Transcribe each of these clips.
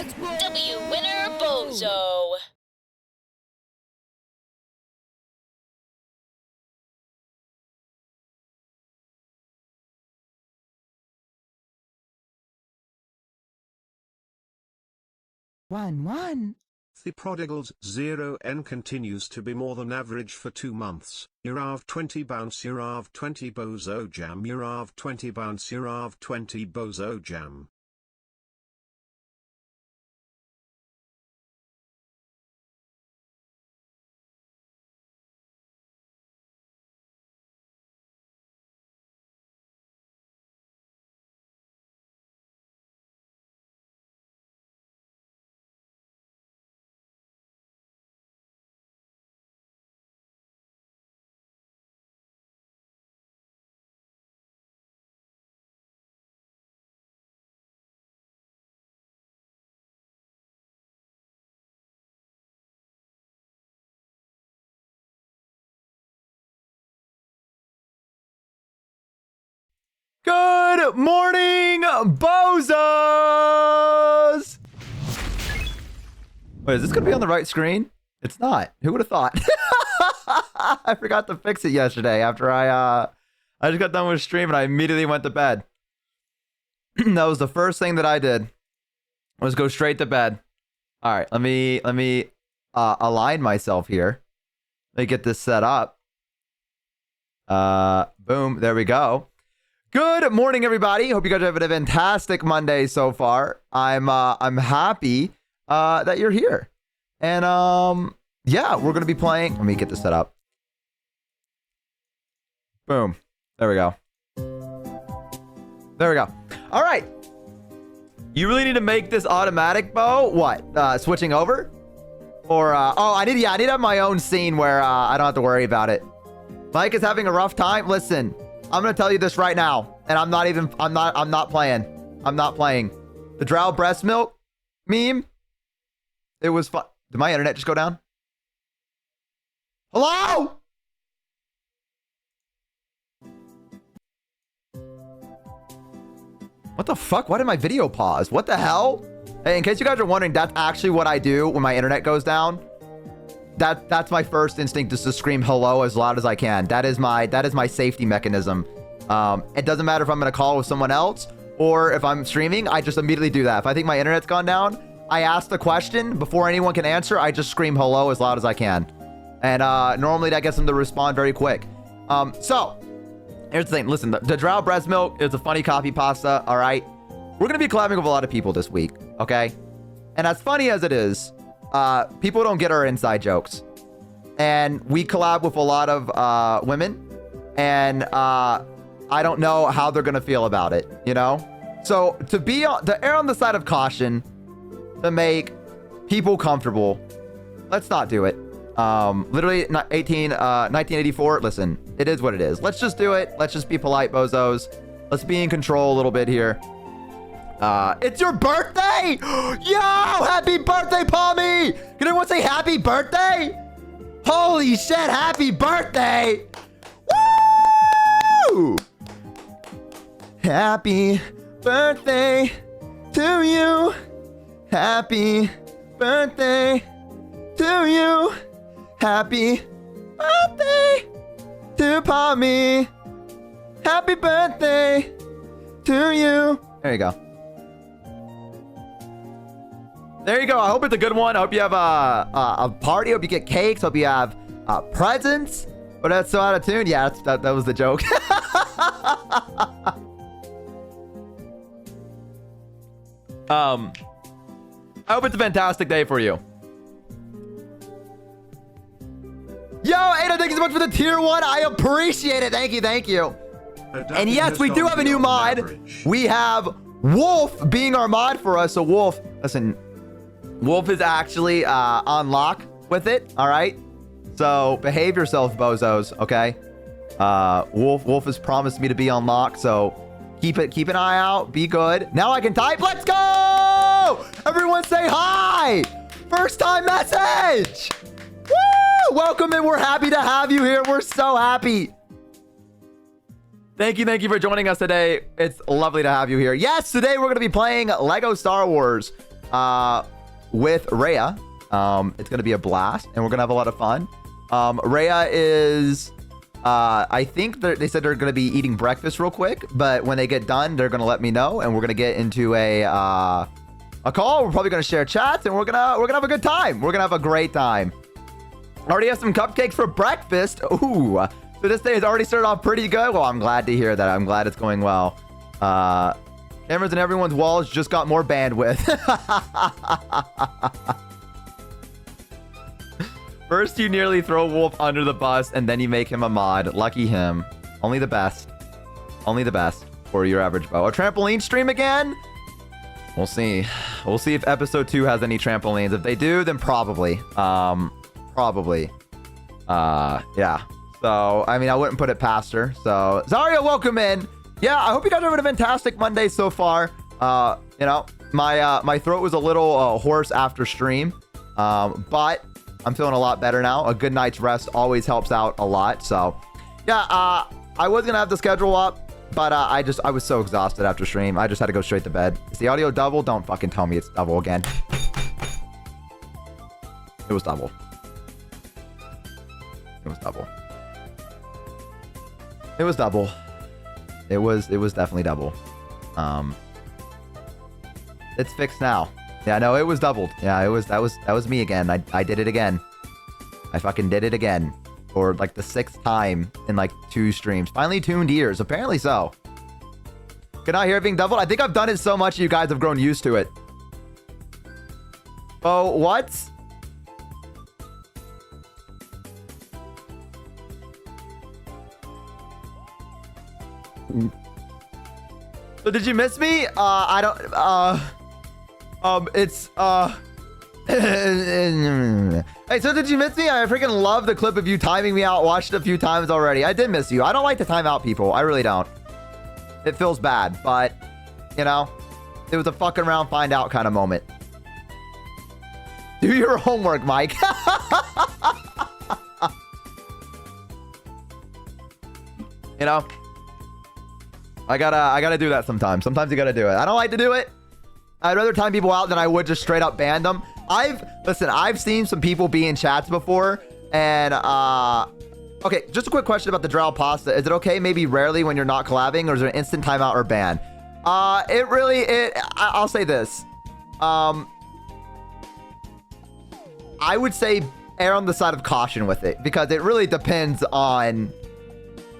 W winner Bozo. One. The Prodigal's 0n continues to be more than average for 2 months. Yurav 20 bounce, Yurav 20 bozo jam, Yurav 20 bounce, Yurav 20 bozo jam. Good morning, bozos! Wait, is this gonna be on the right screen? It's not. Who would have thought? I forgot to fix it yesterday after I just got done with stream and I immediately went to bed. That was the first thing that I did. Was go straight to bed. All right, let me align myself here. Let me get this set up. Boom, there we go. Good morning, everybody. Hope you guys are having a fantastic Monday so far. I'm happy that you're here. And yeah, we're gonna be playing. Let me get this set up. Boom. There we go. There we go. All right. You really need to make this automatic, Bo? What? Switching over? Or oh, I need to have my own scene where I don't have to worry about it. Mike is having a rough time. Listen. I'm gonna tell you this right now, and I'm not playing. I'm not playing. The drow breast milk meme. It was fun. Did my internet just go down? Hello? What the fuck? Why did my video pause? What the hell? Hey, in case you guys are wondering, that's actually what I do when my internet goes down. That's my first instinct, is to scream hello as loud as I can. That is my safety mechanism. It doesn't matter if I'm gonna call with someone else or if I'm streaming. I just immediately do that. If I think my internet's gone down, I ask the question before anyone can answer. I just scream hello as loud as I can, and normally that gets them to respond very quick. So here's the thing. Listen, the drow breast milk is a funny copy pasta. All right, we're gonna be collabing with a lot of people this week. Okay, and as funny as it is, people don't get our inside jokes, and we collab with a lot of women, and I don't know how they're gonna feel about it, you know. So to err on the side of caution, to make people comfortable, let's not do it. Literally 1984. Listen, it is what it is. Let's just do it. Let's just be polite, bozos. Let's be in control a little bit here. It's your birthday! Yo! Happy birthday, Palmy! Can everyone say happy birthday? Holy shit, happy birthday! Woo! Happy birthday to you. Happy birthday to you. Happy birthday to Palmy. Happy birthday to you. There you go. There you go. I hope it's a good one. I hope you have a party. I hope you get cakes. I hope you have presents. But that's so out of tune. Yeah, that was the joke. I hope it's a fantastic day for you. Yo, Ada, thank you so much for the tier 1. I appreciate it. Thank you. And yes, we do have a new mod. We have Wolf being our mod for us. So Wolf, listen, Wolf is actually on lock with it. All right. So behave yourself, bozos. Okay. Wolf has promised me to be on lock. So keep an eye out. Be good. Now I can type. Let's go. Everyone say hi. First time message. Woo! Welcome in. We're happy to have you here. We're so happy. Thank you for joining us today. It's lovely to have you here. Yes, today we're going to be playing Lego Star Wars. with Rhea. It's going to be a blast, and we're going to have a lot of fun. Rhea is... I think they said they're going to be eating breakfast real quick, but when they get done, they're going to let me know, and we're going to get into a call. We're probably going to share chats, and we're gonna have a good time. We're gonna have a great time. Already have some cupcakes for breakfast. Ooh, so this day has already started off pretty good. Well, I'm glad to hear that. I'm glad it's going well. Cameras in everyone's walls just got more bandwidth. First, you nearly throw Wolf under the bus, and then you make him a mod. Lucky him. Only the best. Only the best for your average bow. A trampoline stream again? We'll see. We'll see if episode 2 has any trampolines. If they do, then probably. Probably. Yeah. So, I mean, I wouldn't put it past her. So, Zarya, welcome in. Yeah, I hope you guys are having a fantastic Monday so far. You know, my throat was a little hoarse after stream. But I'm feeling a lot better now. A good night's rest always helps out a lot. So, yeah, I was going to have the schedule up, but I was so exhausted after stream. I just had to go straight to bed. Is the audio double? Don't fucking tell me it's double again. It was double. It was double. It was double. It was definitely double. It's fixed now. Yeah, no, it was doubled. Yeah, that was me again. I did it again. I fucking did it again. For like the 6th time in like 2 streams. Finally tuned ears. Apparently so. Can I hear it being doubled? I think I've done it so much you guys have grown used to it. Oh, what? So did you miss me? I don't, it's, hey, so did you miss me? I freaking love the clip of you timing me out. Watched it a few times already. I did miss you. I don't like to time out people. I really don't. It feels bad, but, you know, it was a fucking around, find out kind of moment. Do your homework, Mike. You know, I gotta do that sometimes. Sometimes you gotta do it. I don't like to do it. I'd rather time people out than I would just straight up ban them. I've seen some people be in chats before, and okay, just a quick question about the Drow pasta. Is it okay maybe rarely when you're not collabing, or is there an instant timeout or ban? I'll say this. I would say err on the side of caution with it, because it really depends on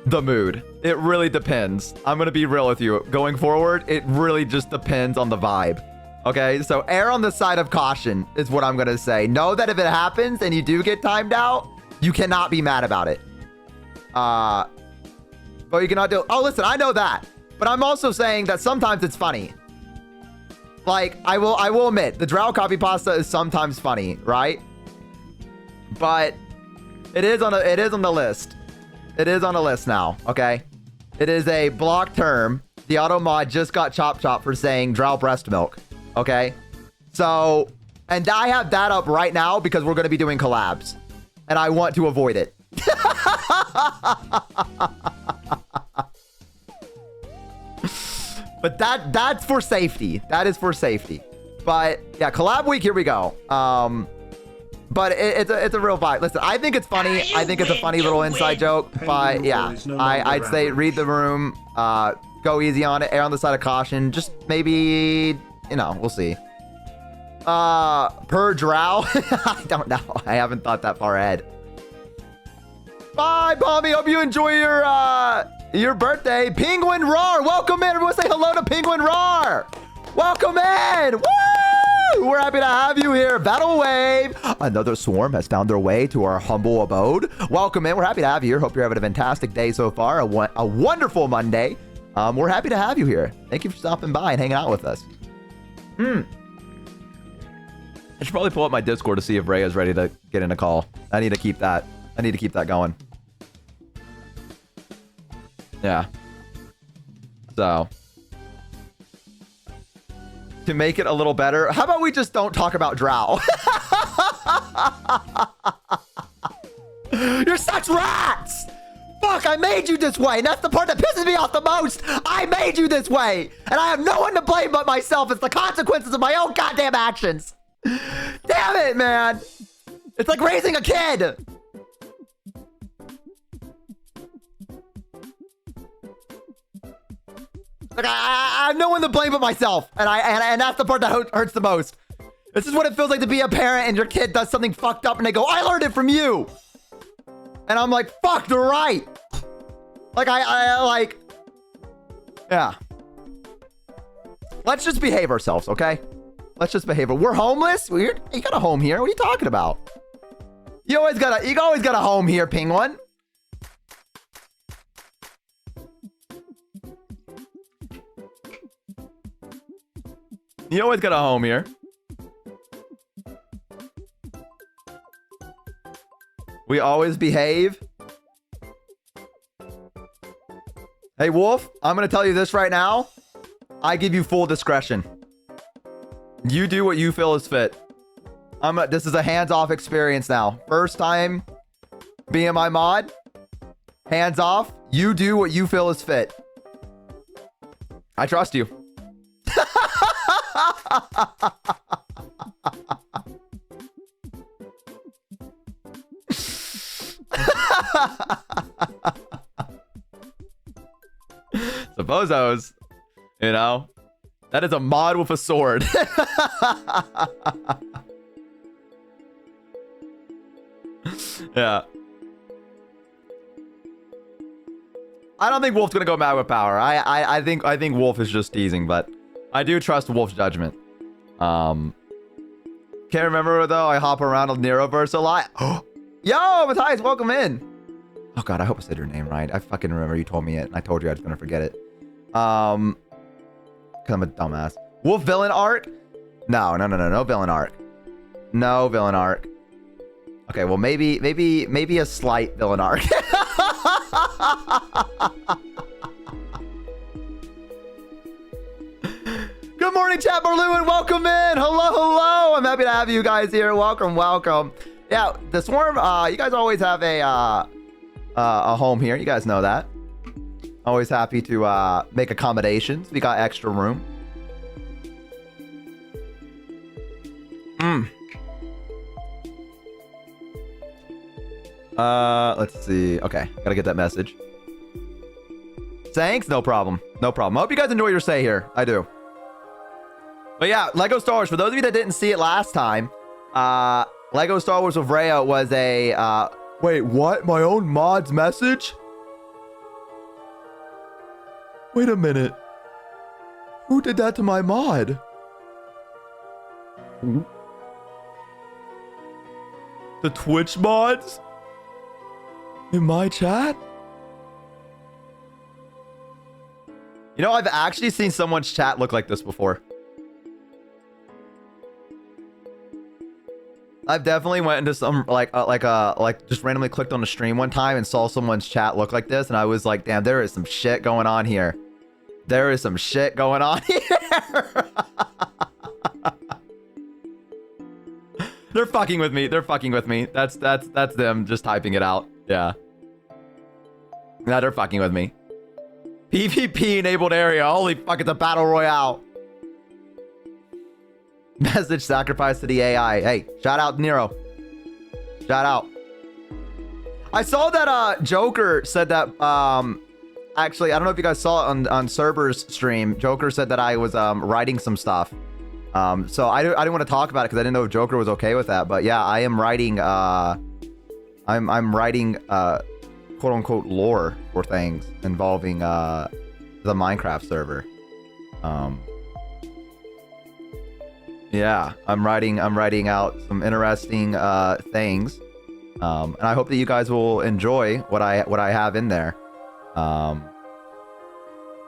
the mood. It really depends. I'm gonna be real with you. Going forward, it really just depends on the vibe. Okay, so err on the side of caution is what I'm gonna say. Know that if it happens and you do get timed out, you cannot be mad about it. But you cannot do... Oh, listen, I know that. But I'm also saying that sometimes it's funny. Like, I will admit, the Drow copy pasta is sometimes funny, right? But it is on the list. It is on the list now, okay? It is a block term. The auto mod just got chop for saying Drow breast milk, okay? So, and I have that up right now because we're going to be doing collabs. And I want to avoid it. But that's for safety. That is for safety. But yeah, collab week, here we go. But it's a real vibe. Listen, I think it's funny. I think it's a funny little inside joke. But yeah, I'd say read the room. Go easy on it. Err on the side of caution. Just maybe, you know, we'll see. Per Drow? I don't know. I haven't thought that far ahead. Bye, Bommy. Hope you enjoy your birthday. Penguin Roar. Welcome in. Everyone say hello to Penguin Roar. Welcome in. Woo! We're happy to have you here. Battle Wave. Another swarm has found their way to our humble abode. Welcome in. We're happy to have you here. Hope you're having a fantastic day so far. A wonderful Monday. We're happy to have you here. Thank you for stopping by and hanging out with us. I should probably pull up my Discord to see if Ray is ready to get in a call. I need to keep that going. Yeah. So, to make it a little better, how about we just don't talk about Drow? You're such rats! Fuck fuck? I made you this way. And that's the part that pisses me off the most. I made you this way. And I have no one to blame but myself. It's the consequences of my own goddamn actions. Damn it, man. It's like raising a kid. Like I have no one to blame but myself, and that's the part that hurts the most. This is what it feels like to be a parent and your kid does something fucked up and they go, "I learned it from you," and I'm like, "Fuck, they're right." Like like, yeah. Let's just behave ourselves, okay? Let's just behave. We're homeless. You got a home here. What are you talking about? You always got a home here, Penguin. You always got a home here. We always behave. Hey, Wolf, I'm going to tell you this right now. I give you full discretion. You do what you feel is fit. This is a hands-off experience now. First time being my mod. Hands off. You do what you feel is fit. I trust you. The bozos, you know, that is a mod with a sword. Yeah. I don't think Wolf's gonna go mad with power. I think Wolf is just teasing, but I do trust Wolf's judgment. Can't remember though. I hop around on Neroverse a lot. Yo, Matthias, welcome in. Oh god, I hope I said your name right. I fucking remember you told me it, and I told you I was gonna forget it. Cause I'm a dumbass. Wolf villain arc? No villain arc. No villain arc. Okay, well maybe a slight villain arc. Good morning, chat Barloo, and welcome in. Hello. I'm happy to have you guys here. Welcome. Yeah, the Swarm. You guys always have a home here. You guys know that. Always happy to make accommodations. We got extra room. Let's see. Okay, gotta get that message. Thanks. No problem. I hope you guys enjoy your stay here. I do. But yeah, Lego Star Wars. For those of you that didn't see it last time, Lego Star Wars with Rhea was a wait, what? My own mod's message? Wait a minute. Who did that to my mod? The Twitch mods? In my chat? You know, I've actually seen someone's chat look like this before. I've definitely went into some like just randomly clicked on the stream one time and saw someone's chat look like this, and I was like, damn, there is some shit going on here. There is some shit going on here. They're fucking with me. That's them just typing it out. Yeah. Nah, they're fucking with me. PvP enabled area. Holy fuck, it's a battle royale. Message sacrifice to the AI. Hey, shout out Nero. Shout out. I saw that Joker said that actually, I don't know if you guys saw it on Cerber's stream. Joker said that I was writing some stuff. So I didn't want to talk about it because I didn't know if Joker was okay with that. But yeah, I am writing I'm writing quote unquote lore for things involving the Minecraft server. Yeah, I'm writing out some interesting things. And I hope that you guys will enjoy what I have in there.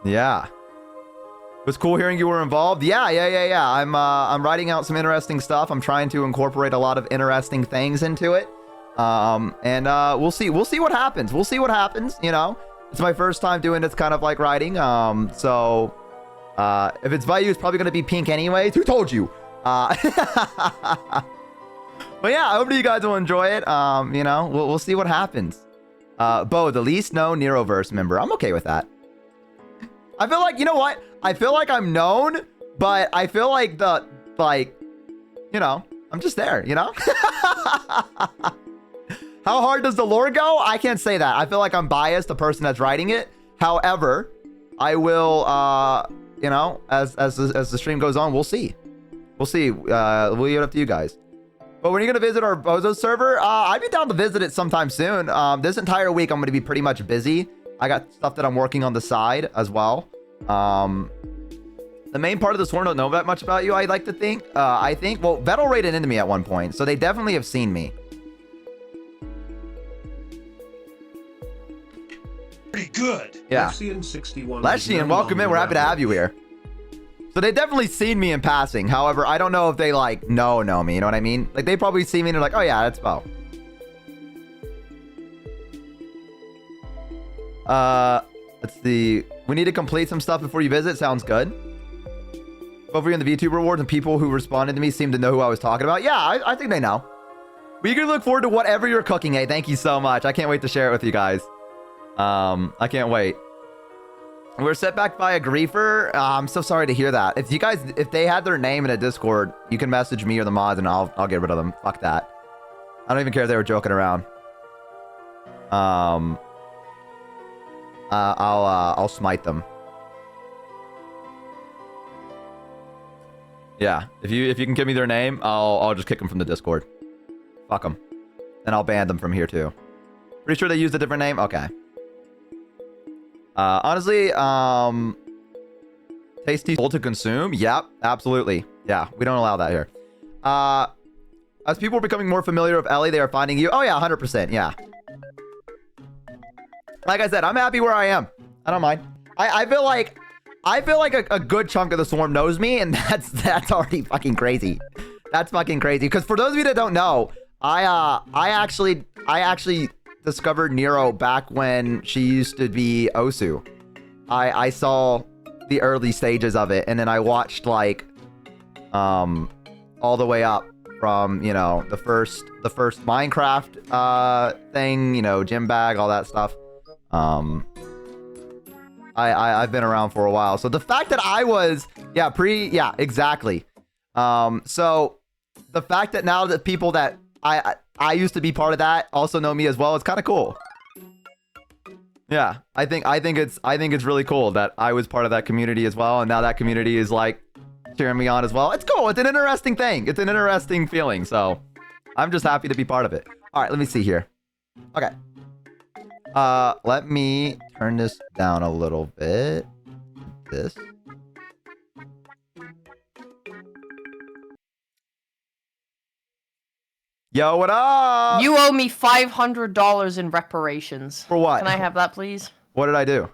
Yeah. It was cool hearing you were involved. Yeah. I'm writing out some interesting stuff. I'm trying to incorporate a lot of interesting things into it. And we'll see what happens. You know, it's my first time doing this kind of like writing. So if it's by you, it's probably going to be pink anyways. Who told you? But yeah, I hope you guys will enjoy it. You know, we'll see what happens. Bo, the least known Neroverse member. I'm okay with that. I feel like, you know what? I feel like I'm known, but I feel like you know, I'm just there, you know? How hard does the lore go? I can't say that. I feel like I'm biased, the person that's writing it. However, I will, you know, as the stream goes on, we'll see. We'll see. We'll leave it up to you guys. But when are you going to visit our Bozo server? I'd be down to visit it sometime soon. This entire week, I'm going to be pretty much busy. I got stuff that I'm working on the side as well. The main part of the swarm don't know that much about you, I'd like to think. I think, well, Vettel raided into me at one point, so they definitely have seen me. Pretty good. Yeah. Leshian61. Leshian, welcome in. We're happy to have you here. So they definitely seen me in passing. However, I don't know if they like know me. You know what I mean? Like they probably see me and they're like, oh yeah, that's Bo. Let's see. We need to complete some stuff before you visit. Sounds good. Over in the VTuber rewards and people who responded to me seem to know who I was talking about. Yeah, I think they know. We can look forward to whatever you're cooking. Hey, thank you so much. I can't wait to share it with you guys. I can't wait. We're set back by a griefer. I'm so sorry to hear that. If you guys, if they had their name in a Discord, you can message me or the mods and I'll get rid of them. Fuck that. I don't even care if they were joking around. I'll smite them. Yeah, if you can give me their name, I'll just kick them from the Discord. Fuck them. And I'll ban them from here too. Pretty sure they used a different name? Okay. Honestly, tasty to consume? Yep, absolutely. Yeah, we don't allow that here. As people are becoming more familiar with Ellie, they are finding you. Oh yeah, 100%, yeah. Like I said, I'm happy where I am. I don't mind. I feel like a good chunk of the swarm knows me, and that's already fucking crazy. That's fucking crazy. Because for those of you that don't know, I actually discovered Nero back when she used to be Osu. I saw the early stages of it, and then I watched like all the way up from, you know, the first Minecraft thing, you know, gym bag, all that stuff. I've been around for a while. So the fact that I was, yeah, exactly. So the fact that now that people that I used to be part of that also know me as well, it's kind of cool. Yeah, I think it's really cool that I was part of that community as well, and now that community is like cheering me on as well. It's cool. It's an interesting thing. It's an interesting feeling. So I'm just happy to be part of it. All right, let me see here. Okay. Let me turn this down a little bit. This. Yo, what up? You owe me $500 in reparations. For what? Can I have that, please? What did I do?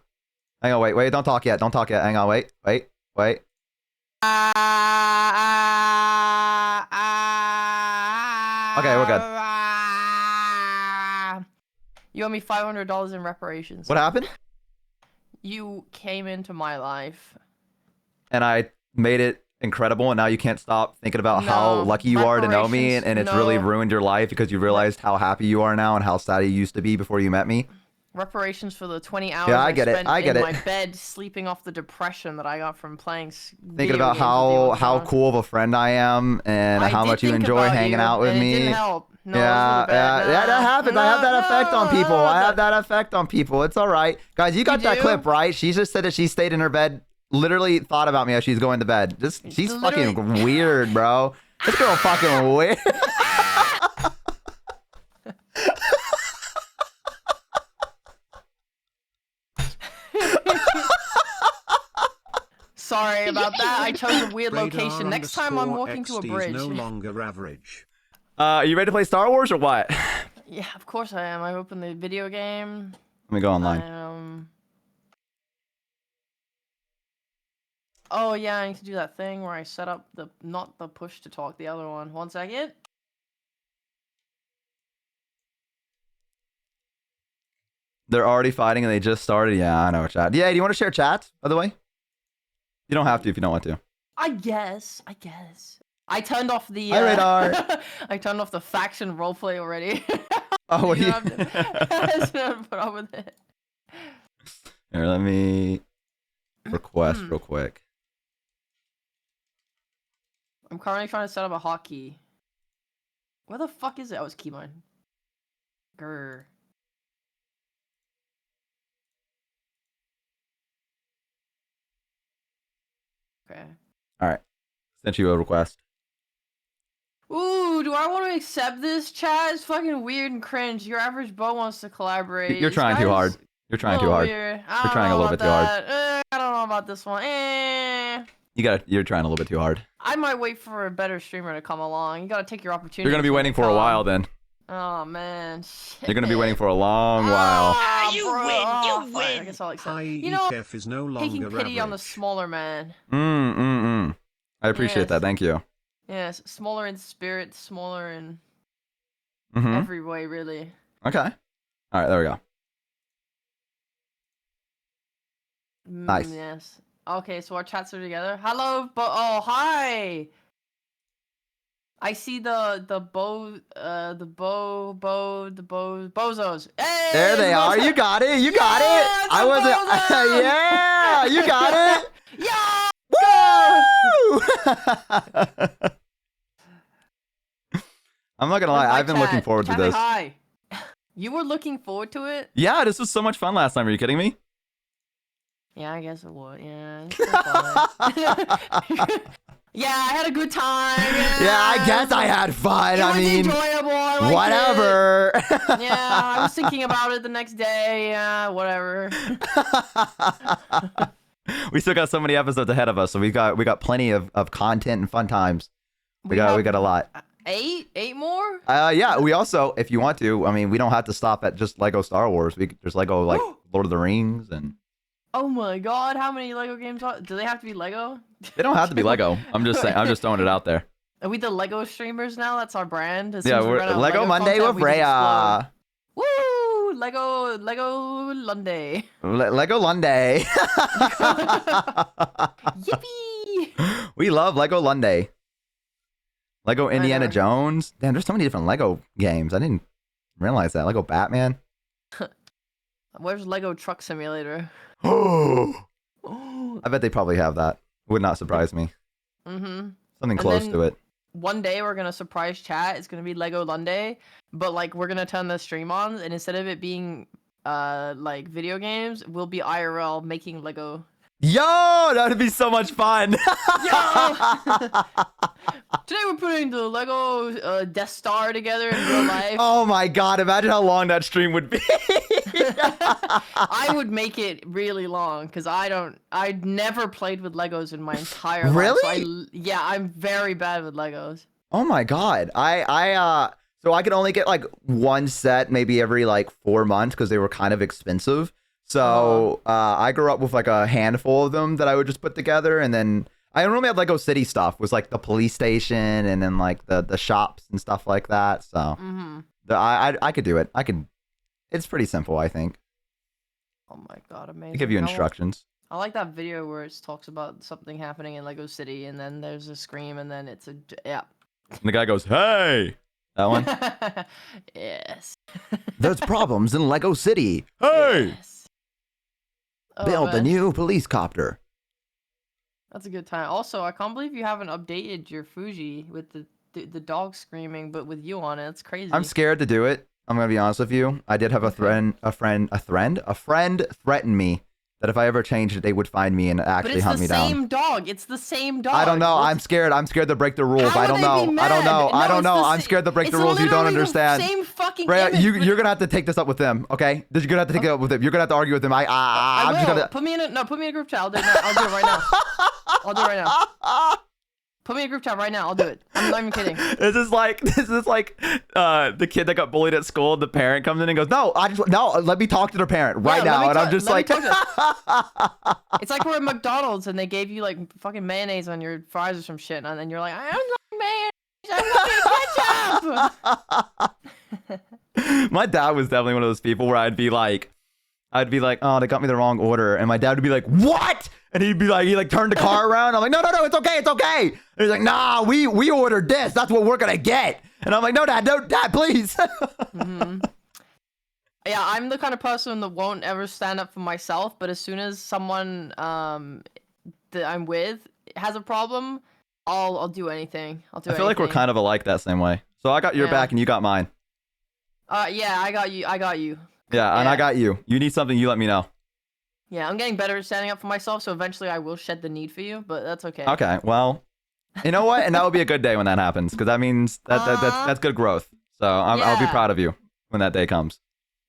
Hang on, wait. Don't talk yet. Don't talk yet. Hang on, wait. Okay, we're good. You owe me $500 in reparations. What happened? You came into my life. And I made it incredible, and now you can't stop thinking about how lucky you are to know me, and it's really ruined your life because you realized how happy you are now and how sad you used to be before you met me. Reparations for the 20 hours I get it. in my bed sleeping off the depression that I got from playing thinking about how cool of a friend I am and how much you enjoy hanging out with me. It didn't help. No, yeah, that happens. I have that effect on people. I have that effect on people. It's all right. Guys, you got that clip, right? She just said that she stayed in her bed, literally thought about me as she's going to bed. She's fucking weird, bro. This girl fucking weird. Sorry about that. I chose a weird location. Next time I'm walking to a bridge. No longer average. Are you ready to play Star Wars or what? Yeah, of course I am. I opened the video game. Let me go online. Oh yeah, I need to do that thing where I set up not the push to talk, the other one. 1 second. They're already fighting and they just started. Yeah, I know, chat. Yeah, do you want to share chats, by the way? You don't have to if you don't want to. I guess. I turned off the Hi, Radar. I turned off the faction roleplay already. Oh, what do you? I just have to put up with it. Here, let me request real quick. I'm currently trying to set up a hotkey. Where the fuck is it? Oh, it's keybind. Grr. Okay. All right, sent you a request. Ooh, do I want to accept this? Chat is fucking weird and cringe. Your average Bo wants to collaborate. You're This trying too guy's hard. You're trying a too little hard. weird. You're trying a little bit too hard. I don't know about this one. You're trying a little bit too hard. I might wait for a better streamer to come along. You gotta take your opportunity. You're gonna be waiting for a while then. Oh man. Shit. You're gonna be waiting for a long while. Ah, You bro. win, you Oh, fuck, I win. guess I'll accept. High You know, EKF is no longer taking pity on the average. smaller man. I appreciate Yes. that. Thank you. Yes, smaller in spirit, smaller in Mm-hmm. every way, really. Okay. All right, there we go. Nice. Yes. Okay, so our chats are together. Hello, oh hi. I see the bozos. Hey, There they are. You got it. You got Yeah, it. it's I a wasn't. bozo! Yeah, you got it. Yeah. Woo! I'm not gonna lie. Hi, I've been looking chat. forward to Chat, say this. Hi. You were looking forward to it? Yeah, this was so much fun last time. Are you kidding me? Yeah, I guess it would. Yeah. It's so fun. Yeah, I had a good time. Yeah, I guess I had fun. It I was mean, enjoyable. I liked whatever. it. Yeah, I was thinking about it the next day. Yeah, whatever. We still got so many episodes ahead of us, so we got plenty of content and fun times. We got a lot. 8 more? Yeah, we also, if you want to, I mean, we don't have to stop at just Lego Star Wars. There's Lego like Lord of the Rings, and Oh my god, how many Lego games are? Do they have to be Lego? they don't have to be Lego. I'm just saying. I'm just throwing it out there. Are we the Lego streamers now? That's our brand. As soon Yeah, as we we're run out of Lego Monday content, with we just explode. Rhea. Woo! Lego Lunday. Lego Lunday. Yippee! We love Lego Lunday. Lego Indiana know. Jones. Damn, there's so many different Lego games. I didn't realize that. Lego Batman. Where's Lego Truck Simulator? I Mm-hmm. bet they probably have that. Would not surprise me. Something close then- to it. One day we're gonna surprise chat. It's gonna be Lego Lunday, but like we're gonna turn the stream on, and instead of it being like video games, we'll be IRL making Lego. Yo, that'd be so much fun. Today we're putting the Lego Death Star together in real life. Oh my god, imagine how long that stream would be. I would make it really long because I'd never played with Legos in my entire life. Really? Yeah, I'm very bad with Legos. Oh my god. So I could only get like one set maybe every like 4 months because they were kind of expensive. So I grew up with like a handful of them that I would just put together, and then I normally had Lego City stuff, was like the police station and then like the shops and stuff like that. So I could do it. It's pretty simple, I think. Oh my god, amazing! They give you I want- instructions. I like that video where it talks about something happening in Lego City, and then there's a scream, and then it's yeah. And the guy goes, "Hey!" That one. Yes. There's problems in Lego City. Hey! Yes. Oh, Build a man. new police copter. That's a good time. Also, I can't believe you haven't updated your Fuji with the dog screaming, but with you on it. That's crazy. I'm scared to do it. I'm gonna be honest with you. I did have a friend threaten me that if I ever changed it, they would find me and But actually it's hunt the me down. same dog. It's the same dog. I don't know. What's- I'm scared. I'm scared to break the rules. How I would don't they be know. I don't mad? know. I No, don't it's know. the I'm sa- scared to break the it's rules. You don't literally the understand. Same fucking Rhea, image, but- you're gonna have to take this up with them. Okay? You're gonna have to take it up with them. You're gonna have to argue with them. I I'm will. just gonna. Put me in a group chat. I'll do it now. I'll do it right now. I'll do it right now. Put me in a group chat right now. I'll do it. I'm not even kidding. This is like the kid that got bullied at school. The parent comes in and goes, "No, let me talk to their parent right Yeah, let now." me And I'm talk- just let me like, talk to It's like we're at McDonald's and they gave you like fucking mayonnaise on your fries or some shit, and then you're like, I don't like mayonnaise. I want ketchup. my dad was definitely one of those people where I'd be like, "Oh, they got me the wrong order," and my dad would be like, "What?" And he'd be like, he like turned the car around. I'm like, "No, it's okay, it's okay." And he's like, "Nah, we ordered this. That's what we're gonna get." And I'm like, "No, Dad, please." yeah, I'm the kind of person that won't ever stand up for myself, but as soon as someone that I'm with has a problem, I'll do anything. I'll do I feel like we're anything. kind of alike that same way. So I got your Yeah. back and you got mine. Yeah, I got you. I got you. Yeah, and I Yeah. got you. You need something, you let me know. Yeah, I'm getting better at standing up for myself, so eventually I will shed the need for you, but that's okay. Okay, well, you know what? And that will be a good day when that happens, because that means that's good growth. So I'll be Yeah. proud of you when that day comes.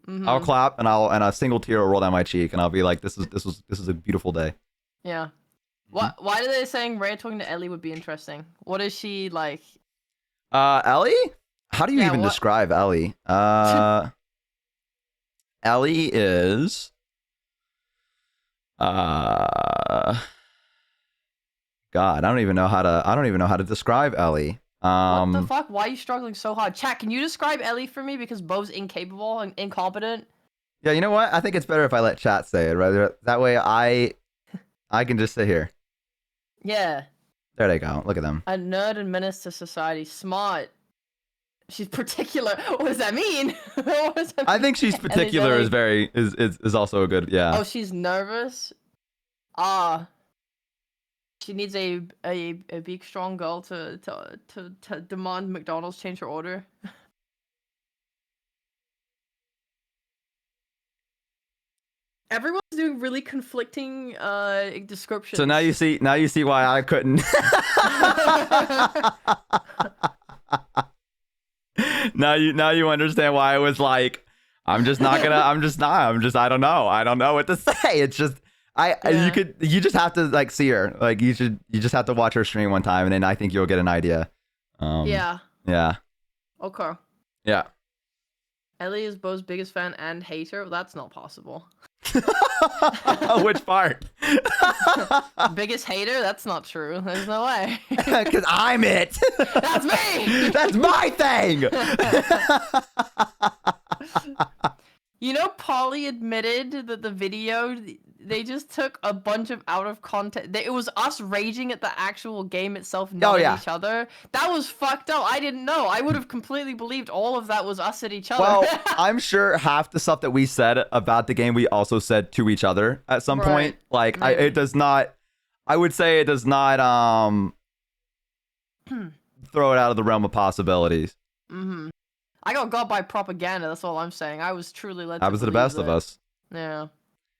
Mhm. I'll clap and a single tear will roll down my cheek, and I'll be like, this is a beautiful day. Yeah. Why are they saying Rhea talking to Ellie would be interesting? What is she like? Ellie? How do you Yeah, even what- describe Ellie? Ellie is God, I don't even know how to describe Ellie. What the fuck? Why are you struggling so hard? Chat, can you describe Ellie for me? Because Bo's incapable and incompetent. Yeah, you know what? I think it's better if I let chat say it, rather that way I can just sit here. Yeah. There they go. Look at them. A nerd and menace to society. Smart. She's particular. What does that mean? What does that I mean? think she's Ellie's particular Ellie. is very is also a good, yeah. Oh, she's nervous. She needs a big strong girl to demand McDonald's change her order. Everyone's doing really conflicting descriptions. So now you see why I couldn't. now you understand why I was like, I don't know what to say. It's just Yeah. you just have to like see her. Like you just have to watch her stream one time and then I think you'll get an idea. Yeah. Yeah. Okay. Yeah. Ellie is Bo's biggest fan and hater. That's not possible. Which part? Biggest hater? That's not true. There's no way. Because I'm it. That's me. That's my thing. You know, Polly admitted that the video, they just took a bunch of out of context. It was us raging at the actual game itself, not yeah. at each other. That was fucked up. I didn't know. I would have completely believed all of that was us at each other. Well, I'm sure half the stuff that we said about the game, we also said to each other at some point. Right. Like, Maybe. it does not. I would say it does not throw it out of the realm of possibilities. Mm-hmm. I got by propaganda. That's all I'm saying. I was truly led. That to was the believe best of that. us. Yeah.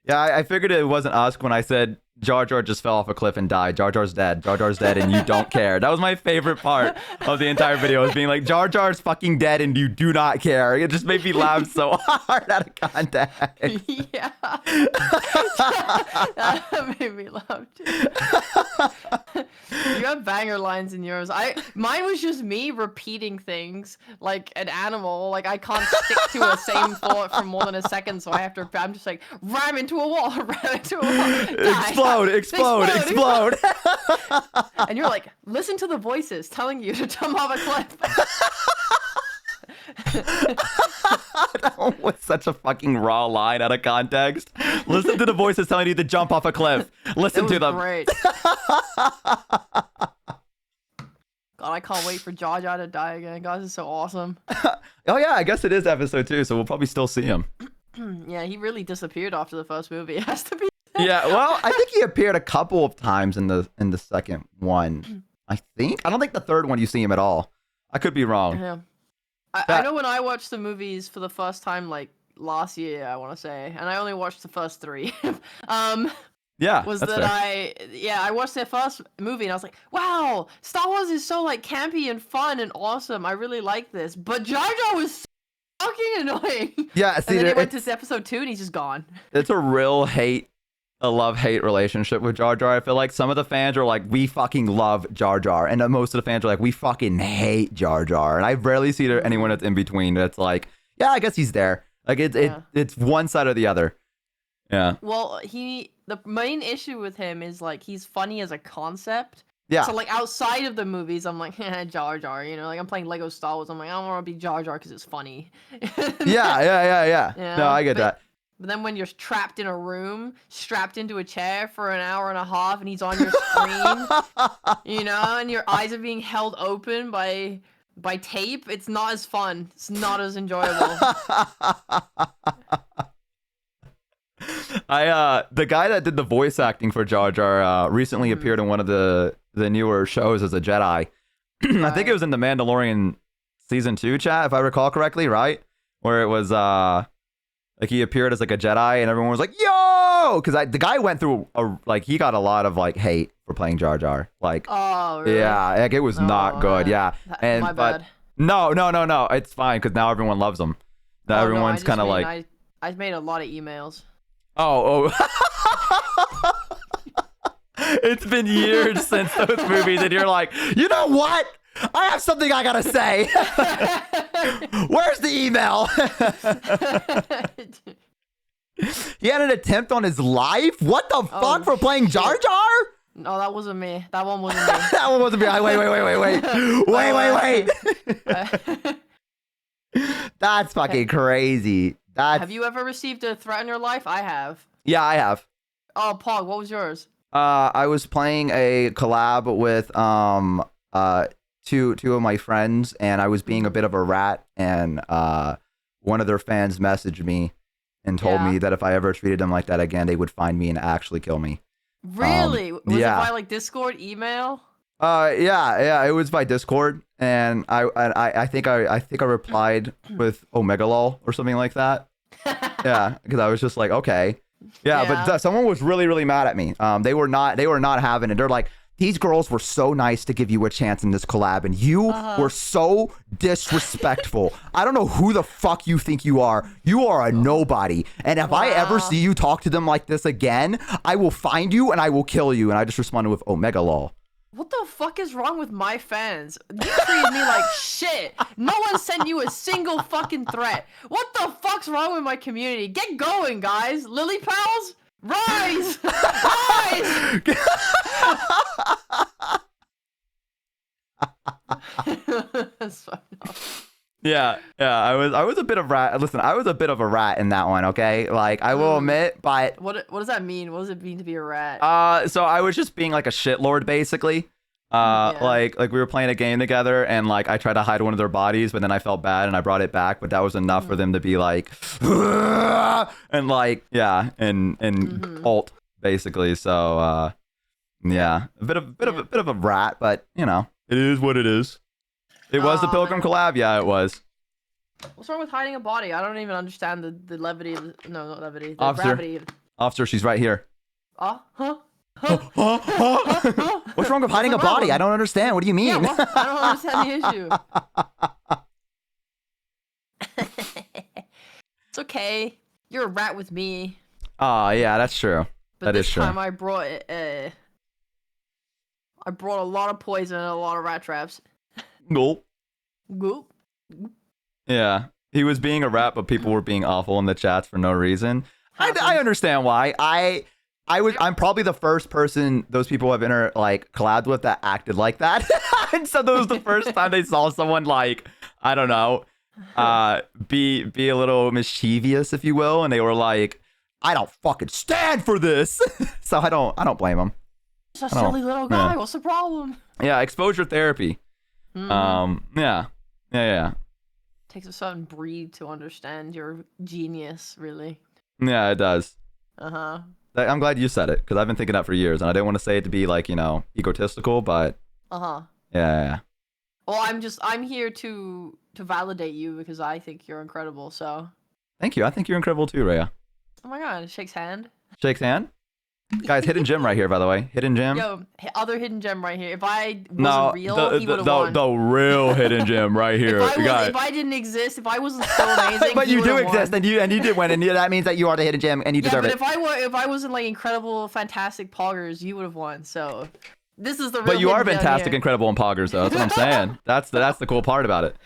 Yeah, I figured it wasn't us when I said Jar Jar just fell off a cliff and died. Jar Jar's dead. Jar Jar's dead and you don't care. That was my favorite part of the entire video, was being like, Jar Jar's fucking dead and you do not care. It just made me laugh so hard out of context. Yeah. That made me laugh too. You have banger lines in yours. Mine was just me repeating things like an animal. Like I can't stick to a same thought for more than a second, so I'm just like ram into a wall, ram into a wall. Die. Explode. And you're like, listen to the voices telling you to jump off a cliff. That was such a fucking raw line out of context. Listen to the voices telling you to jump off a cliff. Listen It was to them. great. God, I can't wait for Jar Jar to die again. God, this is so awesome. Oh yeah, I guess it is episode 2, so we'll probably still see him. Yeah, he really disappeared after the first movie. It has to be. Yeah, well, I think he appeared a couple of times in the second one. I think. I don't think the third one you see him at all. I could be wrong. Yeah. I know when I watched the movies for the first time, like last year, I want to say, and I only watched the first 3. Yeah, was that's that fair. I watched their first movie and I was like, wow, Star Wars is so like campy and fun and awesome. I really like this, but Jar Jar was so fucking annoying. Yeah, And see, then he went to episode 2 and he's just gone. it's a real love-hate relationship with Jar Jar. I feel like some of the fans are like, we fucking love Jar Jar, and most of the fans are like, we fucking hate Jar Jar. And I rarely see anyone that's in between that's like, yeah, I guess he's there. Like it's one side or the other. Yeah. Well, the main issue with him is like he's funny as a concept. Yeah. So like outside of the movies, I'm like, Jar Jar, you know, like I'm playing Lego Star Wars. I'm like, I don't want to be Jar Jar because it's funny. Yeah. You know, No, I get that. But then when you're trapped in a room, strapped into a chair for an hour and a half, and he's on your screen, you know, and your eyes are being held open by by tape, it's not as fun. It's not as enjoyable. The guy that did the voice acting for Jar Jar recently appeared in one of the newer shows as a Jedi. I think it was in the Mandalorian season 2 chat, if I recall correctly, right? Where it was like he appeared as like a Jedi and everyone was like, yo, because the guy went through he got a lot of like hate for playing Jar Jar. Like, oh, really? yeah, like it was not good. Yeah, and my but bad. no, it's fine because now everyone loves him. Now Oh, no, everyone's kind of like, I made a lot of emails. oh. It's been years since those movies, and you're like, you know what? I have something I gotta say. Where's the email? He had an attempt on his life? What the fuck for playing Jar Jar? No, that wasn't me. That one wasn't me. That one wasn't me. Wait. That's fucking crazy. Have you ever received a threat in your life? I have. Yeah, I have. Oh, Pog, what was yours? I was playing a collab with two of my friends, and I was being a bit of a rat, and one of their fans messaged me and told me that if I ever treated them like that again, they would find me and actually kill me. Really? Was it by like Discord, email? Yeah, it was by Discord, and I think I replied with Omegalol or something like that. Yeah, because I was just like, okay. Yeah, but someone was really, really mad at me. They were not having it. They're like, these girls were so nice to give you a chance in this collab, and you were so disrespectful. I don't know who the fuck you think you are. You are a nobody. And if I ever see you talk to them like this again, I will find you and I will kill you. And I just responded with Omegalol. What the fuck is wrong with my fans? You treated me like shit. No one sent you a single fucking threat. What the fuck's wrong with my community? Get going, guys. Lily pals, rise! Rise! That's fucked up. Yeah. I was a bit of rat. Listen, I was a bit of a rat in that one. Okay, like I will admit, but what does that mean? What does it mean to be a rat? So I was just being like a shitlord, basically. Like we were playing a game together, and like I tried to hide one of their bodies, but then I felt bad and I brought it back. But that was enough for them to be like, and like and ult basically. So yeah, a bit of a rat, but you know, it is what it is. It was the Pilgrim collab, yeah, it was. What's wrong with hiding a body? I don't even understand the levity of no, not levity. The Officer. gravity. Officer, she's right here. Huh? What's wrong with hiding a body? I don't understand. What do you mean? Yeah, I don't understand the issue. It's okay. You're a rat with me. Oh, yeah, that's true. But this time I brought a lot of poison and a lot of rat traps. Gulp. Goop. Yeah. He was being a rat, but people were being awful in the chats for no reason. I understand why. I'm probably the first person those people have collabed with that acted like that. And so that was the first time they saw someone like, I don't know, be a little mischievous, if you will, and they were like, I don't fucking stand for this. So I don't blame them. Just a silly little guy. What's the problem? Yeah, exposure therapy. Yeah. Takes a certain breed to understand your genius, really. Yeah, it does. Uh-huh. I'm glad you said it, because I've been thinking that for years, and I didn't want to say it to be like, egotistical, but yeah. Well, I'm here to validate you because I think you're incredible, so. Thank you. I think you're incredible too, Rhea. Oh my god, shakes hand. Shakes hand? Guys, hidden gem right here, by the way. Hidden gem. Yo, other hidden gem right here. If I wasn't real, he would have won. The real hidden gem right here. If I didn't exist, if I wasn't so amazing, but you do exist, won. and you did win, and that means that you are the hidden gem, and you deserve it. But if I wasn't like incredible, fantastic poggers, you would have won. So this is the real. But you are hidden gem fantastic, here. incredible, and poggers, though. That's what I'm saying. That's the cool part about it.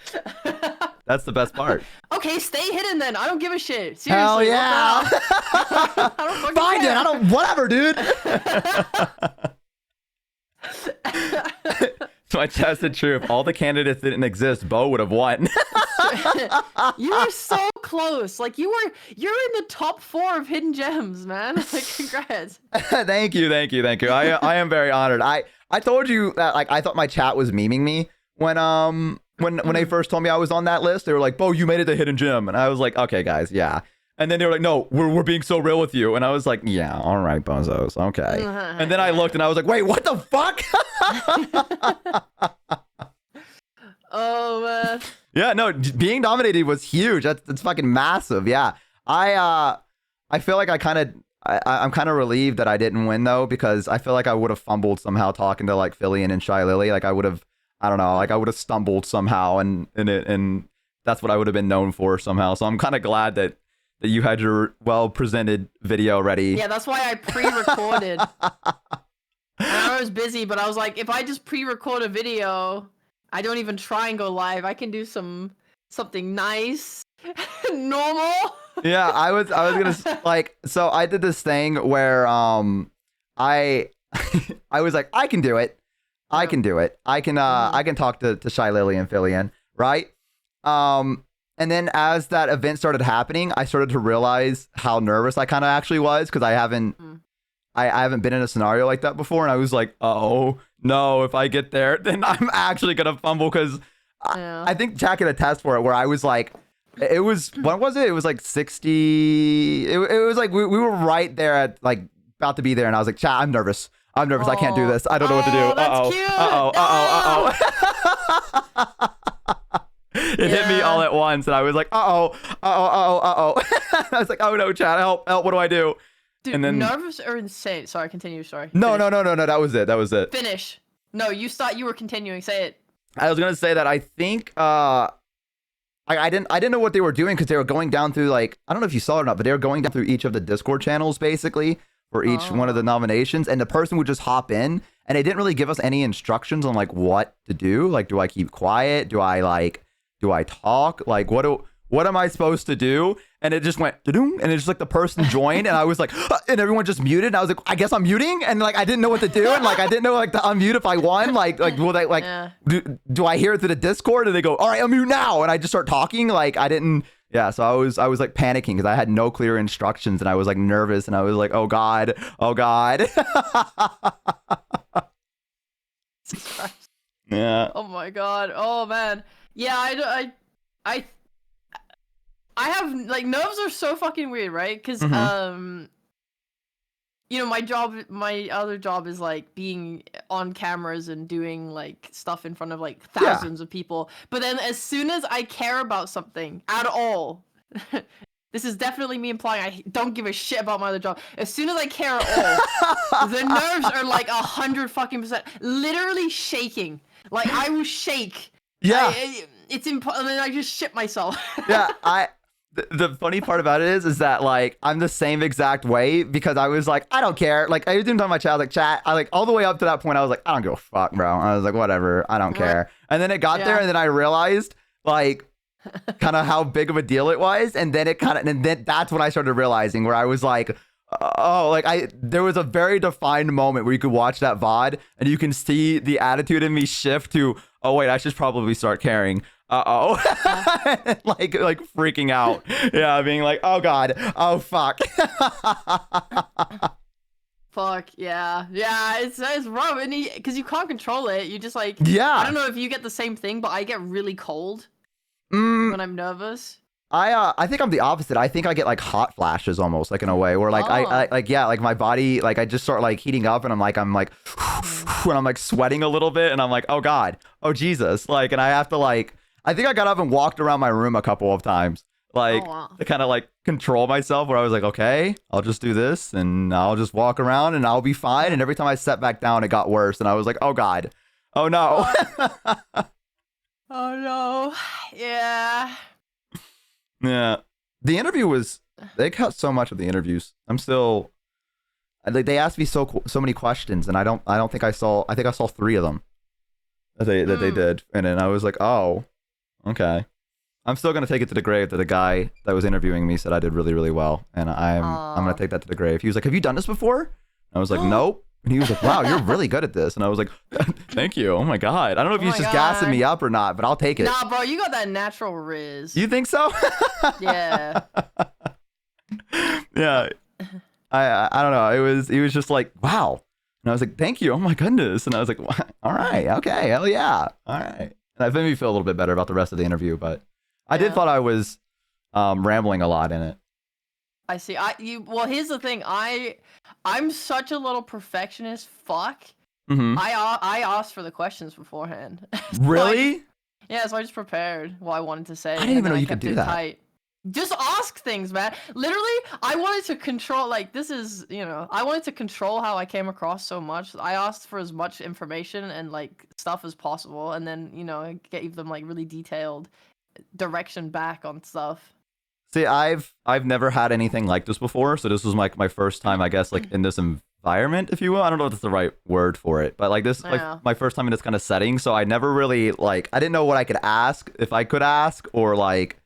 That's the best part. Okay, stay hidden then. I don't give a shit. Seriously. Hell yeah. I don't fucking Find care. it. I don't. Whatever, dude. So I tested true. If all the candidates didn't exist, Bo would have won. You were so close. Like you're in the top 4 of hidden gems, man. Like congrats. Thank you. I am very honored. I told you that like I thought my chat was memeing me when when they first told me I was on that list. They were like, "Bo, you made it to Hidden Gem," and I was like, "Okay, guys, yeah." And then they were like, "No, we're being so real with you," and I was like, "Yeah, all right, bozos, okay." And then I looked and I was like, "Wait, what the fuck?" Oh man. Yeah, no, being nominated was huge. That's fucking massive. Yeah, I feel like I'm kind of relieved that I didn't win though, because I feel like I would have fumbled somehow talking to like Fillion and Shy Lily. Like I would have, I don't know, like I would have stumbled somehow, and that's what I would have been known for somehow. So I'm kind of glad that you had your well presented video ready. Yeah, that's why I pre-recorded. And I was busy, but I was like, if I just pre-record a video, I don't even try and go live. I can do something nice, normal. Yeah, I was gonna like, so I did this thing where I was like, I can do it. I can do it. I can talk to Shy Lily and Fillion, right? And then as that event started happening, I started to realize how nervous I kind of actually was, because I haven't been in a scenario like that before, and I was like, oh no, if I get there, then I'm actually gonna fumble, because I think Jack can attest for it, where I was like, it was, what was it? It was like 60. It was like we were right there at like about to be there, and I was like, chat, I'm nervous. I can't do this. I don't know what to do. It hit me all at once, and I was like, I was like, oh no, chat, help, what do I do? Dude, and then nervous or insane? Sorry, continue. Sorry. No. That was it. Finish. No, you were continuing. Say it. I was gonna say that I think I didn't know what they were doing, because they were going down through, like, I don't know if you saw it or not, but they were going down through each of the Discord channels basically for each one of the nominations, and the person would just hop in, and they didn't really give us any instructions on like what to do. Like, do I keep quiet? Do I talk? Like, what am I supposed to do? And it just went, and it's just like the person joined, and I was like, and everyone just muted, and I was like, I guess I'm muting, and like I didn't know what to do, and like I didn't know like to unmute if I won. Like will they like do I hear it through the Discord, and they go, all right, unmute now, and I just start talking. Like I didn't. Yeah, so I was like panicking because I had no clear instructions, and I was like nervous, and I was like, oh god. Yeah. Oh my god. Oh man. Yeah, I have, like, nerves are so fucking weird, right? Because you know, my other job is like being on cameras and doing like stuff in front of like thousands of people. But then as soon as I care about something at all, this is definitely me implying I don't give a shit about my other job. As soon as I care at all, the nerves are like 100% literally shaking. Like I will shake. Yeah. It's impossible. And then I just shit myself. Yeah, the funny part about it is that like I'm the same exact way, because I was like, I don't care. Like I was doing my chat, I was like, chat. I like all the way up to that point, I was like, I don't give a fuck, bro. I was like, whatever, I don't care. And then it got there, and then I realized like kind of how big of a deal it was, and then that's when I started realizing, where I was like, oh, like there was a very defined moment where you could watch that VOD and you can see the attitude in me shift to, oh wait, I should probably start caring. like freaking out. Yeah, being like, oh god, oh fuck. Fuck yeah, it's rough, and because you can't control it. You just like, yeah. I don't know if you get the same thing, but I get really cold when I'm nervous. I think I'm the opposite. I think I get like hot flashes almost, like in a way where like I like, yeah, like my body, like I just start like heating up, and I'm like when I'm like sweating a little bit, and I'm like, oh god, oh Jesus, like, and I have to like, I think I got up and walked around my room a couple of times, like to kind of like control myself, where I was like, okay, I'll just do this, and I'll just walk around, and I'll be fine. And every time I sat back down, it got worse, and I was like, oh god, oh no. Oh no, yeah. Yeah, the interview was, they cut so much of the interviews. I'm still, like, they asked me so many questions, and I think I saw 3 of them that they did, and then I was like, oh, okay. I'm still gonna take it to the grave that the guy that was interviewing me said I did really, really well, and I'm gonna take that to the grave. He was like, have you done this before? I was like, nope. And he was like, wow, you're really good at this. And I was like, thank you. Oh my god. I don't know if he's just gassing me up or not, but I'll take it. Nah, bro, you got that natural riz. You think so? Yeah. Yeah. I don't know. He was just like, wow. And I was like, thank you. Oh my goodness. And I was like, all right, okay, hell yeah. All right. And that made me feel a little bit better about the rest of the interview. But I did Yeah. thought I was rambling a lot in it. I see. Well, here's the thing. I'm such a little perfectionist. Fuck. Hmm. I asked for the questions beforehand. Really? Yeah, so I just prepared what I wanted to say. I didn't even and then know I you could kept do it that. tight. Just ask things, man. Literally, I wanted to control, like, this is, I wanted to control how I came across so much. I asked for as much information and, like, stuff as possible, and then, gave them, like, really detailed direction back on stuff. See, I've never had anything like this before, so this was like my first time, I guess, like in this environment, if you will. I don't know if that's the right word for it, but like this is Yeah. my first time in this kind of setting, so I never really like I didn't know what I could ask, if I could ask, or like,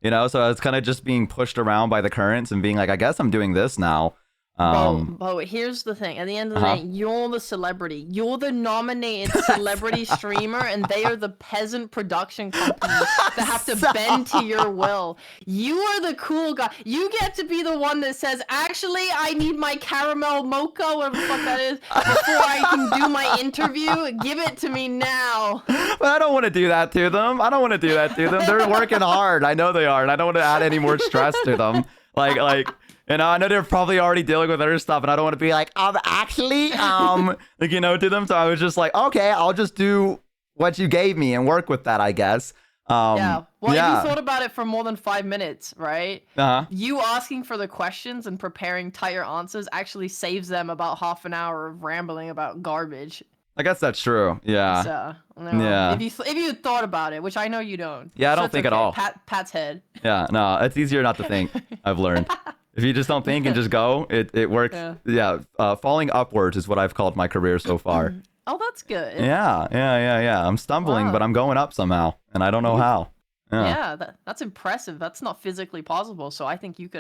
so I was kind of just being pushed around by the currents and being like, I guess I'm doing this now. But here's the thing. At the end of the day, you're the celebrity. You're the nominated celebrity streamer, and they are the peasant production company that have to bend to your will. You are the cool guy. You get to be the one that says, actually, I need my caramel mocha, whatever the fuck that is, before I can do my interview. Give it to me now. But I don't want to do that to them. They're working hard. I know they are, and I don't want to add any more stress to them. Like. I know they're probably already dealing with other stuff, and I don't want to be like, actually, to them. So I was just like, okay, I'll just do what you gave me and work with that, I guess. Yeah. Well, yeah. if you thought about it for more than 5 minutes, right? You asking for the questions and preparing tighter answers actually saves them about half an hour of rambling about garbage. I guess that's true. Yeah. So, Yeah. If you thought about it, which I know you don't. Yeah, I don't it's think at all. Pat's head. Yeah. No, it's easier not to think. I've learned. If you just don't think and just go, it works. Yeah. Falling upwards is what I've called my career so far. Oh, that's good. Yeah. I'm stumbling, Wow. but I'm going up somehow, and I don't know how. Yeah, that's impressive. That's not physically possible, so I think you'd be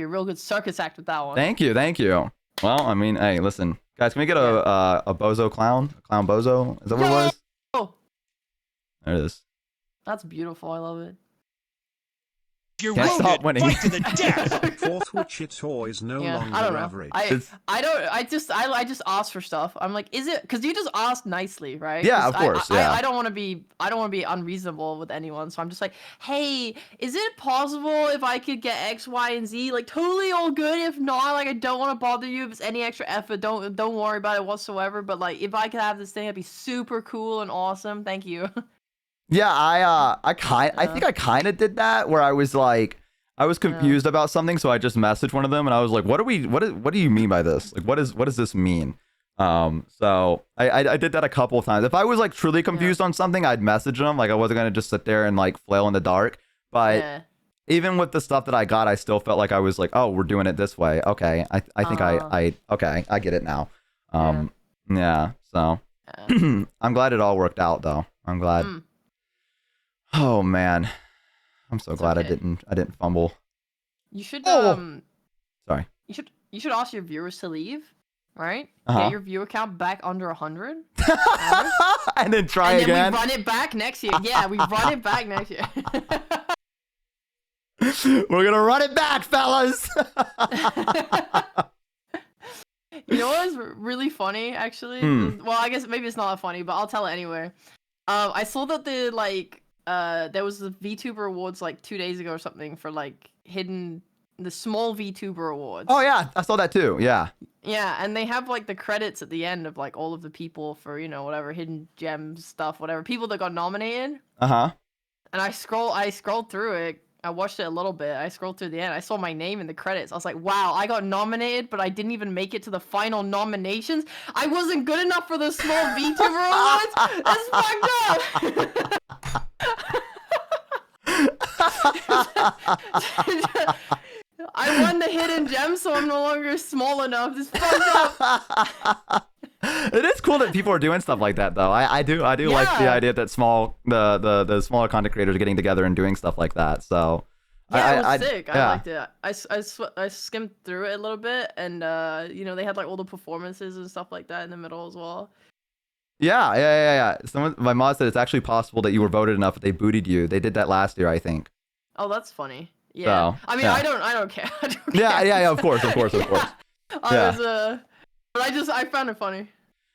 a real good circus act with that one. Thank you. Well, I mean, hey, listen, guys, can we get a bozo clown? A clown bozo? Is that what it was? Oh, There it is. that's beautiful. I love it. You're Can't stop wounded. winning. Fight to the death. Fourth Wichita is no Yeah, longer I don't know. average. I just ask for stuff. I'm like, is it because you just ask nicely, right? Yeah, 'Cause of course, yeah. I don't want to be unreasonable with anyone, so I'm just like, hey, is it possible if I could get X, Y, and Z? Like, totally all good. If not, like, I don't want to bother you. If it's any extra effort, don't worry about it whatsoever. But like, if I could have this thing, it'd be super cool and awesome. Thank you. Yeah, I think I kind of did that where I was like, I was confused about something, so I just messaged one of them and I was like, what do you mean by this? Like, what does this mean? So I did that a couple of times. If I was like truly confused on something, I'd message them. Like, I wasn't gonna just sit there and like flail in the dark. But even with the stuff that I got, I still felt like I was like, oh, we're doing it this way. Okay, I think okay, I get it now. Yeah. So I'm glad it all worked out, though. I'm glad. Oh man, I'm so glad okay. I didn't fumble. You should Sorry. You should ask your viewers to leave, right? Uh-huh. Get your viewer count back under 100. And then try and again. then we run it back next year. Yeah, we run it back next year. We're gonna run it back, fellas. You know what was really funny, actually? Well, I guess maybe it's not funny, but I'll tell it anyway. I saw that there was the VTuber Awards like 2 days ago or something for like the small VTuber Awards. Oh yeah, I saw that too. Yeah. Yeah, and they have like the credits at the end of like all of the people for, whatever hidden gems stuff, whatever people that got nominated. Uh-huh. And I scrolled through it. I watched it a little bit. I scrolled through the end. I saw my name in the credits. I was like, wow, I got nominated, but I didn't even make it to the final nominations. I wasn't good enough for the small VTuber Awards. That's fucked up. I won the hidden gem, so I'm no longer small enough. This fucked up. It is cool that people are doing stuff like that, though. I do like the idea that the smaller content creators are getting together and doing stuff like that. So yeah, it was sick. Yeah. I liked it. I skimmed through it a little bit, and they had like all the performances and stuff like that in the middle as well. Yeah. My mod said it's actually possible that you were voted enough that they booted you. They did that last year, I think. Oh, that's funny. Yeah. So, I mean, yeah. I don't care. I don't Yeah, care. yeah, of course. But I found it funny.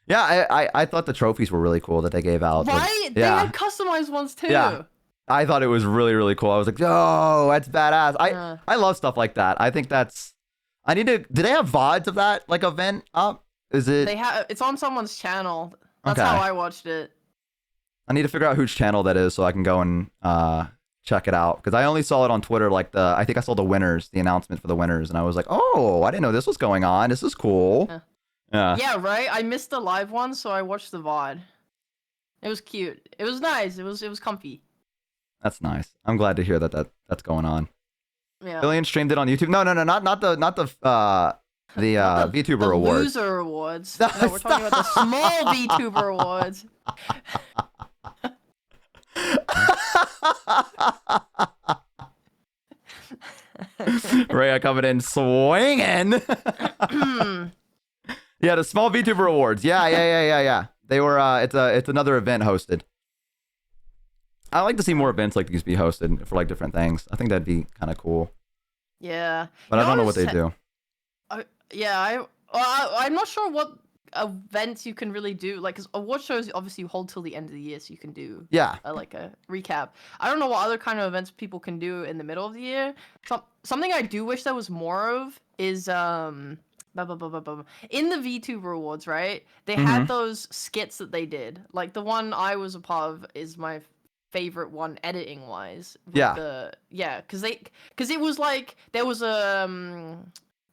Yeah, I thought the trophies were really cool that they gave out. Right? They Yeah. had customized ones too. Yeah. I thought it was really, really cool. I was like, oh, that's badass. I love stuff like that. I think that's. I need to. Do they have VODs of that like event up? Is it? They have. It's on someone's channel. That's Okay. how I watched it. I need to figure out whose channel that is so I can go and check it out because I only saw it on Twitter. Like I think I saw the winners, the announcement for the winners, and I was like, oh, I didn't know this was going on. This is cool. Yeah. Yeah, right. I missed the live one, so I watched the VOD. It was cute. It was nice. It was comfy. That's nice. I'm glad to hear that's going on. Yeah. Billion streamed it on YouTube. No, not the VTuber the awards. Loser awards. No, No, we're talking about the small VTuber awards. Rhea coming in swinging. Yeah, the small VTuber awards. Yeah. They were. It's another event hosted. I like to see more events like these be hosted for like different things. I think that'd be kind of cool. Yeah. But I don't know what they do. I'm not sure what events you can really do. Like, 'cause award shows obviously hold till the end of the year, so you can do Yeah. like a recap. I don't know what other kind of events people can do in the middle of the year. Something I do wish there was more of is in the VTuber awards, right? They had those skits that they did. Like the one I was a part of is my favorite one editing wise. Yeah. Because it was like there was a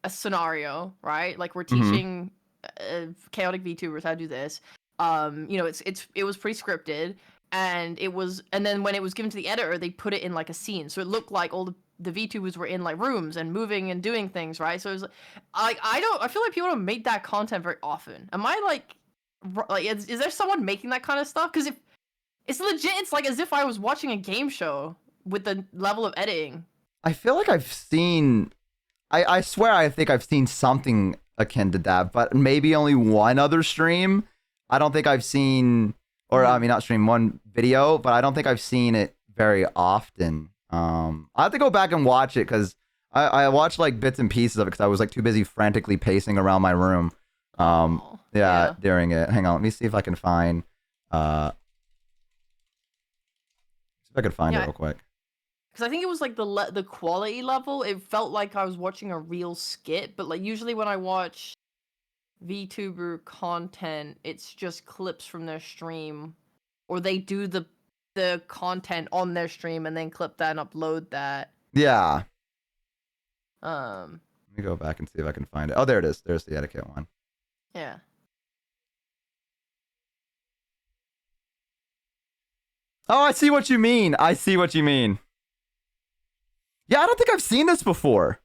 scenario, right? Like we're teaching chaotic VTubers how to do this. It was pre-scripted, and then when it was given to the editor, they put it in like a scene, so it looked like all the VTubers were in like rooms and moving and doing things, right? So it was like I feel like people don't make that content very often. Am I like is there someone making that kind of stuff? Because if it's legit, it's like as if I was watching a game show with the level of editing. I feel like I've seen. I swear I think I've seen something akin to that, but maybe only one other stream. I don't think I've seen, or I mean, not stream, one video, but I don't think I've seen it very often. I have to go back and watch it because I watched like bits and pieces of it because I was like too busy frantically pacing around my room. During it. Hang on, let me see if I can find. See if I can find it real quick. Because I think it was like the quality level. It felt like I was watching a real skit, but like usually when I watch VTuber content, it's just clips from their stream, or they do the content on their stream and then clip that and upload that. Yeah. Let me go back and see if I can find it. Oh, there it is. There's the etiquette one. Yeah. Oh, I see what you mean. Yeah, I don't think I've seen this before.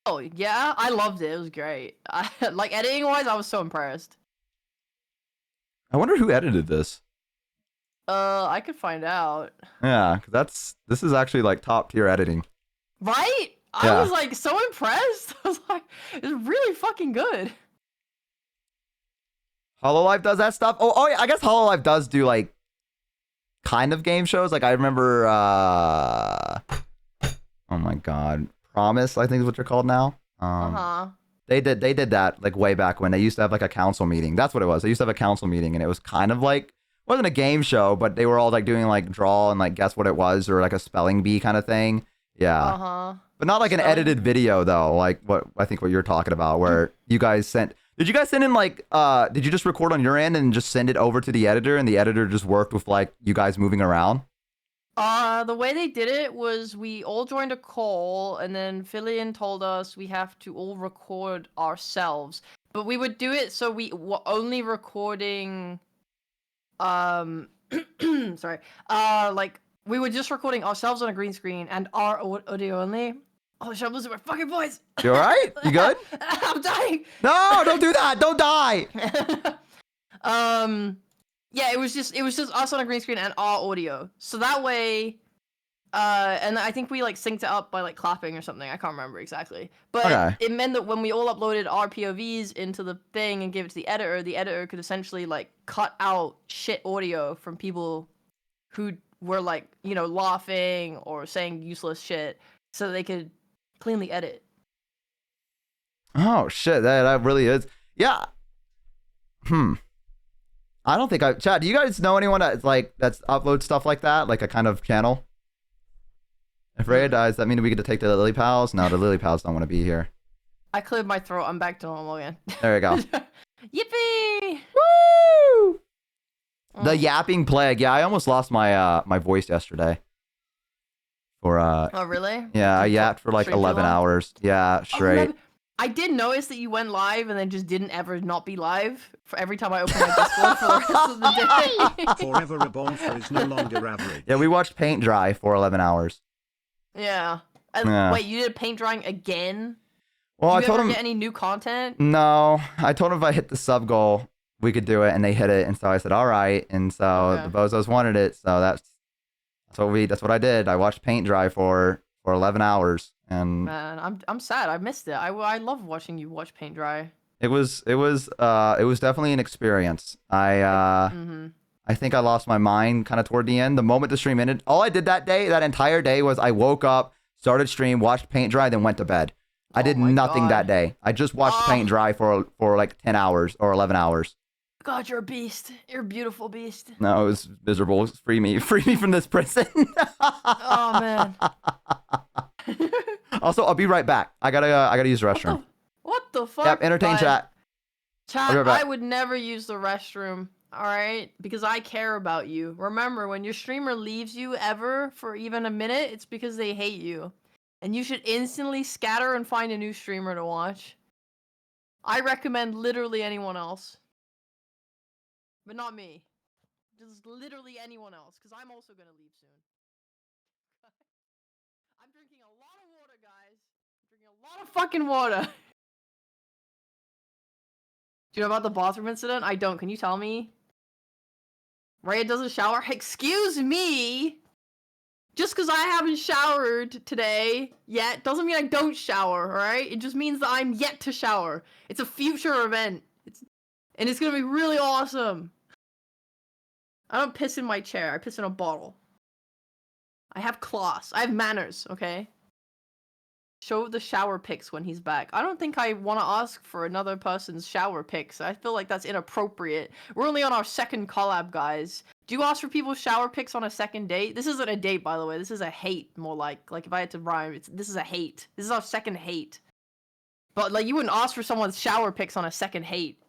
Oh, yeah? I loved it. It was great. Like, editing-wise, I was so impressed. I wonder who edited this. I could find out. Yeah, because this is actually, like, top-tier editing. Right? Yeah. I was, like, so impressed. I was like, it's really fucking good. HoloLive does that stuff? Oh, yeah, I guess HoloLive does do, like, kind of game shows. Like, I remember, oh my god, Promise, I think is what they're called now. They did that, like, way back when. They used to have, like, a council meeting. That's what it was. They used to have a council meeting, and it was kind of like, wasn't a game show, but they were all, like, doing, like, draw and, like, guess what it was, or, like, a spelling bee kind of thing. Yeah. But not, like, an edited video, though, like, what you're talking about, where you guys sent... Did you guys send in, like, did you just record on your end and just send it over to the editor, and the editor just worked with, like, you guys moving around? The way they did it was we all joined a call, and then Fillion told us we have to all record ourselves. But we would do it so we were only recording, sorry, like, we were just recording ourselves on a green screen and our audio only. Oh shit, I'm losing my fucking voice. You alright? You good? I'm dying. No, don't do that. Don't die. Yeah, it was just us on a green screen and our audio. So that way, and I think we like synced it up by like clapping or something. I can't remember exactly. But it meant that when we all uploaded our POVs into the thing and gave it to the editor could essentially like cut out shit audio from people who were like, you know, laughing or saying useless shit so they could cleanly edit. Oh shit, that really is. Yeah, I don't think Chad, do you guys know anyone that's uploads stuff like that? Like a kind of channel? If Rhea dies, that mean we get to take the Lily Pals? No, the Lily Pals don't want to be here. I cleared my throat. I'm back to normal again. There you go. Yippee! Woo! The Mm. yapping plague. Yeah, I almost lost my my voice yesterday. For Oh, really? yeah, I yapped for like Streamed too 11 long? hours. Yeah, Oh, straight. I did notice that you went live and then just didn't ever not be live for every time I opened my Discord for the rest of the day. Forever Reborn for is no longer average. Yeah, we watched paint dry for 11 hours. Yeah. Yeah. Wait, you did paint drying again? Well, I Did you told ever him get any new content? no. I told him if I hit the sub goal, we could do it, and they hit it, and so I said, all right, and so Okay. the Bozos wanted it, so that's what I did. I watched paint dry for 11 hours, and Man, I'm sad. I missed it. I love watching you watch paint dry. it was definitely an experience. Mm-hmm. I think I lost my mind kind of toward the end. The moment the stream ended, all I did that entire day, was I woke up, started stream, watched paint dry, then went to bed. I did my nothing God. that day. I just watched Oh. paint dry for like 10 hours or 11 hours. God, you're a beast. You're a beautiful beast. No, it was miserable. Free me from this prison. Oh man. Also, I'll be right back. I gotta use the restroom. What the fuck? Yep, entertain Bye. chat. Chat, I'll be right back. I would never use the restroom, alright? Because I care about you. Remember, when your streamer leaves you ever for even a minute, it's because they hate you. And you should instantly scatter and find a new streamer to watch. I recommend literally anyone else. But not me. Just literally anyone else, because I'm also gonna leave soon. I'm drinking a lot of water, guys. I'm drinking a lot of fucking water. Do you know about the bathroom incident? I don't. Can you tell me? Rhea doesn't shower? Excuse me? Just because I haven't showered today yet doesn't mean I don't shower, alright? It just means that I'm yet to shower. It's a future event. And it's gonna be really awesome. I don't piss in my chair. I piss in a bottle. I have class. I have manners, okay? Show the shower pics when he's back. I don't think I want to ask for another person's shower pics. I feel like that's inappropriate. We're only on our second collab, guys. Do you ask for people's shower pics on a second date? This isn't a date, by the way. This is a hate, more like if I had to rhyme, this is a hate. This is our second hate. But like, you wouldn't ask for someone's shower pics on a second hate.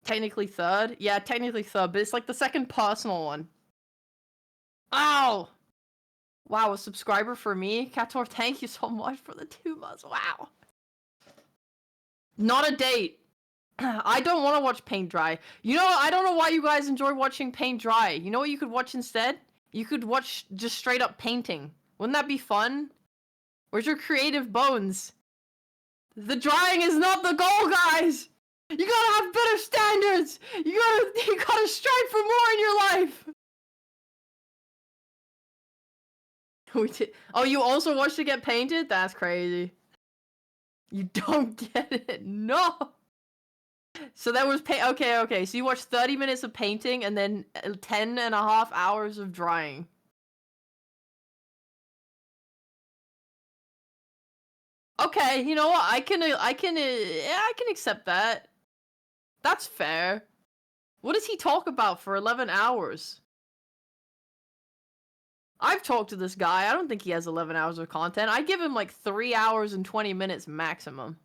Technically third? Yeah, technically third, but it's like the second personal one. Ow! Wow, a subscriber for me? Kator, thank you so much for the 2 months. Wow. Not a date. I don't want to watch paint dry. You know, I don't know why you guys enjoy watching paint dry. You know what you could watch instead? You could watch just straight up painting. Wouldn't that be fun? Where's your creative bones? The drying is not the goal, guys! You gotta have better standards! You gotta strive for more in your life! Oh, you also watched it get painted? That's crazy. You don't get it. No! So that was okay. So you watched 30 minutes of painting and then 10 and a half hours of drying. Okay, you know what? I can accept that. That's fair. What does he talk about for 11 hours? I've talked to this guy. I don't think he has 11 hours of content. I give him like 3 hours and 20 minutes maximum.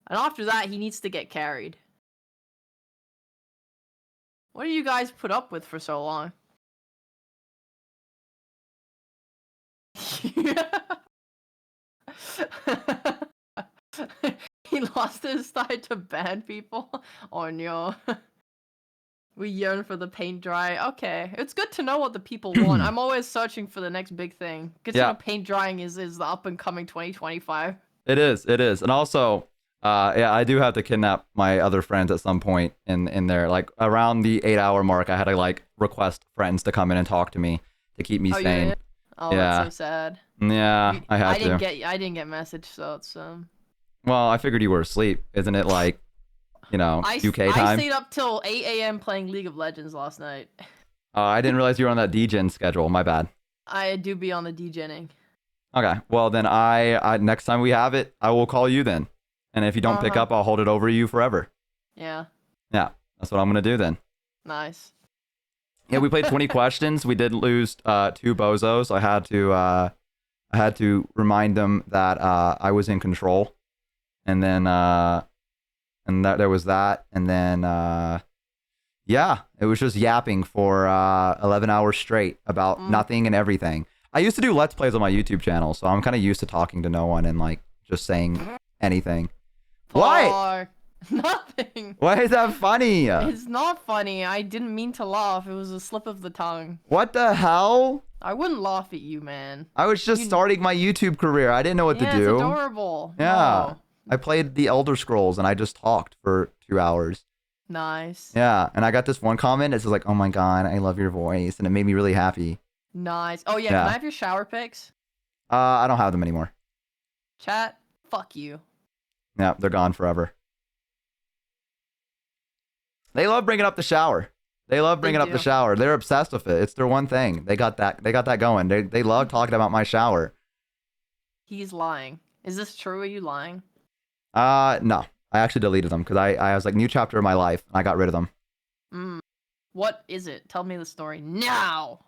And after that, he needs to get carried. What do you guys put up with for so long? He lost his side to bad people? Oh no. We yearn for the paint dry. Okay, it's good to know what the people want. I'm always searching for the next big thing. Good to know paint drying is the up and coming 2025. It is. And also, yeah, I do have to kidnap my other friends at some point in there. Like around the 8-hour mark, I had to like request friends to come in and talk to me to keep me sane. Oh, yeah. that's so sad. Yeah, I had to. I didn't get message, so it's Well, I figured you were asleep. Isn't it like, you know, UK time? I stayed up till 8 a.m. playing League of Legends last night. I didn't realize you were on that DGen schedule. My bad. I do be on the DJing. Okay. Well, then I next time we have it, I will call you then. And if you don't pick Uh-huh. up, I'll hold it over you forever. Yeah. Yeah, that's what I'm gonna do then. Nice. Yeah, we played 20 questions. We did lose 2 bozos. I had to remind them that I was in control, and then and that there was that, and then yeah, it was just yapping for 11 hours straight about nothing and everything. I used to do Let's Plays on my YouTube channel, so I'm kind of used to talking to no one and like just saying anything. What? Or nothing. Why is that funny? It's not funny. I didn't mean to laugh. It was a slip of the tongue. What the hell? I wouldn't laugh at you, man. I was just starting my YouTube career. I didn't know what Yeah, to do. it's adorable. Yeah. No. I played the Elder Scrolls and I just talked for 2 hours. Nice. Yeah, and I got this one comment. It's just like, "Oh my god, I love your voice," and it made me really happy. Nice. Oh yeah, Yeah. can I have your shower pics? I don't have them anymore. Chat, fuck you. Yeah, they're gone forever. They love bringing up the shower. They love bringing up the do. shower. They're obsessed with it. It's their one thing. They got that. They got that going. They love talking about my shower. He's lying. Is this true? Are you lying? No. I actually deleted them because I was like, new chapter of my life, and I got rid of them. What is it? Tell me the story now.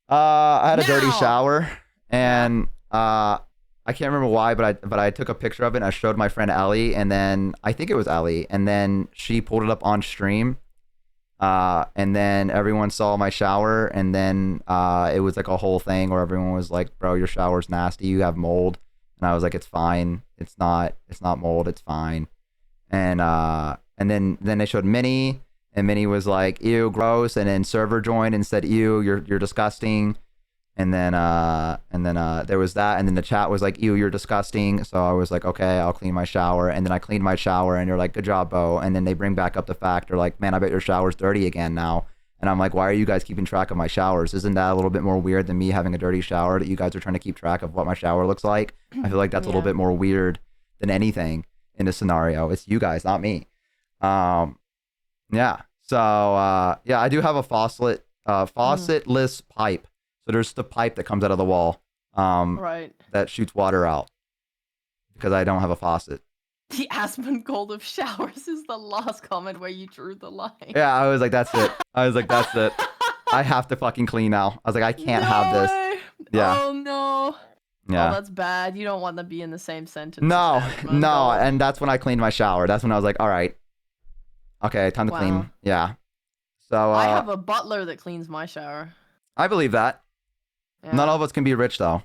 I had a dirty Now! shower, and I can't remember why, but I took a picture of it and I showed my friend Ellie, and then I think it was Ellie, and then she pulled it up on stream, and then everyone saw my shower, and then it was like a whole thing where everyone was like, "Bro, your shower's nasty. You have mold," and I was like, "It's fine. It's not mold. It's fine," and then they showed Minnie. And Minnie was like, "Ew, gross," and then Server joined and said, "Ew, you're disgusting." And then there was that, and then the chat was like, "Ew, you're disgusting." So I was like, "Okay, I'll clean my shower." And then I cleaned my shower, and they're like, "Good job, Bo." And then they bring back up the fact, they're like, "Man, I bet your shower's dirty again now." And I'm like, "Why are you guys keeping track of my showers? Isn't that a little bit more weird than me having a dirty shower, that you guys are trying to keep track of what my shower looks like?" I feel like that's a little Yeah. bit more weird than anything in this scenario. It's you guys, not me. Yeah. So yeah, I do have a faucetless pipe. So there's the pipe that comes out of the wall Right. that shoots water out because I don't have a faucet. The Asmongold of showers is the last comment where you drew the line. Yeah, I was like, that's it. I was like, that's it. I have to fucking clean now. I was like, I can't have this. way. Yeah. Oh no. Yeah. Oh, that's bad. You don't want to be in the same sentence. No, as Asmongold. no. And that's when I cleaned my shower. That's when I was like, all right. Okay, time to Wow. clean. Yeah. So I have a butler that cleans my shower. I believe that. Yeah. Not all of us can be rich though.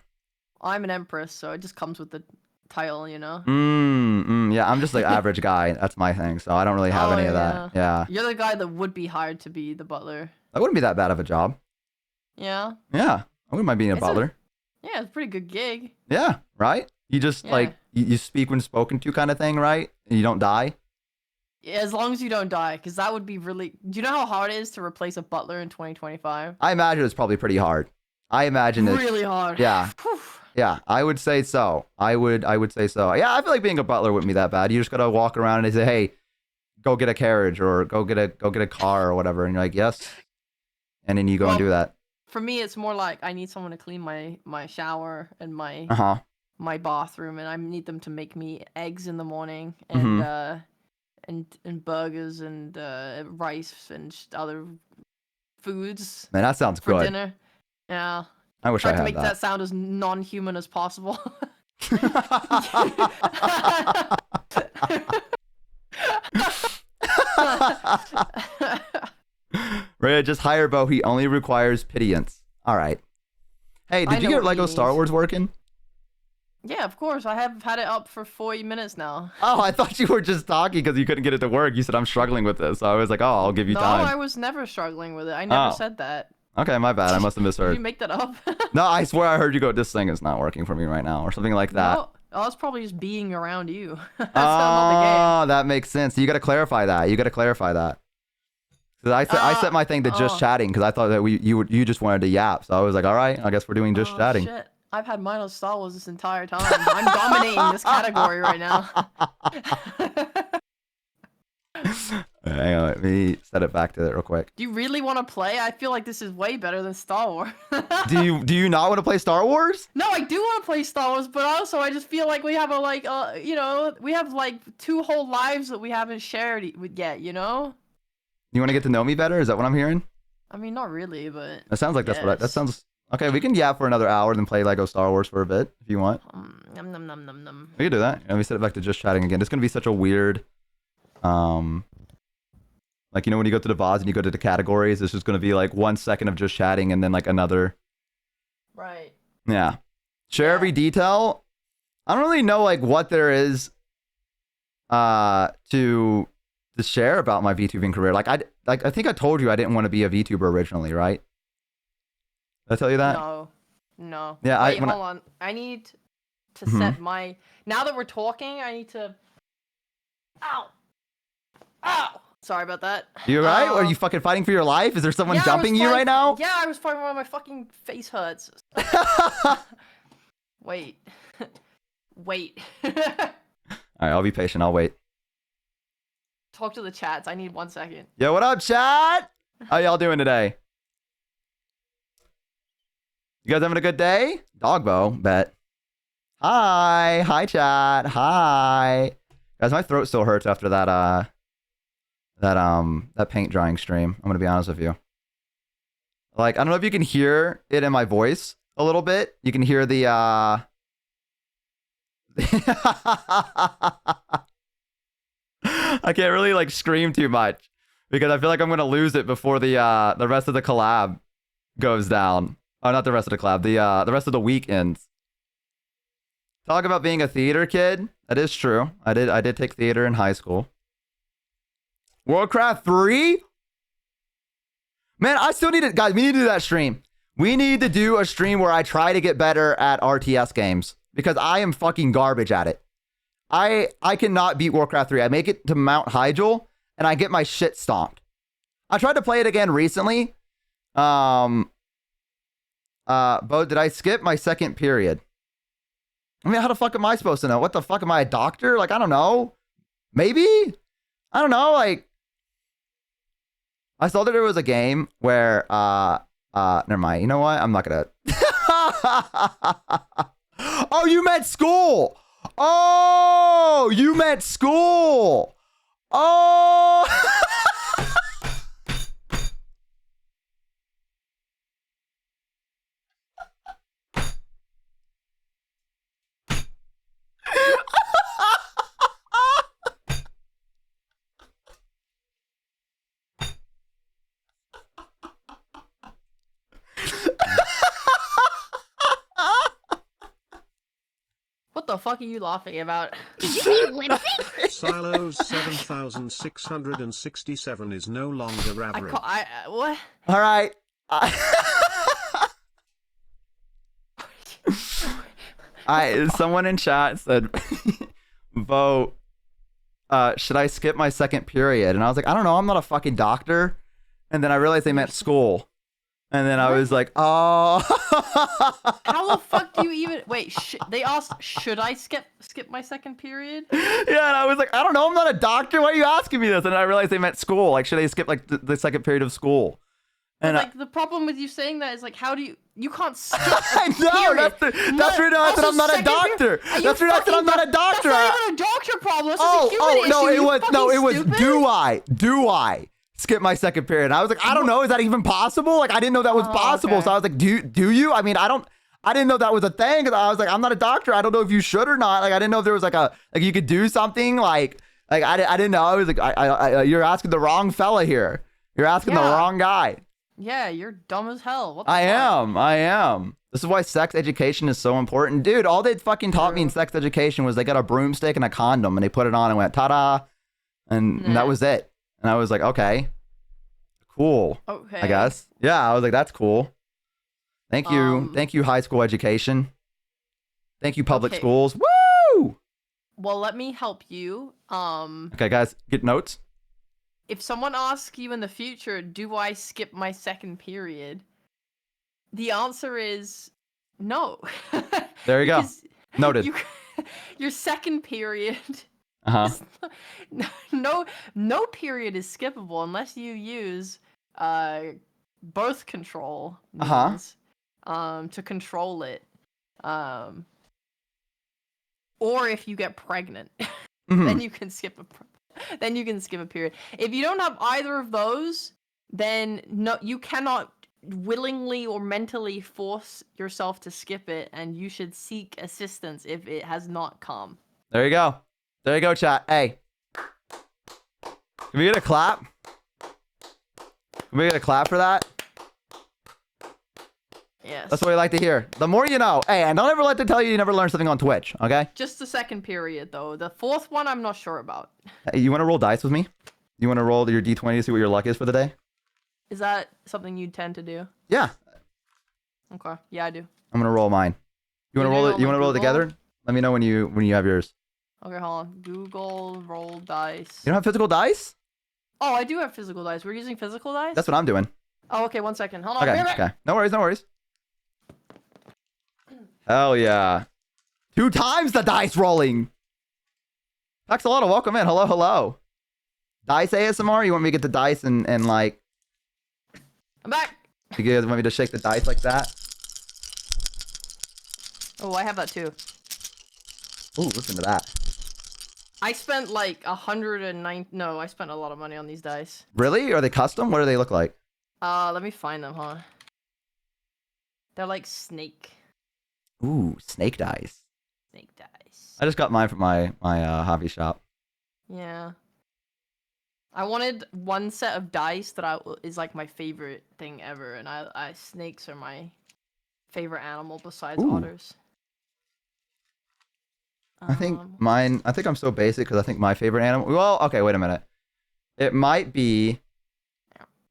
I'm an empress, so it just comes with the title, you know? Yeah, I'm just like average guy. That's my thing. So I don't really have Oh, any of that. Yeah. You're the guy that would be hired to be the butler. That wouldn't be that bad of a job. Yeah? Yeah. I wouldn't mind being a It's a- butler. Yeah, it's a pretty good gig. Yeah, right? You just Yeah. like you speak when spoken to kind of thing, right? And you don't die. Yeah, as long as you don't die, because that would be really... Do you know how hard it is to replace a butler in 2025? I imagine it's probably pretty hard. I imagine it's Really hard. yeah. Whew. Yeah, I would say so. I would say so. Yeah, I feel like being a butler wouldn't be that bad. You just gotta walk around and say, "Hey, go get a carriage or go get a car or whatever," and you're like, "Yes," and then you go and do that. For me, it's more like I need someone to clean my shower and my Uh-huh. my bathroom, and I need them to make me eggs in the morning Mm-hmm. and burgers and rice and other foods Man, that sounds for good. dinner. Yeah, I wish try I to had make that. that. Sound as non-human as possible. Right, just hire Bo. He only requires pittance. All right. Hey, I did you know get what he Lego Star needs. Wars working? Yeah, of course. I have had it up for 40 minutes now. Oh, I thought you were just talking because you couldn't get it to work. You said I'm struggling with this. So I was like, oh, I'll give you No, time. I was never struggling with it. I never Oh. said that. Okay, my bad. I must have Did misheard. you make that up? No, I swear I heard you go, "This thing is not working for me right now," or something like that. No, I was probably just being around you. That's not the game. Oh, that makes sense. You got to clarify that. You got to clarify that. 'Cause I set my thing to just oh. chatting because I thought that you just wanted to yap. So I was like, all right, I guess we're doing just Oh, chatting. Shit. I've had mine on Star Wars this entire time. I'm dominating this category right now. Hang on, let me set it back to it real quick. Do you really want to play? I feel like this is way better than Star Wars. Do you not want to play Star Wars? No, I do want to play Star Wars, but also I just feel like we have we have like 2 whole lives that we haven't shared yet, you know? You want to get to know me better? Is that what I'm hearing? I mean, not really, but That sounds like that's what. That yes. sounds okay. We can yap for another hour, then play Lego Star Wars for a bit if you want. Num num num num num. We can do that. Let me set it back to just chatting again. It's gonna be such a weird, like when you go to the VODs and you go to the categories, it's just gonna be like 1 second of just chatting and then like another. Right. Yeah. Share every detail. I don't really know like what there is, to share about my VTubing career. I think I told you I didn't want to be a VTuber originally, right? Did I tell you that? No. No. Yeah, Wait, hold on. I need to Mhm. set my. Now that we're talking, I need to. Ow. Ow. Sorry about that. You alright? Are you fucking fighting for your life? Is there someone Yeah, I was jumping you right fighting- now? Yeah, I was fighting while my fucking face hurts. Wait. Wait. Alright, I'll be patient. I'll wait. Talk to the chats. I need 1 second. Yo, what up, chat? How y'all doing today? You guys having a good day? Dogbo, bet. Hi. Hi, chat. Hi. Guys, my throat still hurts after that paint drying stream. I'm gonna be honest with you. Like, I don't know if you can hear it in my voice a little bit. You can hear the I can't really like scream too much because I feel like I'm gonna lose it before the rest of the collab goes down. Oh, not the rest of the collab. The rest of the week ends. Talk about being a theater kid. That is true. I did take theater in high school. Warcraft 3? Man, I still need it. Guys, we need to do that stream. We need to do a stream where I try to get better at RTS games because I am fucking garbage at it. I cannot beat Warcraft 3. I make it to Mount Hyjal and I get my shit stomped. I tried to play it again recently. Bo, did I skip my second period? I mean, how the fuck am I supposed to know? What the fuck am I, a doctor? Like, I don't know. Maybe? I don't know. Like, I saw that there was a game where, never mind. You know what? I'm not gonna. Oh, you meant school. Oh, you meant school. Oh. What the fuck are you laughing about? Did you say Lindsay? Silos 7667 is no longer average. What? All right. Someone in chat said, Bo, should I skip my second period? And I was like, I don't know. I'm not a fucking doctor. And then I realized they meant school. And then I was like, oh. How the fuck do you even wait? They asked, should I skip my second period? Yeah, and I was like, I don't know. I'm not a doctor. Why are you asking me this? And I realized they meant school. Like, should I skip like the second period of school? And Like the problem with you saying that is like, how do you can't skip? I know. That's the reason I said I'm not a doctor. That's the reason I said I'm not a doctor. That's not even a doctor problem. This is a human issue. No, it was stupid. do I skip my second period? And I was like, I don't know. Is that even possible? Like, I didn't know that was possible. Okay. So I was like, do you? I mean, I didn't know that was a thing. 'Cause I was like, I'm not a doctor. I don't know if you should or not. Like, I didn't know if there was like you could do something like I didn't know. I was like, you're asking the wrong fella here. You're asking the wrong guy. Yeah, you're dumb as hell. What the I fuck? am. This is why sex education is so important. Dude, all they fucking taught me in sex education was they got a broomstick and a condom and they put it on and went, ta-da. And that was it. And I was like, okay, cool. Okay. I guess. Yeah, I was like, that's cool. Thank you. Thank you, high school education. Thank you, public schools. Woo! Well, let me help you. Okay, guys, get notes. If someone asks you in the future, do I skip my second period? The answer is no. There you go. Because Noted. Your second period Uh-huh. No period is skippable unless you use birth control Uh-huh. means to control it. Or if you get pregnant, Mhm. then you can skip a period. If you don't have either of those, then no, you cannot willingly or mentally force yourself to skip it, and you should seek assistance if it has not come. There you go. There you go, chat. Hey. Can we get a clap? Can we get a clap for that? Yes. That's what we like to hear. The more you know. Hey, and don't ever let them tell you you never learned something on Twitch, okay? Just the second period, though. The fourth one, I'm not sure about. Hey, you want to roll dice with me? You want to roll your D20 to see what your luck is for the day? Is that something you tend to do? Yeah. Okay. Yeah, I do. I'm going to roll mine. You want to You roll do it? it You on want to roll it Google? together? Let me know when you have yours. Okay, hold on. Google roll dice. You don't have physical dice? Oh, I do have physical dice. We're using physical dice? That's what I'm doing. Oh, okay. 1 second. Hold on. Okay, Be right back. okay. No worries, no worries. Hell yeah. 2 times the dice rolling. Axolotl, welcome in. Hello, hello. Dice ASMR? You want me to get the dice and like... I'm back. You guys want me to shake the dice like that? Oh, I have that too. Ooh, listen to that. I spent like 109. No, I spent a lot of money on these dice. Really? Are they custom? What do they look like? Let me find them, huh? They're like snake Ooh, snake dice. dice. I just got mine from my hobby shop. Yeah. I wanted one set of dice that is like my favorite thing ever, and I snakes are my favorite animal besides Ooh. otters. I think I'm so basic because I think my favorite animal... Well, okay, wait a minute. It might be...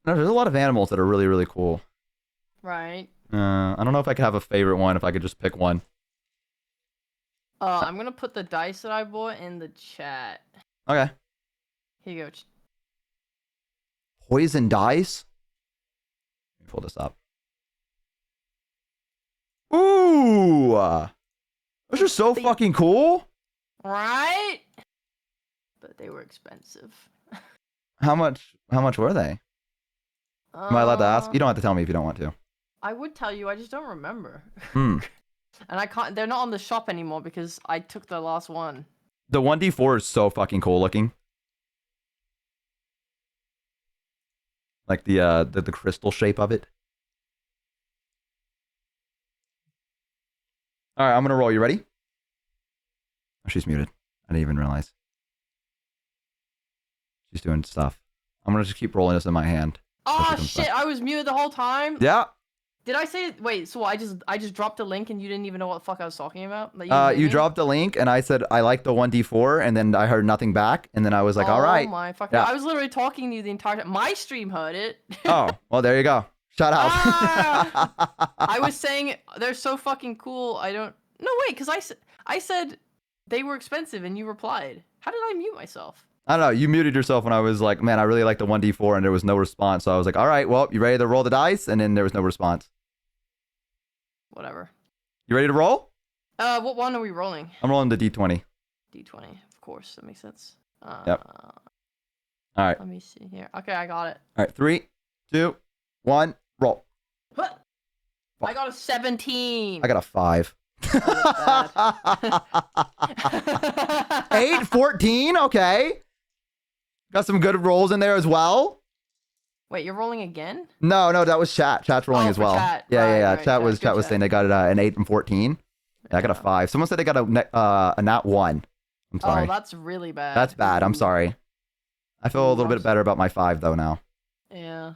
No, there's a lot of animals that are really, really cool. Right. I don't know if I could have a favorite one if I could just pick one. I'm gonna put the dice that I bought in the chat. Okay. Here you go. Poison dice? Let me pull this up. Ooh! Those are so fucking cool! Right? But they were expensive. How much were they? Am I allowed to ask? You don't have to tell me if you don't want to. I would tell you, I just don't remember. Hmm. And I can't. They're not on the shop anymore because I took the last one. The 1d4 is so fucking cool looking. Like the crystal shape of it. All right, I'm gonna roll. You ready? Oh, she's muted. I didn't even realize. She's doing stuff. I'm gonna just keep rolling this in my hand. Oh comes shit! I was muted the whole time. Yeah. Did I say? Wait. So I just dropped a link and you didn't even know what the fuck I was talking about? Like, You dropped a link and I said I like the 1d4 and then I heard nothing back and then I was like, all right. Oh my fucking! Yeah. I was literally talking to you the entire time. My stream heard it. Oh, well, there you go. Shout out. I was saying they're so fucking cool. I don't. No wait, because I said they were expensive and you replied. How did I mute myself? I don't know. You muted yourself when I was like, man, I really like the 1d4 and there was no response. So I was like, all right, well, you ready to roll the dice? And then there was no response. Whatever. You ready to roll? What one are we rolling? I'm rolling the d20. D20, of course. That makes sense. Yep. All right. Let me see here. Okay, I got it. All right. 3, 2, 1, roll. What? I got a 17. I got a 5. Oh, 8, 14. Okay. Got some good rolls in there as well. Wait, you're rolling again? No, that was chat. Chat's rolling Oh, as for well. chat. Yeah. Right, Chat was good saying they got an 8 and 14. Yeah, I got a 5. Someone said they got a nat 1. I'm sorry. Oh, that's really bad. That's bad. I'm sorry. I feel a little bit better about my 5 though now. Yeah.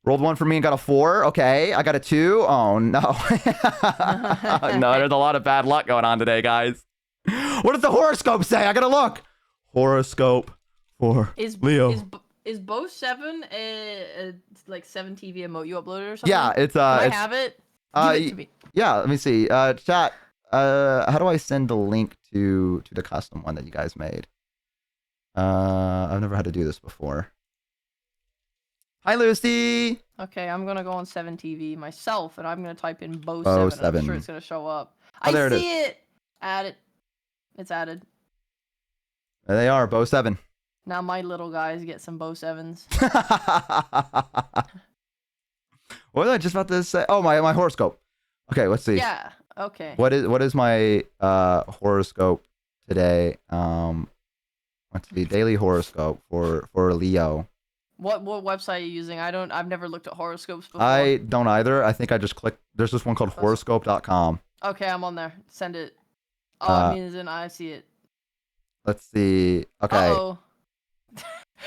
Rolled 1 for me and got a 4. Okay, I got a 2. Oh no. No, there's a lot of bad luck going on today, guys. What does the horoscope say? I gotta look. Horoscope for Leo. Is Bo 7 a like 7 TV emote you uploaded or something? Yeah, it's Can I have it? Give it to me. Yeah, let me see. Chat. How do I send the link to the custom one that you guys made? I've never had to do this before. Hi, Lucy. Okay, I'm gonna go on 7 TV myself, and I'm gonna type in Bo 7. Bo I'm 7. sure it's gonna show up. Oh, there I it is. see it. Add it. It's added. There they are, Bow 7. Now my little guys get some Bow 7s. What was I just about to say? Oh, my horoscope. Okay, let's see. Yeah. Okay. What is my horoscope today? Let's see. Daily horoscope for Leo. What website are you using? I've never looked at horoscopes before. I don't either. I think I just clicked. There's this one called horoscope.com. Okay, I'm on there. Send it. Oh, I mean, as in I see it. Let's see. Okay. Uh-oh.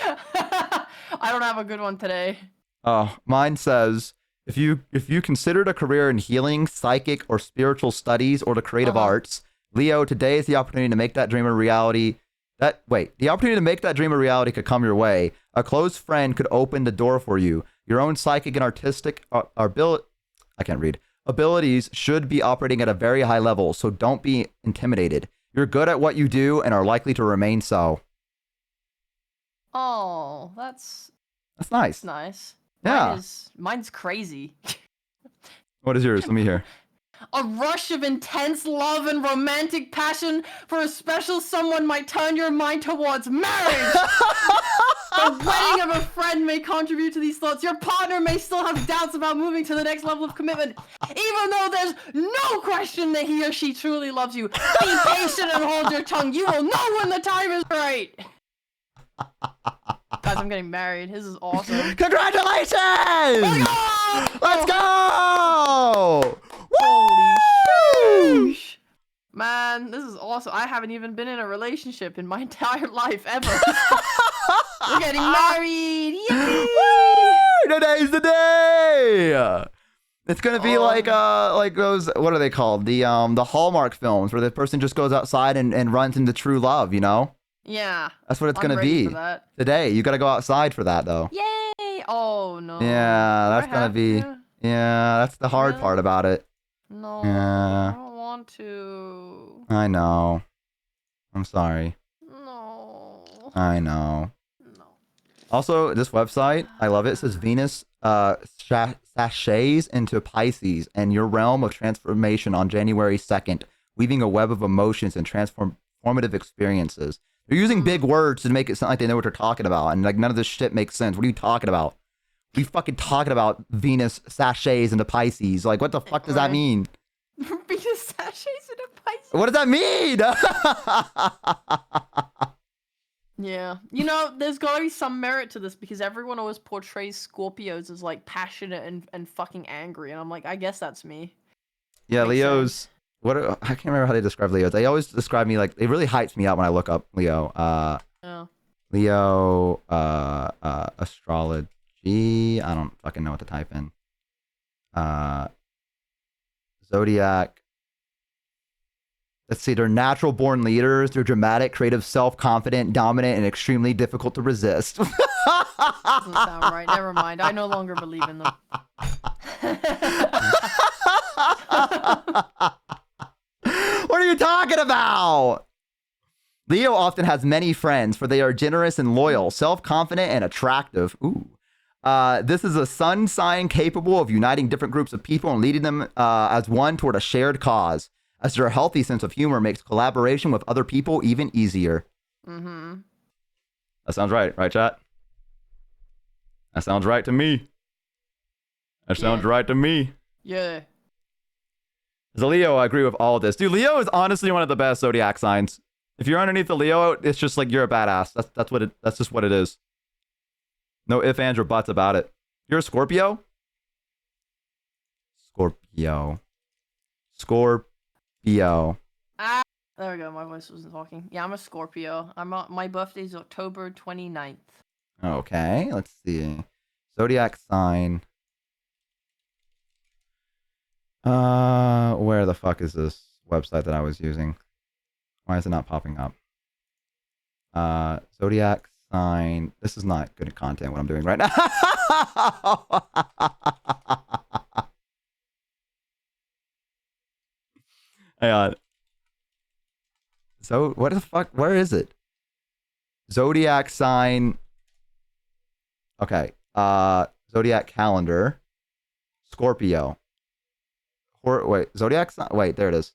I don't have a good one today. Oh, mine says if you considered a career in healing, psychic, or spiritual studies or the creative arts, Leo, today is the opportunity to make that dream a reality. The opportunity to make that dream a reality could come your way. A close friend could open the door for you. Your own psychic and artistic abilities should be operating at a very high level, so don't be intimidated. You're good at what you do and are likely to remain so. Oh, that's nice. nice. Yeah. Mine's crazy. What is yours? Let me hear. A rush of intense love and romantic passion for a special someone might turn your mind towards marriage. The wedding of a friend may contribute to these thoughts. Your partner may still have doubts about moving to the next level of commitment, even though there's no question that he or she truly loves you. Be patient and hold your tongue. You will know when the time is right. Guys, I'm getting married. This is awesome. Congratulations! Let's go! Holy shit! Man, this is awesome. I haven't even been in a relationship in my entire life ever. We're getting married! Yay! Today's the day! It's gonna be like those, what are they called? The Hallmark films where the person just goes outside and runs into true love, you know? Yeah. That's what it's I'm gonna ready be. for that. Today. You gotta go outside for that though. Yay! Oh no. Yeah, Do I that's gonna have be to? yeah, that's the hard part about it. No. Yeah. I don't want to. I know. I'm sorry. No. I know. No. Also, this website, I love it. It says Venus sachets into Pisces and your realm of transformation on January 2nd, weaving a web of emotions and transformative experiences. They're using big words to make it sound like they know what they're talking about, and like none of this shit makes sense. What are you talking about? What are you fucking talking about? Venus sachets into Pisces. Like, what the fuck does that mean? Venus sachets into Pisces. What does that mean? Yeah. You know, there's gotta be some merit to this because everyone always portrays Scorpios as like passionate and fucking angry. And I'm like, I guess that's me. Yeah, Makes Leo's. sense. I can't remember how they describe Leos. They always describe me like, it really hypes me up when I look up Leo. Yeah. Leo, astrology. I don't fucking know what to type in. Zodiac. Let's see, they're natural born leaders. They're dramatic, creative, self-confident, dominant, and extremely difficult to resist. Doesn't sound right. Never mind. I no longer believe in them. What are you talking about? Leo often has many friends, for they are generous and loyal, self-confident, and attractive. Ooh. This is a sun sign capable of uniting different groups of people and leading them as one toward a shared cause, as their healthy sense of humor makes collaboration with other people even easier. Mm-hmm. That sounds right, chat? That sounds right to me. That sounds right to me. Yeah. As a Leo, I agree with all of this. Dude, Leo is honestly one of the best zodiac signs. If you're underneath the Leo, it's just like you're a badass. That's just what it is. No ifs, ands, or buts about it. You're a Scorpio? Scorpio. Ah, there we go. My voice wasn't talking. Yeah, I'm a Scorpio. My birthday's October 29th. Okay, let's see. Zodiac sign. Where the fuck is this website that I was using? Why is it not popping up? Zodiac sign. This is not good content, what I'm doing right now. Hang on. So, what the fuck? Where is it? Zodiac sign. Okay. Zodiac calendar. Scorpio. Wait, Zodiac sign? Wait, there it is.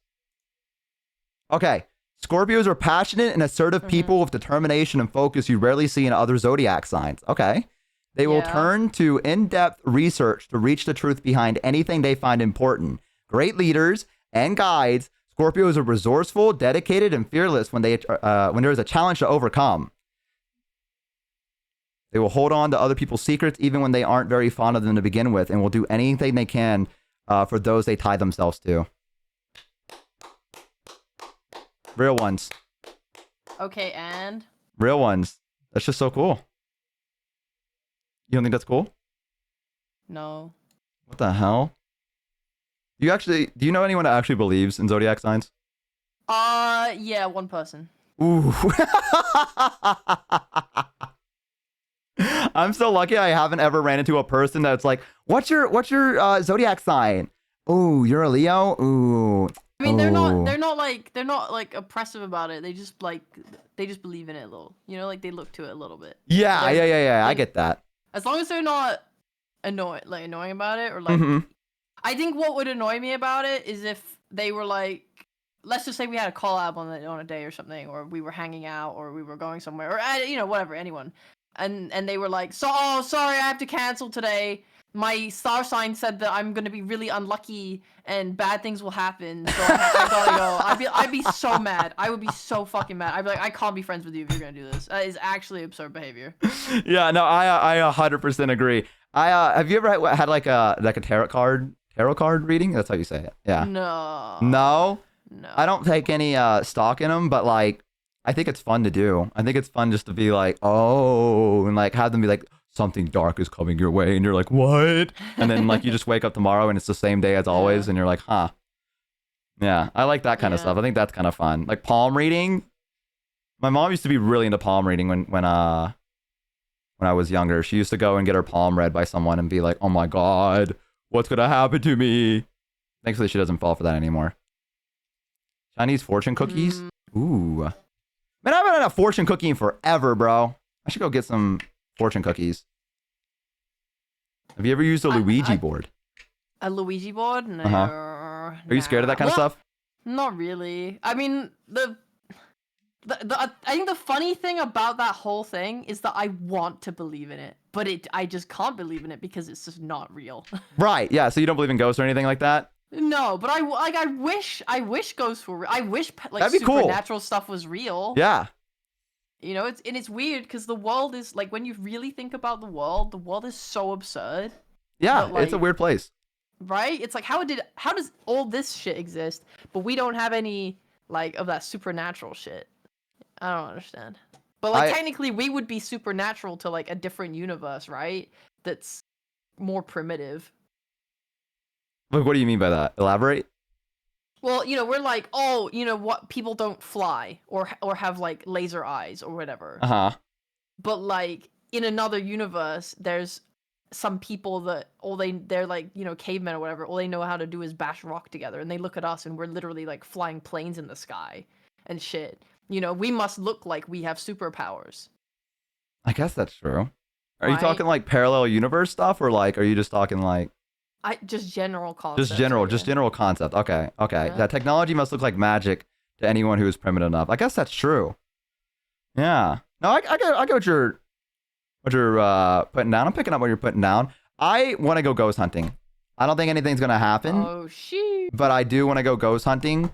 Okay. Scorpios are passionate and assertive people with determination and focus you rarely see in other zodiac signs. Okay. They will turn to in-depth research to reach the truth behind anything they find important. Great leaders and guides, Scorpios are resourceful, dedicated, and fearless when there is a challenge to overcome. They will hold on to other people's secrets even when they aren't very fond of them to begin with, and will do anything they can for those they tie themselves to. Real ones. Okay, and? Real ones. That's just so cool. You don't think that's cool? No. What the hell? Do you know anyone that actually believes in zodiac signs? Yeah, one person. Ooh. I'm so lucky I haven't ever ran into a person that's like, what's your zodiac sign? Ooh, you're a Leo? Ooh. I mean, they're not like oppressive about it. They just believe in it a little. You know, like they look to it a little bit. Yeah. I get that. As long as they're not annoying about it, or like, I think what would annoy me about it is if they were like, let's just say we had a collab on a day or something, or we were hanging out, or we were going somewhere, or whatever, anyone, and they were like, sorry, I have to cancel today. My star sign said that I'm gonna be really unlucky and bad things will happen, so I gotta go. I'd be so mad. I would be so fucking mad. I'd be like, I can't be friends with you if you're gonna do this. That is actually absurd behavior. Yeah, no, I 100% agree. Have you ever had like a tarot card reading? That's how you say it. Yeah. No. I don't take any stock in them, but like, I think it's fun to do. I think it's fun just to be like, oh, and like have them be like, something dark is coming your way, and you're like, what? And then like you just wake up tomorrow and it's the same day as always, and you're like, huh. Yeah, I like that kind of stuff. I think that's kind of fun. Like palm reading. My mom used to be really into palm reading when I was younger. She used to go and get her palm read by someone and be like, oh my god, what's gonna happen to me? Thankfully she doesn't fall for that anymore. Chinese fortune cookies? Ooh. Man, I haven't had a fortune cookie in forever, bro. I should go get some fortune cookies. Have you ever used a Luigi board? A Luigi board? No. Are you scared of that kind of stuff? Not really. I mean, I think the funny thing about that whole thing is that I want to believe in it, but I just can't believe in it because it's just not real. Right. Yeah. So you don't believe in ghosts or anything like that? No, but I wish ghosts were real. I wish like That'd be supernatural cool. Stuff was real. Yeah. You know, it's weird because the world is like, when you really think about the world is so absurd. Yeah, like, it's a weird place. Right? It's like, how does all this shit exist, but we don't have any like of that supernatural shit? I don't understand. But like technically we would be supernatural to like a different universe, right? That's more primitive. Look, what do you mean by that? Elaborate? Well, you know, we're like, oh, you know what? People don't fly or have like laser eyes or whatever. But like in another universe, there's some people that they're like, you know, cavemen or whatever. All they know how to do is bash rock together, and they look at us and we're literally like flying planes in the sky and shit. You know, we must look like we have superpowers. I guess that's true. Are you talking like parallel universe stuff, or like are you just talking like? Just general concept. Just general concept. Okay. Yeah. That technology must look like magic to anyone who is primitive enough. I guess that's true. Yeah. No, I get what you're putting down. I'm picking up what you're putting down. I want to go ghost hunting. I don't think anything's gonna happen. Oh shit. But I do want to go ghost hunting.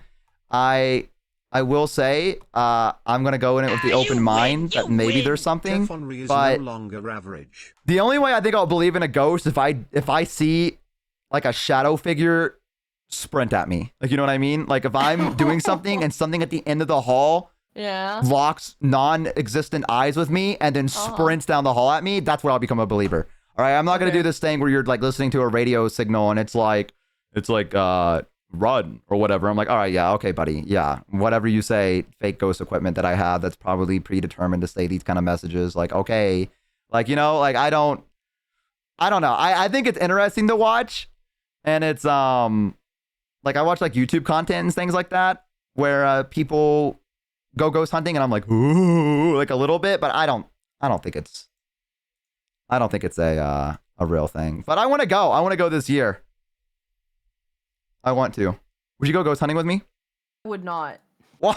I will say I'm gonna go in it with the open mind that maybe there's something. But no longer average. The only way I think I'll believe in a ghost if I see like a shadow figure sprint at me. Like, you know what I mean? Like if I'm doing something and something at the end of the hall locks non-existent eyes with me and then sprints down the hall at me, that's where I'll become a believer. All right, I'm not going to do this thing where you're like listening to a radio signal and it's like run or whatever. I'm like, all right, yeah, okay, buddy. Yeah, whatever you say, fake ghost equipment that I have that's probably predetermined to say these kind of messages. Like, okay, like, you know, like I don't know. I think it's interesting to watch. And it's like I watch like YouTube content and things like that where people go ghost hunting, and I'm like, ooh, like a little bit, but I don't think it's a real thing. But I want to go. I want to go this year. I want to. Would you go ghost hunting with me? I would not. What?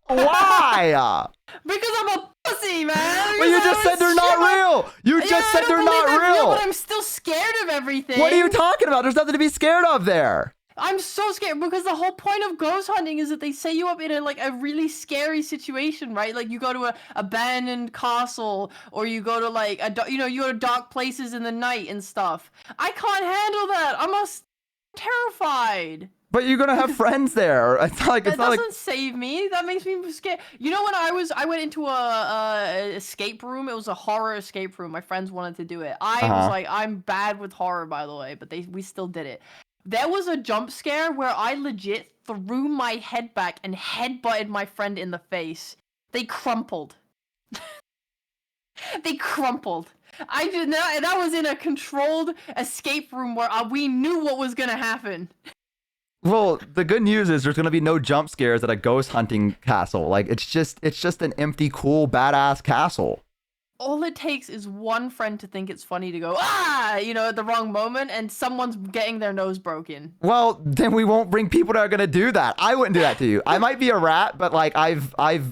Why? Because I'm a pussy, man. But you just said they're not real. You just said they're not real. But I'm still scared of everything. What are you talking about? There's nothing to be scared of there. I'm so scared because the whole point of ghost hunting is that they set you up in a really scary situation, right? Like you go to a abandoned castle, or you go to like you go to dark places in the night and stuff. I can't handle that. I'm terrified. But you're gonna have friends there. It's not like That doesn't save me. That makes me scared. You know, when I went into a escape room. It was a horror escape room. My friends wanted to do it. I was like, I'm bad with horror, by the way, but we still did it. There was a jump scare where I legit threw my head back and headbutted my friend in the face. They crumpled. They crumpled. I did not. That was in a controlled escape room where we knew what was gonna happen. Well, the good news is there's gonna be no jump scares at a ghost hunting castle. Like it's just an empty, cool, badass castle. All it takes is one friend to think it's funny to go, at the wrong moment, and someone's getting their nose broken. Well, then we won't bring people that are gonna do that. I wouldn't do that to you. I might be a rat, but like I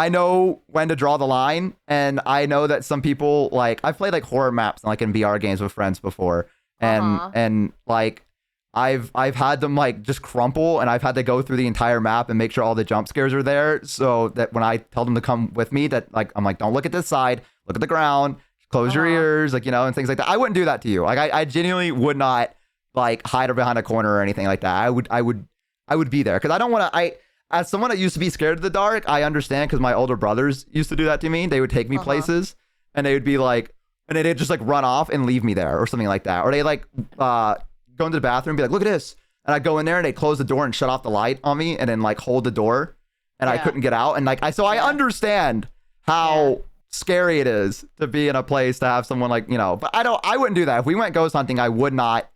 know when to draw the line, and I know that some people I've played like horror maps in VR games with friends before, and like I've had them just crumple, and I've had to go through the entire map and make sure all the jump scares are there, so that when I tell them to come with me, that I'm like, don't look at this side, look at the ground, close your ears, and things like that. I wouldn't do that to you. I genuinely would not hide behind a corner or anything like that. I would be there because I don't want to. As someone that used to be scared of the dark, I understand because my older brothers used to do that to me. They would take me places, and they would be and they'd just run off and leave me there or something like that, or they go into the bathroom and be like, look at this. And I'd go in there and they'd close the door and shut off the light on me and then hold the door, and I couldn't get out. And I understand how scary it is to be in a place to have someone but I wouldn't do that. If we went ghost hunting, I would not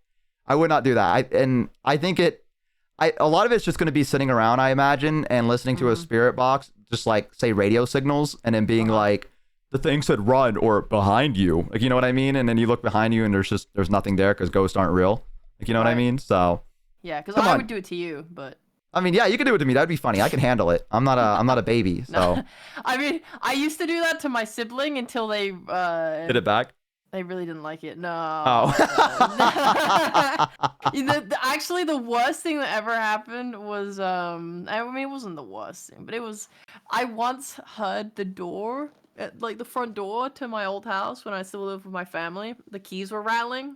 do that. I think a lot of it's just going to be sitting around, I imagine, and listening to a spirit box, just say radio signals, and then being the thing said run or behind you. You know what I mean? And then you look behind you and there's nothing there because ghosts aren't real. You know what I mean? So yeah, because I would do it to you, but I mean, yeah, you can do it to me. That'd be funny. I can handle it. I'm not a baby. So I mean, I used to do that to my sibling until they did it back. They really didn't like it. No. Oh. Actually, the worst thing that ever happened was I mean, it wasn't the worst thing, but it was. I once heard the door, the front door to my old house when I still lived with my family. The keys were rattling.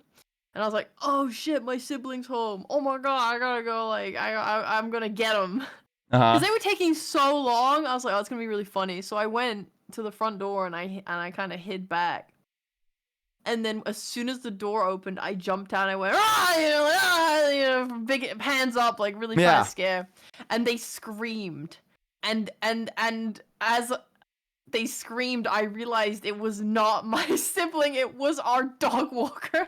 And I was like, oh shit, my sibling's home. Oh my god, I gotta go, I'm gonna get them. Because they were taking so long, I was like, oh, it's gonna be really funny. So I went to the front door and I kind of hid back. And then as soon as the door opened, I jumped out and I went, big hands up, really trying to scare. And they screamed. And as they screamed, I realized it was not my sibling, it was our dog walker.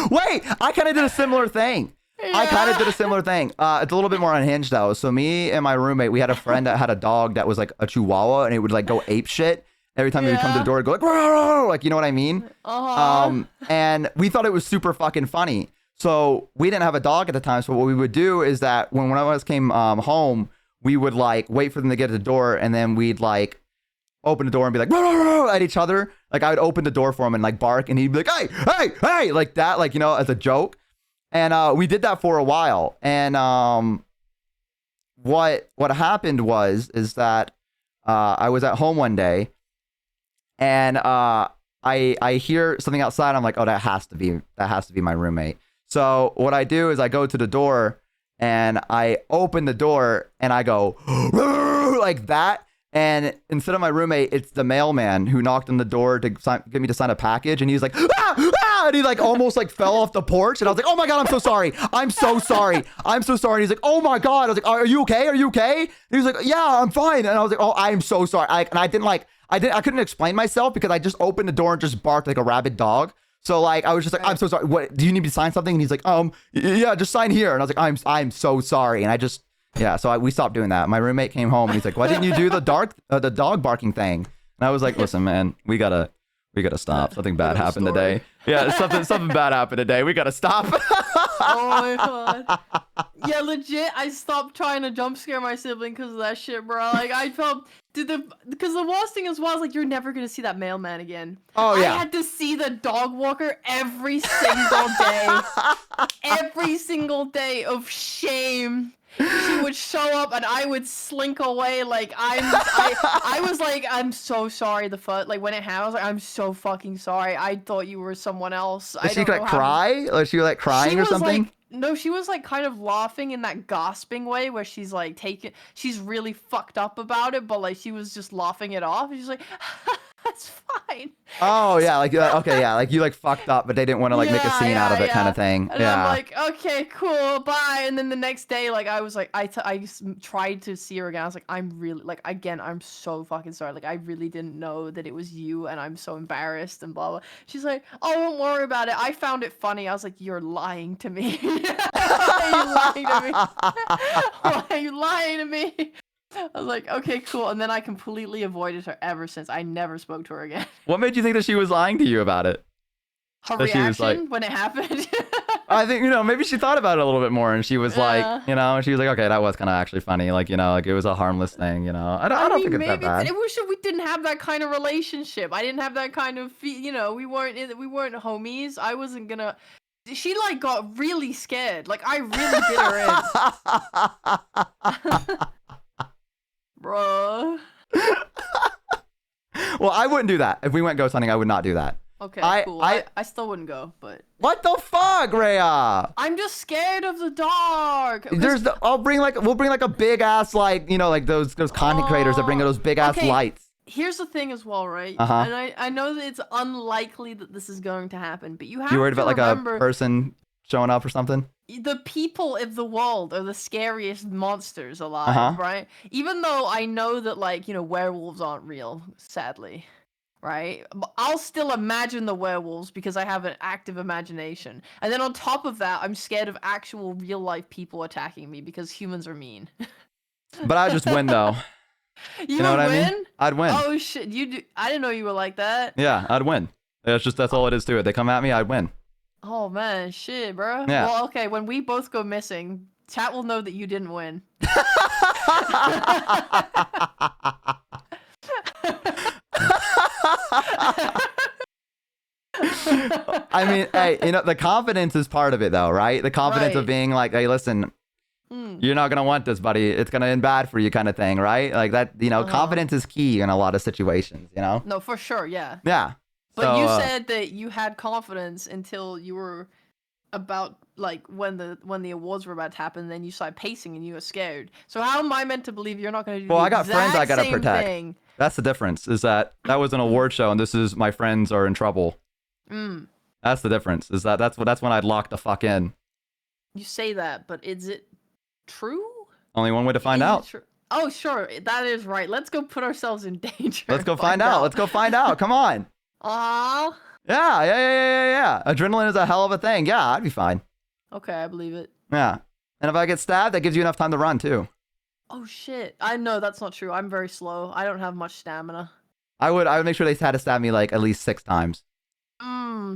Wait, I kind of did a similar thing. I kind of did a similar thing. It's a little bit more unhinged though. So me and my roommate, we had a friend that had a dog that was a Chihuahua, and it would go ape shit. Every time he would come to the door, it'd go you know what I mean? And we thought it was super fucking funny. So we didn't have a dog at the time. So what we would do is that when one of us came home, we would wait for them to get to the door, and then we'd open the door and be at each other. I would open the door for him and bark, and he'd be like, hey, like that, as a joke. And we did that for a while. And what happened is that I was at home one day, and I hear something outside. I'm like, oh, that has to be my roommate. So what I do is I go to the door and I open the door and I go like that. And instead of my roommate, it's the mailman who knocked on the door to get me to sign a package. And he's like, and he almost fell off the porch. And I was like, oh my God, I'm so sorry. I'm so sorry. I'm so sorry. And he's like, oh my God. I was like, are you okay? Are you okay? And he was like, yeah, I'm fine. And I was like, oh, I'm so sorry. I couldn't explain myself because I just opened the door and just barked like a rabid dog. So I was just like, I'm so sorry. What, do you need me to sign something? And he's like, yeah, just sign here. And I was like, I'm so sorry. And we stopped doing that. My roommate came home and he's like, why didn't you do the dog barking thing? And I was like, listen, man, we gotta stop. Something bad happened today. Yeah, something bad happened today. We gotta stop. Oh my god. Yeah, legit. I stopped trying to jump scare my sibling because of that shit, bro. Like I felt, because the worst thing as well is like you're never gonna see that mailman again. Oh yeah. I had to see the dog walker every single day, every single day of shame. She would show up and I would slink away like I was like, I'm so sorry. Like when it happened, I was like, I'm so fucking sorry. I thought you were someone else. Did she like cry? Or she like crying or something? Like, no, she was like kind of laughing in that gasping way where she's like she's really fucked up about it, but like she was just laughing it off. She's like, that's fine. Oh yeah, like okay, yeah, like you like fucked up, but they didn't want to like make a scene out of it, kind of thing. And yeah. I'm like, okay, cool, bye. And then the next day, like I was like, I tried to see her again. I was like, I'm really like again, I'm so fucking sorry. Like I really didn't know that it was you, and I'm so embarrassed and blah blah. She's like, oh, don't worry about it. I found it funny. I was like, you're lying to me. Why are you lying to me? Why are you lying to me? I was like, okay, cool. And then I completely avoided her ever since. I never spoke to her again. What made you think that she was lying to you about it? Her That she was reaction like- when it happened. I think, maybe she thought about it a little bit more and she was Yeah. like, she was like, okay, that was kind of actually funny. Like, like it was a harmless thing, I don't think it's that bad. I wish we didn't have that kind of relationship. I didn't have that kind of, we weren't homies. I wasn't gonna. She like got really scared. Like I really did her in. Bruh. Well, I wouldn't do that. If we went ghost hunting, I would not do that. Okay, I- cool. I- I still wouldn't go, but What the fuck, Rhea? I'm just scared of the dark. 'Cause- We'll bring like a big ass like like those content creators that bring those big ass okay. lights. Here's the thing as well, right? Uh-huh. And I know that it's unlikely that this is going to happen, but you have You worried to about like remember a person showing up or something? the people of the world are the scariest monsters alive, Uh-huh. right? Even though I know that like, werewolves aren't real, sadly. Right? But I'll still imagine the werewolves because I have an active imagination. And then on top of that, I'm scared of actual real life people attacking me because humans are mean. But I just win though. You know would what I win? mean? I'd win. Oh shit, you do. I didn't know you were like that. Yeah, I'd win. That's all it is to it. They come at me, I'd win. Oh man, shit, bro. Yeah. Well, okay, when we both go missing, chat will know that you didn't win. I mean, hey, the confidence is part of it though, right? The confidence of Right. being like, hey, listen, you're not gonna want this, buddy. It's gonna end bad for you, kind of thing, right? Like that, confidence is key in a lot of situations, No, for sure, yeah. Yeah. But So, you said that you had confidence until you were about like when the awards were about to happen, then you started pacing and you were scared. So how am I meant to believe you're not going to do Well, the I got friends I exact gotta same protect. thing? that's the difference. Is that was an award show, and this is my friends are in trouble. Mm. That's the difference. Is that's when I'd lock the fuck in. You say that, but is it true? Only one way to find Is it out. true? Oh, sure, that is right. Let's go put ourselves in danger. Let's go and find out. Let's go find out. Come on. Aw. Yeah. Adrenaline is a hell of a thing. Yeah, I'd be fine. Okay, I believe it. Yeah. And if I get stabbed, that gives you enough time to run too. Oh shit! I know that's not true. I'm very slow. I don't have much stamina. I would make sure they had to stab me like at least 6 times.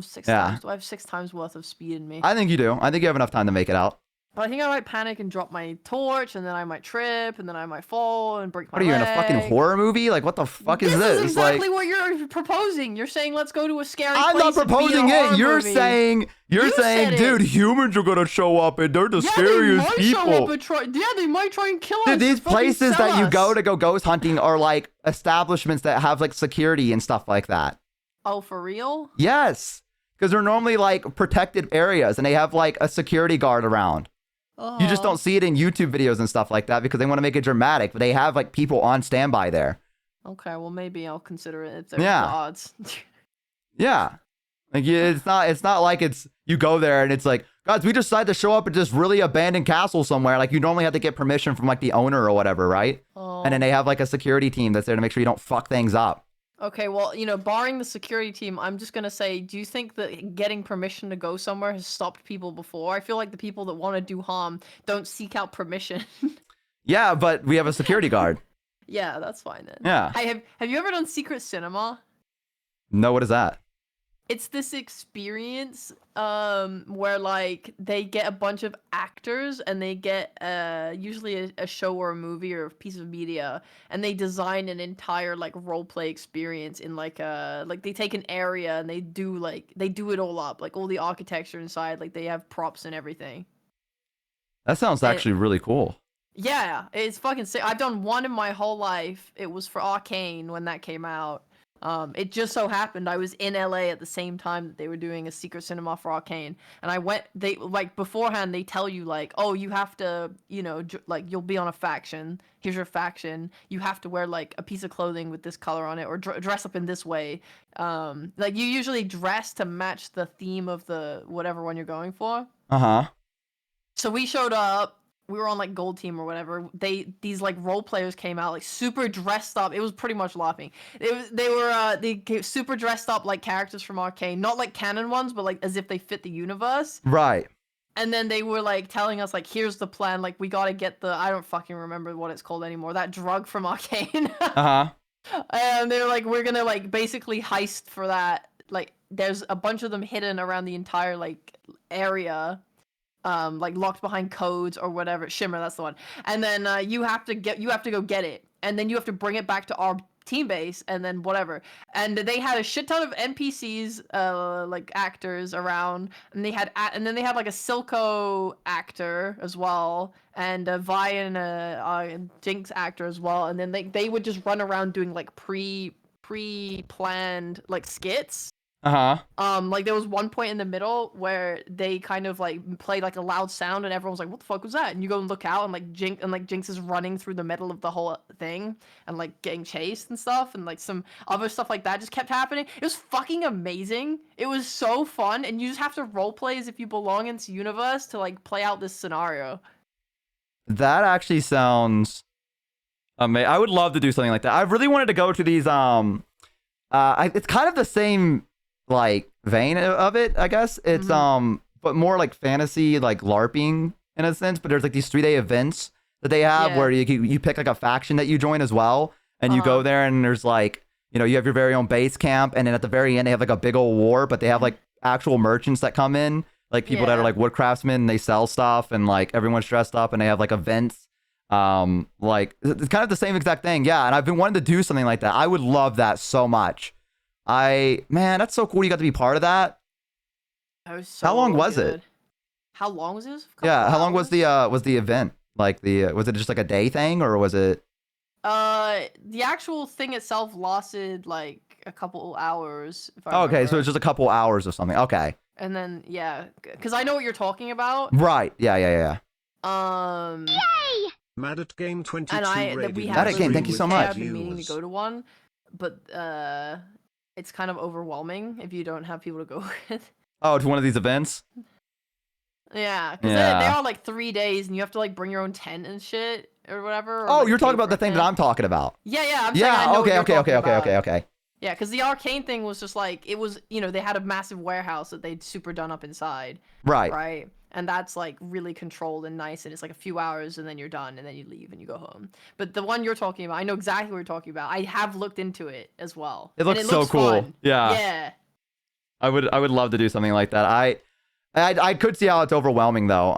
6 Yeah. times. Do I have 6 times worth of speed in me? I think you do. I think you have enough time to make it out. But I think I might panic and drop my torch, and then I might trip, and then I might fall and break my What are you in a fucking leg. horror movie? Like what the fuck is This this? is exactly Like what you're proposing. You're saying let's go to a scary I'm place not and be in a proposing horror it. You're movie. saying You said it. dude, humans are gonna show up and they're the Yeah, scariest they might show people. up and try. Yeah, they might try and kill us. Dude, these to fucking places sell that you go us. to go ghost hunting are like establishments that have like security and stuff like that. Oh, for real? Yes. Because they're normally like protected areas and they have like a security guard around. You just don't see it in YouTube videos and stuff like that because they want to make it dramatic, but they have like people on standby there. Okay, well maybe I'll consider it if there's Yeah. the odds. Yeah. Like it's not like it's you go there and it's like, guys, we decided to show up at this really abandoned castle somewhere. Like you normally have to get permission from like the owner or whatever, right? Oh. And then they have like a security team that's there to make sure you don't fuck things up. Okay, well, barring the security team, I'm just gonna say, do you think that getting permission to go somewhere has stopped people before? I feel like the people that want to do harm don't seek out permission. Yeah, but we have a security guard. Yeah, that's fine then. Yeah. Have you ever done secret cinema? No, what is that? it's this experience where like they get a bunch of actors and they get usually a show or a movie or a piece of media, and they design an entire like role play experience in like they take an area and they do it all up, like all the architecture inside, like they have props and everything. That sounds actually really cool. Yeah, it's fucking sick. I've done one in my whole life. It was for Arcane when that came out. It just so happened I was in LA at the same time that they were doing a secret cinema for Arcane, and I went. They like beforehand they tell you like, oh, you have to, you know, like you'll be on a faction. Here's your faction. You have to wear like a piece of clothing with this color on it, or dress up in this way. Like you usually dress to match the theme of the whatever one you're going for. So we showed up. We were on like gold team or whatever. These like role players came out like super dressed up. It was pretty much laughing. They came super dressed up like characters from Arcane, not like canon ones, but like as if they fit the universe. Right. And then they were like telling us like, here's the plan. Like we gotta get I don't fucking remember what it's called anymore. That drug from Arcane. And they were like, we're gonna like basically heist for that. Like there's a bunch of them hidden around the entire like area. Like locked behind codes or whatever. Shimmer, that's the one. And then you have to go get it, and then you have to bring it back to our team base, and then whatever. And they had a shit ton of NPCs, like actors around, and then they had like a Silco actor as well, and a Vi and a Jinx actor as well. And then they would just run around doing like pre-planned like skits. Like there was one point in the middle where they kind of like played like a loud sound, and everyone was like, "What the fuck was that?" And you go and look out, and like Jinx is running through the middle of the whole thing, and like getting chased and stuff, and like some other stuff like that just kept happening. It was fucking amazing. It was so fun, and you just have to roleplay as if you belong in this universe to like play out this scenario. That actually sounds amazing. I would love to do something like that. I really wanted to go to these. It's kind of the same like vein of it, I guess. It's but more like fantasy, like LARPing in a sense. But there's like these 3-day events that they have where you pick like a faction that you join as well, and you go there, and there's like, you know, you have your very own base camp, and then at the very end they have like a big old war, but they have like actual merchants that come in, like people that are like wood craftsmen, and they sell stuff, and like everyone's dressed up, and they have like events. Like it's kind of the same exact thing. Yeah, and I've been wanting to do something like that. I would love that so much. Man, that's so cool. You got to be part of that. How long was it? How long was this? Yeah, how long was the event? Like was it just like a day thing, or was it? The actual thing itself lasted like a couple hours. If I okay, so it's just a couple hours or something. Okay. And then because I know what you're talking about. Right. Yeah. Yay! Mad at Game 22 and we have Mad at Game, thank you so much. I've been meaning to go to one, but it's kind of overwhelming if you don't have people to go with. Oh, to one of these events? Yeah, because they are like 3 days, and you have to like bring your own tent and shit or whatever. Or, oh, like, you're talking about the thing that I'm talking about. Yeah. I'm saying I know what you're talking about. Okay. Yeah, because the Arcane thing was just like, it was, you know, they had a massive warehouse that they'd super done up inside. Right. And that's like really controlled and nice, and it's like a few hours, and then you're done, and then you leave and you go home. But the one you're talking about, I know exactly what you're talking about. I have looked into it as well. It looks so cool. Fun. Yeah. I would love to do something like that. I could see how it's overwhelming though.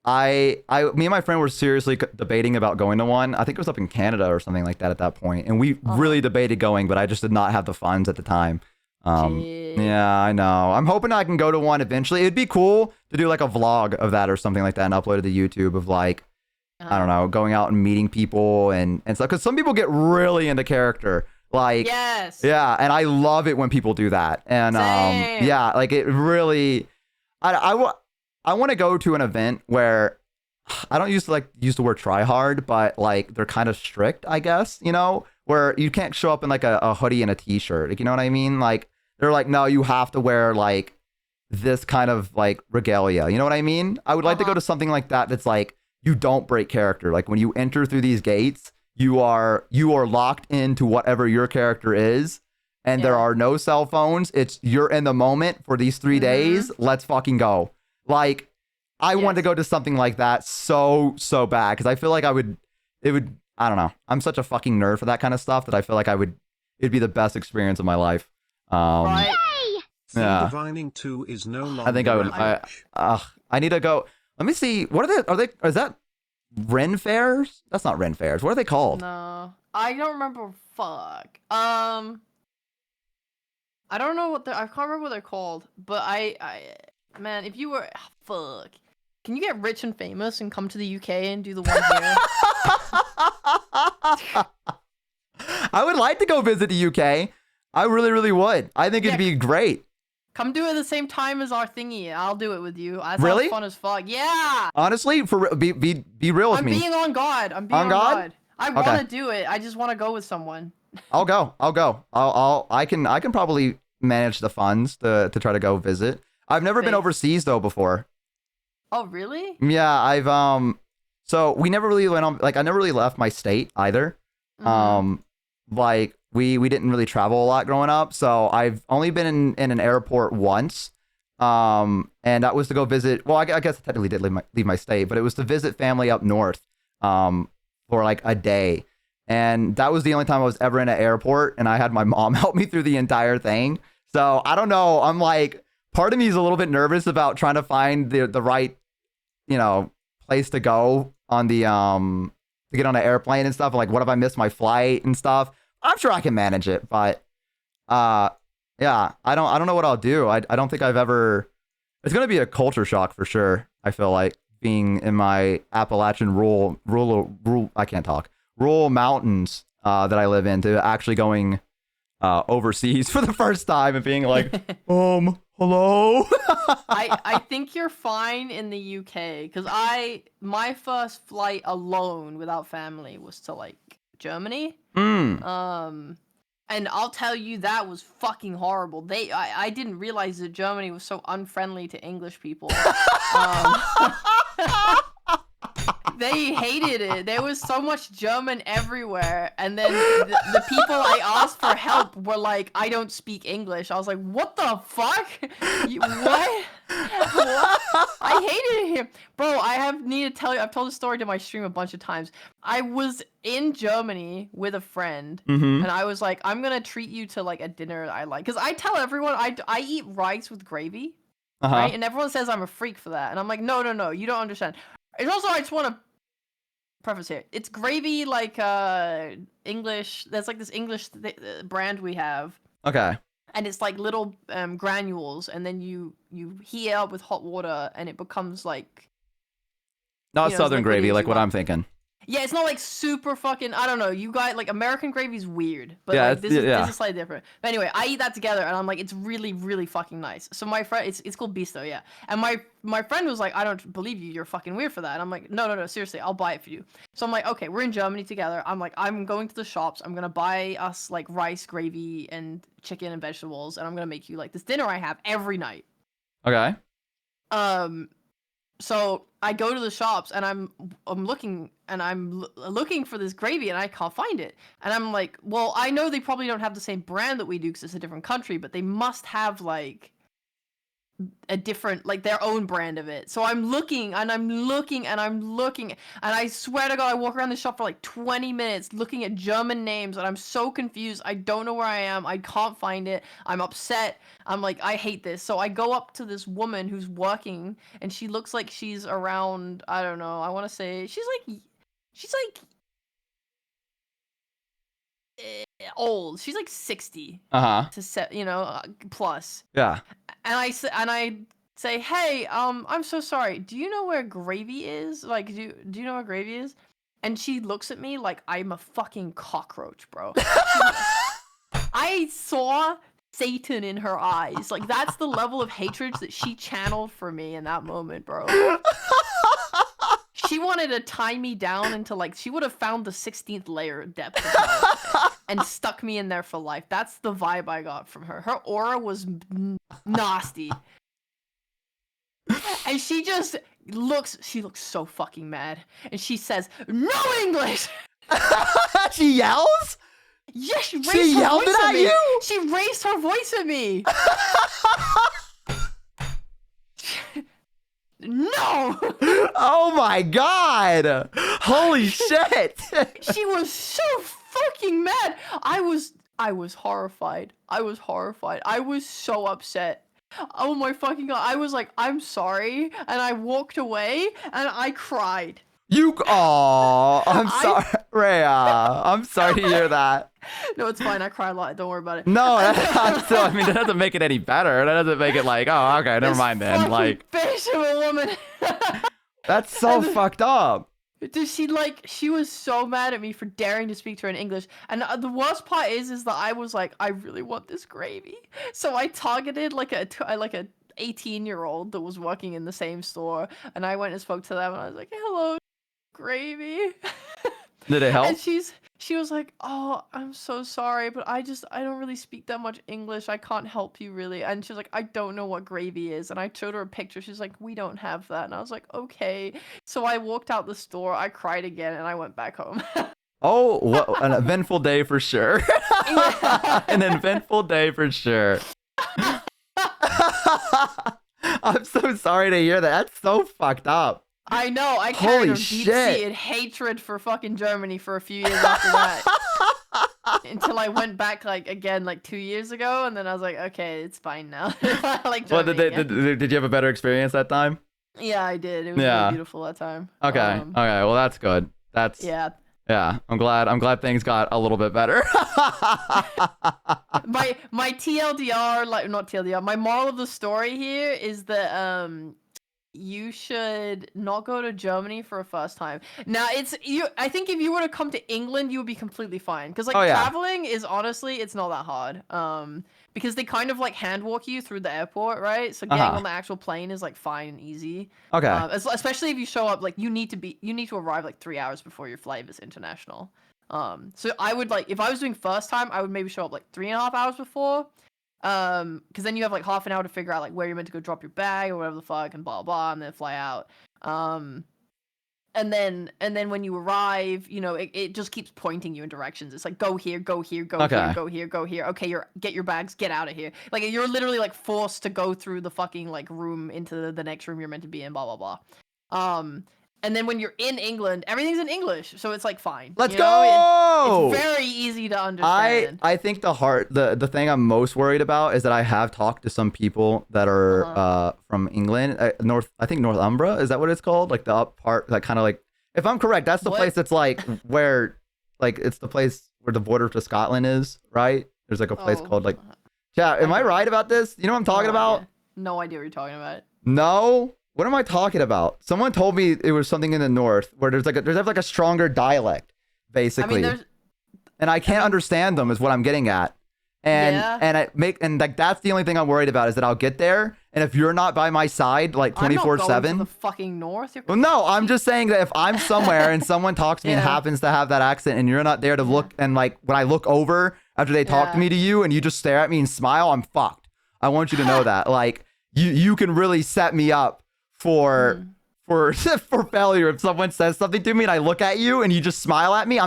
Me and my friend were seriously debating about going to one. I think it was up in Canada or something like that at that point, and we really debated going, but I just did not have the funds at the time. Yeah, I know. I'm hoping I can go to one eventually. It'd be cool to do like a vlog of that or something like that and upload it to YouTube of like, I don't know, going out and meeting people and stuff. Because some people get really into character. Like, yes. Yeah, and I love it when people do that. And yeah, like it really, I want to go to an event where I don't use the word try hard, but like they're kind of strict, I guess, you know, where you can't show up in like a hoodie and a t-shirt. Like, you know what I mean? Like they're like, no, you have to wear like this kind of like regalia. You know what I mean? I would like to go to something like that. That's like, you don't break character. Like when you enter through these gates, you are locked into whatever your character is. And there are no cell phones. It's you're in the moment for these 3 days. Let's fucking go. Like, I want to go to something like that so bad, because I feel like it would, I don't know. I'm such a fucking nerd for that kind of stuff that I feel like it'd be the best experience of my life. Right? Yeah. Divining 2 is no longer I think I would. average. I need to go. Let me see. What are they? Is that Ren fairs? That's not Ren fairs. What are they called? No, I don't remember. Fuck. I don't know what they're. I can't remember what they're called. But man, if you were fuck, can you get rich and famous and come to the UK and do the one here? I would like to go visit the UK. I really, really would. I think it'd be great. Come do it at the same time as our thingy. I'll do it with you. That Really? sounds fun as fuck. Yeah. Honestly, be real with I'm me. being on God. I'm being On on God? God. I Okay. want to do it. I just want to go with someone. I'll go. I can probably manage the funds to try to go visit. I've never been Thanks. overseas though before. Oh, really? Yeah, so we never really went on, like, I never really left my state either. Mhm. Like we didn't really travel a lot growing up, so I've only been in an airport once. And that was to go visit, well, I guess I technically did leave my state, but it was to visit family up north, for like a day. And that was the only time I was ever in an airport, and I had my mom help me through the entire thing. So I don't know. I'm like, part of me is a little bit nervous about trying to find the right, place to go on the to get on an airplane and stuff. Like, what if I miss my flight and stuff? I'm sure I can manage it, but yeah, I don't know what I'll do. I don't think I've ever. It's gonna be a culture shock for sure. I feel like being in my Appalachian rural I can't talk, rural mountains that I live in, to actually going overseas for the first time and being like, hello. I think you're fine in the UK because my first flight alone without family was to like Germany. And I'll tell you, that was fucking horrible. I didn't realize that Germany was so unfriendly to English people. They hated it. There was so much German everywhere. And then the people I asked for help were like, I don't speak English. I was like, what the fuck? What? I hated him. Bro, need to tell you, I've told the story to my stream a bunch of times. I was in Germany with a friend, and I was like, I'm going to treat you to like a dinner I like. Because I tell everyone I eat rice with gravy, right? And everyone says I'm a freak for that. And I'm like, no, you don't understand. And also, I just want to preface here. It's gravy like English. There's like this English brand we have. Okay. And it's like little granules, and then you heat it up with hot water, and it becomes like Not it's Southern liquidy gravy, as like you what want. I'm thinking. Yeah, it's not like super fucking. I don't know. You guys like American gravy's weird, but Yeah, like, this yeah. is slightly different. But anyway, I eat that together, and I'm like, it's really, really fucking nice. So my friend, it's called Bisto, yeah. And my friend was like, I don't believe you. You're fucking weird for that. And I'm like, no, seriously, I'll buy it for you. So I'm like, okay, we're in Germany together. I'm like, I'm going to the shops. I'm gonna buy us like rice, gravy, and chicken and vegetables, and I'm gonna make you like this dinner I have every night. Okay. So I go to the shops and I'm looking and looking for this gravy and I can't find it. And I'm like, well, I know they probably don't have the same brand that we do because it's a different country, but they must have like a different, like their own brand of it. So I'm looking and I'm looking and I'm looking, and I swear to God, I walk around the shop for like 20 minutes looking at German names, and I'm so confused. I don't know where I am. I can't find it. I'm upset. I'm like, I hate this. So I go up to this woman who's working, and she looks like she's around, I don't know, I want to say she's like old. She's like 60 to set, plus. Yeah. And I say, hey, I'm so sorry. Do you know where gravy is? Like, do you know where gravy is? And she looks at me like I'm a fucking cockroach, bro. I saw Satan in her eyes. Like, that's the level of hatred that she channeled for me in that moment, bro. She wanted to tie me down into, like, she would have found the 16th layer depth of hell and stuck me in there for life. That's the vibe I got from her. Her aura was nasty. And she looks so fucking mad. And she says, no English! She yells? Yeah, she raised She her yelled voice it at at me. you? She raised her voice at me. No! Oh my god! Holy shit! She was so fucking mad. I was horrified. I was horrified. I was so upset. Oh my fucking god. I was like, I'm sorry. And I walked away and I cried. I'm sorry, Rhea. I'm sorry to hear that. No, it's fine. I cried a lot. Don't worry about it. No, I'm still, I mean, that doesn't make it any better. That doesn't make it like, oh, okay, never This mind then. fucking Like, bitch of a woman. that's so And- fucked up. Dude, she was so mad at me for daring to speak to her in English. And the worst part is that I was like, I really want this gravy. So I targeted like a 18-year-old that was working in the same store, and I went and spoke to them, and I was like, hello, gravy. Did it help? And she was like, oh, I'm so sorry, but I don't really speak that much English. I can't help you really. And she was like, I don't know what gravy is. And I showed her a picture. She's like, we don't have that. And I was like, okay. So I walked out the store. I cried again, and I went back home. Oh, what an eventful day for sure. An eventful day for sure. I'm so sorry to hear that. That's so fucked up. I know. I Holy carried a shit. deep-seated hatred for fucking Germany for a few years after that. Until I went back like 2 years ago, and then I was like, okay, it's fine now. I like Well, Germany again. did you have a better experience that time? Yeah, I did. It was Yeah. really beautiful that time. Okay. Okay. Well, that's good. That's Yeah. Yeah. I'm glad things got a little bit better. My TLDR, like not TLDR, my moral of the story here is that you should not go to Germany for a first time. Now I think if you were to come to England, you would be completely fine. Because Oh, yeah. traveling is honestly, it's not that hard. Because they kind of like hand walk you through the airport, right? So getting on the actual plane is like fine and easy. Okay. Especially if you show up, like you need to arrive like 3 hours before your flight is international. So I would like, if I was doing first time, I would maybe show up like 3.5 hours before. Because then you have like half an hour to figure out like where you're meant to go drop your bag or whatever the fuck and blah blah, and then fly out. And then when you arrive, you know, it just keeps pointing you in directions. It's like go here, go here, go Okay. here, go here, go here. Okay, get your bags, get out of here. Like you're literally like forced to go through the fucking like room into the next room you're meant to be in, blah blah blah. And then when you're in England, everything's in English, so it's like fine. Let's you know? go. It's very easy to understand. I think the thing I'm most worried about is that I have talked to some people that are from England, I think Northumbria, is that what it's called? Like the up part, like kind of like, if I'm correct, that's the What? place that's like where, like it's the place where the border to Scotland is, right? There's like a place called like, yeah. Am I right about this? You know what I'm talking about? No idea what you're talking about. No. What am I talking about? Someone told me it was something in the north where there's like a stronger dialect, basically. I mean, And I can't understand them is what I'm getting at. And Yeah. and like that's the only thing I'm worried about is that I'll get there, and if you're not by my side like I'm not going to 24/7. the fucking north. You're Well, no, I'm just saying that if I'm somewhere and someone talks to me and Yeah. happens to have that accent and you're not there to look, and like when I look over after they talk to Yeah. me to you and you just stare at me and smile, I'm fucked. I want you to know that. Like you can really set me up for for failure if someone says something to me and I look at you and you just smile at me.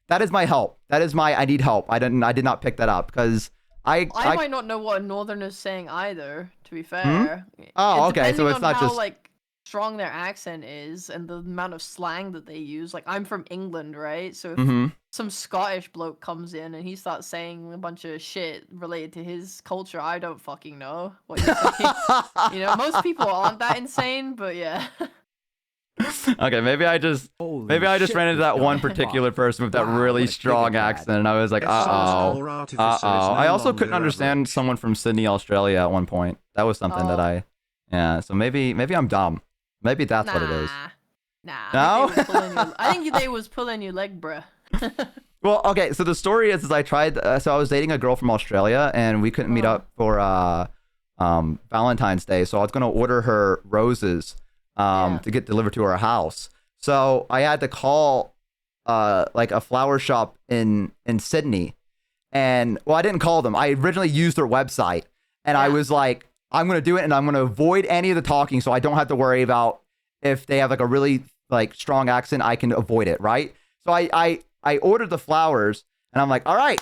That is my help. That is my I need help. I did not pick that up because I might not know what a northerner's saying either, to be fair. Oh, okay, so Depending it's on not how, just- like strong their accent is and the amount of slang that they use. Like I'm from England, right? So if Mhm. some Scottish bloke comes in and he starts saying a bunch of shit related to his culture, I don't fucking know what you're saying. You know, most people aren't that insane, but yeah. Okay, maybe I just ran into that one particular person with that Wow, really what a strong big bad. accent, and I was like, Yes, uh-oh. our artificer is no I also couldn't longer understand average. someone from Sydney, Australia at one point. That was something that Oh. yeah, so maybe I'm dumb. Maybe that's what it is. Nah. No? I think they was pulling your leg, bruh. Well, okay, so the story is I tried, so I was dating a girl from Australia, and we couldn't meet up for Valentine's Day, so I was going to order her roses Yeah. to get delivered to her house. So I had to call like a flower shop in Sydney, and well, I didn't call them. I originally used their website, and I Yeah. was like, I'm going to do it, and I'm going to avoid any of the talking, so I don't have to worry about if they have like a really like strong accent. I can avoid it, right? So I ordered the flowers, and I'm like, all right,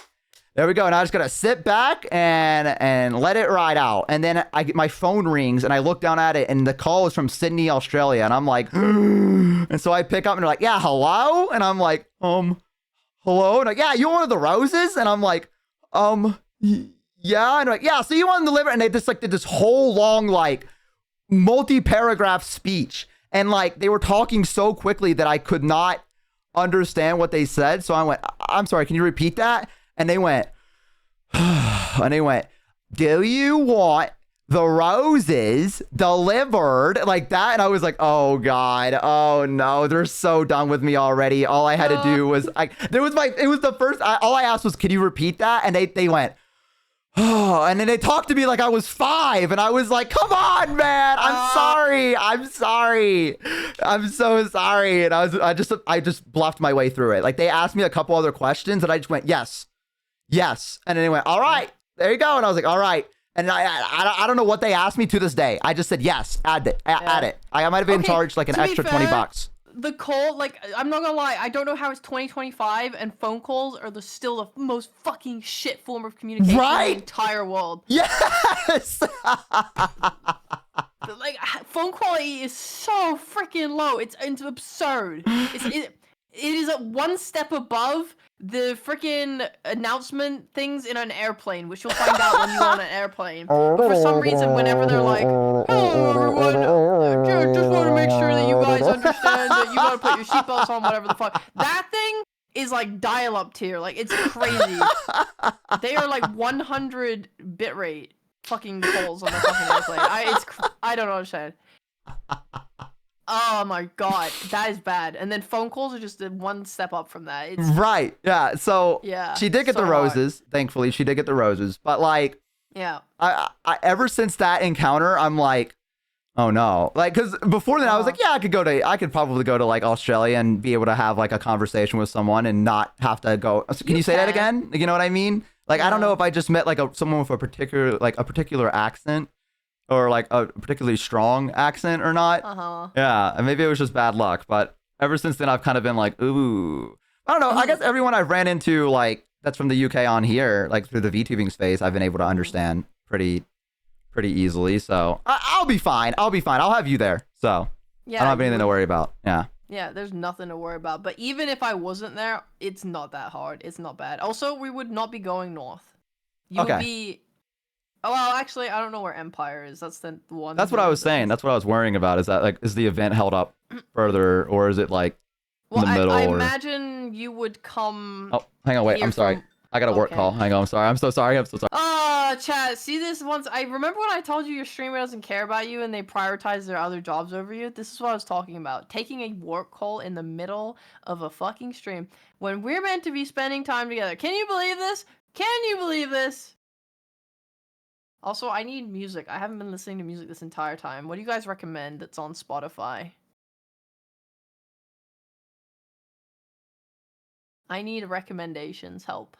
there we go. And I just gotta sit back and let it ride out. And then I get my phone rings, and I look down at it, and the call is from Sydney, Australia. And I'm like, and so I pick up, and they're like, yeah, hello. And I'm like, hello? And like, yeah, you wanted the roses? And I'm like, yeah. And like, yeah, so you wanted to deliver. And they just like did this whole long, like, multi-paragraph speech. And like, they were talking so quickly that I could not understand what they said. So I went, I'm sorry, can you repeat that? And they went, do you want the roses delivered like that? And I was like, oh God, oh no, they're so done with me already. All I had to do was all I asked was, can you repeat that? And they went, oh, and then they talked to me like I was 5, and I was like, come on, man, I'm sorry, I'm so sorry. And I just bluffed my way through it. Like, they asked me a couple other questions, and I just went, yes, and then they went, all right, there you go. And I was like, all right. And I don't know what they asked me to this day. I just said yes, add it. I might have been charged like an extra $20. The call, like, I'm not gonna lie, I don't know how it's 2025 and phone calls are still the most fucking shit form of communication in the entire world. Yes. Like, phone quality is so freaking low. It's absurd. It is one step above the freaking announcement things in an airplane, which you'll find out when you're on an airplane. But for some reason, whenever they're like, hello everyone, just want to make sure that you guys understand that you gotta put your seatbelts on, whatever the fuck. That thing is like dial-up tier. Like, it's crazy. They are like 100 bitrate fucking calls on the fucking airplane. I don't understand. Oh my God, that is bad. And then phone calls are just one step up from that. It's right. Yeah. So yeah, she did get the roses. Hard. Thankfully, she did get the roses. But like, yeah, I ever since that encounter, I'm like, oh no. Like, because before then I was like, yeah, I could probably go to like Australia and be able to have like a conversation with someone and not have to go. Can you say that again? You know what I mean? Like, I don't know if I just met like someone with a particular accent. Or like a particularly strong accent or not. Yeah, and maybe it was just bad luck. But ever since then, I've kind of been like, ooh. I don't know. I guess everyone I've ran into, like, that's from the UK on here, like through the VTubing space, I've been able to understand pretty easily. So I'll be fine. I'll have you there. So yeah, I don't have anything to worry about. Yeah. Yeah, there's nothing to worry about. But even if I wasn't there, it's not that hard. It's not bad. Also, we would not be going north. You would be... Oh, well, actually, I don't know where Empire is. That's the one. That's what I was saying. That's what I was worrying about. Is that, like, is the event held up further, or is it, like, in the middle? I imagine you would come... Oh, hang on, wait. I'm sorry. I got a work call. Hang on. I'm sorry. I'm so sorry. Oh, chat. See this once. I remember when I told you your streamer doesn't care about you and they prioritize their other jobs over you? This is what I was talking about. Taking a work call in the middle of a fucking stream when we're meant to be spending time together. Can you believe this? Can you believe this? Also, I need music. I haven't been listening to music this entire time. What do you guys recommend that's on Spotify? I need recommendations. Help.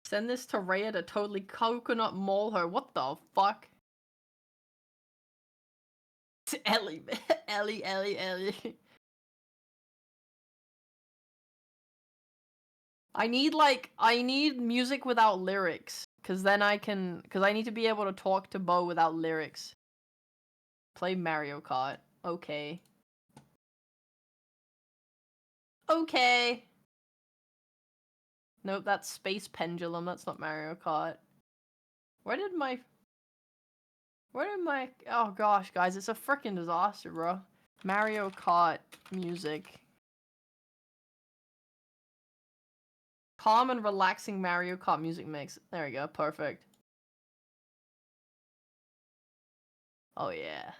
Send this to Rhea to totally coconut mole her. What the fuck? Ellie. Ellie. I need music without lyrics, cause then cause I need to be able to talk to Bo without lyrics. Play Mario Kart. Okay. Okay. Nope, that's Space Pendulum. That's not Mario Kart. Where did my... Oh gosh, guys, it's a freaking disaster, bro. Mario Kart music. Calm and relaxing Mario Kart music mix. There we go, perfect. Oh yeah.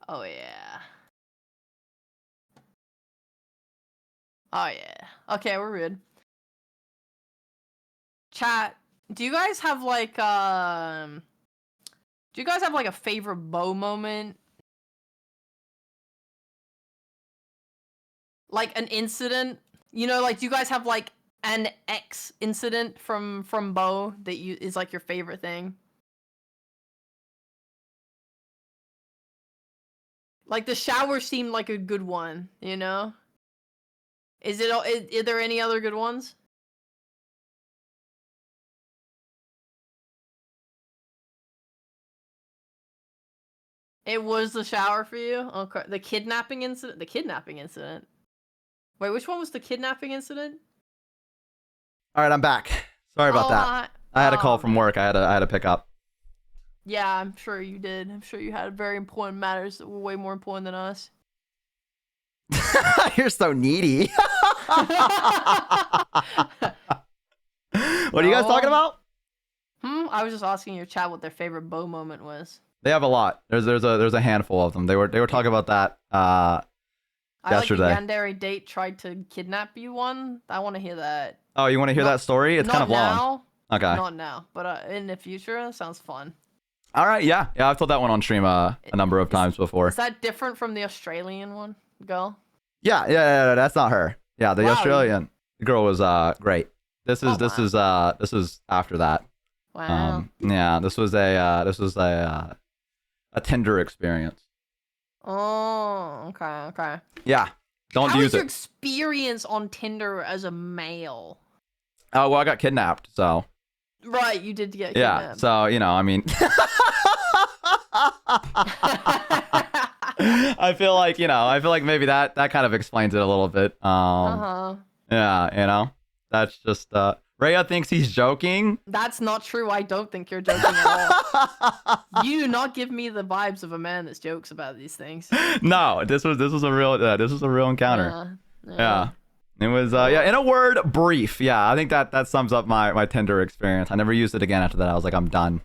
Oh yeah. Oh yeah. Okay, we're good. Chat, do you guys have like a favorite Bo moment? Like an incident? You know, like, do you guys have like an X incident from Bo that is like your favorite thing? Like the shower seemed like a good one, you know? Is there any other good ones? It was the shower for you? Okay. The kidnapping incident? The kidnapping incident? Wait, which one was the kidnapping incident? All right, I'm back. Sorry about that. I had a call from work. I had to pick up. Yeah, I'm sure you did. I'm sure you had very important matters that were way more important than us. You're so needy. What are you guys talking about? I was just asking your chat what their favorite bow moment was. They have a lot. There's a handful of them. They were talking about that yesterday. I like the Yandere date tried to kidnap you one. I want to hear that. Oh, you want to hear that story? It's kind of long. Okay. Not now, but in the future, that sounds fun. All right, yeah. I've told that one on stream a number of times before. Is that different from the Australian one, girl? Yeah, that's not her. Yeah, the Australian girl was great. This is after that. Wow. Yeah, this was a Tinder experience. Oh, okay. Yeah, don't How use was your it. experience on Tinder as a male? Oh well, I got kidnapped, so. Right, you did get kidnapped. Yeah, so I mean. I feel like maybe that kind of explains it a little bit. Yeah, that's just Rhea thinks he's joking. That's not true. I don't think you're joking at all. You do not give me the vibes of a man that jokes about these things. No, this was a real encounter. Yeah. It was in a word, brief. Yeah, I think that sums up my Tinder experience. I never used it again after that. I was like, I'm done.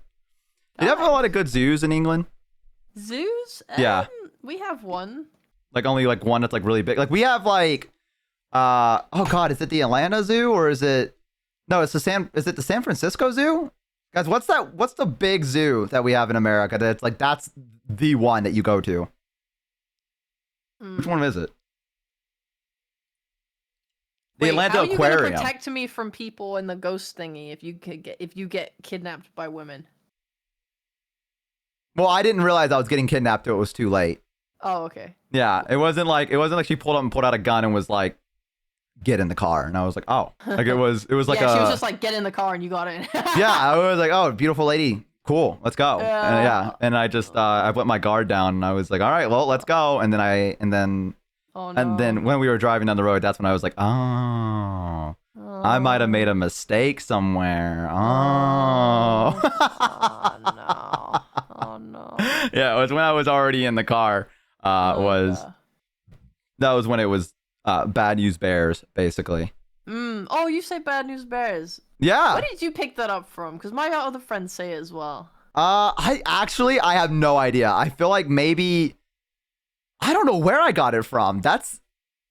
Do you have a lot of good zoos in England? Zoos? Yeah. We have one. Like only like one that's like really big. Like we have like oh god, is it the Atlanta Zoo or is it is it the San Francisco Zoo? Guys, what's the big zoo that we have in America that's the one that you go to? Which one is it? The Atlanta Aquarium. How are you gonna protect me from people in the ghost thingy if you get kidnapped by women? Well, I didn't realize I was getting kidnapped till it was too late. Oh, okay. Yeah, it wasn't like she pulled out a gun and was like, "Get in the car," and I was like, "Oh," like it was like she was just like, "Get in the car," and you got in. Yeah, I was like, "Oh, beautiful lady, cool, let's go." And I just I put my guard down and I was like, "All right, well, let's go." And then when we were driving down the road, that's when I was like, "Oh, I might have made a mistake somewhere." Oh. Oh no. Yeah, it was when I was already in the car. That was when it was Bad News Bears, basically. Oh, you say Bad News Bears. Yeah. Where did you pick that up from? Because my other friends say it as well. I have no idea. I feel like maybe I don't know where I got it from. That's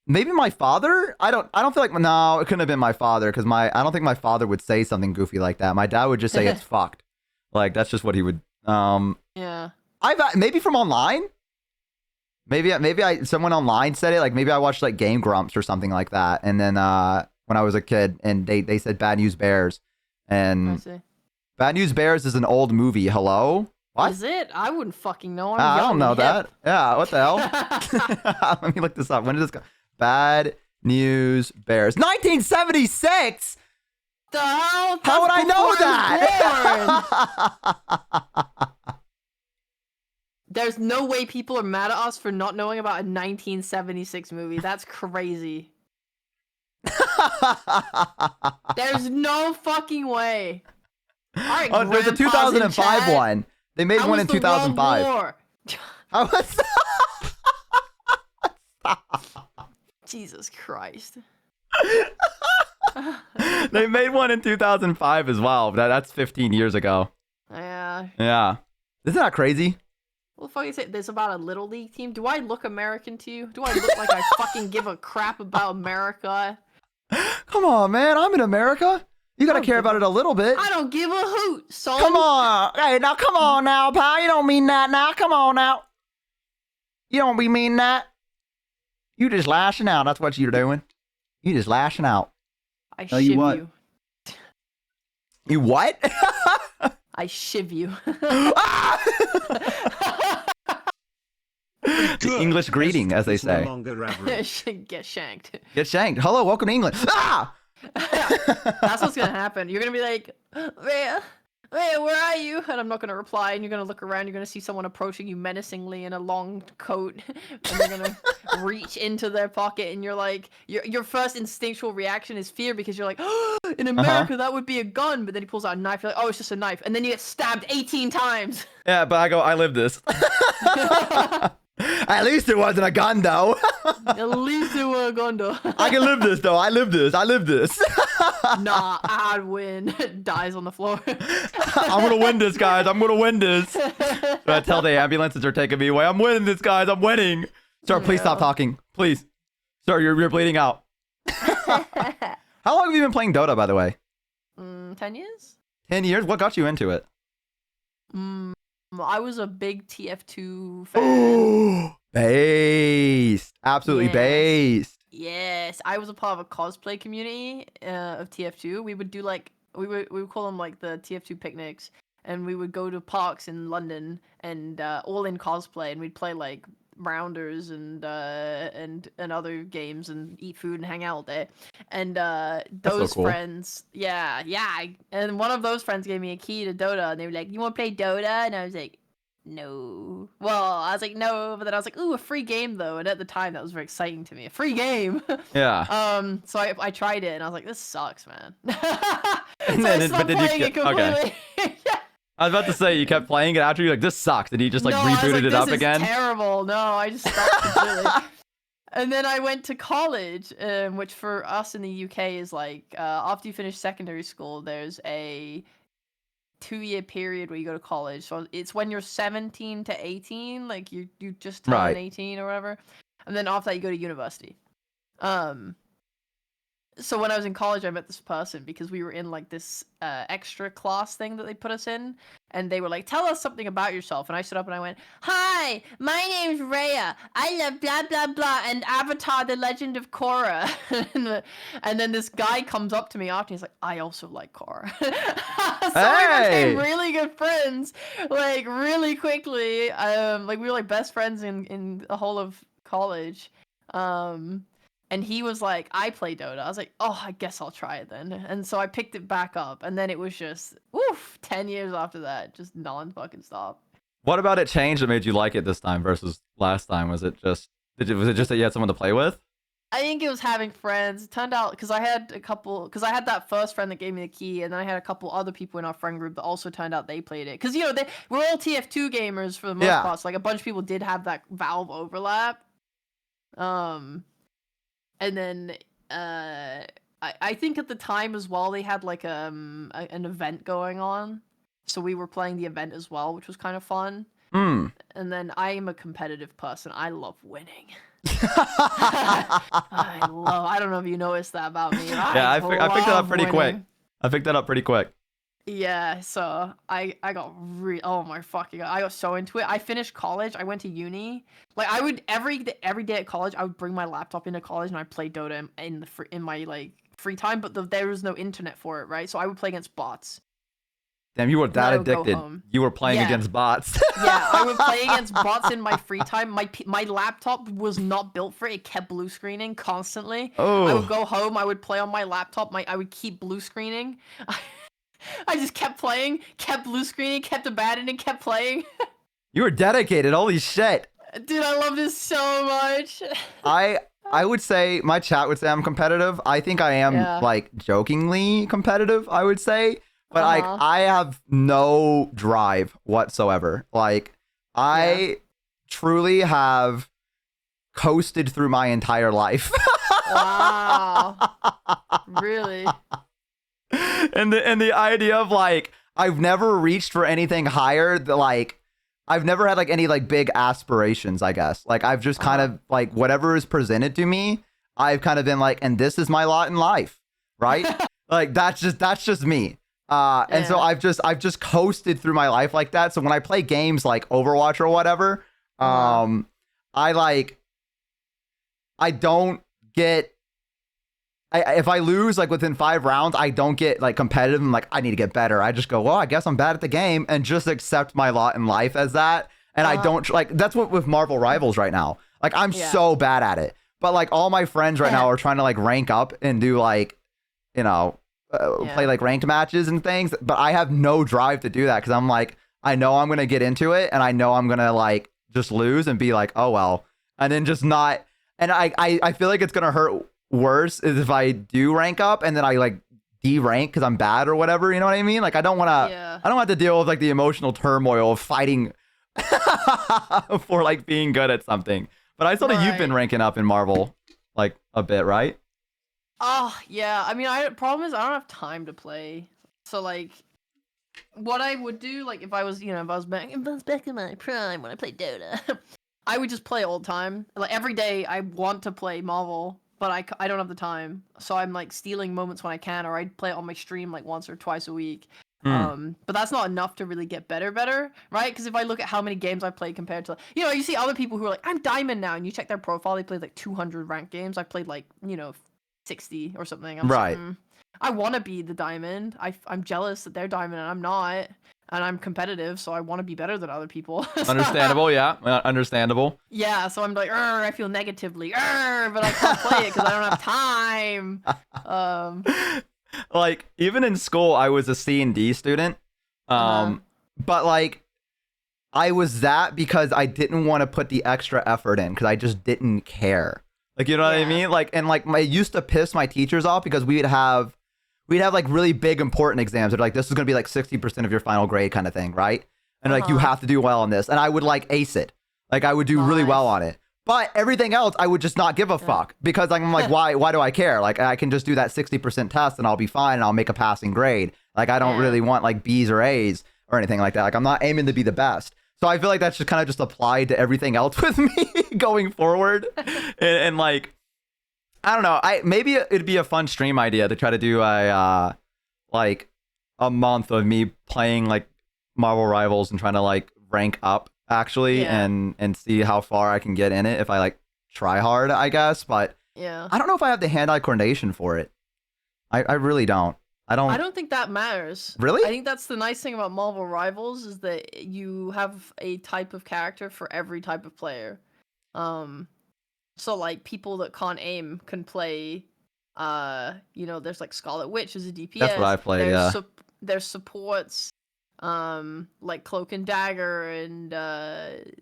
maybe my father. I don't feel like no, it couldn't have been my father because I don't think my father would say something goofy like that. My dad would just say it's fucked. Like that's just what he would. Yeah. Maybe from online. Maybe someone online said it. Like maybe I watched like Game Grumps or something like that. And then when I was a kid, and they said Bad News Bears, and Bad News Bears is an old movie. Hello. What? Is it? I wouldn't fucking know. I don't know that. Yeah. What the hell? Let me look this up. When did this go? Bad News Bears. 1976. The hell? How would I know that? There's no way people are mad at us for not knowing about a 1976 movie. That's crazy. There's no fucking way. All right, there's a 2005 one. They made one in 2005. How was Jesus Christ. They made one in 2005 as well. That's 15 years ago. Yeah. Yeah. Isn't that crazy? What the fuck is it? There's about a little league team. Do I look American to you? Do I look like I fucking give a crap about America? Come on, man. I'm in America. You gotta care about it a little bit. I don't give a hoot, son. Come on. Hey, now come on now, pal. You don't mean that now. Come on now. You don't be mean that. You just lashing out. That's what you're doing. You just lashing out. I shiv you. You what? I shiv you. The English greeting, as they say. Get shanked. Get shanked. Hello, welcome to England. Ah! That's what's gonna happen. You're gonna be like, hey, where are you? And I'm not gonna reply, and you're gonna look around, you're gonna see someone approaching you menacingly in a long coat, and they're gonna reach into their pocket, and you're like, your first instinctual reaction is fear because you're like, oh, in America that would be a gun, but then he pulls out a knife, you're like, oh, it's just a knife, and then you get stabbed 18 times. Yeah, but I go, I live this. At least it wasn't a gun, though. At least it was a gun, though. I can live this, though. I live this. I live this. Nah, I'd win. Dies on the floor. I'm going to win this, guys. I'm going to win this. So I tell the ambulances are taking me away. I'm winning this, guys. I'm winning. Sir, please stop talking. Please. Sir, you're bleeding out. How long have you been playing Dota, by the way? 10 years? 10 years? What got you into it? I was a big TF2 fan. Based. Absolutely Yes. based. Yes, I was a part of a cosplay community of TF2. We would do like we would call them like the TF2 picnics, and we would go to parks in London and all in cosplay, and we'd play like rounders and other games and eat food and hang out all day. And those cool. friends, yeah, and one of those friends gave me a key to Dota, and they were like, "You want to play Dota?" And I was like, no. Well, I was like, no, but then I was like, ooh, a free game though, and at the time that was very exciting to me. A free game. Yeah. So I tried it and I was like, this sucks, man. And so then- I stopped but then you playing it ke- okay. completely. Yeah. I was about to say, you kept playing it after you're like, this sucks. And you just like No, I was rebooted like, it up this is again. Terrible. No, I just stopped completely. And then I went to college, which for us in the UK is like after you finish secondary school, there's a 2-year period where you go to college. So it's when you're 17 to 18, like you just turn Right. 18 or whatever. And then after that you go to university. So when I was in college, I met this person because we were in like this extra class thing that they put us in, and they were like, "Tell us something about yourself." And I stood up and I went, "Hi, my name's Rhea. I love blah blah blah and Avatar: The Legend of Korra." And then this guy comes up to me after, and he's like, "I also like Korra." So we became really good friends, like really quickly. Like we were like best friends in the whole of college. And he was like, I play Dota. I was like, oh, I guess I'll try it then. And so I picked it back up. And then it was just, 10 years after that, just non-fucking stop. What about it changed that made you like it this time versus last time? Was it just that you had someone to play with? I think it was having friends. It turned out, because I had that first friend that gave me the key, and then I had a couple other people in our friend group that also turned out they played it. Because, we're all TF2 gamers for the most part. So, like, a bunch of people did have that Valve overlap. And then I think at the time as well, they had like an event going on. So we were playing the event as well, which was kind of fun. And then I am a competitive person. I love winning. I don't know if you noticed that about me. Yeah, I picked that up pretty quick. I picked that up pretty quick. Yeah, so I got oh my fucking god, I got so into it. I finished college, I went to uni. Like I would every day at college, I would bring my laptop into college and I'd play Dota in my like free time, but there was no internet for it, right? So I would play against bots. Damn, you were that I would go addicted. home. You were playing Yeah. against bots. Yeah, I would play against bots in my free time. My laptop was not built for it. It kept blue screening constantly. Oh. I would go home, I would play on my laptop. I would keep blue screening. I just kept playing, kept blue screening, kept abandoning, kept playing. You were dedicated. Holy shit. Dude, I love this so much. I would say my chat would say I'm competitive. I think I am like jokingly competitive, I would say. But like I have no drive whatsoever. Like I truly have coasted through my entire life. Wow. Really? And the idea of like I've never reached for anything higher than like I've never had like any like big aspirations, I guess. Like I've just kind of like whatever is presented to me, I've kind of been like, and this is my lot in life, right? Like that's just me. And so I've just coasted through my life like that. So when I play games like Overwatch or whatever, I don't get if I lose like within 5 rounds, I don't get like competitive. I'm like, I need to get better. I just go, well, I guess I'm bad at the game and just accept my lot in life as that. And I don't like, that's what with Marvel Rivals right now. Like I'm so bad at it, but like all my friends right now are trying to like rank up and do like, play like ranked matches and things, but I have no drive to do that because I'm like, I know I'm gonna get into it and I know I'm gonna like just lose and be like, oh well, and then just not. And I feel like it's gonna hurt worse is if I do rank up and then I like de-rank because I'm bad or whatever. You know what I mean? Like I don't want to. Yeah. I don't have to deal with like the emotional turmoil of fighting for like being good at something. But I saw that you've been Right. ranking up in Marvel like a bit, right? Oh, yeah. I mean, problem is I don't have time to play. So like, what I would do, like, if I was, if I was back in my prime when I played Dota, I would just play all the time. Like every day, I want to play Marvel, but I don't have the time. So I'm like stealing moments when I can, or I play it on my stream like once or twice a week. But that's not enough to really get better, right? Because if I look at how many games I played compared to, you see other people who are like, I'm diamond now, and you check their profile, they played like 200 ranked games. I played like, 60 or something. I'm Right. Like, I want to be the diamond. I'm jealous that they're diamond and I'm not, and I'm competitive, so I want to be better than other people. Understandable, yeah. Understandable. Yeah, so I'm like, I feel negatively, but I can't play it because I don't have time. Like even in school, I was a C&D student, but like I was that because I didn't want to put the extra effort in because I just didn't care. Like you know what I Yeah. mean? Like and like it used to piss my teachers off because we'd have like really big important exams. They're like, this is gonna be like 60% of your final grade kind of thing, right? And like you have to do well on this, and I would like ace it. Like I would do really well on it. But everything else, I would just not give a fuck because I'm like, why do I care? Like I can just do that 60% test and I'll be fine and I'll make a passing grade. Like I don't really want like B's or A's or anything like that. Like I'm not aiming to be the best. So I feel like that's just kind of just applied to everything else with me going forward. And like, I don't know. Maybe it'd be a fun stream idea to try to do a like a month of me playing like Marvel Rivals and trying to like rank up actually and see how far I can get in it if I like try hard, I guess. But Yeah. I don't know if I have the hand-eye coordination for it. I really don't. I don't think that matters. Really? I think that's the nice thing about Marvel Rivals is that you have a type of character for every type of player. So like people that can't aim can play. There's like Scarlet Witch as a DPS. That's what I play. Yeah. There's supports, like Cloak and Dagger and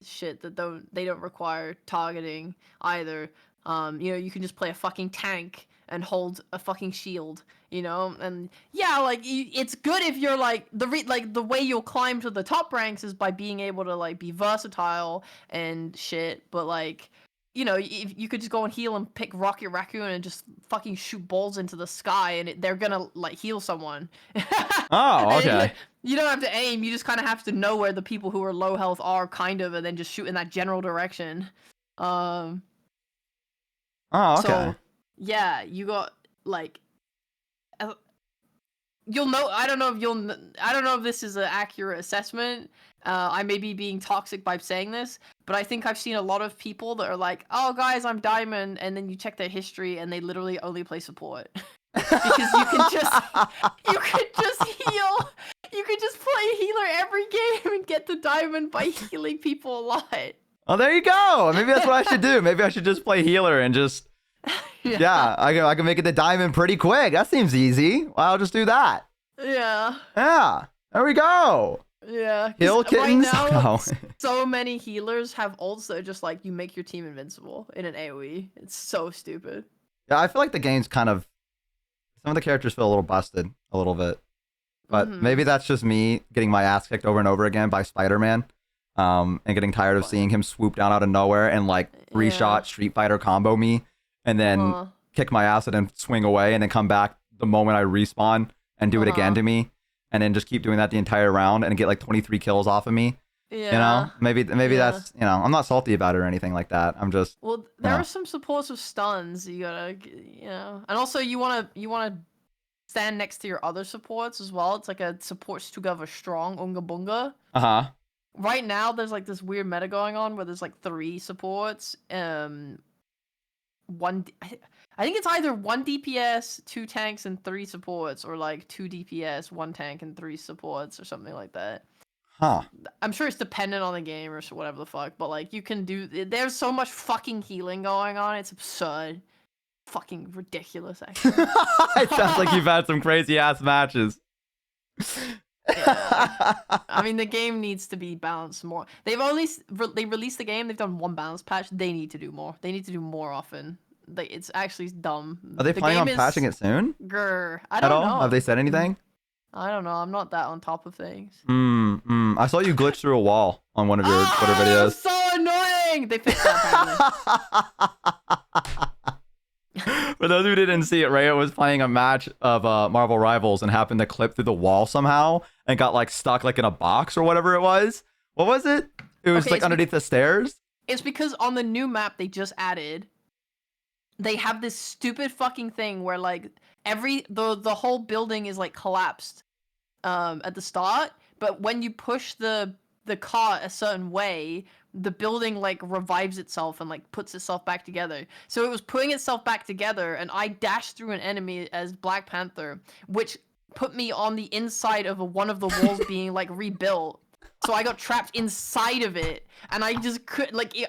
shit that they don't require targeting either. You can just play a fucking tank and hold a fucking shield, and yeah, like it's good if you're like the way you'll climb to the top ranks is by being able to like be versatile and shit, but like if you could just go and heal and pick Rocket Raccoon and just fucking shoot balls into the sky and they're gonna like heal someone. Oh, okay. You don't have to aim, you just kind of have to know where the people who are low health are, kind of, and then just shoot in that general direction. Oh, okay. So, yeah, you got like, you'll know. I don't know if this is an accurate assessment. I may be being toxic by saying this, but I think I've seen a lot of people that are like, "Oh, guys, I'm diamond," and then you check their history, and they literally only play support because you can just heal. You can just play healer every game and get the diamond by healing people a lot. Oh, there you go. Maybe that's what I should do. Maybe I should just play healer and just. Yeah, I can make it the diamond pretty quick. That seems easy. Well, I'll just do that. Yeah. Yeah. There we go. Yeah. 'Cause Heal kittens. Right now, No. so many healers have ults that are just like you make your team invincible in an AoE. It's so stupid. Yeah, I feel like the game's kind of. Some of the characters feel a little busted, a little bit. But maybe that's just me getting my ass kicked over and over again by Spider-Man. And getting tired of seeing him swoop down out of nowhere and like three-shot Street Fighter combo me. And then kick my ass and then swing away and then come back the moment I respawn and do it again to me. And then just keep doing that the entire round and get like 23 kills off of me. Yeah. Maybe that's, I'm not salty about it or anything like that. I'm just. Well, there are some supports with stuns. You gotta, and also you wanna stand next to your other supports as well. It's like a supports together strong, Unga Bunga. Uh-huh. Right now, there's like this weird meta going on where there's like 3 supports. I think it's either 1 DPS, 2 tanks, and 3 supports, or like 2 DPS, 1 tank, and 3 supports, or something like that. Huh. I'm sure it's dependent on the game or whatever the fuck, but like you can do. There's so much fucking healing going on. It's absurd. fucking ridiculous, actually. It sounds like you've had some crazy ass matches. Yeah. I mean, the game needs to be balanced more. They've only they released the game. They've done one balance patch. They need to do more. They need to do more often. It's actually dumb. Are they planning on patching it soon? Grr. I At don't all? know. Have they said anything? I don't know. I'm not that on top of things. I saw you glitch through a wall on one of your Twitter videos. So annoying. They fixed that apparently. For those who didn't see it, Raya was playing a match of Marvel Rivals and happened to clip through the wall somehow and got like stuck like in a box or whatever it was. What was it? It was Okay, like underneath the stairs. It's because on the new map they just added, they have this stupid fucking thing where like the whole building is like collapsed at the start, but when you push the cart a certain way, the building like revives itself and like puts itself back together. So it was putting itself back together, and I dashed through an enemy as Black Panther, which put me on the inside of one of the walls being like rebuilt. So I got trapped inside of it, and I just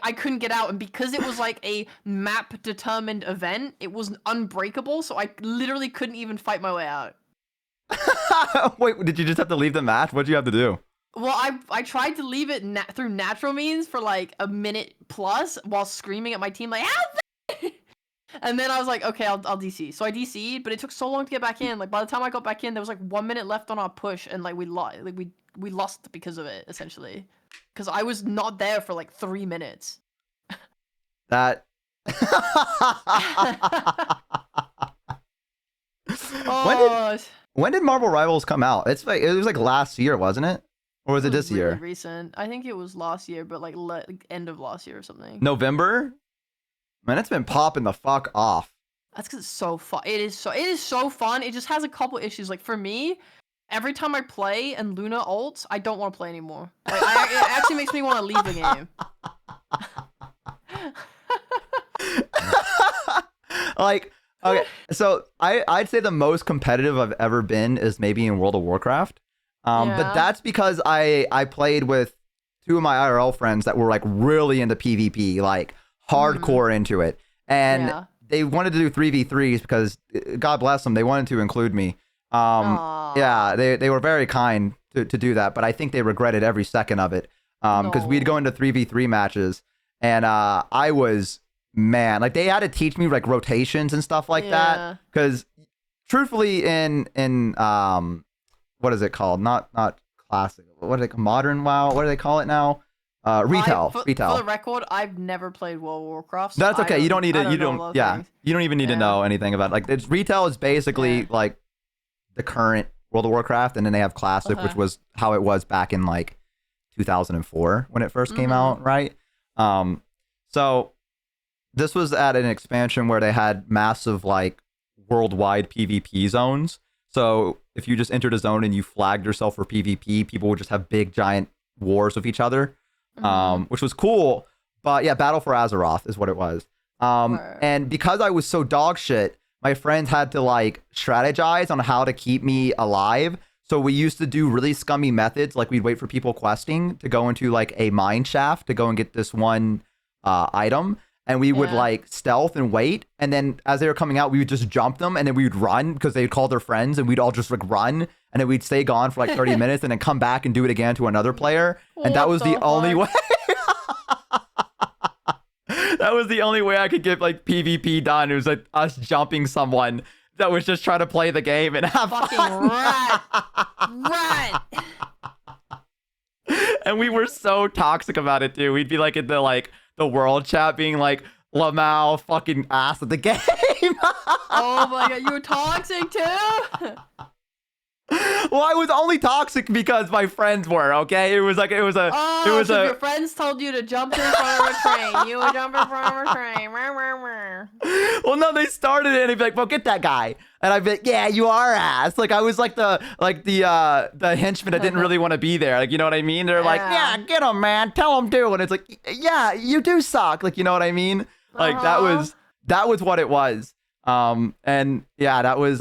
I couldn't get out. And because it was like a map determined event, it was unbreakable. So I literally couldn't even fight my way out. Wait, did you just have to leave the match? What did you have to do? Well, I tried to leave it through natural means for like a minute plus while screaming at my team like help me! And then I was like, okay, I'll DC. So I DC'd, but it took so long to get back in. Like by the time I got back in, there was like 1 minute left on our push, and like we lost because of it essentially, because I was not there for like 3 minutes. That. When did Marvel Rivals come out? It was like last year, wasn't it? Or was it this really year? Recent. I think it was last year, but like end of last year or something. November? Man, it's been popping the fuck off. That's because it's so fun. It is so fun. It just has a couple issues. Like for me, every time I play and Luna ults, I don't want to play anymore. Like it actually makes me want to leave the game. Like, okay, so I'd say the most competitive I've ever been is maybe in World of Warcraft. But that's because I played with two of my IRL friends that were like really into PvP, like hardcore into it. And they wanted to do 3v3s because God bless them, they wanted to include me. Yeah, they were very kind to do that, but I think they regretted every second of it. Because we'd go into 3v3 matches, and I was, man, like they had to teach me like rotations and stuff like that. Because truthfully, in what is it called? Not classic. What are they? Modern WoW. What do they call it now? Retail. For the record, I've never played World of Warcraft. So that's okay. You don't need to. You know don't. Yeah. things. You don't even need to know anything about it. Like it's retail is basically like the current World of Warcraft, and then they have classic, which was how it was back in like 2004 when it first came out, right? So this was at an expansion where they had massive like worldwide PvP zones. So if you just entered a zone and you flagged yourself for PvP, people would just have big giant wars with each other, which was cool. But yeah, Battle for Azeroth is what it was. And because I was so dog shit, my friends had to like strategize on how to keep me alive. So we used to do really scummy methods. Like we'd wait for people questing to go into like a mine shaft to go and get this one item. And we would like stealth and wait. And then as they were coming out, we would just jump them. And then we would run because they'd call their friends. And we'd all just like run. And then we'd stay gone for like 30 minutes and then come back and do it again to another player. And that was the only way. That was the only way I could get like PvP done. It was like us jumping someone that was just trying to play the game and have fucking fun. rat. And we were so toxic about it too. We'd be like in the world chat being like, Lamau fucking ass at the game. Oh my god, you were toxic too? Well, I was only toxic because my friends were, okay? It was so your friends told you to jump in front of a train. You would jump in front of a train. Well, no, they started it and they'd be like, well, get that guy. And I'd be like, yeah, you are ass. Like I was like the henchman that didn't really want to be there. Like, you know what I mean? They're like, yeah, get him, man. Tell him to. And it's like, yeah, you do suck. Like, you know what I mean? Like that was what it was. And yeah, that was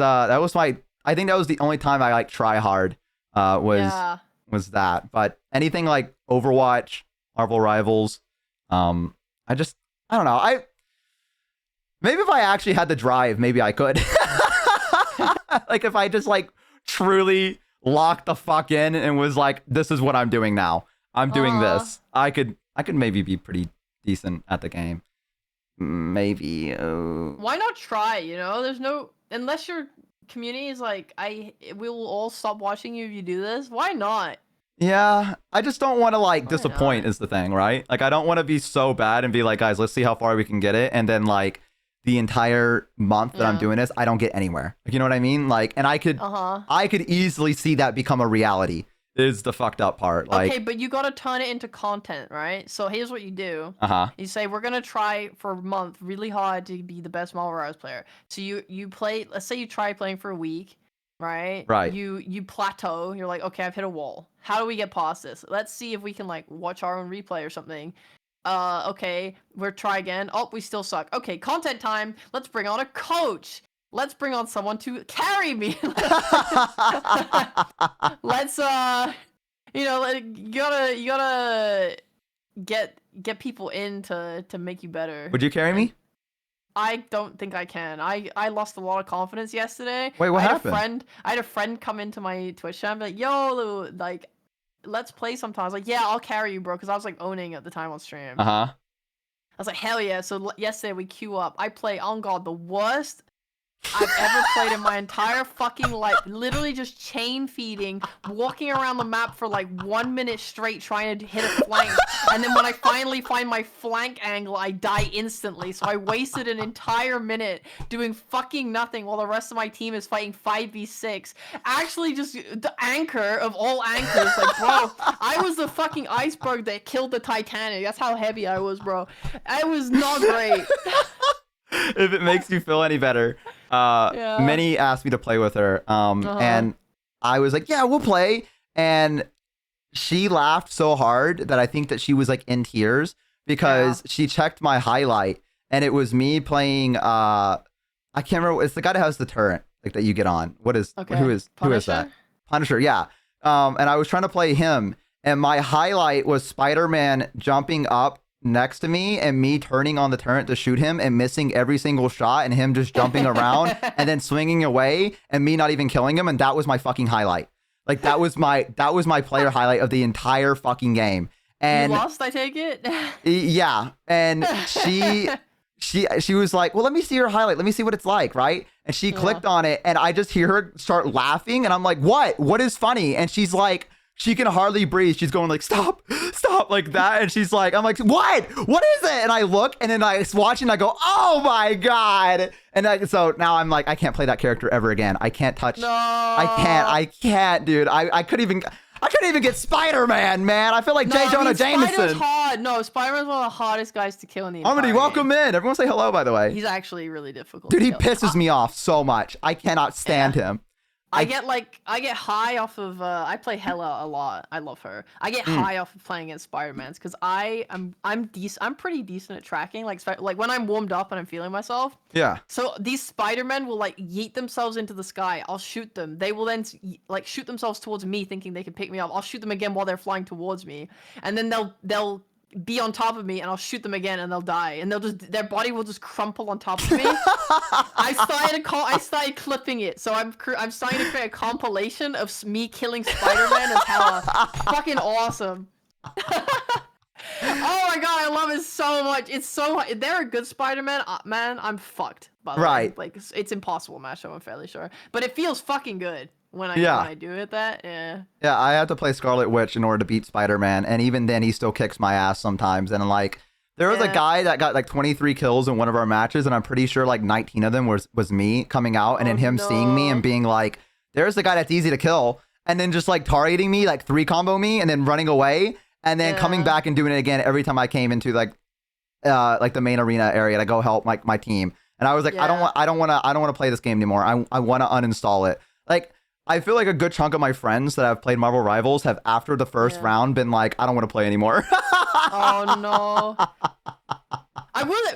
I think that was the only time I like try hard was that. But anything like Overwatch, Marvel Rivals, I don't know. Maybe if I actually had the drive, maybe I could. Like if I just like truly locked the fuck in and was like, this is what I'm doing now. I'm doing this. I could maybe be pretty decent at the game. Maybe. Why not try? You know, there's no unless your community is like, we will all stop watching you if you do this. Why not? Yeah, I just don't want to like Why disappoint not? is the thing, right? Like I don't want to be so bad and be like, guys, let's see how far we can get it, and then like the entire month that I'm Yeah. doing this, I don't get anywhere. Like, you know what I mean? Like, and I could easily see that become a reality. Is the fucked up part? Like, Okay, but you gotta turn it into content, right? So here's what you do. uh-huh. You say we're gonna try for a month really hard to be the best Marvel Rivals player. So you play. Let's say you try playing for a week, right? Right. You plateau. You're like, okay, I've hit a wall. How do we get past this? Let's see if we can like watch our own replay or something. Okay, we'll try again. Oh, we still suck. Okay, content time. Let's bring on a coach. Let's bring on someone to carry me. Let's you know, like, you gotta get people in to make you better. Would you carry me? I don't think I can. I lost a lot of confidence yesterday. Wait, what happened? I had a friend come into my Twitch channel and be like, yo, like, let's play sometimes. Like, yeah, I'll carry you, bro, because I was like owning at the time on stream. Uh-huh. I was like, hell yeah. So yesterday we queue up. I play on God, the worst I've ever played in my entire fucking life. Literally just chain feeding, walking around the map for like 1 minute straight trying to hit a flank. And then when I finally find my flank angle, I die instantly. So I wasted an entire minute doing fucking nothing while the rest of my team is fighting 5v6. Actually, just the anchor of all anchors. Like, bro, I was the fucking iceberg that killed the Titanic. That's how heavy I was, bro. I was not great. If it makes you feel any better, Yeah. Minnie asked me to play with her, and I was like, yeah, we'll play. And she laughed so hard that I think that she was like in tears because she checked my highlight and it was me playing, I can't remember, it's the guy that has the turret like that you get on. Who is that? Punisher? Punisher, yeah. And I was trying to play him and my highlight was Spider-Man jumping up next to me and me turning on the turret to shoot him and missing every single shot and him just jumping around and then swinging away and me not even killing him, and that was my fucking highlight. Like that was my player highlight of the entire fucking game. And you lost, I take it? yeah, and she was like, well, let me see your highlight, let me see what it's like, right? And she clicked on it and I just hear her start laughing and I'm like, what is funny? And she's like, she can hardly breathe. She's going like, stop, like that. And she's like, I'm like, what is it? And I look and then I watch and I go, oh my God. And so now I'm like, I can't play that character ever again. I can't touch. No. I can't, dude. I couldn't even get Spider-Man, man. I feel like J. Jonah Jameson. Spider's hard. No, Spider-Man's one of the hardest guys to kill in the entire Amity, welcome game. in. Everyone say hello, by the way. He's actually really difficult. Dude, he to kill. pisses me off so much. I cannot stand him. I get high off of I play Hela a lot. I love her. I get high off of playing against Spider-Man's because I'm pretty decent at tracking. Like when I'm warmed up and I'm feeling myself. Yeah. So these Spider-Men will like yeet themselves into the sky. I'll shoot them. They will then like shoot themselves towards me, thinking they can pick me up. I'll shoot them again while they're flying towards me, and then they'll be on top of me, and I'll shoot them again, and they'll die, and their body will just crumple on top of me. I started clipping it, so I'm starting to create a compilation of me killing Spider-Man as Hela. Fucking awesome. Oh my God, I love it so much. It's so they're a good Spider-Man. Man, I'm fucked. By the way. Like it's impossible to match up, I'm fairly sure, but it feels fucking good. When I do it yeah. Yeah, I have to play Scarlet Witch in order to beat Spider-Man, and even then he still kicks my ass sometimes. And like, there was a guy that got like 23 kills in one of our matches, and I'm pretty sure like 19 of them was me coming out, and then him seeing me and being like, there's the guy that's easy to kill, and then just like targeting me, like 3-combo me, and then running away, and then coming back and doing it again every time I came into like the main arena area to go help my team. And I was like, I don't want to play this game anymore. I want to uninstall it. Like, I feel like a good chunk of my friends that have played Marvel Rivals have, after the first round, been like, I don't want to play anymore. Oh no.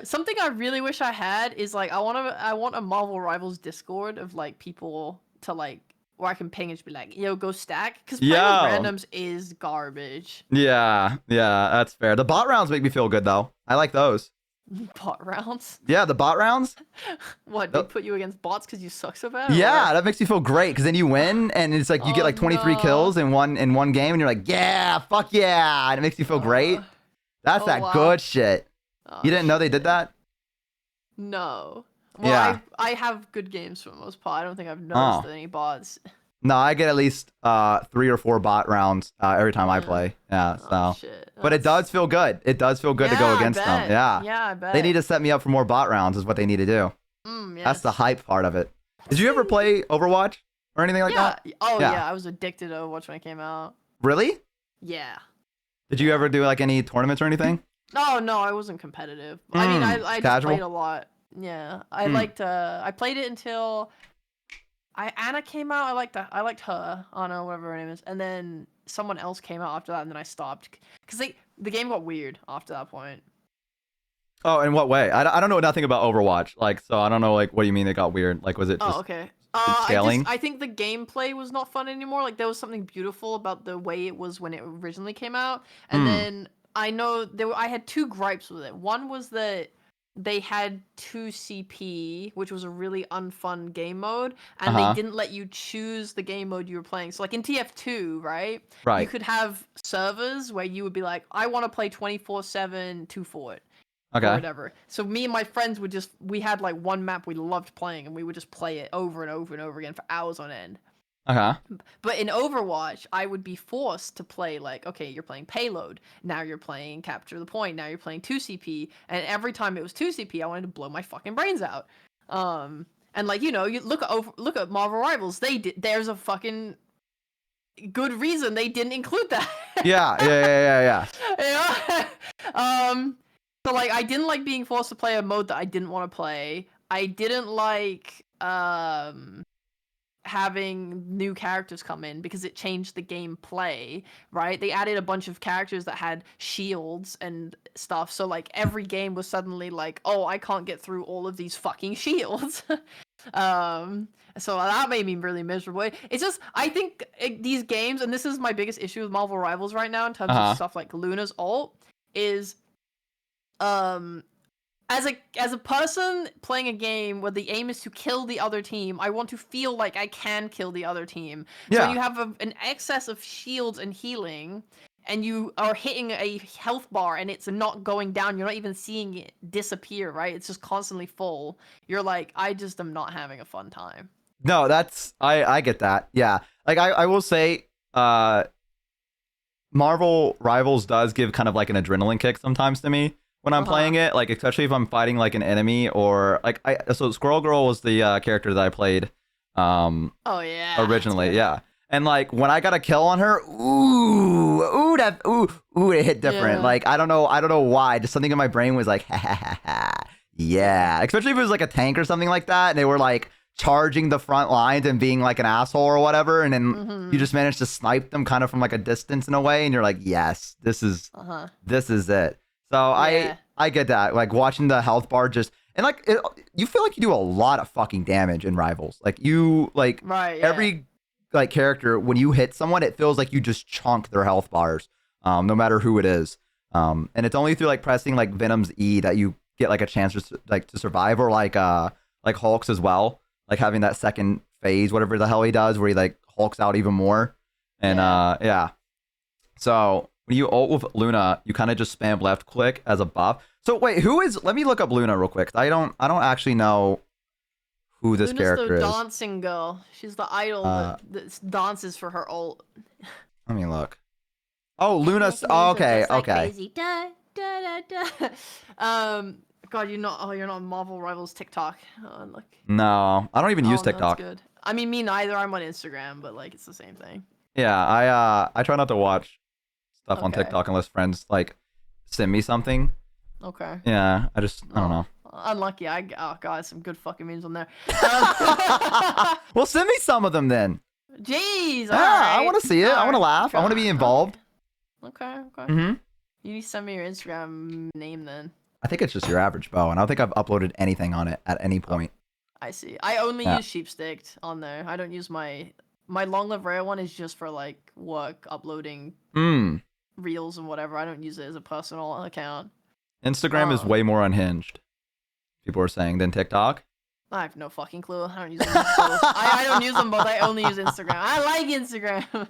Something I really wish I had is like I want a Marvel Rivals Discord of like people to like where I can ping and just be like, yo, go stack, because playing with randoms is garbage. Yeah, that's fair. The bot rounds make me feel good though. I like those. Bot rounds? Yeah, the bot rounds. What, they Nope. put you against bots because you suck so bad? or Yeah, what? that makes you feel great because then you win, and it's like you get Oh, like 23 no. kills in one game, and you're like, yeah, fuck yeah, and it makes you feel great. That's oh, that wow. good shit. Oh, You didn't know they shit. did that? No. Well, Yeah. I have good games for the most part. I don't think I've noticed Oh. any bots. No, I get at least 3 or 4 bot rounds every time I Yeah. play. Yeah, so. Oh, shit. But it That's- does feel good. It does feel good to Yeah, go I against them. bet. Yeah. Yeah, I bet. They need to set me up for more bot rounds is what they need to do. That's the yes. hype part of it. Did you ever play Overwatch or anything like yeah. that? Oh, Yeah. yeah. I was addicted to Overwatch when it came out. Really? Yeah. Did you ever do like any tournaments or anything? No, I wasn't competitive. I mean, I just casual? played a lot. Yeah, I Mm. liked. I played it until Anna came out. I liked her, Anna, whatever her name is, and then someone else came out after that, and then I stopped because the game got weird after that point. Oh, in what way? I don't know nothing about Overwatch. Like, so I don't know like what do you mean it got weird? Like, was it just Oh, okay. scaling? I think the gameplay was not fun anymore. Like there was something beautiful about the way it was when it originally came out, and Mm. then I know I had two gripes with it. One was that they had 2 CP, which was a really unfun game mode, and Uh-huh. they didn't let you choose the game mode you were playing. So like in TF2, right? You Right. could have servers where you would be like, I want to play 24/7 2 Fort. Or Okay. whatever. So me and my friends we had like one map we loved playing, and we would just play it over and over and over again for hours on end. Okay. But in Overwatch, I would be forced to play like, okay, you're playing payload, now you're playing capture the point, now you're playing 2CP, and every time it was 2CP, I wanted to blow my fucking brains out. And like, you know, you look at Marvel Rivals, there's a fucking good reason they didn't include that. Yeah. Yeah. So like I didn't like being forced to play a mode that I didn't want to play. I didn't like having new characters come in because it changed the gameplay, right? They added a bunch of characters that had shields and stuff. So like every game was suddenly like, oh, I can't get through all of these fucking shields. So that made me really miserable. It's just I think these games, and this is my biggest issue with Marvel Rivals right now in terms of stuff like Luna's ult, is as a person playing a game where the aim is to kill the other team, I want to feel like I can kill the other team. So Yeah. when you have an excess of shields and healing, and you are hitting a health bar and it's not going down, you're not even seeing it disappear, right? It's just constantly full. You're like, I just am not having a fun time. No, that's I get that. Yeah. Like I will say Marvel Rivals does give kind of like an adrenaline kick sometimes to me when I'm playing it, like especially if I'm fighting like an enemy or like so Squirrel Girl was the character that I played Oh yeah. that's originally, good. yeah. And like when I got a kill on her, it hit different. Yeah. Like I don't know why, just something in my brain was like, ha ha ha ha. Yeah. Especially if it was like a tank or something like that, and they were like charging the front lines and being like an asshole or whatever, and then you just managed to snipe them kind of from like a distance in a way, and you're like, yes, this is it. So Yeah. I get that. Like watching the health bar just and like you feel like you do a lot of fucking damage in Rivals. Like you like Right. Yeah. every like character when you hit someone, it feels like you just chunk their health bars, no matter who it is. And it's only through like pressing like Venom's E that you get like a chance to survive, or like Hulk's as well, like having that second phase, whatever the hell he does, where he like Hulks out even more. And yeah. So when you ult with Luna, you kind of just spam left click as a buff. So wait, let me look up Luna real quick. I don't actually know who this Luna's character the is. dancing girl. She's the idol that dances for her ult. Let me look. Oh, Luna. Oh, okay. God, you're not on Marvel Rivals TikTok. Oh, look. No, I don't even use Oh, that's TikTok. good. I mean, me neither. I'm on Instagram, but like it's the same thing. Yeah, I try not to watch stuff on Okay. TikTok unless friends like send me something. Okay. Yeah, I don't know. Unlucky. Oh god, some good fucking memes on there. Well, send me some of them then. Jeez. Yeah, I want to see it. I want to laugh. I want to be involved. Okay. Mm-hmm. You need to send me your Instagram name then. I think it's just your average bow, and I don't think I've uploaded anything on it at any point. I see. I only Yeah. use Sheepsticked on there. I don't use my long live rare one is just for like work uploading reels and whatever. I don't use it as a personal account. Instagram is Oh. way more unhinged. People are saying than TikTok. I have no fucking clue. I don't use them both. I don't use them both. I only use Instagram. I like Instagram.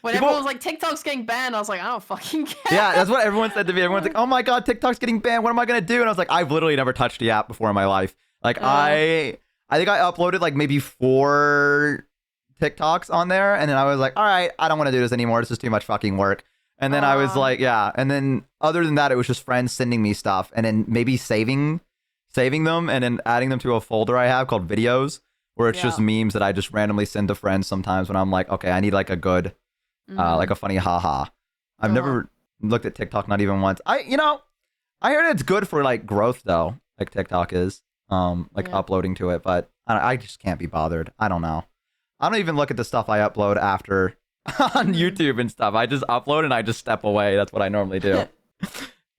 When everyone was like, TikTok's getting banned, I was like, I don't fucking care. Yeah, that's what everyone said to me. Everyone's like, "Oh my god, TikTok's getting banned. What am I gonna do?" And I was like, "I've literally never touched the app before in my life. Like, I think I uploaded like maybe 4 TikToks on there, and then I was like, all right, I don't want to do this anymore. This is too much fucking work. And then I was like, yeah. And then other than that, it was just friends sending me stuff, and then maybe saving them and then adding them to a folder I have called videos, where it's just memes that I just randomly send to friends sometimes when I'm like, okay, I need like a good, like a funny haha. I've never looked at TikTok, not even once. I heard it's good for like growth though, like TikTok is, uploading to it, but I just can't be bothered. I don't know. I don't even look at the stuff I upload after on YouTube and stuff. I just upload and I just step away. That's what I normally do.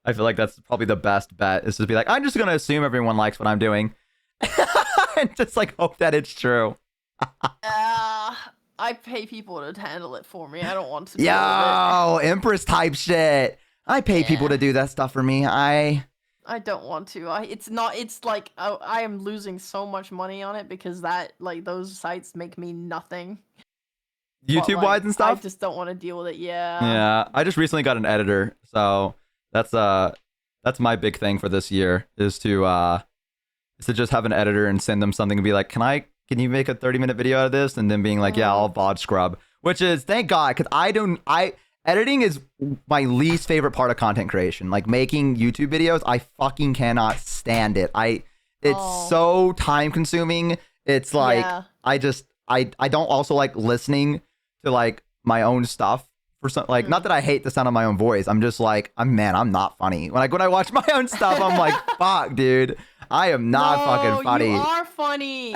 I feel like that's probably the best bet, is to be like, I'm just gonna assume everyone likes what I'm doing and just like hope that it's true. I pay people to handle it for me. I don't want to deal with Yo, Empress type shit. I pay people to do that stuff for me. I don't want to. It's like I am losing so much money on it because those sites make me nothing. YouTube wise and stuff. I just don't want to deal with it. Yeah. Yeah. I just recently got an editor, so that's my big thing for this year is to just have an editor and send them something and be like, can you make a 30-minute video out of this? And then being like, yeah, I'll VOD scrub, which is thank God, because editing is my least favorite part of content creation. Like making YouTube videos, I fucking cannot stand it. It's so time consuming. It's like I don't also like listening to like my own stuff for some, like not that I hate the sound of my own voice. I'm just like, I'm not funny. When I watch my own stuff, I'm like, fuck, dude, I am not fucking funny. You are funny.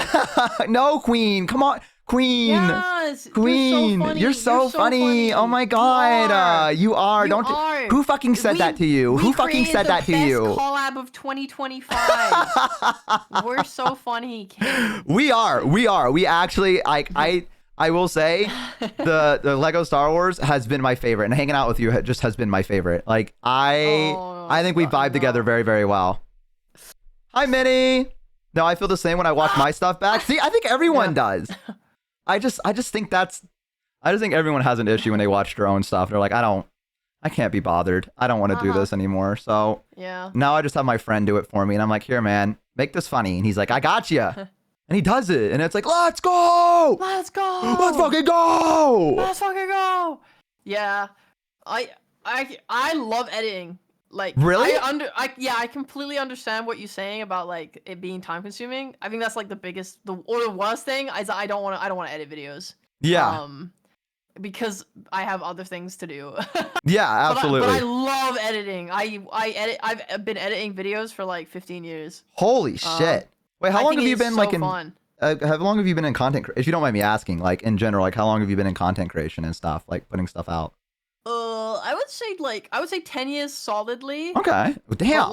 No, Queen, come on. Queen, yes, Queen, you're so funny. Oh my God, you are. Who fucking said that to you? Who fucking said that to you? Collab of 2025. We're so funny, Kim. We are. We actually, I will say, the Lego Star Wars has been my favorite, and hanging out with you just has been my favorite. Like I think we vibe together very, very well. Hi, Minnie. No, I feel the same when I watch my stuff back. See, I think everyone does. I just think everyone has an issue when they watch their own stuff. They're like, I can't be bothered. I don't want to do this anymore. So now I just have my friend do it for me. And I'm like, here, man, make this funny. And he's like, I got you. And he does it. And it's like, let's go. Let's go. Let's fucking go. Let's fucking go. Yeah. I love editing. Like, really? I completely understand what you're saying about like it being time consuming. I think that's like the worst thing is I don't want to edit videos. Yeah. Because I have other things to do. Yeah, absolutely. But I love editing. I've been editing videos for like 15 years. Holy shit. Wait, how long have you been so like in fun. How long have you been in content if you don't mind me asking, like in general, like how long have you been in content creation and stuff, like putting stuff out? I would say 10 years solidly. Okay. Damn.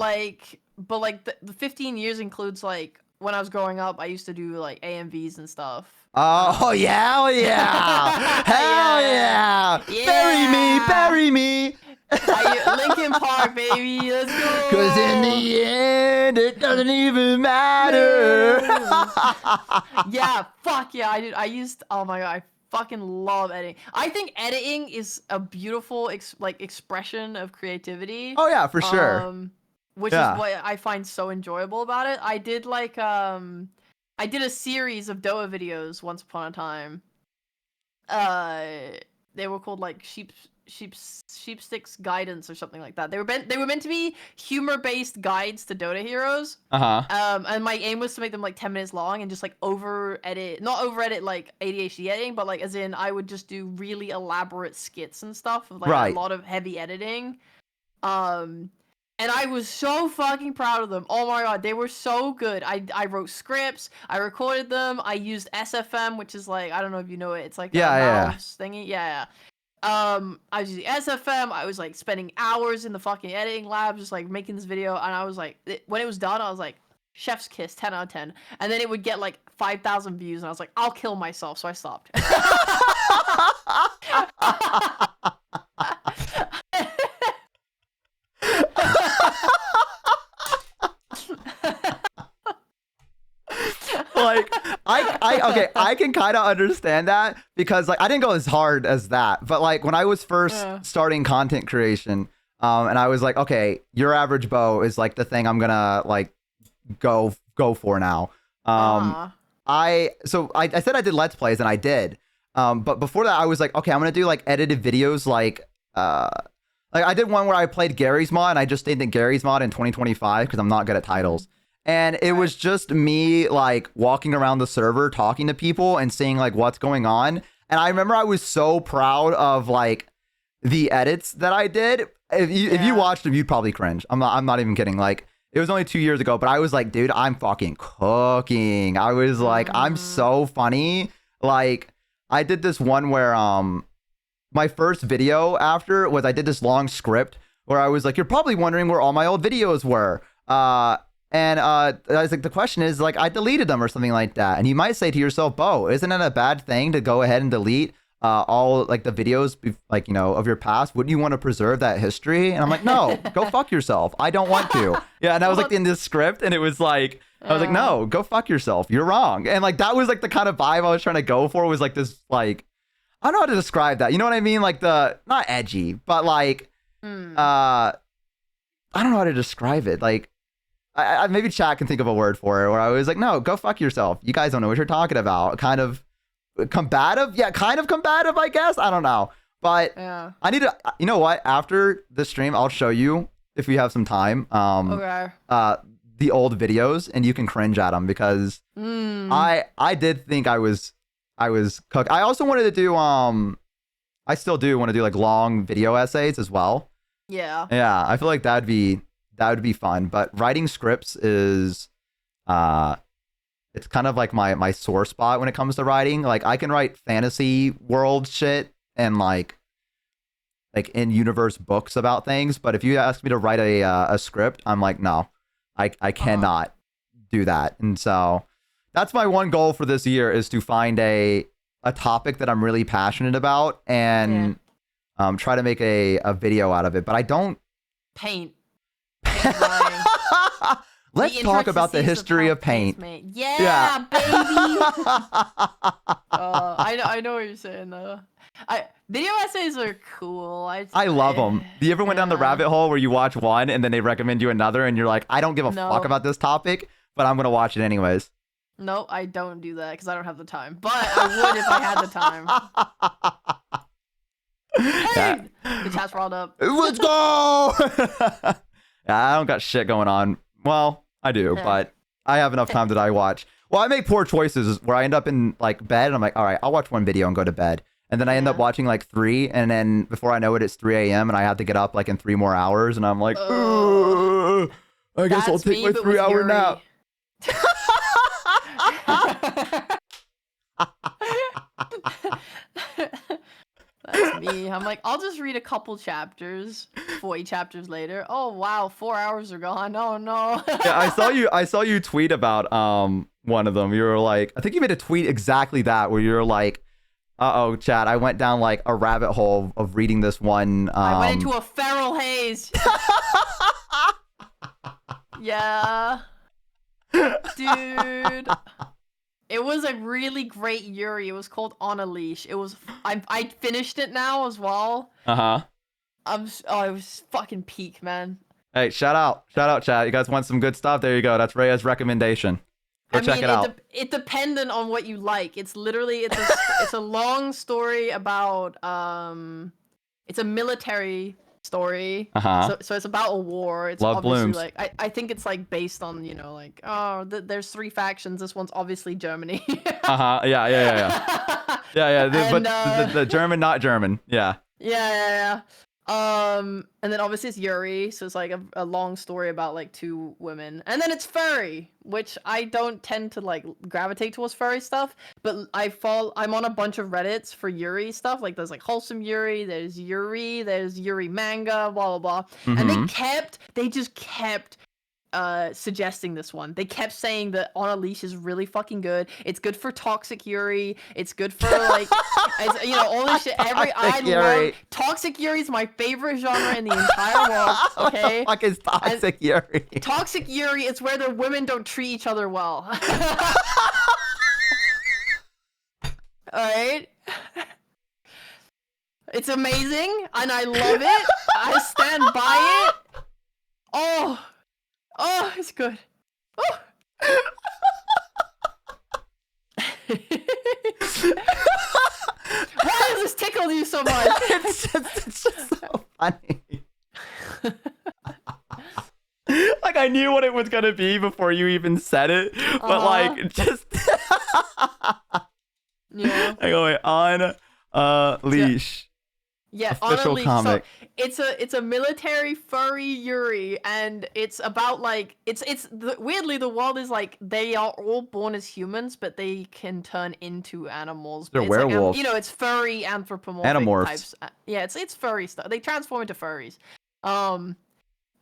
But the 15 years includes like when I was growing up, I used to do like AMVs and stuff. Oh yeah, hell yeah. Hell yeah. Bury me. Linkin Park, baby, let's go. Cause in the end, it doesn't even matter. Yeah, fuck yeah, oh my God, I fucking love editing. I think editing is a beautiful expression of creativity. Oh yeah, for sure. Which is what I find so enjoyable about it. I did I did a series of Dota videos once upon a time. They were called like Sheepsticks Guidance or something like that. They were meant to be humor-based guides to Dota heroes. And my aim was to make them like 10 minutes long and just like not over edit like ADHD editing, but like as in I would just do really elaborate skits and stuff with like a lot of heavy editing. And I was so fucking proud of them. Oh my God, they were so good. I wrote scripts, I recorded them, I used SFM, which is like, I don't know if you know it, it's like a mouse thingy. Yeah. I was using SFM, I was like spending hours in the fucking editing lab just like making this video, and I was like, when it was done, I was like, chef's kiss, 10 out of 10. And then it would get like 5,000 views, and I was like, I'll kill myself, so I stopped. like okay, I can kind of understand that because like I didn't go as hard as that, but like when I was first starting content creation, and I was like, okay, your average bow is like the thing I'm gonna like go for now. I said I did Let's Plays and I did, but before that I was like, okay, I'm gonna do like edited videos like I did one where I played Gary's Mod and I just stayed in Gary's Mod in 2025 because I'm not good at titles. And it was just me like walking around the server talking to people and seeing like what's going on. And I remember I was so proud of like the edits that I did. If you watched them, you'd probably cringe. I'm not even kidding. Like it was only 2 years ago, but I was like, dude, I'm fucking cooking. I was like, I'm so funny. Like I did this one where my first video after was I did this long script where I was like, you're probably wondering where all my old videos were. And I was like, the question is like, I deleted them or something like that. And you might say to yourself, Bo, isn't it a bad thing to go ahead and delete all like the videos like, you know, of your past? Wouldn't you want to preserve that history? And I'm like, no, go fuck yourself. I don't want to. Yeah. And I was like in this script and it was like, I was like, no, go fuck yourself. You're wrong. And like, that was like the kind of vibe I was trying to go for was like this, like, I don't know how to describe that. You know what I mean? Like the, not edgy, but like, I don't know how to describe it. Like, I maybe chat can think of a word for it where I was like, no, go fuck yourself. You guys don't know what you're talking about. Kind of combative. Yeah, kind of combative, I guess. I don't know. But I need to, you know what? After the stream, I'll show you if we have some time. The old videos and you can cringe at them because I did think I was cooked. I also wanted to do, I still do want to do like long video essays as well. Yeah. Yeah. I feel like that would be fun, but writing scripts is it's kind of like my sore spot when it comes to writing. Like I can write fantasy world shit and like in universe books about things, but if you ask me to write a script, I'm like, no, I cannot do that. And so that's my one goal for this year is to find a topic that I'm really passionate about and try to make a video out of it. But I don't paint. Let's talk about the history of paint. Yeah, baby. I know what you're saying though. Video essays are cool. I love them. Do you ever went down the rabbit hole where you watch one and then they recommend you another and you're like, I don't give a fuck about this topic, but I'm gonna watch it anyways? No, I don't do that because I don't have the time. But I would if I had the time. Hey, the chat's rolled up. Let's go. I don't got shit going on. Well, I do, but I have enough time that I watch. Well, I make poor choices where I end up in like bed and I'm like, all right, I'll watch one video and go to bed. And then I end up watching like 3 and then before I know it, it's 3 a.m. and I have to get up like in 3 more hours. And I'm like, I guess I'll take my 3-hour nap. That's me. I'm like, I'll just read a couple chapters. 40 chapters later. Oh wow, 4 hours are gone. Oh no. Yeah, I saw you tweet about one of them. You were like, I think you made a tweet exactly that where you're like, uh-oh, chat, I went down like a rabbit hole of reading this one. I went into a feral haze. Yeah. Dude. It was a really great Yuri. It was called On a Leash. It was. I finished it now as well. It was fucking peak, man. Hey, shout out, chat. You guys want some good stuff? There you go. That's Rhea's recommendation. Go check it out. It dependent on what you like. It's literally it's a long story about it's a military story. So it's about a war. It's Love obviously blooms. like I think it's like based on, you know, like there's 3 factions. This one's obviously Germany. Yeah. But the German, not German. Yeah. Yeah. And then obviously it's Yuri, so it's like a long story about like 2 women, and then it's furry, which I don't tend to like gravitate towards furry stuff, but I'm on a bunch of Reddits for Yuri stuff. Like there's like wholesome Yuri, there's Yuri manga, blah blah blah, and they just kept suggesting this one. They kept saying that On a Leash is really fucking good. It's good for toxic Yuri. It's good for like, you know, all this shit. Love toxic Yuri is my favorite genre in the entire world. Okay, what the fuck is toxic Yuri? Toxic Yuri is where the women don't treat each other well. Alright? It's amazing, and I love it. I stand by it. Oh, it's good. Oh. Why does this tickle you so much? It's just so funny. Like, I knew what it was gonna be before you even said it, but like, just Yeah. I go, wait, on leash. Yeah, Official on a leash. comic. So it's a military furry Yuri, and it's about like weirdly the world is like they are all born as humans, but they can turn into animals. They're It's werewolves. Like, it's furry anthropomorphic Animorphs. types. Yeah, it's furry stuff. They transform into furries.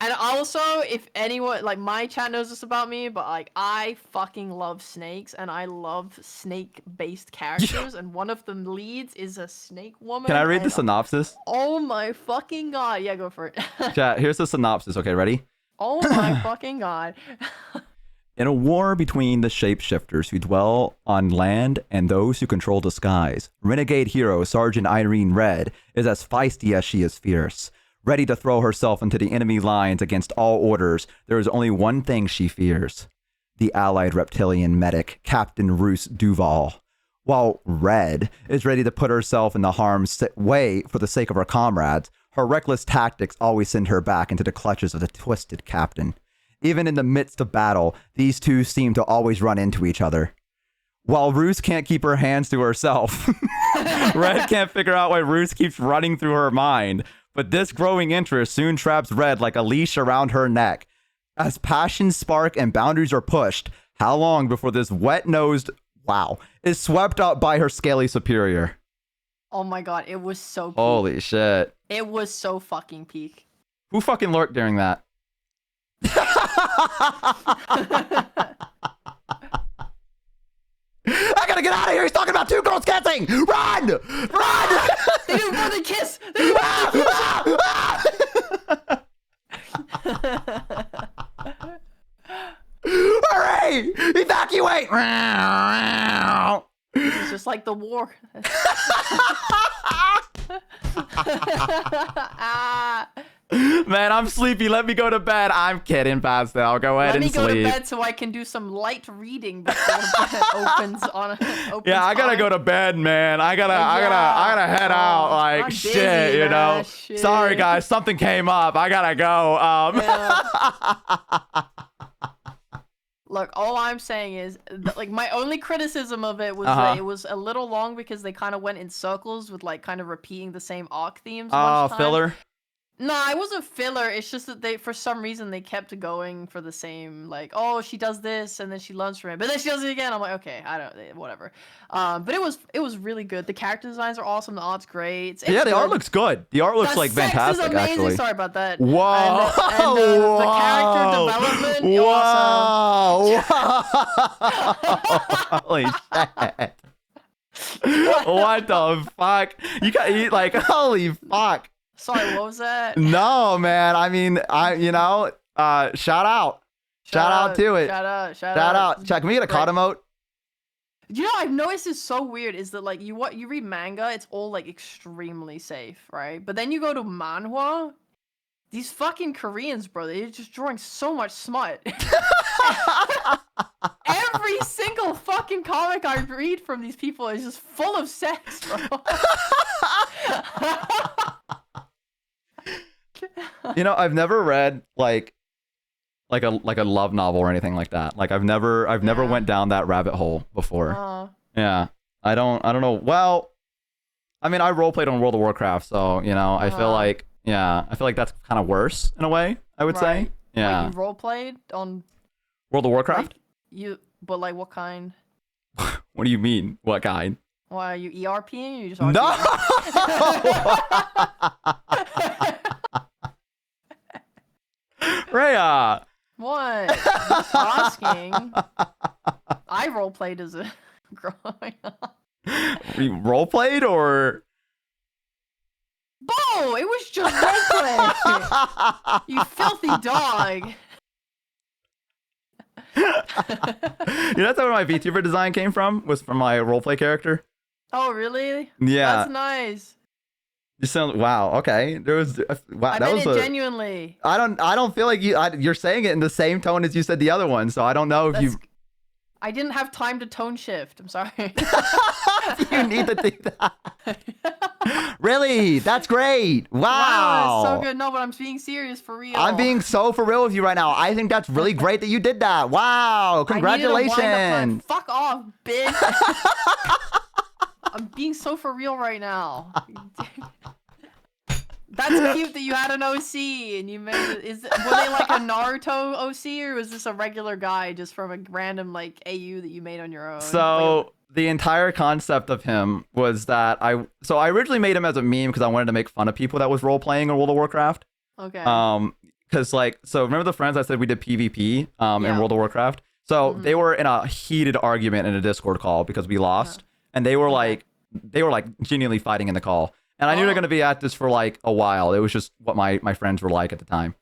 And also, if anyone, like, my chat knows this about me, but, like, I fucking love snakes, and I love snake-based characters, and one of them leads is a snake woman. Can I read the and- synopsis? Oh my fucking god. Yeah, go for it. Chat, here's the synopsis. Okay, ready? Oh my fucking god. In a war between the shapeshifters who dwell on land and those who control the skies, renegade hero Sergeant Irene Red is as feisty as she is fierce. Ready to throw herself into the enemy lines against all orders, there is only one thing she fears: the allied reptilian medic, Captain Roos Duval. While Red is ready to put herself in the harm's way for the sake of her comrades, her reckless tactics always send her back into the clutches of the twisted captain. Even in the midst of battle, these two seem to always run into each other. While Roos can't keep her hands to herself, Red can't figure out why Roos keeps running through her mind. But this growing interest soon traps Red like a leash around her neck. As passions spark and boundaries are pushed, how long before this wet-nosed, is swept up by her scaly superior? Oh my god, it was so peak. Holy shit. It was so fucking peak. Who fucking lurked during that? I gotta get out of here! He's talking about two girls kissing! Run! Run! They do more than kiss! They do more than Hurry! Evacuate! It's just like the war. Man, I'm sleepy. Let me go to bed. I'm kidding, Pastel. Go ahead Let and me go to sleep. bed so I can do some light reading before bed opens on. Yeah, I gotta go to bed, man. I gotta head out. Like, I'm shit, busy, you know. man. Shit. Sorry, guys. Something came up. I gotta go. Yeah. Look, all I'm saying is, like, my only criticism of it was that it was a little long because they kind of went in circles with, like, kind of repeating the same arc themes. Oh, much time. filler. Nah, it wasn't filler. It's just that they, for some reason, they kept going for the same, like, oh, she does this, and then she learns from it, but then she does it again. I'm like, okay, whatever. But it was really good. The character designs are awesome. The art's great. It's Yeah, the art good. looks good. The art looks The like sex fantastic, is amazing. actually. Sorry about that. Whoa! And the character development, awesome. Holy shit! What the fuck? You got eat like holy fuck! Sorry, what was that? No, man. I mean, shout out to it. Shout out. Check. Can we get a card emote? You know, I've noticed is so weird is that like you read manga, it's all like extremely safe, right? But then you go to manhwa, these fucking Koreans, bro, they're just drawing so much smut. Every single fucking comic I read from these people is just full of sex, bro. You know, I've never read like a love novel or anything like that. Like I've never went down that rabbit hole before. Yeah. I don't know. Well, I mean, I roleplayed on World of Warcraft, so, you know, I feel like that's kind of worse in a way, I would say. Yeah. Like you roleplayed on World of Warcraft? But like what kind? What do you mean? What kind? Why are you ERPing? Or you just No! Rhea! What? Just asking. I roleplayed as a growing up. You roleplayed or? Bo! It was just roleplay! You filthy dog! You know, that's where my VTuber design came from? Was from my roleplay character? Oh, really? Yeah. That's nice. You sound wow. Okay, there was wow. I That meant was it a. genuinely. I don't feel like you're saying it in the same tone as you said the other one. So I don't know if you. I didn't have time to tone shift. I'm sorry. You need to do that. Really? That's great. Wow. Wow, it's so good. No, but I'm being serious for real. I'm being so for real with you right now. I think that's really great that you did that. Wow. I needed a wind-up plan. Congratulations. Fuck off, bitch. I'm being so for real right now. That's cute that you had an OC and you made it. Were they like a Naruto OC or was this a regular guy just from a random like AU that you made on your own? So the entire concept of him was that I originally made him as a meme because I wanted to make fun of people that was role playing in World of Warcraft. Okay. Because so remember the friends I said we did PvP in Yeah. World of Warcraft? So they were in a heated argument in a Discord call because we lost, and they were like genuinely fighting in the call. And I knew they're going to be at this for like a while. It was just what my friends were like at the time.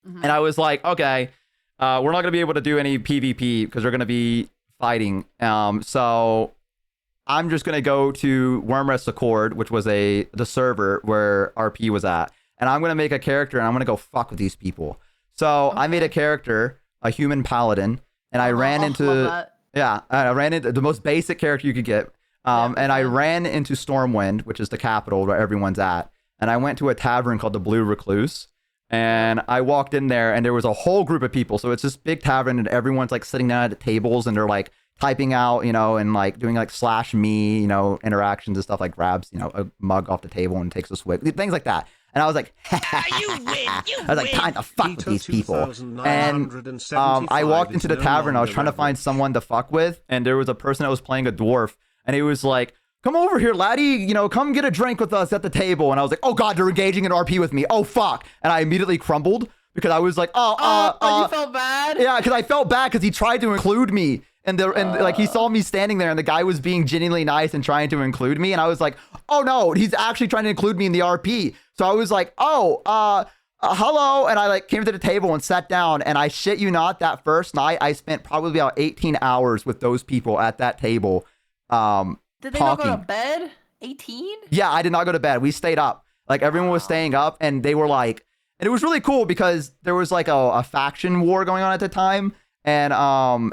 And I was like, okay, we're not going to be able to do any PvP because they're going to be fighting. So I'm just going to go to Wormrest Accord, which was the server where RP was at. And I'm going to make a character and I'm going to go fuck with these people. So I made a character, a human paladin, and I ran into... Yeah, I ran into the most basic character you could get. And I ran into Stormwind, which is the capital where everyone's at. And I went to a tavern called the Blue Recluse. And I walked in there and there was a whole group of people. So it's this big tavern and everyone's like sitting down at the tables and they're like typing out, and like doing like /me, interactions and stuff, like grabs, a mug off the table and takes a swig, things like that. And I was like, You win. You I was like, time to fuck with these people. And I walked into the tavern. I was trying to find someone to fuck with. And there was a person that was playing a dwarf. And he was like, come over here, laddie, come get a drink with us at the table. And I was like, oh God, they're engaging in RP with me. Oh, fuck. And I immediately crumbled because I was like, you felt bad? Yeah, because I felt bad because he tried to include me. And like he saw me standing there and the guy was being genuinely nice and trying to include me. And I was like, oh no, he's actually trying to include me in the RP. So I was like, hello. And I like came to the table and sat down, and I shit you not, that first night I spent probably about 18 hours with those people at that table. Did they not go to talking. bed? 18? Yeah, I did not go to bed. We stayed up. Like everyone was staying up, and they were like, and it was really cool because there was like a faction war going on at the time. And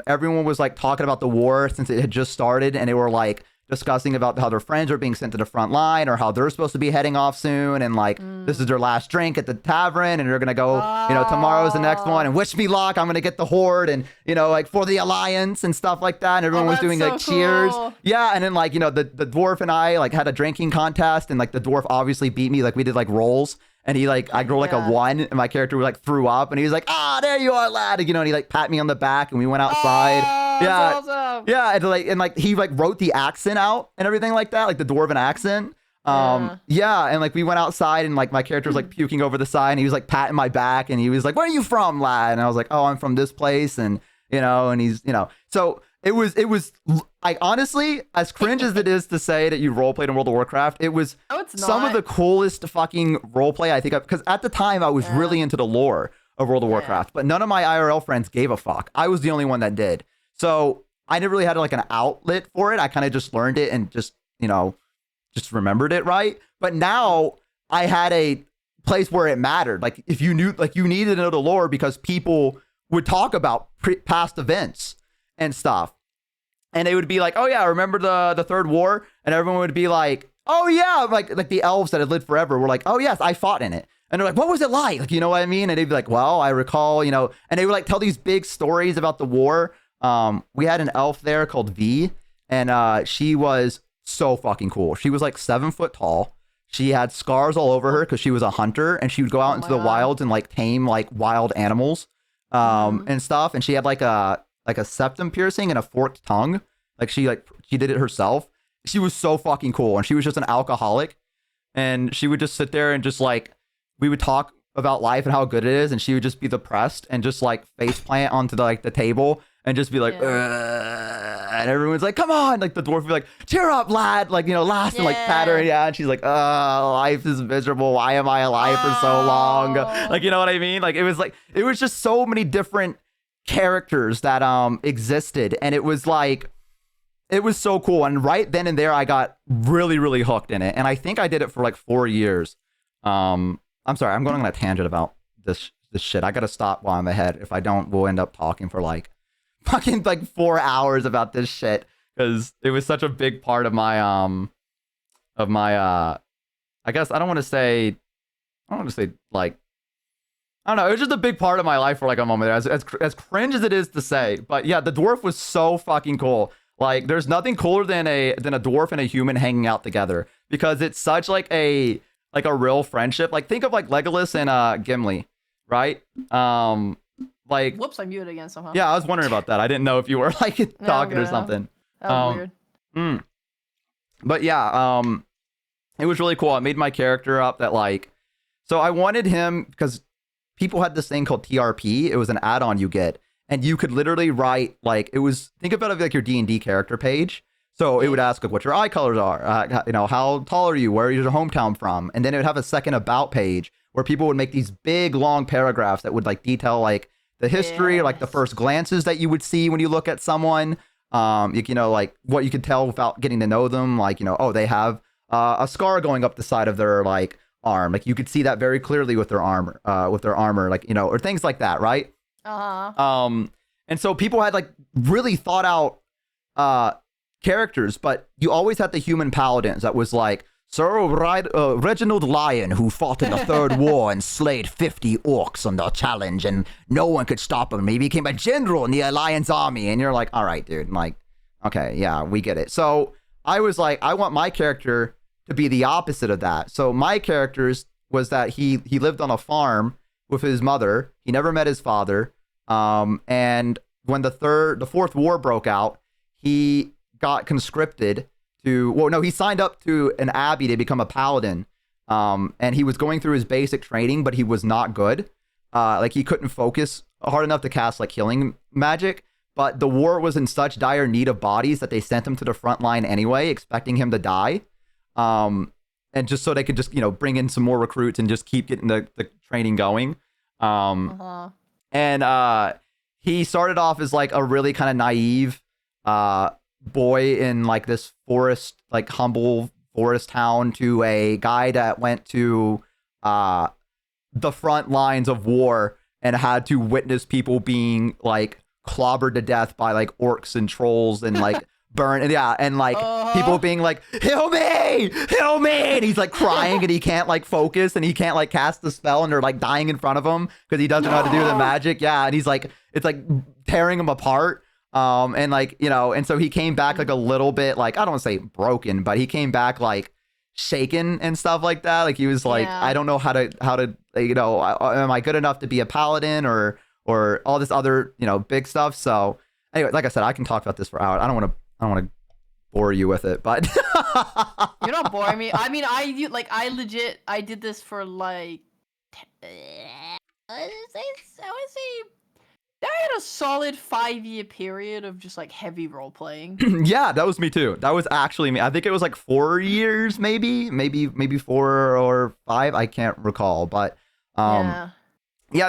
everyone was like talking about the war since it had just started, and they were like discussing about how their friends are being sent to the front line or how they're supposed to be heading off soon, and like this is their last drink at the tavern and they're gonna go, tomorrow's the next one, and wish me luck, I'm gonna get the horde, and like for the alliance and stuff like that. And everyone was doing like cheers. Yeah, and then like the dwarf and I like had a drinking contest, and like the dwarf obviously beat me. Like we did like rolls. And he like, I rolled like a 1, and my character like threw up, and he was like, there you are, lad. And he like pat me on the back, and we went outside. That's awesome. Yeah. And he like wrote the accent out and everything like that, like the dwarven accent. Yeah. And like we went outside, and like my character was like puking over the side, and he was like patting my back, and he was like, where are you from, lad? And I was like, oh, I'm from this place. And, and he's, so it was like, honestly, as cringe as it is to say that you role played in World of Warcraft, it was some of the coolest fucking role play I think of, because at the time I was really into the lore of World of Warcraft, but none of my IRL friends gave a fuck. I was the only one that did. So I never really had like an outlet for it. I kind of just learned it and just, just remembered it, right? But now I had a place where it mattered. Like if you knew, like you needed to know the lore because people would talk about past events and stuff. And they would be like, oh yeah, remember the Third War? And everyone would be like, oh yeah, like the elves that had lived forever were like, oh yes, I fought in it. And they're like, what was it like? Like, you know what I mean? And they'd be like, well, I recall, and they would like tell these big stories about the war. We had an elf there called V, and she was so fucking cool. She was like 7 foot tall. She had scars all over her because she was a hunter, and she would go out into the wilds and like tame like wild animals and stuff. And she had like a septum piercing and a forked tongue. Like she did it herself. She was so fucking cool. And she was just an alcoholic, and she would just sit there and just like, we would talk about life and how good it is. And she would just be depressed and just like face plant onto the table and just be like, and everyone's like, come on. Like the dwarf would be like, cheer up, lad. Like, last and like pat her. Yeah. And she's like, life is miserable. Why am I alive for so long? Like, you know what I mean? Like, it was just so many different characters that existed, and it was like it was so cool. And right then and there, I got really, really hooked in it. And I think I did it for like 4 years. I'm sorry, I'm going on a tangent about this shit. I gotta stop while I'm ahead. If I don't, we'll end up talking for like fucking like 4 hours about this shit, because it was such a big part of my I guess I don't want to say like, I don't know, it was just a big part of my life for like a moment there, as cringe as it is to say. But yeah, the dwarf was so fucking cool. Like, there's nothing cooler than a dwarf and a human hanging out together, because it's such like a real friendship. Like, think of like Legolas and Gimli, right? Like, Whoops, I muted again somehow. yeah, I was wondering about that. I didn't know if you were like talking or something. That was weird. But yeah, it was really cool. I made my character up that like, so I wanted him, because people had this thing called TRP. It was an add-on you get, and you could literally write like, it was, think about it like your D&D character page. So it would ask like what your eye colors are, you know, how tall are you, where is your hometown from, and then it would have a second about page where people would make these big long paragraphs that would like detail like the history, or like the first glances that you would see when you look at someone. You know, like what you could tell without getting to know them, like, you know, oh, they have a scar going up the side of their like arm, like you could see that very clearly with their armor, like, you know, or things like that, right? And so people had like really thought out characters, but you always had the human paladins that was like Sir Reginald Lyon, who fought in the Third War and slayed 50 orcs on the challenge, and no one could stop him. He became a general in the Alliance army. And you're like, all right, dude. I'm like, okay, yeah, we get it. So I was like, I want my character to be the opposite of that. So my character's was that he lived on a farm with his mother. He never met his father. And when the Fourth War broke out, he got conscripted to, well, no, he signed up to an abbey to become a paladin. And he was going through his basic training, but he was not good. Like, he couldn't focus hard enough to cast like healing magic. But the war was in such dire need of bodies that they sent him to the front line anyway, expecting him to die. And just so they could just, you know, bring in some more recruits and just keep getting the training going. And he started off as like a really kind of naive boy in like this forest, like humble forest town, to a guy that went to the front lines of war and had to witness people being like clobbered to death by like orcs and trolls and like burn, and yeah, and like people being like, heal me, and he's like crying and he can't like focus and he can't like cast the spell, and they're like dying in front of him because he doesn't know how to do the magic. Yeah, and he's like, it's like tearing him apart. And like, you know, and so he came back like a little bit, like, I don't want to say broken, but he came back like shaken and stuff like that. Like, he was like, I don't know how to, you know, am I good enough to be a paladin or all this other, you know, big stuff. So anyway, like I said, I can talk about this for hours. I don't want to bore you with it, but you're not boring me. I mean, I did this for like, I would say I had a solid 5-year period of just like heavy role playing. Yeah, that was me too. That was actually me. I think it was like 4 years, maybe 4 or 5. I can't recall, but yeah,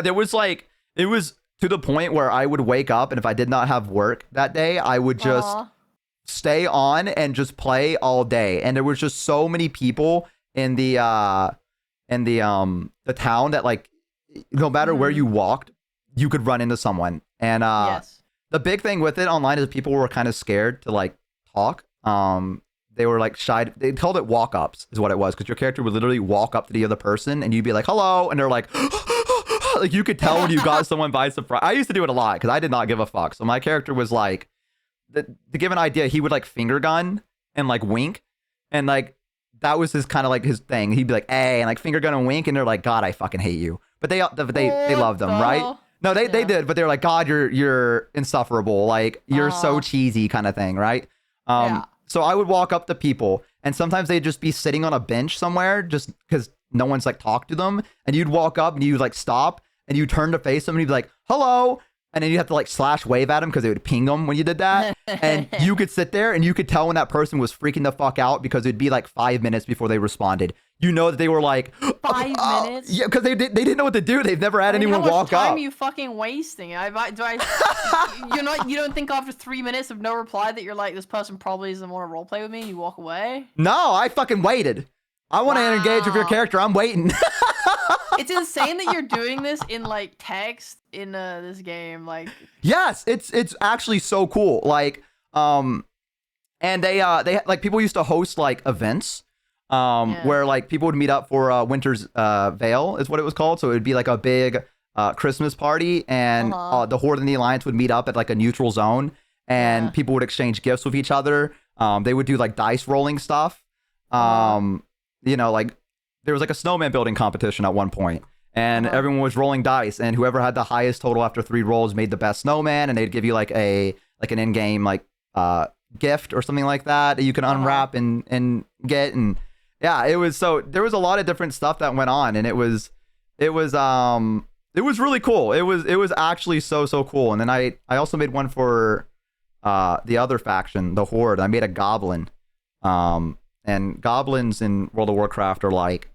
there was like, it was to the point where I would wake up, and if I did not have work that day, I would just stay on and just play all day. And there was just so many people in the town that like, no matter where you walked, you could run into someone. And the big thing with it online is people were kind of scared to like talk. They were like shy. They called it walk-ups is what it was, because your character would literally walk up to the other person and you'd be like, hello, and they're like like, you could tell when you got someone by surprise. I used to do it a lot because I did not give a fuck. So my character was like, to give an idea, he would like finger gun and like wink, and like that was his kind of like his thing. He'd be like, hey, and like finger gun and wink, and they're like, God, I fucking hate you. But they loved them, right? No, they did, but they're like, God, you're insufferable. Like, you're so cheesy, kind of thing, right? So I would walk up to people, and sometimes they'd just be sitting on a bench somewhere just because no one's like talked to them. And you'd walk up and you'd like stop and you turn to face them and you'd be like, hello. And then you'd have to like slash wave at them because it would ping them when you did that. And you could sit there and you could tell when that person was freaking the fuck out, because it'd be like 5 minutes before they responded. you know that they were like 5 minutes. Yeah, because they didn't know what to do. They've never had I mean, anyone how much walk time up. are you fucking wasting? You don't think after 3 minutes of no reply that you're like, this person probably doesn't want to roleplay with me, and you walk away? No, I fucking waited. I want to engage with your Wow. character. I'm waiting. It's insane that you're doing this in like text in this game. Like, Yes, it's actually so cool. Like, and they like people used to host like events, Yeah. where like people would meet up for Winter's Veil is what it was called. So it would be like a big Christmas party, and Uh-huh. the Horde and the Alliance would meet up at like a neutral zone, and Yeah. people would exchange gifts with each other. They would do like dice rolling stuff. You know, like there was like a snowman building competition at one point, and everyone was rolling dice, and whoever had the highest total after 3 rolls made the best snowman, and they'd give you like an in-game like gift or something like that you can unwrap and get. And yeah, it was, so there was a lot of different stuff that went on, and it was really cool. It was actually so cool. And then I also made one for the other faction, the Horde. I made a goblin. And goblins in World of Warcraft are like,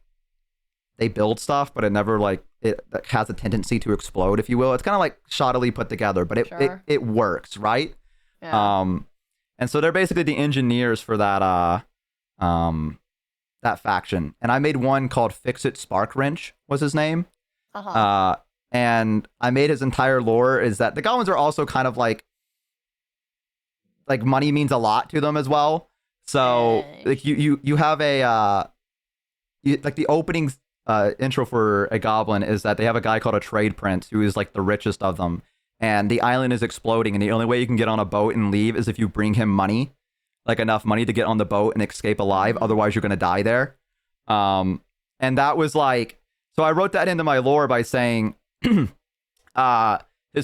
they build stuff, but it never like, it has a tendency to explode, if you will. It's kind of like shoddily put together, but Sure. it works, right? yeah. And so they're basically the engineers for that that faction. And I made one called Fix-It Sparkwrench was his name. And I made his entire lore is that the goblins are also kind of like money means a lot to them as well. So like you have a like the opening intro for a goblin is that they have a guy called a trade prince who is like the richest of them, and the island is exploding, and the only way you can get on a boat and leave is if you bring him money, like enough money to get on the boat and escape alive. Otherwise you're gonna die there. And that was like, so I wrote that into my lore by saying his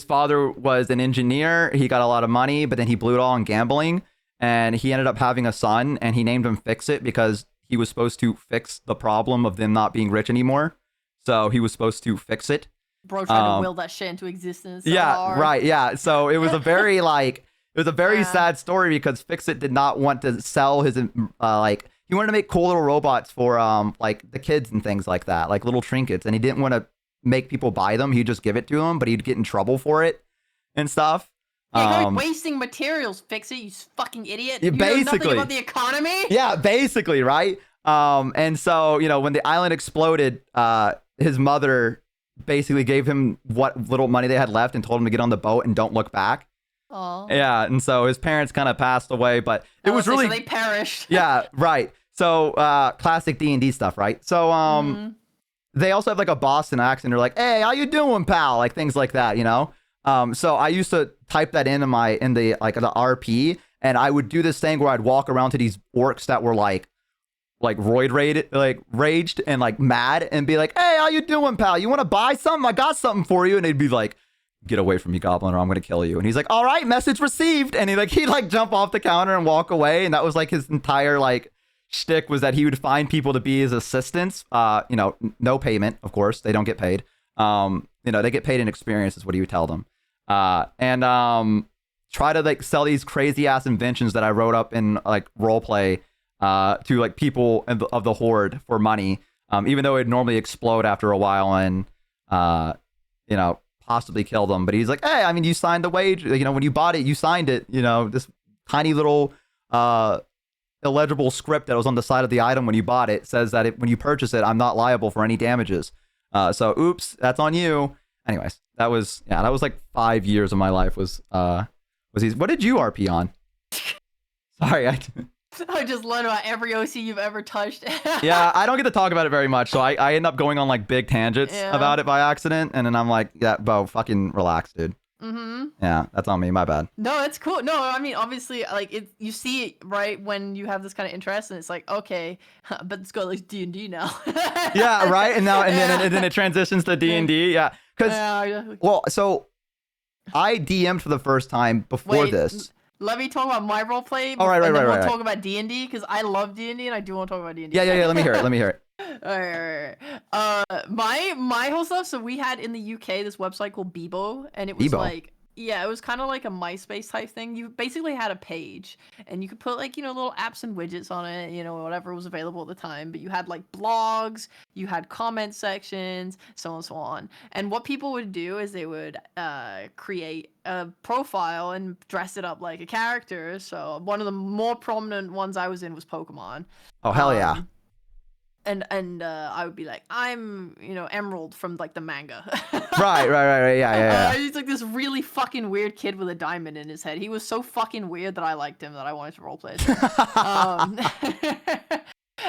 father was an engineer, he got a lot of money, but then he blew it all on gambling, and he ended up having a son, and he named him Fix-It because he was supposed to fix the problem of them not being rich anymore. So he was supposed to fix it. Bro tried to will that shit into existence. So Yeah, hard. right. Yeah. So it was a very sad story because Fix-It did not want to sell his like, he wanted to make cool little robots for like the kids and things like that, like little trinkets, and he didn't want to make people buy them. He'd just give it to them, but he'd get in trouble for it and stuff. Yeah, you're like wasting materials. Fix it, you fucking idiot. Yeah, You know nothing basically. about the economy. Yeah, basically, right? And so, you know, when the island exploded, his mother basically gave him what little money they had left and told him to get on the boat and don't look back. Oh. Yeah, and so his parents kind of passed away, but it was really So they perished. yeah, right. So classic D&D stuff, right? So they also have like a Boston accent. They're like, "Hey, how you doing, pal?" Like things like that, you know. So I used to type that in the RP, and I would do this thing where I'd walk around to these orcs that were like raged and like mad, and be like, "Hey, how you doing, pal? You want to buy something? I got something for you." And they'd be like, "Get away from me, goblin, or I'm gonna kill you." And he's like, "All right, message received." And he'd jump off the counter and walk away. And that was like his entire like shtick, was that he would find people to be his assistants. You know, no payment, of course. They don't get paid. You know, they get paid in experience is what he would tell them. And try to like sell these crazy ass inventions that I wrote up in like roleplay to like people of the Horde for money. Even though it'd normally explode after a while and you know, possibly kill them. But he's like, "Hey, I mean, you signed the wage. You know, when you bought it, you signed it. You know, this tiny little illegible script that was on the side of the item when you bought it says that when you purchase it, I'm not liable for any damages. So oops, that's on you." Anyways, that was like 5 years of my life was these. What did you RP on? Sorry, I just learned about every OC you've ever touched. yeah, I don't get to talk about it very much, so I end up going on like big tangents Yeah. about it by accident, and then I'm like, "Yeah, Bo, fucking relax, dude." Mm-hmm. Yeah, that's on me. My bad. No, it's cool. No, I mean, obviously, like you see it right when you have this kind of interest, and it's like, okay, but it's got like D&D now. Yeah, right. And now and Yeah. then it transitions to D&D. Yeah, because Yeah. well, so I DM'd for the first time before Wait, this. Let me talk about my roleplay. Oh, right, and then right, we'll right. talk about D&D because I love D&D and I do want to talk about D&D. Yeah. Let me hear it. Alright. My whole stuff. So we had in the UK this website called Bebo, and it was Bebo? like Yeah, it was kind of like a MySpace type thing. You basically had a page, and you could put like little apps and widgets on it, whatever was available at the time. But you had like blogs, you had comment sections, so on and so on. And what people would do is they would create a profile and dress it up like a character. So one of the more prominent ones I was in was Pokemon. Oh hell yeah. And I would be like, I'm Emerald from like the manga. Right. Yeah. He's like this really fucking weird kid with a diamond in his head. He was so fucking weird that I liked him, that I wanted to roleplay.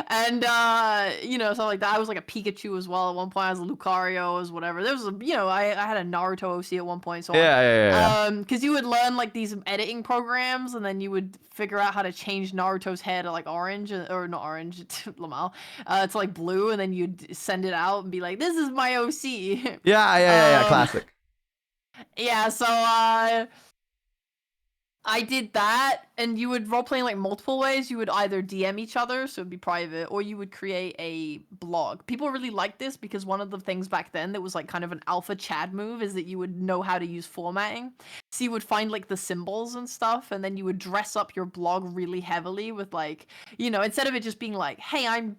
And so like that. I was like a Pikachu as well at one point. I was a Lucario, as whatever. There was I had a Naruto OC at one point. So Yeah. because you would learn like these editing programs, and then you would figure out how to change Naruto's hair to like orange, or not orange, Lamal, to like blue, and then you'd send it out and be like, "This is my OC." Yeah. Classic. Yeah. So I did that, and you would role play in like multiple ways. You would either DM each other, so it'd be private, or you would create a blog. People really liked this because one of the things back then that was like kind of an alpha Chad move is that you would know how to use formatting. So you would find like the symbols and stuff, and then you would dress up your blog really heavily with like, instead of it just being like, "Hey, I'm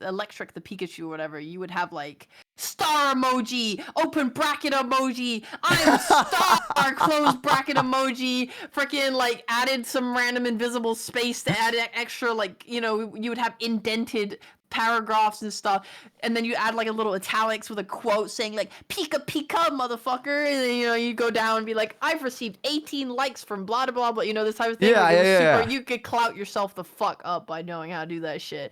Electric the Pikachu" or whatever, you would have like star emoji, open bracket emoji, I'm star, close bracket emoji, freaking like added some random invisible space to add extra, like, you would have indented paragraphs and stuff, and then you add like a little italics with a quote saying like "Pika Pika, motherfucker," and then you go down and be like, "I've received 18 likes from blah blah blah," this type of thing. Yeah. You could clout yourself the fuck up by knowing how to do that shit.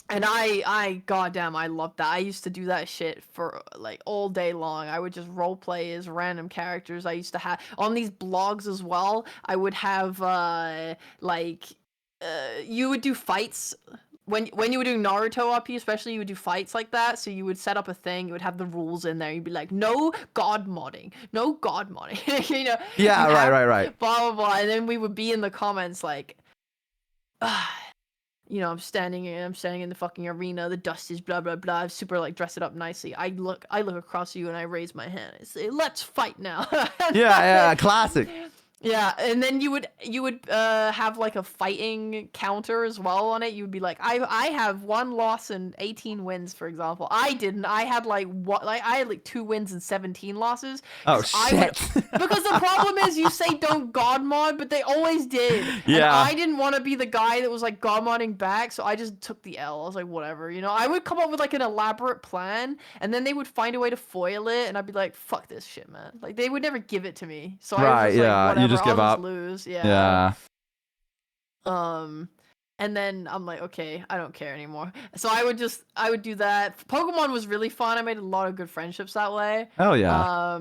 And I goddamn, I loved that. I used to do that shit for like all day long. I would just role play as random characters. I used to have on these blogs as well. I would have you would do fights when you were doing Naruto RP, especially. You would do fights like that. So you would set up a thing. You would have the rules in there. You'd be like, no god modding. Yeah. Right. Blah blah blah. And then we would be in the comments like, I'm standing in the fucking arena, the dust is blah blah blah, super like dress it up nicely. I look across you and I raise my hand. I say, "Let's fight now." Yeah, classic. Yeah, and then you would have like a fighting counter as well on it. You would be like, I have 1 loss and 18 wins, for example. I didn't. I had I had 2 wins and 17 losses. Oh shit. Because the problem is you say don't god mod, but they always did. Yeah. And I didn't want to be the guy that was like god modding back, so I just took the L. I was like, whatever, I would come up with like an elaborate plan, and then they would find a way to foil it, and I'd be like, fuck this shit, man. Like they would never give it to me. So I was just like, whatever. Just give I'll up. Lose. Yeah. And then I'm like, okay, I don't care anymore. So I would do that. Pokemon was really fun. I made a lot of good friendships that way. Oh yeah.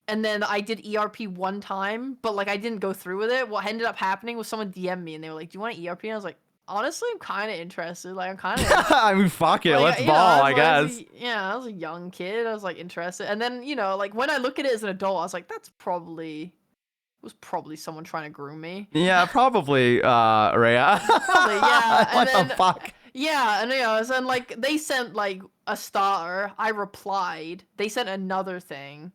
And then I did ERP one time, but like I didn't go through with it. What ended up happening was someone DM'd me and they were like, "Do you want an ERP?" And I was like, honestly, I'm kind of interested. Like I'm kind of. I mean, fuck it, let's ball, I guess. I was a young kid. I was like interested, and then like when I look at it as an adult, I was like, it was probably someone trying to groom me. Yeah, probably, Rhea. Probably, yeah. What the fuck? Yeah, and and like they sent like a star. I replied. They sent another thing.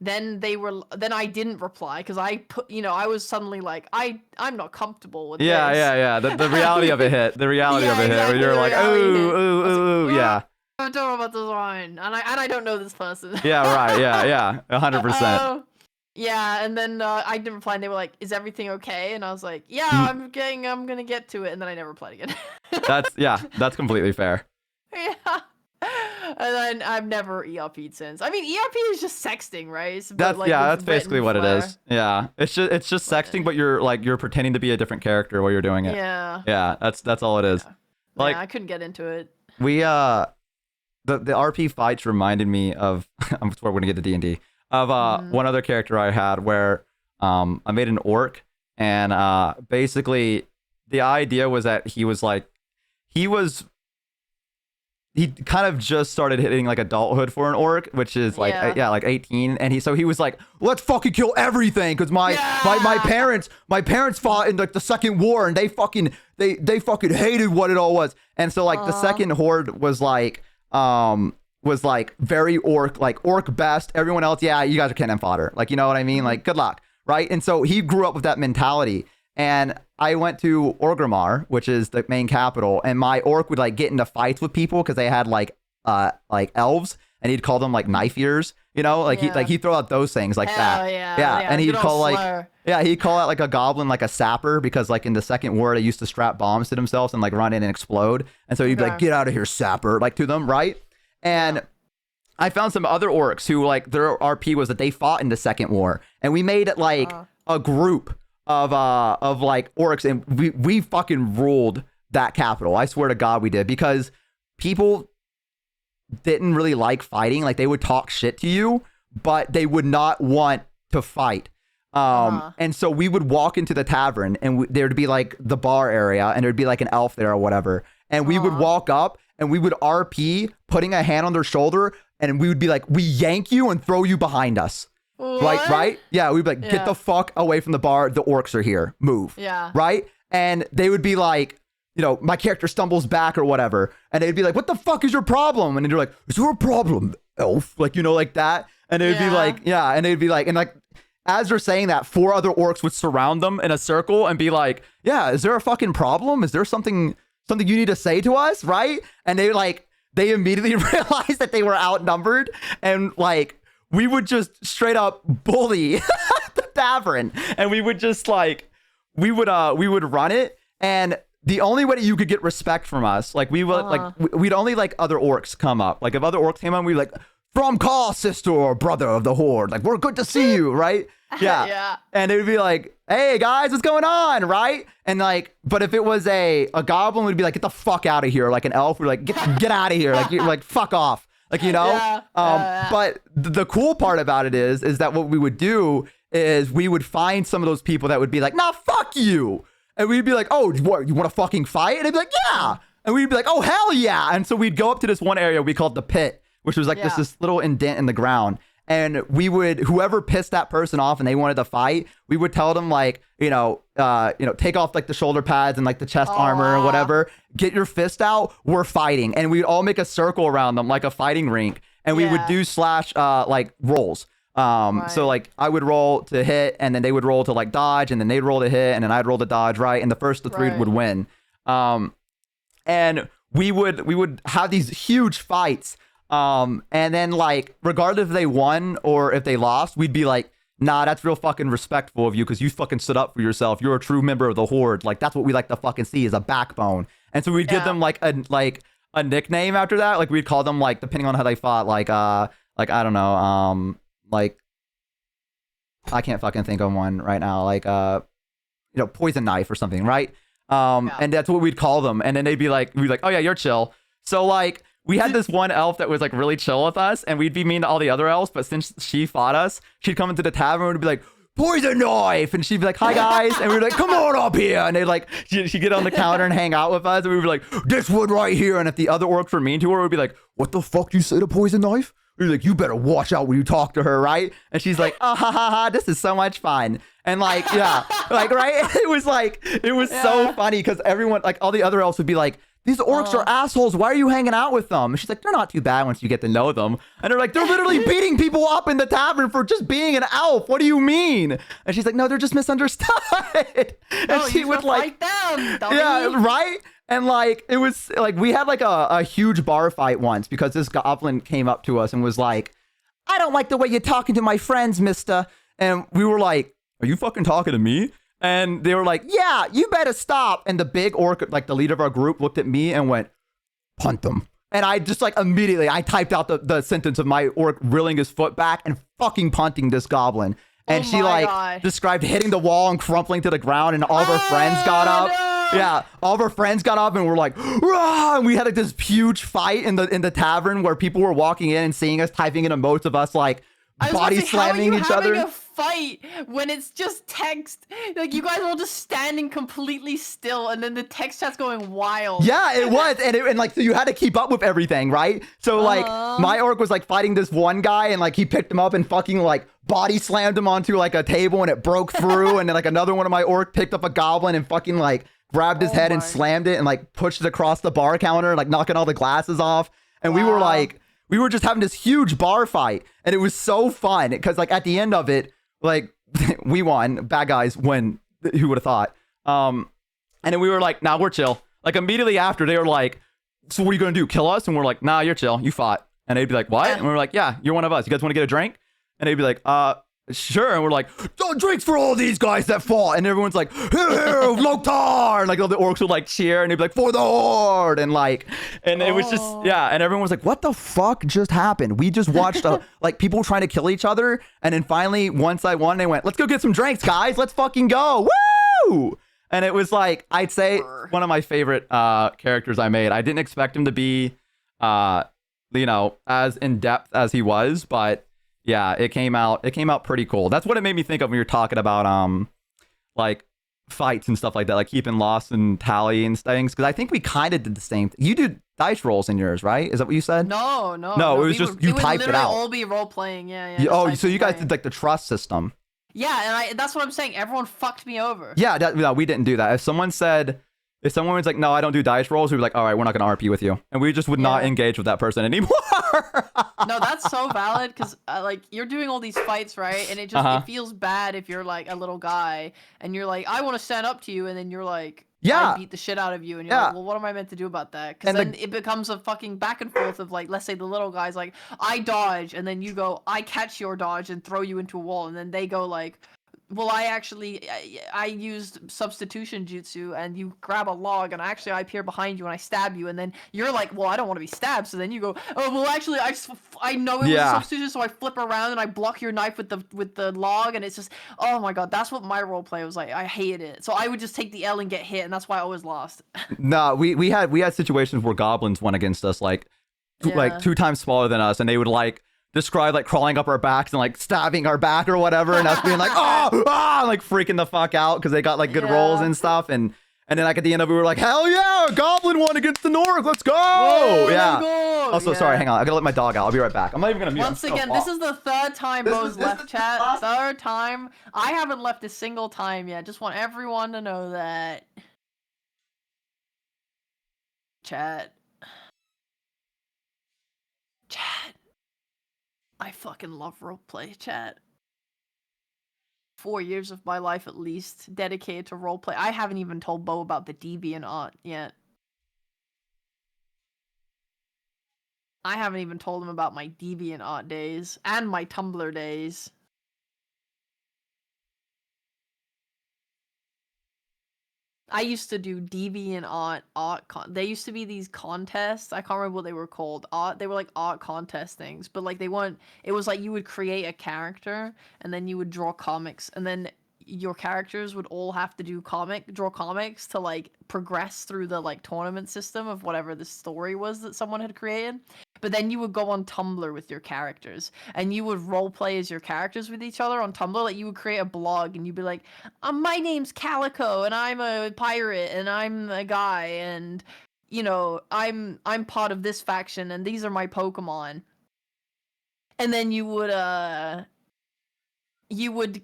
Then I didn't reply because I put, I was suddenly like, I'm not comfortable with this. Yeah. The reality of it hit. The reality of it hit. Where you're like, ooh, yeah. I don't know about this one, and I don't know this person. Yeah, right. Yeah. 100%. Yeah, and then I didn't reply, and they were like, "Is everything okay?" And I was like, "Yeah, I'm gonna get to it," and then I never replied again. That's completely fair. Yeah. And then I've never ERP'd since. I mean, ERP is just sexting, right? That's basically what it is. Yeah, it's just sexting, but you're pretending to be a different character while you're doing it. Yeah, that's all it is. Yeah. Like I couldn't get into it. We the RP fights reminded me of I'm sure we're gonna get to D&D of one other character I had where I made an orc, and basically the idea was that he kind of just started hitting like adulthood for an orc, which is like like 18, and he was like, let's fucking kill everything, because my parents fought in like the Second War, and they fucking hated what it all was. And so like the second horde was like was like very orc, like orc best. Everyone else, yeah, you guys are cannon fodder. Like, you know what I mean? Like, good luck, right? And so he grew up with that mentality. And I went to Orgrimmar, which is the main capital, and my orc would like get into fights with people because they had like elves, and he'd call them like knife ears, you know, like he'd throw out those things like that. Yeah, and he'd good call old like slur. he'd call out like a goblin like a sapper, because like in the Second War they used to strap bombs to themselves and like run in and explode, and so he'd be like, get out of here, sapper, like to them, right? And I found some other orcs who like their RP was that they fought in the Second War, and we made it like a group of like orcs, and we fucking ruled that capital. I swear to God we did, because people didn't really like fighting. Like, they would talk shit to you, but they would not want to fight. And so we would walk into the tavern, and there'd be like the bar area, and there'd be like an elf there or whatever, and we would walk up and we would RP, putting a hand on their shoulder, and we would be like, we yank you and throw you behind us. Like, right? Yeah, we'd be like, get the fuck away from the bar. The orcs are here. Move. Yeah. Right? And they would be like, you know, my character stumbles back or whatever. And they'd be like, what the fuck is your problem? And then you're like, is there a problem, elf? Like, you know, like that. And they'd be like, yeah. And they'd be like, and like, as they're saying that, 4 other orcs would surround them in a circle and be like, yeah, is there a fucking problem? Is there something you need to say to us? Right? And they immediately realized that they were outnumbered, and like, we would just straight up bully the tavern, and we would just like, we would run it. And the only way that you could get respect from us, like we would we'd only like other orcs come up. Like if other orcs came up, we'd be like, from call, sister or brother of the horde, like, we're good to see you, right? Yeah. And it would be like, hey guys, what's going on, right? And like, but if it was a goblin, we'd be like, get the fuck out of here. Like an elf, we're like, get out of here. Like, you're like, fuck off. Like, you know? But the cool part about it is that what we would do is we would find some of those people that would be like, nah, fuck you. And we'd be like, oh, what, you want to fucking fight? And they'd be like, yeah. And we'd be like, oh, hell yeah. And so we'd go up to this one area we called the pit, which was like this little indent in the ground. And we would, whoever pissed that person off and they wanted to fight, we would tell them like, take off like the shoulder pads and like the chest armor or whatever, get your fist out, we're fighting. And we'd all make a circle around them like a fighting rink. And we would do slash like rolls. So like I would roll to hit, and then they would roll to like dodge, and then they'd roll to hit, and then I'd roll to dodge, right? And the first of the 3 would win. And we would have these huge fights. And then like, regardless if they won or if they lost, we'd be like, nah, that's real fucking respectful of you, because you fucking stood up for yourself. You're a true member of the horde. Like, that's what we like to fucking see, is a backbone. And so we'd give them like a nickname after that. Like, we'd call them like, depending on how they fought, like I don't know, like, I can't fucking think of one right now, like poison knife or something, right? And that's what we'd call them. And then we'd be like, oh yeah, you're chill. So like, we had this one elf that was like really chill with us, and we'd be mean to all the other elves, but since she fought us, she'd come into the tavern and be like, poison knife, and she'd be like, hi guys, and we'd be like, come on up here, and they'd like, she'd get on the counter and hang out with us, and we'd be like, this one right here. And if the other orcs were mean to her, we'd be like, what the fuck you say to poison knife? We'd be like, you better watch out when you talk to her, right? And she's like, ha ha ha, this is so much fun. And like, yeah, like, right? It was so funny, because everyone, like all the other elves would be like, these orcs are assholes. Why are you hanging out with them? And she's like, they're not too bad once you get to know them. And they're like, they're literally beating people up in the tavern for just being an elf. What do you mean? And she's like, no, they're just misunderstood. And she would like, fight them, dummy. Yeah, right? And like, it was like, we had like a huge bar fight once, because this goblin came up to us and was like, I don't like the way you're talking to my friends, mister. And we were like, are you fucking talking to me? And they were like, yeah, you better stop. And the big orc, like the leader of our group, looked at me and went, punt them. And I just like immediately, I typed out the sentence of my orc reeling his foot back and fucking punting this goblin. And she like described hitting the wall and crumpling to the ground, and all of her friends got up. No. Yeah, all of her friends got up and were like, rah! And we had like this huge fight in the tavern where people were walking in and seeing us, typing in emotes of us like body slamming each other. A fight when it's just text, like you guys are all just standing completely still, and then the text chat's going wild. Yeah, it was, and like, so you had to keep up with everything, right? So like, my orc was like fighting this one guy, and like he picked him up and fucking like body slammed him onto like a table, and it broke through. And then like another one of my orc picked up a goblin and fucking like grabbed his head and slammed it and like pushed it across the bar counter, like knocking all the glasses off. And we were like, we were just having this huge bar fight, and it was so fun because like at the end of it, like we won, bad guys win. Who would have thought? And then we were like, nah, we're chill. Like immediately after, they were like, so what are you gonna do? Kill us? And we're like, nah, you're chill. You fought. And they'd be like, what? And we were like, yeah, you're one of us. You guys want to get a drink? And they'd be like, sure. And we're like, oh, drinks for all these guys that fought. And everyone's like, Loktar. And like all the orcs would like cheer, and they'd be like, for the horde. And like, and it was just, yeah. And everyone was like, what the fuck just happened? We just watched like people trying to kill each other. And then finally, once I won, they went, let's go get some drinks, guys. Let's fucking go. Woo! And it was like, I'd say one of my favorite characters I made. I didn't expect him to be, you know, as in depth as he was, but yeah, it came out pretty cool. That's what it made me think of when you're talking about like fights and stuff like that, like keeping loss and tally and things. Because I think we kind of did the same thing. You did dice rolls in yours, right? Is that what you said? No, it was just you typed it out. All be role playing, yeah. Oh, so you guys did like the trust system. Yeah, and that's what I'm saying. Everyone fucked me over. Yeah, no, we didn't do that. If someone was like, no, I don't do dice rolls, we'd be like, all right, we're not going to RP with you. And we just would not engage with that person anymore. No, that's so valid because like you're doing all these fights, right? And it just it feels bad if you're like a little guy and you're like, I want to stand up to you. And then you're like, yeah, I beat the shit out of you. And you're like, well, what am I meant to do about that? Because then it becomes a fucking back and forth of like, let's say the little guy's like, I dodge. And then you go, I catch your dodge and throw you into a wall. And then they go like, well, I used substitution jutsu, and you grab a log, and actually I appear behind you and I stab you, and then you're like, well, I don't want to be stabbed, so then you go, oh, well, actually I know it was a substitution, so I flip around and I block your knife with the log, and it's just, oh my god, that's what my roleplay was like. I hated it, so I would just take the L and get hit, and that's why I always lost. No, we had situations where goblins went against us, like 2 times smaller than us, and they would like describe like crawling up our backs and like stabbing our back or whatever, and us being like, like freaking the fuck out because they got like good rolls and stuff, and then like at the end of it we were like, hell yeah, Goblin won against the North, let's go. Whoa, yeah. Go. Also, sorry, hang on, I gotta let my dog out. I'll be right back. I'm not even gonna mute. Once again, this is the third time Bo's left chat. Third time. I haven't left a single time yet. Just want everyone to know that. Chat. I fucking love roleplay, chat. 4 years of my life at least dedicated to roleplay. I haven't even told Bo about the DeviantArt yet. I haven't even told him about my DeviantArt days and my Tumblr days. I used to do DeviantArt art they used to be these contests. I can't remember what they were called. They were like art contest things, but like they weren't. It was like you would create a character and then you would draw comics, and then your characters would all have to draw comics to like progress through the like tournament system of whatever the story was that someone had created. But then you would go on Tumblr with your characters, and you would role play as your characters with each other on Tumblr. Like you would create a blog, and you'd be like, "My name's Calico, and I'm a pirate, and I'm a guy, and you know, I'm part of this faction, and these are my Pokemon." And then you would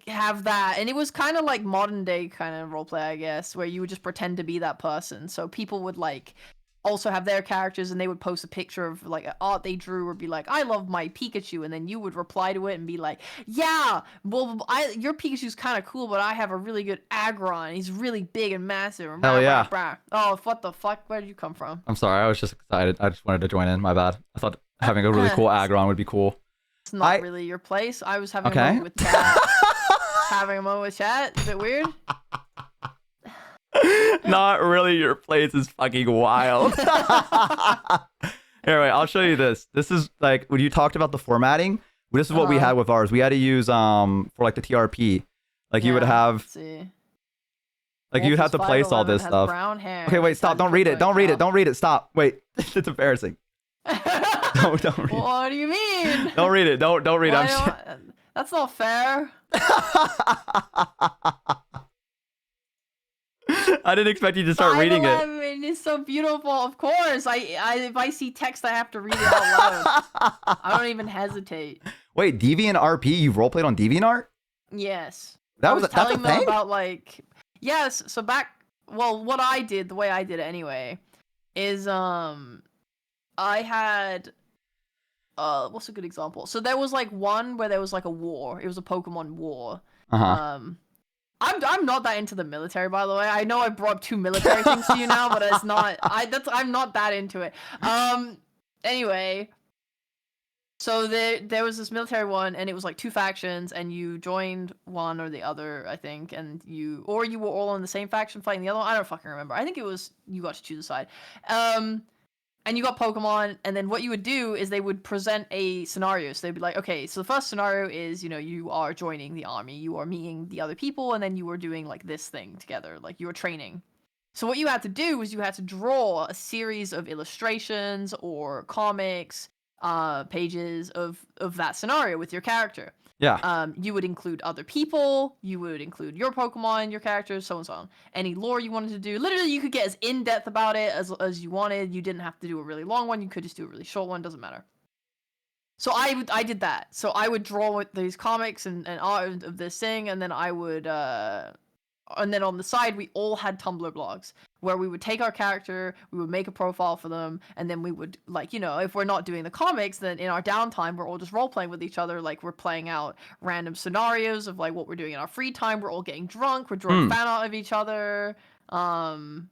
have that, and it was kind of like modern day kind of roleplay, I guess, where you would just pretend to be that person. So people would like also have their characters, and they would post a picture of like art they drew, or be like, I love my Pikachu, and then you would reply to it and be like, yeah, well, your Pikachu's kind of cool, but I have a really good Aggron. He's really big and massive. Hell yeah. Oh, what the fuck? Where did you come from? I'm sorry, I was just excited. I just wanted to join in. My bad. I thought having a really cool Aggron would be cool. It's not really your place. I was having a moment with chat. Having a moment with chat. Is it weird? Not really your place is fucking wild. Anyway, I'll show you this. This is like when you talked about the formatting. This is what we had with ours. We had to use for like the TRP. Like you would have like you'd have to place all this stuff. Okay, wait, stop. Don't read it. Don't read it. Don't read it. Stop. Wait. It's embarrassing. Don't read it. What do you mean? Don't read it. Don't read it. That's not fair. I didn't expect you to start reading it. It's so beautiful. Of course. If I see text, I have to read it out loud. I don't even hesitate. Wait, DeviantRP? You roleplayed on DeviantArt? Yes. That's a telling them thing? about like yes. So what I did, the way I did it anyway, is I had what's a good example? So there was like one where there was like a war. It was a Pokemon war. Uh-huh. I'm not that into the military, by the way. I know I brought up 2 military things to you now, but it's not. I'm not that into it. Anyway, so there was this military one, and it was like 2 factions, and you joined one or the other, I think, and you were all in the same faction fighting the other one. I don't fucking remember. I think it was you got to choose a side. And you got Pokemon, and then what you would do is they would present a scenario. So they'd be like, okay, so the first scenario is, you are joining the army, you are meeting the other people, and then you were doing like this thing together, like you were training. So what you had to do was you had to draw a series of illustrations or comics, pages of that scenario with your character. Yeah. You would include other people, you would include your Pokemon, your characters, so and so on. Any lore you wanted to do. Literally, you could get as in-depth about it as you wanted. You didn't have to do a really long one. You could just do a really short one. Doesn't matter. So I did that. So I would draw with these comics and art of this thing, and then I would... and then on the side, we all had Tumblr blogs where we would take our character, we would make a profile for them, and then we would, like, if we're not doing the comics, then in our downtime, we're all just role-playing with each other. Like, we're playing out random scenarios of, like, what we're doing in our free time. We're all getting drunk. We're drawing fan art of each other. Oh,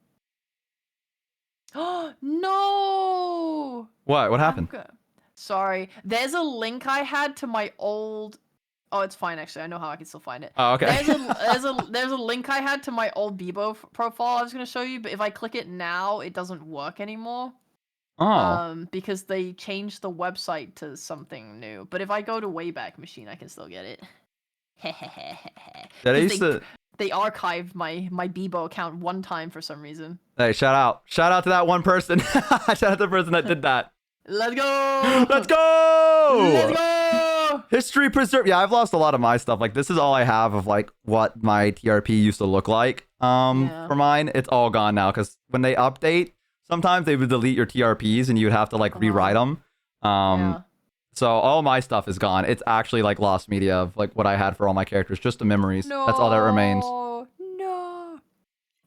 no! What happened? Sorry. There's a link I had to my old... Oh, it's fine, actually. I know how I can still find it. Oh, okay. There's a link I had to my old Bebo profile I was going to show you, but if I click it now, it doesn't work anymore. Oh. Because they changed the website to something new. But if I go to Wayback Machine, I can still get it. They archived my Bebo account one time for some reason. Hey, shout out to that one person. Shout out to the person that did that. Let's go! Let's go! Let's go! History preserved. Yeah, I've lost a lot of my stuff. Like, this is all I have of, like, what my TRP used to look like for mine. It's all gone now, because when they update, sometimes they would delete your TRPs, and you would have to, like, rewrite them. So all my stuff is gone. It's actually, like, lost media of, like, what I had for all my characters. Just the memories. No, that's all that remains. No.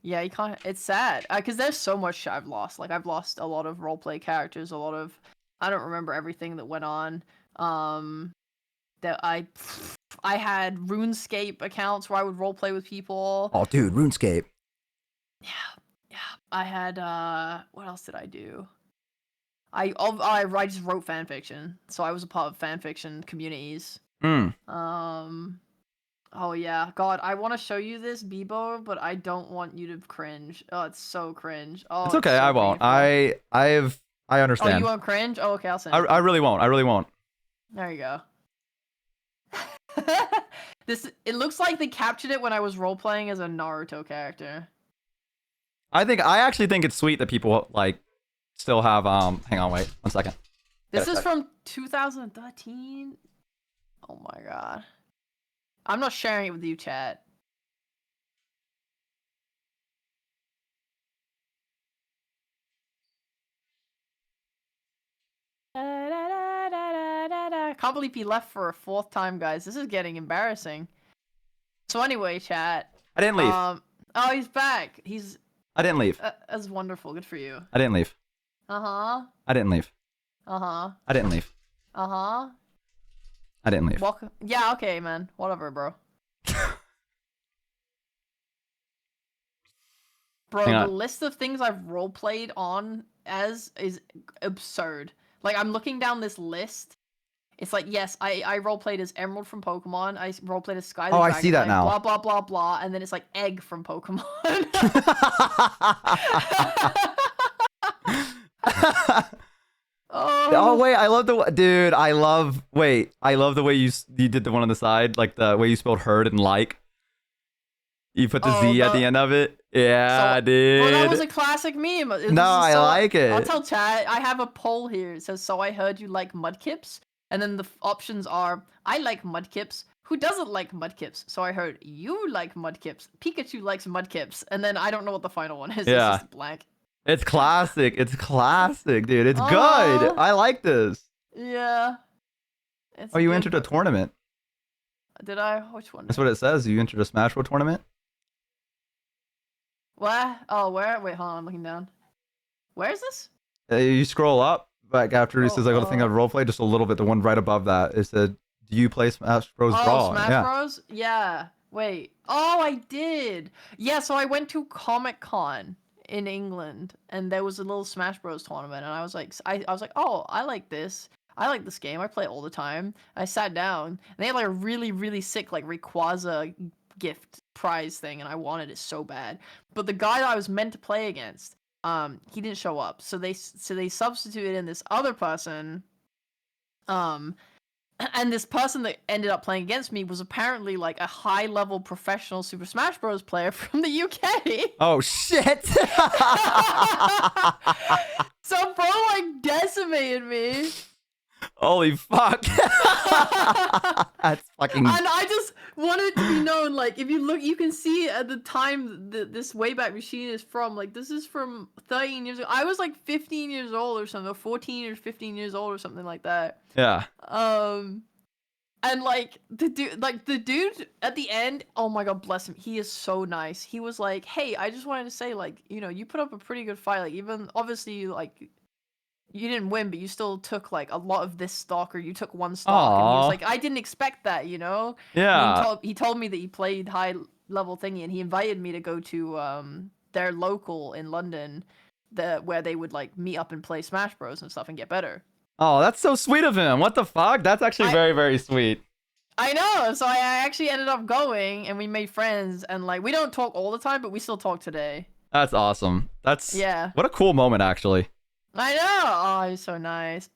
Yeah, you can't... It's sad. Because there's so much I've lost. Like, I've lost a lot of roleplay characters, a lot of... I don't remember everything that went on. That I had RuneScape accounts where I would roleplay with people. Oh, dude, RuneScape. Yeah. I had what else did I do? I just wrote fanfiction, so I was a part of fanfiction communities. Oh yeah, God, I want to show you this Bebo, but I don't want you to cringe. Oh, it's so cringe. Oh, it's okay. So I won't. painful. I understand. Oh, you won't cringe? Oh, okay, I'll send it. I really won't. I really won't. There you go. It looks like they captured it when I was role playing as a Naruto character. I actually think it's sweet that people like still have hang on, wait 1 second. This is from 2013. Oh my god. I'm not sharing it with you, chat. I can't believe he left for a 4th time, guys. This is getting embarrassing. So anyway, chat. I didn't leave. Oh, he's back. I didn't leave. That's wonderful. Good for you. I didn't leave. Uh-huh. I didn't leave. Uh-huh. I didn't leave. Uh-huh. I didn't leave. Welcome. Yeah, okay, man. Whatever, bro. Bro, the list of things I've roleplayed on as is absurd. Like, I'm looking down this list. It's like, yes, I roleplayed as Emerald from Pokemon. I roleplayed as Sky the I see that now. Blah, blah, blah, blah. And then it's like Egg from Pokemon. Oh wait, I love the dude. I love the way you did the one on the side, like the way you spelled herd and like. You put the Z at the end of it. Yeah, dude. Well, that was a classic meme. I like it. I'll tell chat. I have a poll here. It says, "So I heard you like Mudkips," and then the options are, "I like Mudkips." Who doesn't like Mudkips? So I heard you like Mudkips. Pikachu likes Mudkips, and then I don't know what the final one is. Yeah. It's just blank. It's classic. It's classic, dude. It's good. I like this. Yeah. Oh, you entered a tournament. Did I? Which one? That's what it says. You entered a Smash Bros tournament. What? Oh, where? Wait, hold on. I'm looking down. Where is this? You scroll up. Back after he says, I got to think of roleplay just a little bit. The one right above that, it said, do you play Smash Bros. Brawl? Smash Yeah. Bros? Yeah. Wait. Oh, I did. Yeah, so I went to Comic-Con in England, and there was a little Smash Bros. Tournament, and I was like, oh, I like this. I like this game. I play it all the time. I sat down, and they had like a really, really sick like Rayquaza gift prize thing, and I wanted it so bad. But the guy that I was meant to play against, he didn't show up. So they substituted in this other person, and this person that ended up playing against me was apparently like a high-level professional Super Smash Bros. Player from the UK. Oh shit! So bro like decimated me. Holy fuck! That's fucking. And I just wanted it to be known, like, if you look, you can see at the time this Wayback Machine is from, like, this is from 13 years ago. I was, like, 15 years old or something, or 14 or 15 years old or something like that. Yeah. And, like, the dude at the end, oh my god, bless him, he is so nice. He was like, hey, I just wanted to say, like, you know, you put up a pretty good fight, like, even, obviously, like, you didn't win, but you still took like a lot of this stock, or you took one stock. And he was like, I didn't expect that, you know? Yeah. And he told me that he played high level thingy, and he invited me to go to their local in London, where they would like meet up and play Smash Bros and stuff and get better. Oh, that's so sweet of him. What the fuck? That's actually very, very sweet. I know. So I actually ended up going, and we made friends, and like we don't talk all the time, but we still talk today. That's awesome. That's yeah. What a cool moment, actually. I know. Oh, he's so nice.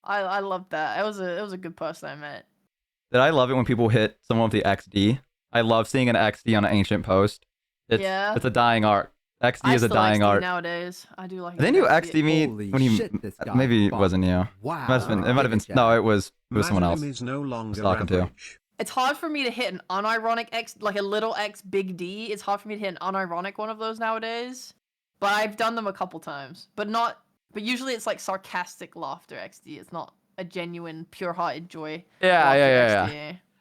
I loved that. It was a good person I met. Did I love it when people hit someone with the XD? I love seeing an XD on an ancient post. It's a dying art. XD is a dying art nowadays. I do like. Then you XD me Holy when you shit, this guy maybe it fought. wasn't you. Wow. It might have been no, it was someone else. Is no longer talking to. average. It's hard for me to hit an unironic X, like a little X big D. It's hard for me to hit an unironic one of those nowadays. But I've done them a couple times, but usually it's like sarcastic laughter XD. It's not a genuine, pure-hearted joy. Yeah.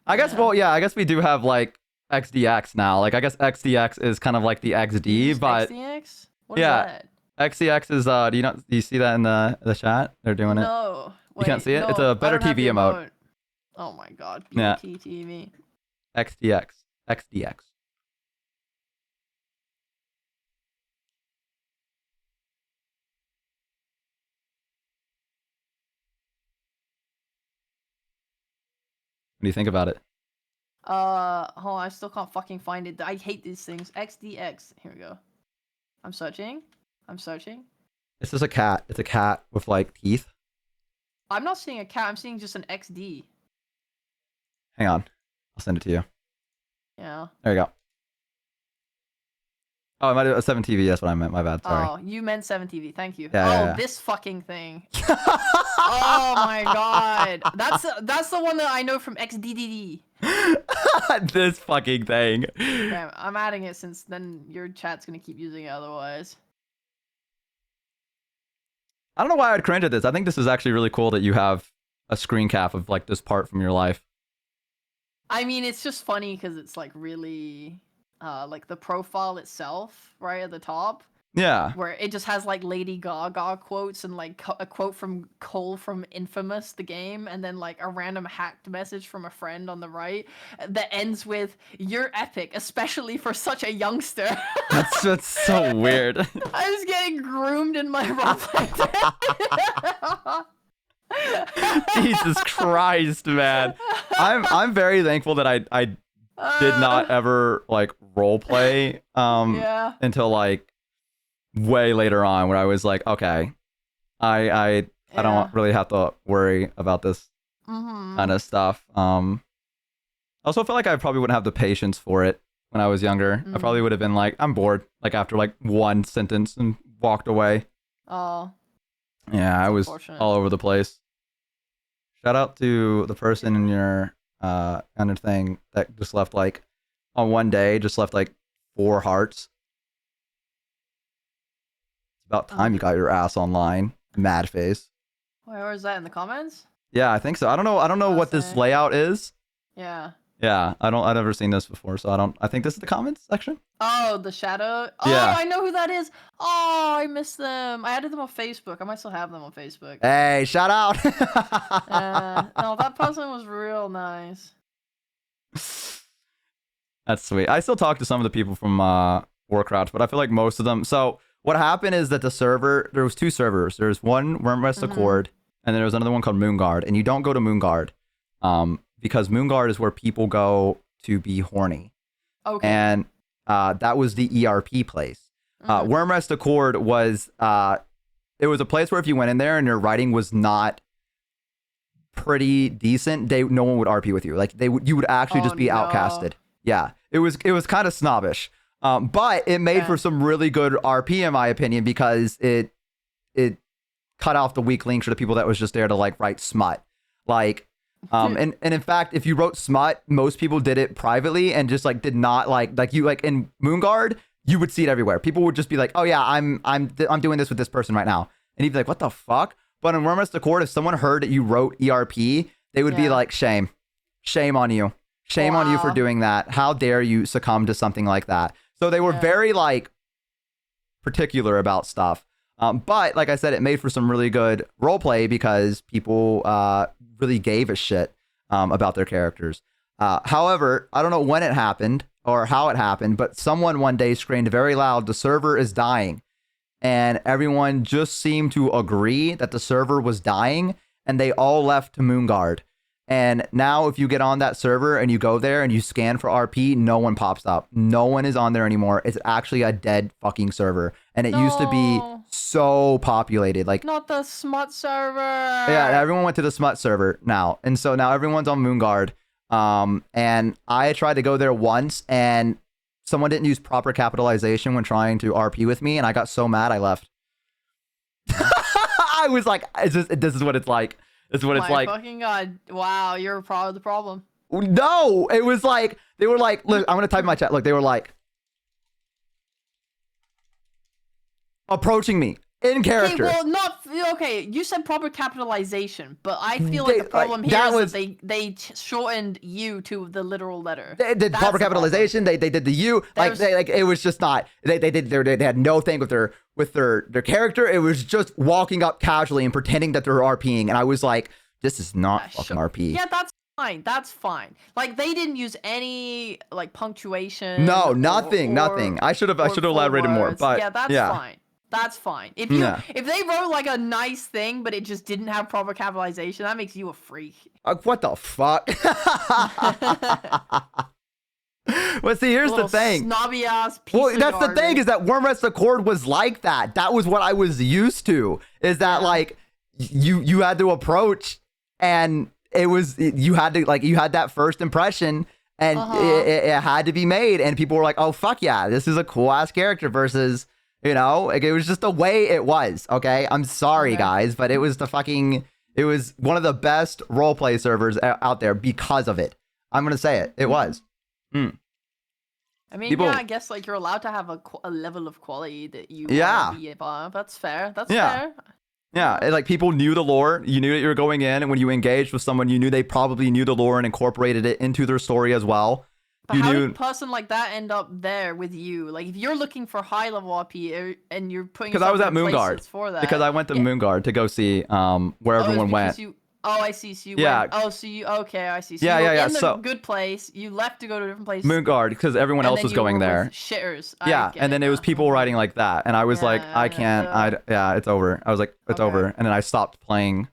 I guess we do have like XDX now. Like I guess XDX is kind of like the XD, but XDX? What is that? XDX is do you see that in the chat? They're doing it. No. You can't see it? It's a better TV emote. Oh my god. Yeah. TV. XDX. XDX. What do you think about it? Hold on, I still can't fucking find it. I hate these things. XDX. Here we go. I'm searching. It's just a cat. It's a cat with like teeth. I'm not seeing a cat. I'm seeing just an XD. Hang on. I'll send it to you. Yeah. There you go. Oh, I might have 7TV. That's what I meant. My bad. Sorry. Oh, you meant 7TV. Thank you. Yeah. This fucking thing. Oh my god. That's the one that I know from XDDD. This fucking thing. Okay, I'm adding it since then your chat's gonna keep using it otherwise. I don't know why I'd cringe at this. I think this is actually really cool that you have a screen cap of like this part from your life. I mean, it's just funny because it's like really, like the profile itself, right at the top. Yeah. Where it just has like Lady Gaga quotes and like a quote from Cole from Infamous, the game, and then like a random hacked message from a friend on the right that ends with "You're epic, especially for such a youngster." That's so weird. I was getting groomed in my roleplay. Jesus Christ, man. I'm very thankful that I did not ever like roleplay Yeah. until like way later on, where I was like, okay, I don't really have to worry about this kind of stuff. I also felt like I probably wouldn't have the patience for it when I was younger. I probably would have been like, I'm bored, like after like one sentence and walked away. Oh. Yeah, I was all over the place. Shout out to the person in your kind of thing that just left like on one day, just left like 4 hearts. It's about time you got your ass online, mad face. Where was that in the comments? Yeah, I think so. I don't know what this layout is. Yeah. Yeah, I've never seen this before, so I think this is the comments section. Oh, the shadow. Oh, Yeah. I know who that is. Oh, I miss them. I added them on Facebook. I might still have them on Facebook. Hey, shout out. No, that person was real nice. That's sweet. I still talk to some of the people from Warcraft, but I feel like most of them. So what happened is that there was 2 servers. There's one Wyrmrest Accord, and then there was another one called Moonguard. And you don't go to Moonguard, because Moonguard is where people go to be horny. Okay. And that was the ERP place. Wyrmrest Accord was it was a place where if you went in there and your writing was not pretty decent, no one would RP with you. Like you would actually just be outcasted. Yeah, it was kind of snobbish. But it made for some really good RP in my opinion, because it cut off the weak links for the people that was just there to like write smut. Like and in fact, if you wrote smut, most people did it privately and just like did not like you like in Moonguard, you would see it everywhere. People would just be like, "Oh yeah, I'm doing this with this person right now," and you'd be like, "What the fuck?" But in Wyrmrest Accord, if someone heard that you wrote ERP, they would be like, "Shame on you, shame on you for doing that. How dare you succumb to something like that?" So they were very like particular about stuff. But like I said, it made for some really good roleplay because people really gave a shit about their characters. However, I don't know when it happened or how it happened, but someone one day screamed very loud, "The server is dying." And everyone just seemed to agree that the server was dying, and they all left to Moonguard. And now if you get on that server and you go there and you scan for RP, no one pops up. No one is on there anymore. It's actually a dead fucking server. And it used to be so populated. Like, not the smut server. Yeah, everyone went to the smut server now. And so now everyone's on Moonguard. And I tried to go there once and someone didn't use proper capitalization when trying to RP with me. And I got so mad, I left. I was like, this is what it's like. This is what it's like. Fucking God. Wow, you're part of the problem. No, it was like, they were like, look, I'm going to type in my chat. Look, they were like, approaching me in character. Okay, well, okay, you said proper capitalization, but I feel like the problem here is that they shortened you to the literal letter. They did proper capitalization. They did the U. Like it was just not. They had no thing with their character. It was just walking up casually and pretending that they were RPing, and I was like, this is not fucking RP. Yeah, that's fine. That's fine. Like they didn't use any like punctuation. No, nothing. I should have elaborated more. But yeah, that's fine. That's fine. If they wrote like a nice thing, but it just didn't have proper capitalization, that makes you a freak. What the fuck? Well, see, here's the thing. Snobby ass piece. Well, that's the thing is that Wyrmrest Accord was like that. That was what I was used to. Is that like you had to approach, and it was you had that first impression, and it had to be made, and people were like, "Oh fuck yeah, this is a cool ass character." Versus, you know, like it was just the way it was. Okay, I'm sorry guys, but it was it was one of the best roleplay servers out there because of it. I'm gonna say it. It was. I mean, I guess like you're allowed to have a level of quality that you want to be above. That's fair. That's fair. Yeah, like people knew the lore. You knew that you were going in, and when you engaged with someone, you knew they probably knew the lore and incorporated it into their story as well. But how did a person like that end up there with you? Like, if you're looking for high level RP and you're putting because I was at Moonguard for that. Because I went to Moonguard to go see where everyone went. I see. So you went. Oh, so you okay? I see. So you were in the good place. You left to go to a different place. Moonguard, because everyone else was going there. Shitters. Yeah, and then it was people writing like that, and I was like, I can't. It's over. I was like, it's over, and then I stopped playing.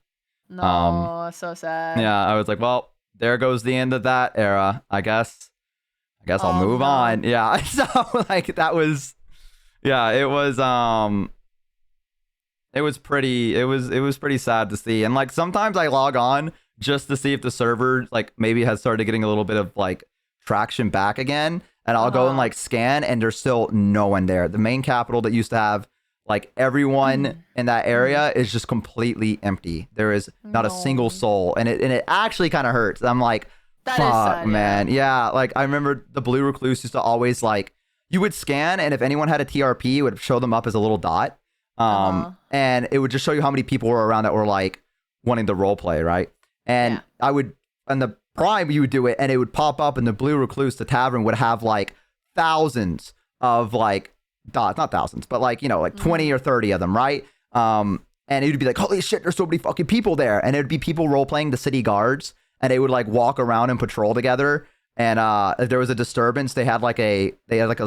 No, so sad. Yeah, I was like, well, there goes the end of that era. I guess I'll move on. Yeah, so like that was, it was it was pretty sad to see. And like sometimes I log on just to see if the server like maybe has started getting a little bit of like traction back again, and I'll go and like scan, and there's still no one there. The main capital that used to have like everyone in that area is just completely empty. There is not a single soul, and it actually kind of hurts. I'm like, fuck, sad, man. Yeah, like I remember the Blue Recluse used to always like, you would scan, and if anyone had a TRP, it would show them up as a little dot. And it would just show you how many people were around that were like wanting to role play, right? And I would, and Prime, you would do it, and it would pop up, and the Blue Recluse, the tavern, would have like thousands of like dots, not thousands, but like, you know, like 20 or 30 of them, right? And it would be like, holy shit, there's so many fucking people there. And it would be people role playing the city guards, and they would like walk around and patrol together. And if there was a disturbance, they had like a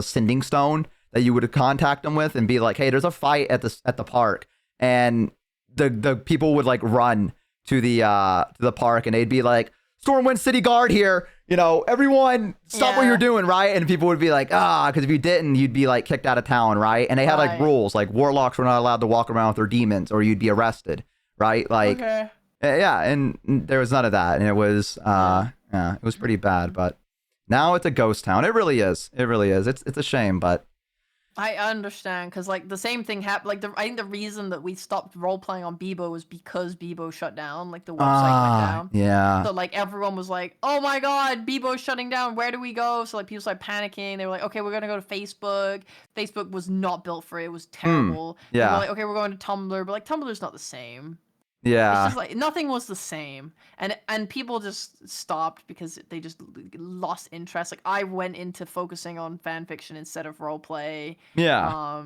sending stone that you would contact them with and be like, hey, there's a fight at the park. And the people would like run to the park, and they'd be like, Stormwind City Guard here, you know, everyone stop what you're doing, right? And people would be like, because if you didn't, you'd be like kicked out of town, right? And they had like rules, like warlocks were not allowed to walk around with their demons, or you'd be arrested, right? Like, yeah, and there was none of that, and it was it was pretty bad. But now it's a ghost town. It really is. It really is. It's a shame, but I understand, because like the same thing happened. Like I think the reason that we stopped role playing on Bebo was because Bebo shut down. Like the website went down. Yeah. So like everyone was like, "Oh my God, Bebo's shutting down. Where do we go?" So like people started panicking. They were like, "Okay, we're gonna go to Facebook." Facebook was not built for it. It was terrible. Yeah. They were like, "Okay, we're going to Tumblr," but like Tumblr's not the same. Yeah. It's just like nothing was the same, and people just stopped because they just lost interest. Like I went into focusing on fan fiction instead of role play. Yeah.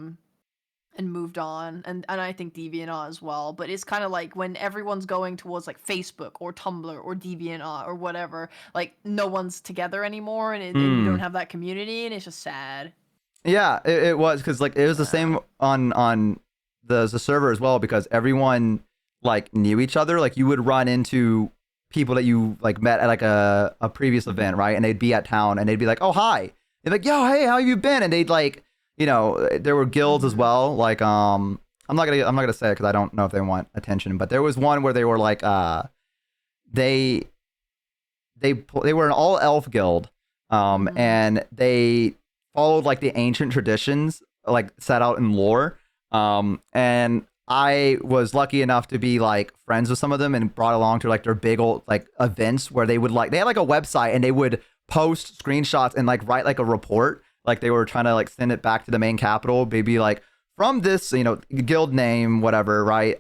And moved on, and I think DeviantArt as well. But it's kind of like when everyone's going towards like Facebook or Tumblr or DeviantArt or whatever, like no one's together anymore, and you don't have that community, and it's just sad. Yeah, it was, because like it was the same on the server as well, because everyone like knew each other. Like you would run into people that you like met at like a previous event, right? And they'd be at town, and they'd be like, "Oh, hi." They'd be like, "Yo, hey, how you been?" And they'd like, you know, there were guilds as well. Like I'm not gonna say it because I don't know if they want attention, but there was one where they were like they were an all elf guild, and they followed like the ancient traditions like set out in lore, and I was lucky enough to be like friends with some of them and brought along to like their big old like events where they would like, they had like a website, and they would post screenshots and like write like a report. Like they were trying to like send it back to the main capital. They'd be like, from this, you know, guild name, whatever, right?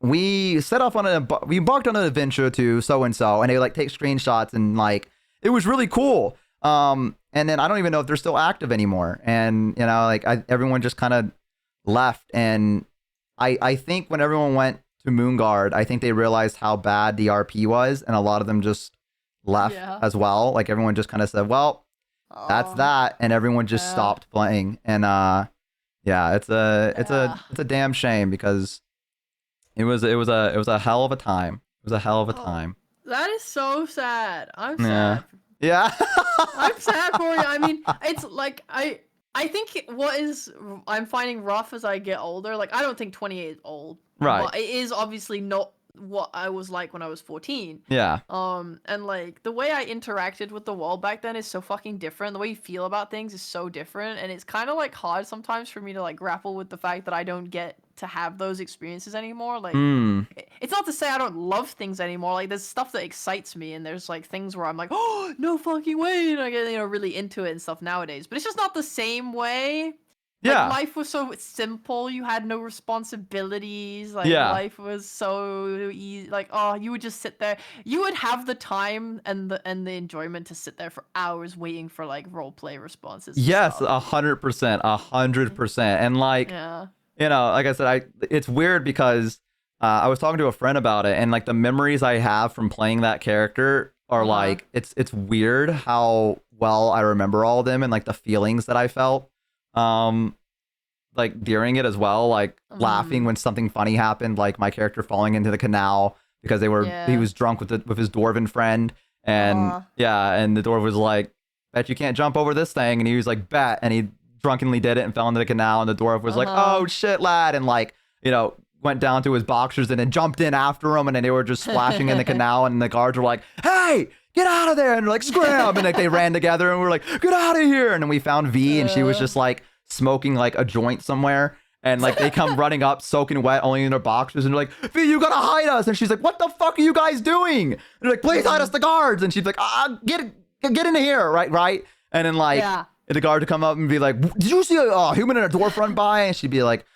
We set off on we embarked on an adventure to so-and-so, and they like take screenshots, and like, it was really cool. And then I don't even know if they're still active anymore. And, you know, like everyone just kind of left. And I think when everyone went to Moonguard, I think they realized how bad the RP was, and a lot of them just left as well. Like everyone just kind of said, well, that's that, and everyone just stopped playing. And yeah, it's a damn shame, because it was a hell of a time. It was a hell of a time. That is so sad. I'm sad. Yeah. I'm sad for you. I mean, it's like I think I'm finding rough as I get older. Like I don't think 28 is old. Right. But it is obviously not what I was like when I was 14. Yeah. And like the way I interacted with the world back then is so fucking different. The way you feel about things is so different, and it's kind of like hard sometimes for me to like grapple with the fact that I don't get to have those experiences anymore. Like it's not to say I don't love things anymore. Like there's stuff that excites me, and there's like things where I'm like, oh no fucking way, and I get, you know, really into it and stuff nowadays. But it's just not the same way. Yeah. Like, life was so simple. You had no responsibilities. Like, life was so easy. Like, oh, you would just sit there. You would have the time and the enjoyment to sit there for hours waiting for, like, roleplay responses. Yes, 100%. 100%. And, like, you know, like I said, it's weird because I was talking to a friend about it, and, like, the memories I have from playing that character are, like, it's weird how well I remember all of them, and, like, the feelings that I felt. Like during it as well, like laughing when something funny happened, like my character falling into the canal because he was drunk with his dwarven friend, and and the dwarf was like, bet you can't jump over this thing, and he was like, bet, and he drunkenly did it and fell into the canal, and the dwarf was like, oh shit lad, and like, you know, went down to his boxers and then jumped in after him, and then they were just splashing in the canal, and the guards were like, hey, get out of there, and they're like, scram, and like they ran together, and we're like, get out of here. And then we found V, and she was just like smoking like a joint somewhere, and like they come running up soaking wet, only in their boxers, and they're like, V, you gotta hide us. And she's like, what the fuck are you guys doing? And they're like, please hide us, the guards. And she's like, get into here, right. And then like the guard would come up and be like, did you see a human and a dwarf run by? And she'd be like,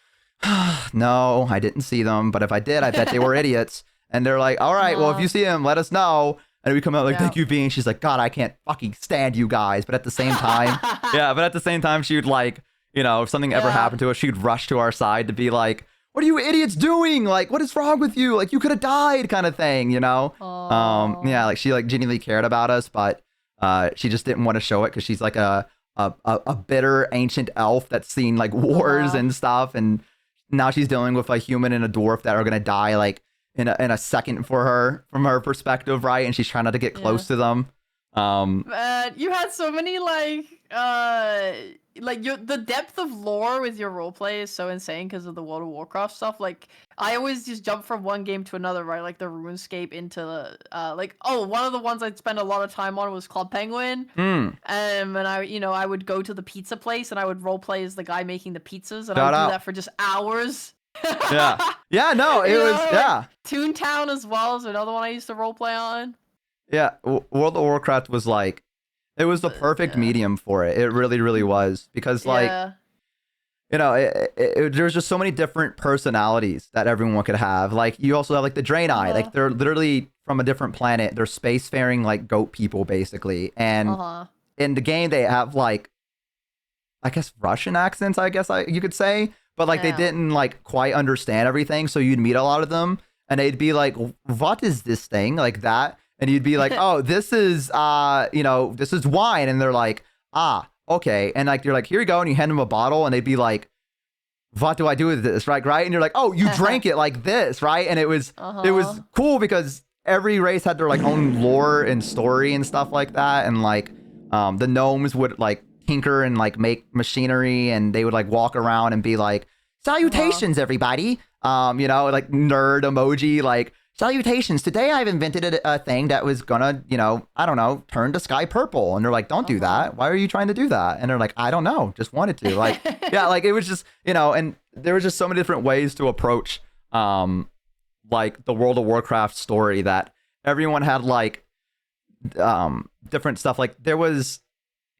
no, I didn't see them, but if I did, I bet they were idiots. And they're like, all right, well, if you see him, let us know. And we come out like, Yeah. thank you, V. And she's like, God, I can't fucking stand you guys. But at the same time, yeah, but at the same time, she would like, you know, if something ever Yeah. happened to us, she'd rush to our side to be like, what are you idiots doing? Like, what is wrong with you? Like, you could have died, kind of thing, you know? Yeah, like she like genuinely cared about us, but she just didn't want to show it because she's like a bitter ancient elf that's seen like wars and stuff, and now she's dealing with a human and a dwarf that are gonna die like in a second for her from her perspective, right? And she's trying not to get close to them. You had so many the depth of lore with your roleplay is so insane because of the World of Warcraft stuff. Like I always just jump from one game to another, right? Like the RuneScape into one of the ones I'd spend a lot of time on was Club Penguin. And I would go to the pizza place and I would roleplay as the guy making the pizzas, and I would do that for just hours. Yeah, no, it was Toontown as well is another one I used to roleplay on. Yeah, World of Warcraft was like, it was the perfect medium for it. It really, really was, because like, you know, there's just so many different personalities that everyone could have. Like you also have like the Draenei, like they're literally from a different planet. They're spacefaring like goat people basically, and in the game they have like, I guess Russian accents, you could say, but like they didn't like quite understand everything. So you'd meet a lot of them, and they'd be like, "What is this thing?" like that. And you'd be like, oh, this is, this is wine. And they're like, ah, okay. And like, you're like, here you go. And you hand them a bottle and they'd be like, what do I do with this? Right. And you're like, oh, you drank it like this. Right. And it was cool because every race had their like own lore and story and stuff like that. And like, the gnomes would like tinker and like make machinery, and they would like walk around and be like, salutations, everybody. Like nerd emoji, like, salutations. Today I've invented a thing that was gonna, turn the sky purple. And they're like, don't do that. Why are you trying to do that? And they're like, I don't know. Just wanted to. Like, yeah, like it was just, and there was just so many different ways to approach, like the World of Warcraft story, that everyone had like, different stuff. Like there was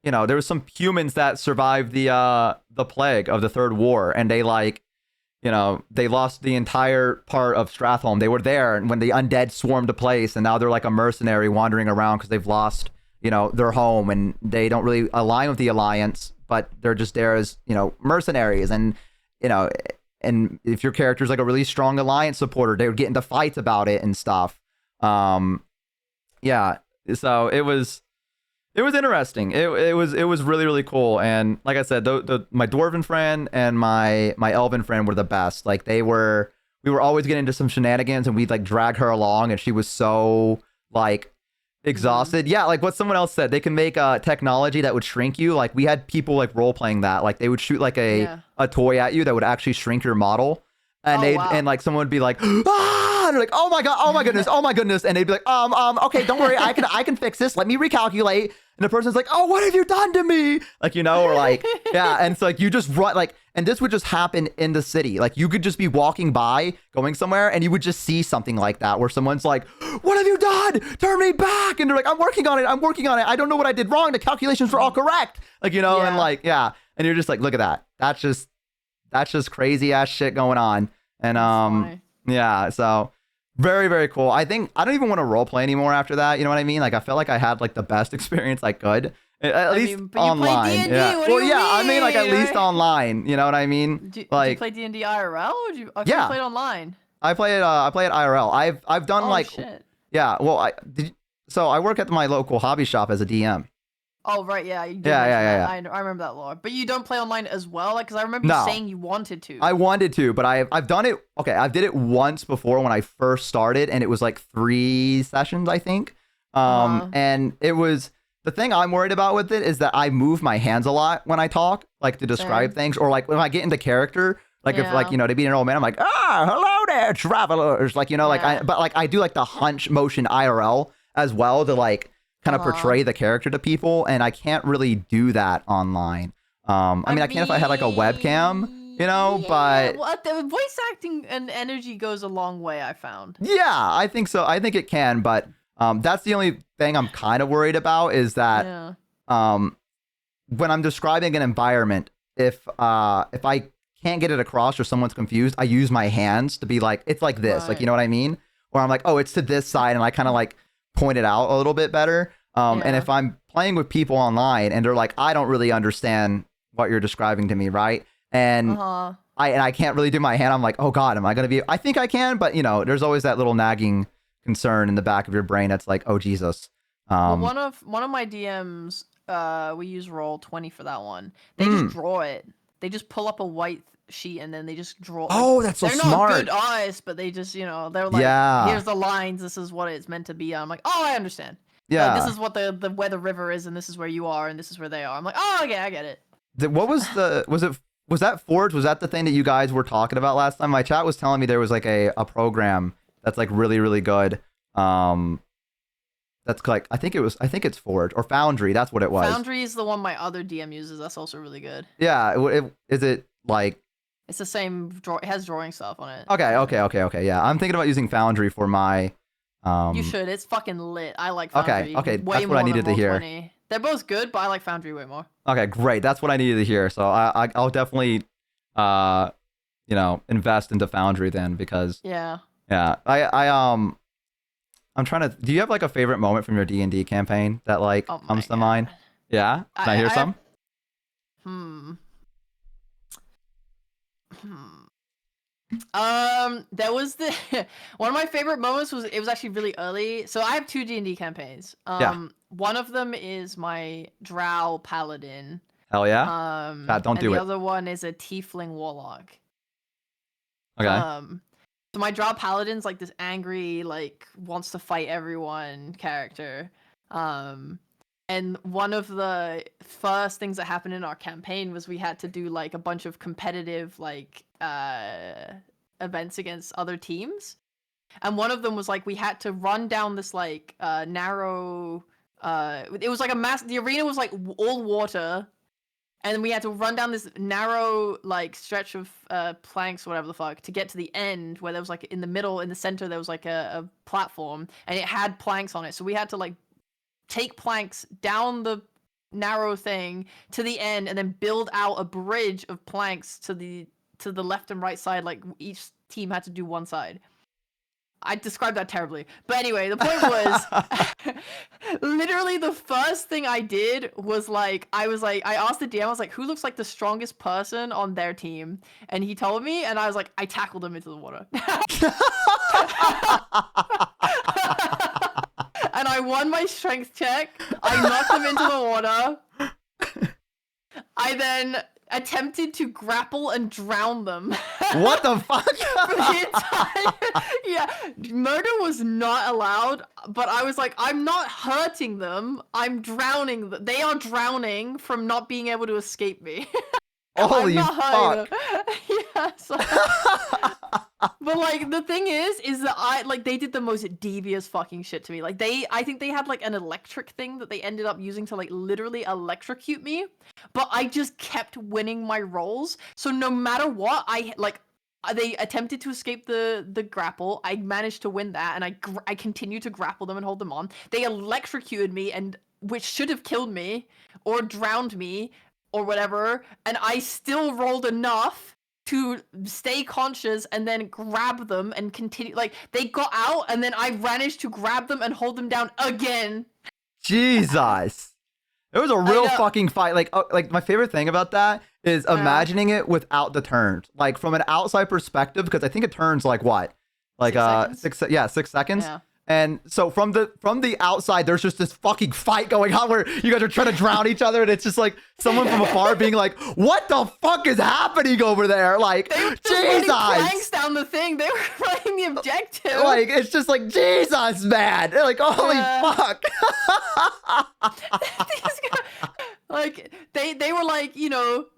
some humans that survived the plague of the Third War, and they like, they lost the entire part of Stratholme. They were there when the undead swarmed the place, and now they're like a mercenary wandering around because they've lost, their home, and they don't really align with the Alliance, but they're just there as, mercenaries. And, and if your character's like a really strong Alliance supporter, they would get into fights about it and stuff. Yeah. So it was interesting. It was really, really cool. And like I said, my dwarven friend and my elven friend were the best. Like we were always getting into some shenanigans, and we'd like drag her along, and she was so like exhausted. Yeah, like what someone else said, they can make technology that would shrink you. Like we had people like role playing that. Like they would shoot like a toy at you that would actually shrink your model. And and like someone would be like, ah, and they're like, oh my god, oh my goodness, and they'd be like, okay, don't worry, I can fix this. Let me recalculate. And the person's like, oh, what have you done to me? Like, or like, yeah. And so like you just run like, and this would just happen in the city. Like you could just be walking by, going somewhere, and you would just see something like that where someone's like, what have you done? Turn me back. And they're like, I'm working on it. I don't know what I did wrong. The calculations were all correct. Like, and like, yeah. And you're just like, look at that. That's just crazy ass shit going on. And yeah, so very, very cool. I think I don't even want to role play anymore after that. You know what I mean? Like I felt like I had like the best experience I could, at least online. Yeah. Well, yeah. I mean, like at least online. You know what I mean? Did like you play D&D IRL, or did you played online? I play it IRL. I've done like shit. Yeah. Well, so I work at my local hobby shop as a DM. Oh right, yeah, you did yeah. I remember that lore. But you don't play online as well, like, because I remember you saying you wanted to. I wanted to, but I've done it. Okay, I did it once before when I first started, and it was like 3 sessions, I think. And it was, the thing I'm worried about with it is that I move my hands a lot when I talk, like to describe things, or like when I get into character. Like if like, to be an old man, I'm like, hello there, travelers. Like, like but like I do like the hunch motion IRL as well to like kind of portray the character to people, and I can't really do that online. I mean, I can if I had like a webcam, but well, the voice acting and energy goes a long way, I found. Yeah, I think so. I think it can, but that's the only thing I'm kind of worried about is that when I'm describing an environment, if I can't get it across or someone's confused, I use my hands to be like, it's like this, like, you know what I mean? Or I'm like, oh, it's to this side, and I kind of like pointed out a little bit better. And Yeah. if I'm playing with people online and they're like, I don't really understand what you're describing to me, right? And Uh-huh. I can't really do my hand. I'm like, oh God, am I gonna be? I think I can, but there's always that little nagging concern in the back of your brain that's like, oh Jesus. Well, one of my DMs, we use Roll20 for that one. They just draw it. They just pull up a white sheet and then they just draw. Oh, that's so they're smart. not good artists, but they just they're like, Yeah. here's the lines. This is what it's meant to be. I'm like, oh, I understand. Yeah. Like, this is what where the river is, and this is where you are, and this is where they are. I'm like, oh, okay, I get it. What was was that Forge? Was that the thing that you guys were talking about last time? My chat was telling me there was like a program that's like really, really good. That's like, I think it's Forge or Foundry. That's what it was. Foundry is the one my other DM uses. That's also really good. Yeah. Is it like? It's the same it has drawing stuff on it. Okay. Yeah. I'm thinking about using Foundry for my. You should. It's fucking lit. I like Foundry. Okay. Way That's what I more needed than to hear. Roll20. They're both good, but I like Foundry way more. Okay, great. That's what I needed to hear. So I'll definitely, invest into Foundry then because Yeah. I'm trying to. Do you have like a favorite moment from your D&D campaign that like Oh my comes to God. mind? Yeah. Can I hear some? There was one of my favorite moments was it was actually really early. So I have 2 D&D campaigns. Yeah. One of them is my Drow Paladin. Hell yeah. Don't do the it. other one is a Tiefling Warlock. Okay. So my Drow Paladin's like this angry, like wants to fight everyone character. And one of the first things that happened in our campaign was we had to do like a bunch of competitive like events against other teams. And one of them was like we had to run down this like narrow it was like the arena was like all water. And we had to run down this narrow like stretch of planks, whatever the fuck, to get to the end where there was like in the middle, in the center, there was like a platform and it had planks on it. So we had to like take planks down the narrow thing to the end and then build out a bridge of planks to the left and right side. Like each team had to do one side. I described that terribly. But anyway, the point was literally the first thing I did was like I asked the DM, I was like, who looks like the strongest person on their team? And he told me, and I was like, I tackled him into the water. And I won my strength check. I knocked him into the water. I then attempted to grapple and drown them. What the fuck? For the entire... Yeah, murder was not allowed, but I was like, I'm not hurting them. I'm drowning them. They are drowning from not being able to escape me. Holy I'm not hurting fuck. them. Yeah, so... But like the thing is that they did the most devious fucking shit to me. Like I think they had like an electric thing that they ended up using to like literally electrocute me, but I just kept winning my rolls. So no matter what, they attempted to escape the grapple. I managed to win that, and I continued to grapple them and hold them on. They electrocuted me, and which should have killed me or drowned me or whatever, and I still rolled enough to stay conscious and then grab them and continue. Like they got out, and then I managed to grab them and hold them down again. Jesus. It was a real fucking fight. Like my favorite thing about that is imagining it without the turns. Like from an outside perspective, because I think it turns like what? Like 6 seconds? 6 seconds. Yeah. And so from the outside, there's just this fucking fight going on where you guys are trying to drown each other, and it's just like someone from afar being like, "What the fuck is happening over there?" Like, They were just running Jesus! planks down the thing. They were running the objective. Like, it's just like, Jesus, man! They're like, holy fuck! These guys, like they were like,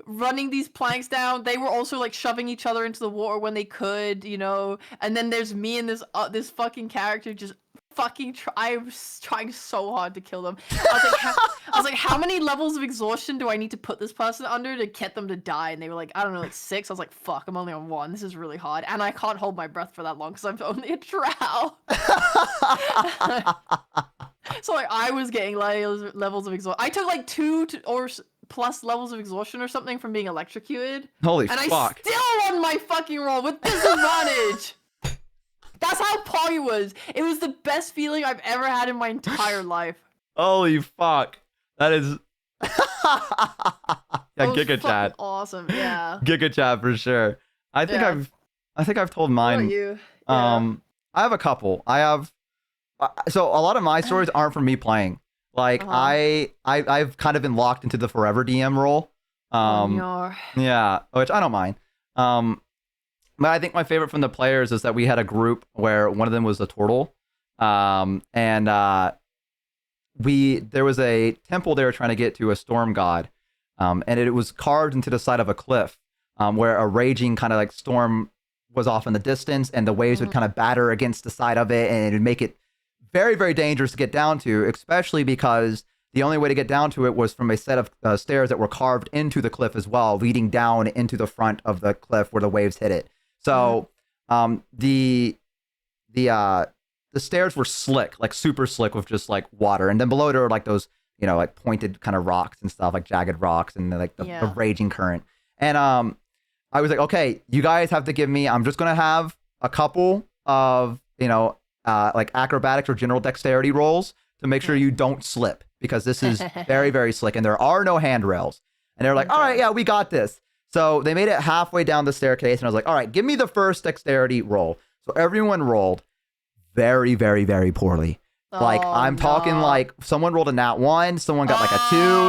running these planks down. They were also like shoving each other into the water when they could, and then there's me and this fucking character just fucking I was trying so hard to kill them. I was like, how many levels of exhaustion do I need to put this person under to get them to die? And they were like, I don't know, like 6. I was like, fuck, I'm only on 1. This is really hard, and I can't hold my breath for that long because I'm only a drow. So like I was getting levels of exhaustion. I took like 2 or plus levels of exhaustion or something from being electrocuted. Holy and fuck! I still won my fucking roll with disadvantage. That's how Pog it was. It was the best feeling I've ever had in my entire life. Holy fuck. That is... yeah, That was Giga fucking Chat. awesome. Yeah. Giga Chat for sure. I think Yeah. I've told What about mine. you? I have a couple. I have so a lot of my stories aren't from me playing. Like I've kind of been locked into the forever DM role. Yeah, which I don't mind. But I think my favorite from the players is that we had a group where one of them was a turtle. And there was a temple they were trying to get to, a storm god. And it was carved into the side of a cliff, where a raging kind of like storm was off in the distance, and the waves would kind of batter against the side of it, and it would make it very, very dangerous to get down to, especially because the only way to get down to it was from a set of stairs that were carved into the cliff as well, leading down into the front of the cliff where the waves hit it. So the stairs were slick, like super slick with just like water, and then below there were like those, you know, like pointed kind of rocks and stuff, like jagged rocks, and like the raging current. And I was like, okay, you guys have to give me, I'm just gonna have a couple of, you know, like acrobatics or general dexterity rolls to make sure you don't slip, because this is very, very slick and there are no handrails. And they're like, all right, yeah, we got this. So they made it halfway down the staircase, and I was like, all right, give me the first dexterity roll. So everyone rolled very, very, very poorly. Like, I'm talking like someone rolled a nat 1, someone got like a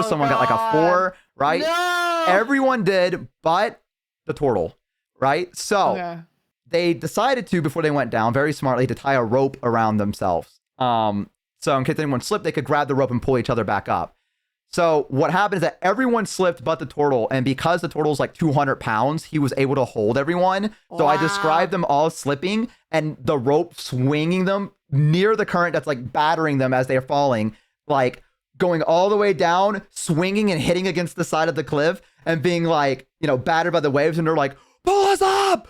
2, someone got like a 4, right? No! Everyone did, but the turtle, right? So they decided to, before they went down, very smartly, to tie a rope around themselves. So in case anyone slipped, they could grab the rope and pull each other back up. So what happened is that everyone slipped but the turtle, and because the turtle's like 200 pounds, he was able to hold everyone. So I described them all slipping and the rope swinging them near the current that's like battering them as they're falling, like going all the way down, swinging and hitting against the side of the cliff and being like, you know, battered by the waves. And they're like, pull us up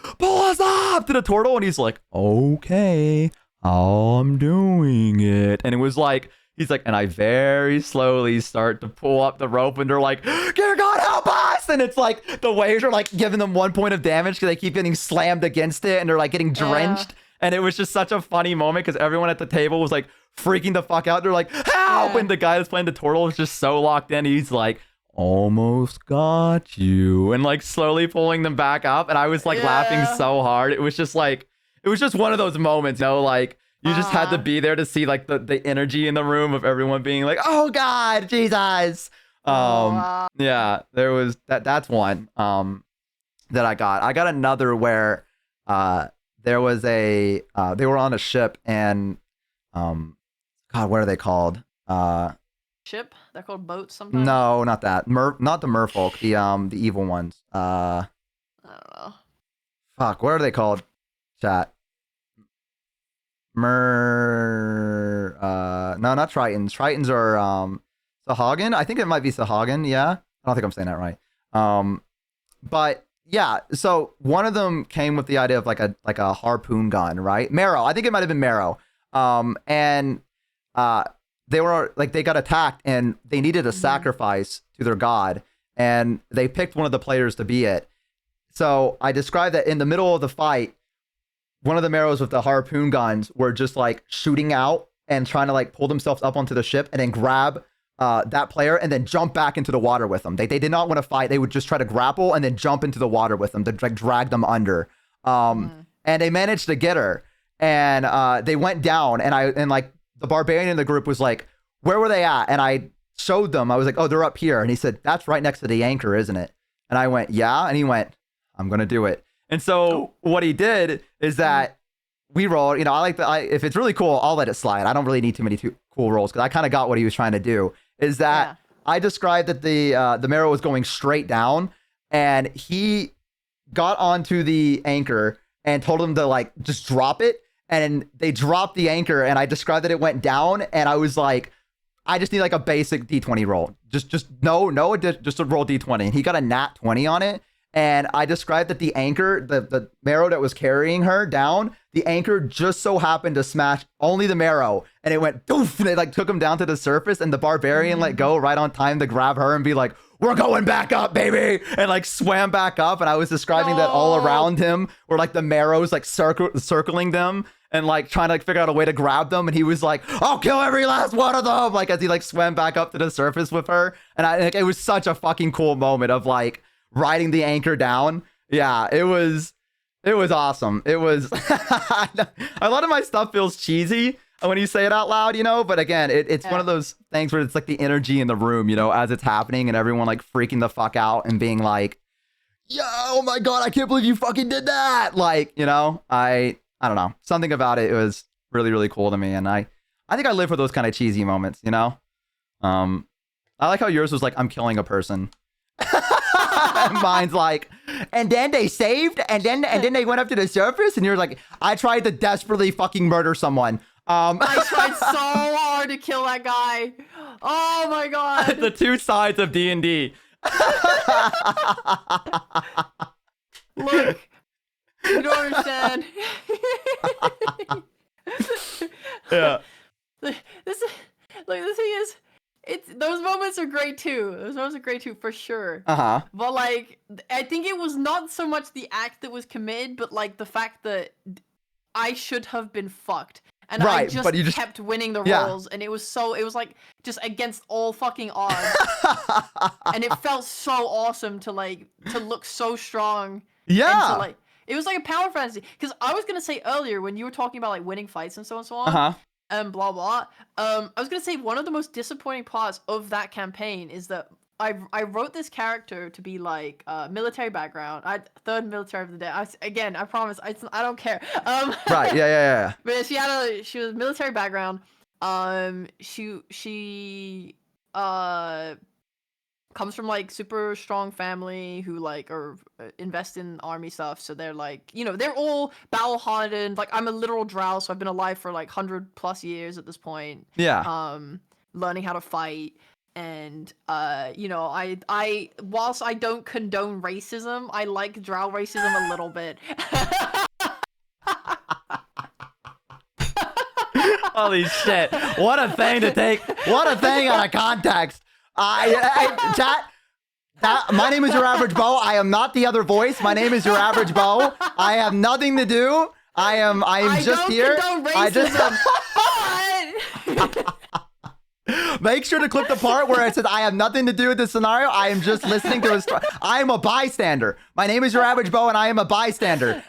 to the turtle. And he's like, okay, I'm doing it. And it was like, he's like, and I very slowly start to pull up the rope, and they're like, dear God, help us! And it's like, the waves are like giving them 1 point of damage because they keep getting slammed against it, and they're like getting drenched. And it was just such a funny moment because everyone at the table was like freaking the fuck out. They're like, help! And the guy that's playing the turtle was just so locked in. He's like, almost got you. And like slowly pulling them back up. And I was like laughing so hard. It was just like, it was just one of those moments, you know, like, you just had to be there to see like the energy in the room of everyone being like, oh God, Jesus. Yeah, there was that's one that I got. I got another where there was they were on a ship, and God, what are they called? Ship? They're called boats sometimes? No, not that. Not the merfolk, the evil ones. I don't know. Fuck, what are they called? Chat. No, not Tritons. Tritons are Sahagin. I think it might be Sahagin. Yeah, I don't think I'm saying that right. But yeah, so one of them came with the idea of like a harpoon gun, right? Marrow. I think it might have been Marrow. And they were like, they got attacked and they needed a sacrifice to their god, and they picked one of the players to be it. So I described that in the middle of the fight, one of the Marrows with the harpoon guns were just like shooting out and trying to like pull themselves up onto the ship and then grab that player and then jump back into the water with them. They did not want to fight. They would just try to grapple and then jump into the water with them to like drag them under. And they managed to get her, and they went down, and like the barbarian in the group was like, where were they at? And I showed them. I was like, oh, they're up here. And he said, that's right next to the anchor, isn't it? And I went, yeah. And he went, I'm going to do it. And so what he did is that we rolled, you know, if it's really cool, I'll let it slide. I don't really need too many cool rolls because I kind of got what he was trying to do. Is that I described that the Marrow was going straight down, and he got onto the anchor and told him to like just drop it. And they dropped the anchor, and I described that it went down, and I was like, I just need like a basic D20 roll. Just a roll D20. And he got a nat 20 on it. And I described that the anchor, the Marrow that was carrying her down, the anchor just so happened to smash only the Marrow. And it went doof, and it like took him down to the surface, and the barbarian let go right on time to grab her and be like, we're going back up, baby, and like swam back up. And I was describing that all around him were like the Marrows like circling them. and like trying to like figure out a way to grab them, and he was like, I'll kill every last one of them, like as he like swam back up to the surface with her. And I think it was such a fucking cool moment of like riding the anchor down. Yeah, it was awesome. It was a lot of my stuff feels cheesy when you say it out loud, you know, but again, it's one of those things where it's like the energy in the room, you know, as it's happening and everyone like freaking the fuck out and being like, yo, oh my God, I can't believe you fucking did that. Like, you know, I don't know. Something about it was really, really cool to me. And I think I live for those kind of cheesy moments, you know? I like how yours was like, I'm killing a person. Mine's like, and then they saved, and then they went up to the surface, and you're like, I tried to desperately fucking murder someone. I tried so hard to kill that guy. Oh my God. The two sides of D&D. Look, you don't understand. Yeah. The thing is, those moments are great too. Those moments are great too, for sure. Uh-huh. But like, I think it was not so much the act that was committed, but like the fact that I should have been fucked. And right, I just, but you just kept winning the yeah. rolls, and it was like just against all fucking odds. And it felt so awesome to look so strong. Yeah. And to, it was like a power fantasy. Because I was gonna say earlier when you were talking about like winning fights and so on, Uh-huh. and blah blah. I was gonna say one of the most disappointing parts of that campaign is that I wrote this character to be like military background. Third military of the day. I promise I don't care. Right. Yeah. But she was military background. She comes from like super strong family who like are invest in army stuff, so they're like, you know, they're all battle hardened. Like I'm a literal drow, so I've been alive for like 100+ years at this point. Yeah. Learning how to fight. And you know, I whilst I don't condone racism, I like drow racism a little bit. Holy shit. What a thing to take. What a thing out of context. Chat. My name is Your Average Bo. I am not the other voice. My name is Your Average Bo. I have nothing to do. I am just here. I don't condone racism. Make sure to clip the part where it says, I have nothing to do with this scenario. I am just listening to a story. I am a bystander. My name is Your Average Bo, and I am a bystander.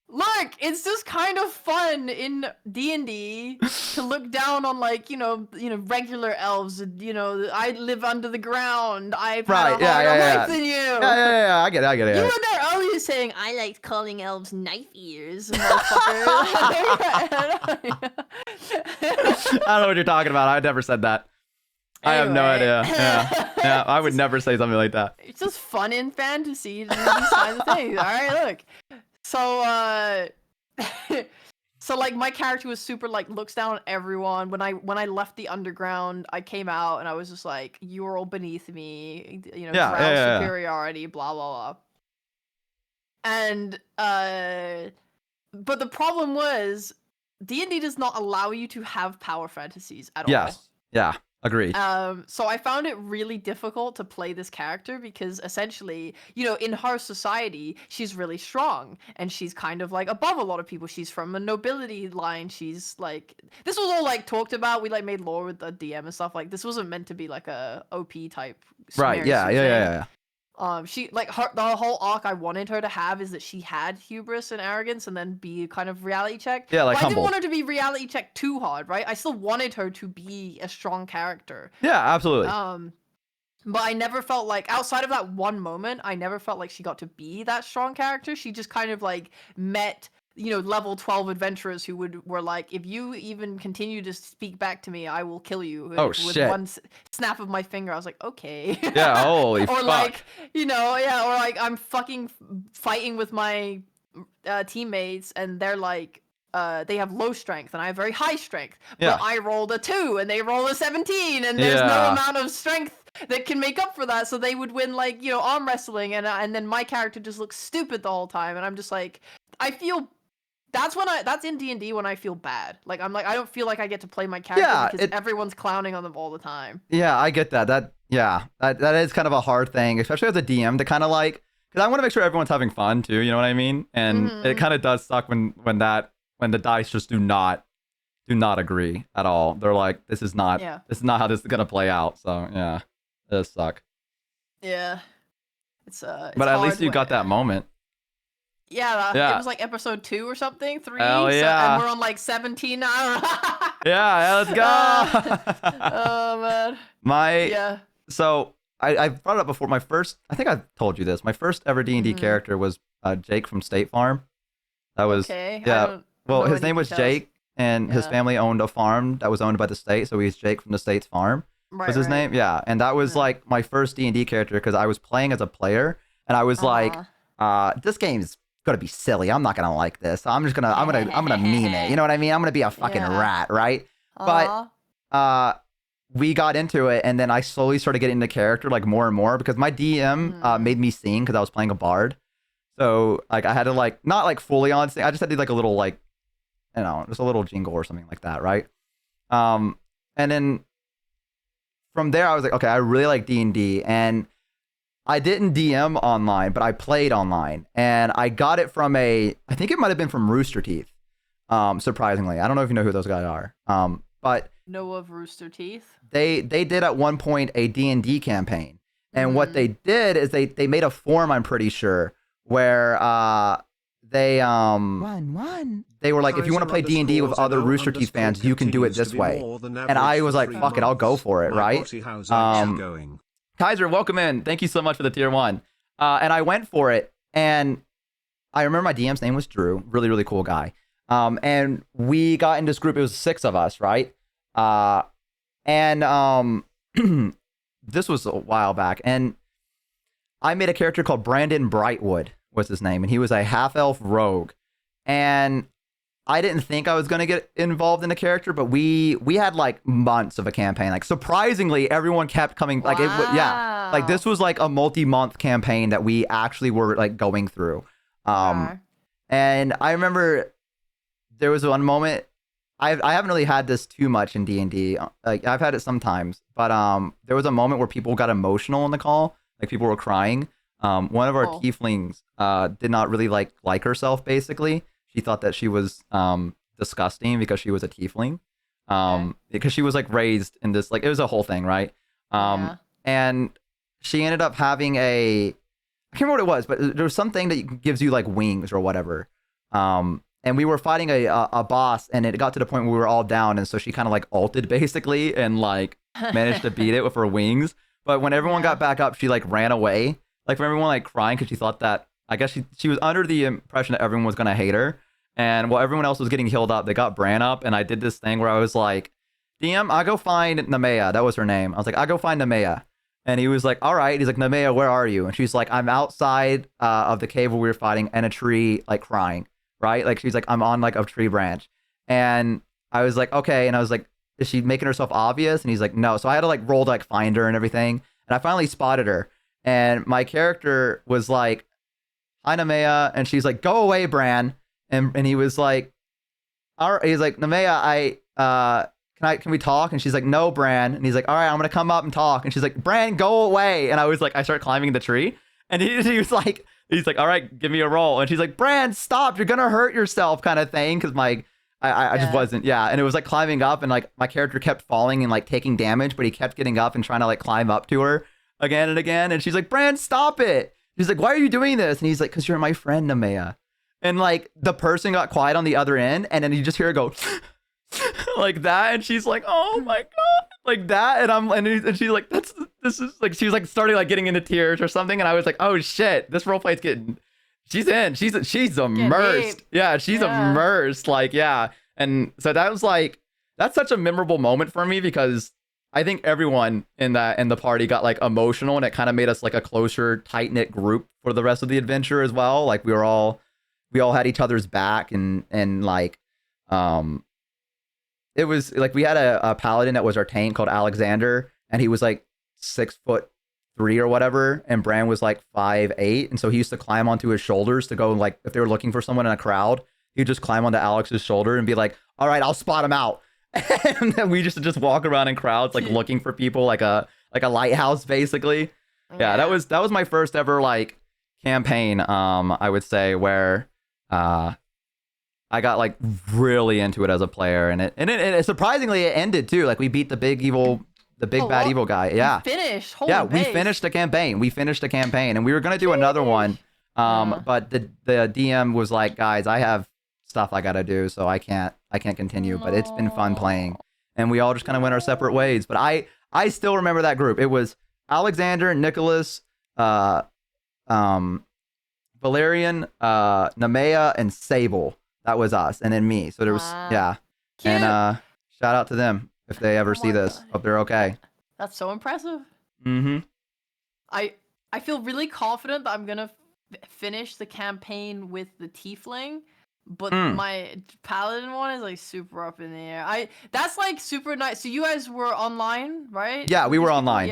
Look, it's just kind of fun in D&D to look down on like, you know, regular elves. You know, I live under the ground. I've had a harder life than you. Yeah. I get it. You were there earlier saying, I like calling elves knife ears, motherfucker. I don't know what you're talking about. I never said that. I have no idea. Yeah, I would never say something like that. It's just fun in fantasy to do these kinds of things. All right, look. So, so like my character was super like looks down on everyone. When I left the underground, I came out and I was just like, you're all beneath me. You know, drow superiority, blah blah blah. And but the problem was, D&D does not allow you to have power fantasies at all. Yes. Yeah. Agreed. So I found it really difficult to play this character because essentially, you know, in her society, she's really strong and she's kind of like above a lot of people. She's from a nobility line. She's like, this was all like talked about. We like made lore with the DM and stuff. Like this wasn't meant to be like a OP type. Right. Yeah. She like the whole arc I wanted her to have is that she had hubris and arrogance and then be kind of reality checked. Yeah, like but I didn't humble. want her to be reality checked too hard, right? I still wanted her to be a strong character. Yeah, absolutely. But I never felt like outside of that one moment, I never felt like she got to be that strong character. She just kind of like met, you know, level 12 adventurers who were like, if you even continue to speak back to me, I will kill you. Oh, with shit. one snap of my finger. I was like, okay. Yeah, holy Or fuck. like, you know, or like I'm fucking fighting with my teammates and they're like, they have low strength and I have very high strength. Yeah. But I rolled a 2 and they roll a 17 and there's no amount of strength that can make up for that. So they would win like, you know, arm wrestling and then my character just looks stupid the whole time. And I'm just like, I feel that's in D&D when I feel bad. Like I'm like, I don't feel like I get to play my character because everyone's clowning on them all the time. Yeah, I get that. That is kind of a hard thing, especially as a DM to kind of like, because I want to make sure everyone's having fun too. You know what I mean? And it kind of does suck when the dice just do not agree at all. They're like, this is not how this is gonna play out. So yeah, it does suck. Yeah. It's but at least you got that moment. Yeah, it was like episode 2 or something, 3. Hell yeah. And we're on like 17 now. yeah, let's go. Oh man. So I brought it up before. I think I told you this. My first ever D&D character was Jake from State Farm. That was Well, his name was Jake, and his family owned a farm that was owned by the state, so he's Jake from the State's Farm. Was his name? Yeah, and that was like my first D&D character because I was playing as a player, and I was like, this game's gonna be silly. I'm not gonna like this. I'm gonna meme it. You know what I mean? I'm gonna be a fucking rat, right? But we got into it, and then I slowly started getting into character like more and more because my DM made me sing because I was playing a bard. So like I had to like not like fully on sing. I just had to do like a little like, you know, just a little jingle or something like that, right? And then from there I was like, okay, I really like D&D, and I didn't DM online, but I played online, and I got it from I think it might have been from Rooster Teeth. Surprisingly, I don't know if you know who those guys are. But know of Rooster Teeth? They did at one point a D&D campaign, and what they did is they made a form, I'm pretty sure, where they were like, if you want to play D&D with other Rooster Teeth fans, you can do it this way. And I was like, fuck it, I'll go for it, right? Kaiser, welcome in. Thank you so much for the tier 1. And I went for it, and I remember my DM's name was Drew, really, really cool guy. And we got in this group, it was 6 of us, right? This was a while back, and I made a character called Brandon Brightwood, was his name, and he was a half-elf rogue. And I didn't think I was going to get involved in the character, but we had like months of a campaign. Like surprisingly, everyone kept coming. Like like this was like a multi-month campaign that we actually were like going through. And I remember there was one moment. I haven't really had this too much in D&D. Like I've had it sometimes, but there was a moment where people got emotional in the call. Like people were crying. One of our tieflings did not really like herself. Basically, she thought that she was disgusting because she was a tiefling. Because she was like raised in this, like it was a whole thing, right? And she ended up having I can't remember what it was, but there was something that gives you like wings or whatever. And we were fighting a boss, and it got to the point where we were all down, and so she kind of like ulted basically and like managed to beat it with her wings. But when everyone got back up, she like ran away, like from everyone like crying because she thought that, I guess she was under the impression that everyone was gonna hate her. And while everyone else was getting healed up, they got Bran up, and I did this thing where I was like, DM, I'll go find Nemea. That was her name. I was like, I'll go find Nemea. And he was like, all right. He's like, Nemea, where are you? And she's like, I'm outside of the cave where we were fighting in a tree, like crying, right? Like she's like, I'm on like a tree branch. And I was like, okay. And I was like, is she making herself obvious? And he's like, no. So I had to like roll to like find her and everything. And I finally spotted her. And my character was like, hi, Nemea. And she's like, go away, Bran. And he was like, all right. He's like, Nemea, can we talk? And she's like, no, Bran. And he's like, all right, I'm gonna come up and talk. And she's like, Bran, go away. And I was like, I start climbing the tree, and he was like, he's like, all right, give me a roll. And she's like, Bran, stop, you're gonna hurt yourself, kind of thing, because I just wasn't, and it was like climbing up, and like my character kept falling and like taking damage, but he kept getting up and trying to like climb up to her again and again. And she's like, Bran, stop it. She's like, why are you doing this? And he's like, because you're my friend, Nemea. And like the person got quiet on the other end, and then you just hear her go like that, and she's like, oh my god, like that. And she's like, this is like, she was like starting like getting into tears or something, and I was like, oh shit, this roleplay's getting, she's immersed. Yeah, she's immersed, like, yeah. And so that was like, that's such a memorable moment for me, because I think everyone in the party got like emotional, and it kind of made us like a closer, tight-knit group for the rest of the adventure as well. Like we all had each other's back, and like it was like we had a paladin that was our tank called Alexander, and he was like 6'3" or whatever, and Bran was like 5'8", and so he used to climb onto his shoulders to go, like, if they were looking for someone in a crowd, he'd just climb onto Alex's shoulder and be like, all right, I'll spot him out. And then we just walk around in crowds like looking for people, like a lighthouse basically. Yeah, that was my first ever like campaign, I would say, where I got like really into it as a player, and it surprisingly it ended too. Like we beat the big bad evil guy. Yeah. Finished. Holy Yeah, we base. finished the campaign. And we were gonna do another one. But the DM was like, guys, I have stuff I gotta do, so I can't continue. But it's been fun playing, and we all just kind of went our separate ways. But I still remember that group. It was Alexander, Nicholas, Valerian, Nemea, and Sable. That was us, and then me. So there was yeah. Cute. And shout out to them if they ever Oh see my this. God. Hope they're okay. That's so impressive. Mm-hmm. I feel really confident that I'm gonna finish the campaign with the tiefling, but my paladin one is like super up in the air. That's like super nice. So you guys were online, right? Yeah, we were These people- online.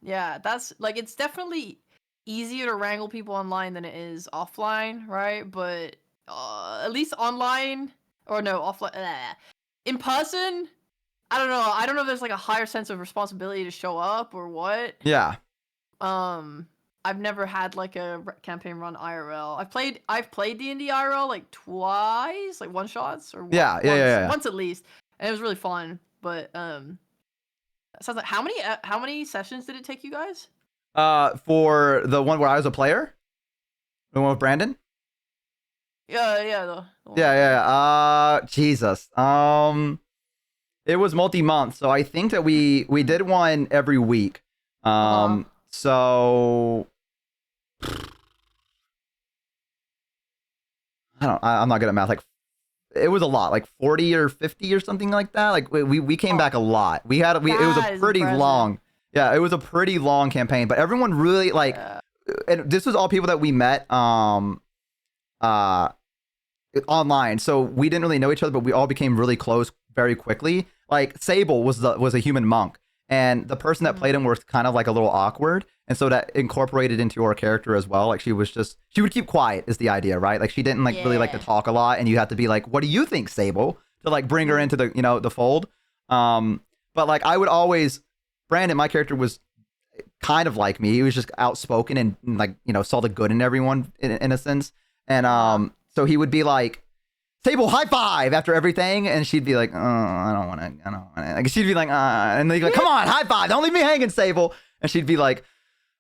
Yeah. That's like it's definitely easier to wrangle people online than it is offline, right? But at least online or no offline, in person. I don't know. I don't know if there's like a higher sense of responsibility to show up or what. Yeah. I've never had like a campaign run IRL. I've played D&D IRL like twice, like one shots or Yeah. once at least, and it was really fun. But sounds like how many sessions did it take you guys? For the one where I was a player, the one with Brandon. Yeah. The one. Yeah. Jesus. It was multi-month, so I think that we did one every week. So I'm not good at math. Like it was a lot, like 40 or 50 or something like that. Like we came back a lot. It was That a is pretty impressive. long. Yeah, it was a pretty long campaign, but everyone really like, and this was all people that we met online. So we didn't really know each other, but we all became really close very quickly. Like Sable was a human monk, and the person that played him was kind of like a little awkward, and so that incorporated into her character as well. Like she would keep quiet is the idea, right? Like she didn't like really like to talk a lot, and you have to be like, what do you think, Sable, to like bring her into the the fold. But like I would always, Brandon, my character was kind of like me. He was just outspoken and like saw the good in everyone in a sense, and so he would be like, Sable, high five after everything, and she'd be like, oh, I don't want to. Like she'd be like, and then he'd be like, come on, high five, don't leave me hanging, Sable. And she'd be like,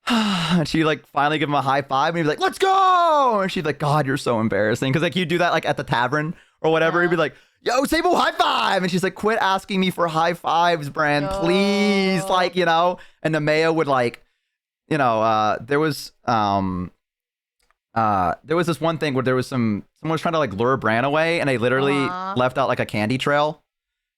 and she'd like finally give him a high five, and he'd be like, let's go. And she'd be like, God, you're so embarrassing, because like you do that like at the tavern or whatever. He'd be like, yo, Sable, high five, and she's like, quit asking me for high fives, Bran, please, like And Nemea would like, there was this one thing where there was someone was trying to like lure Bran away, and they literally left out like a candy trail,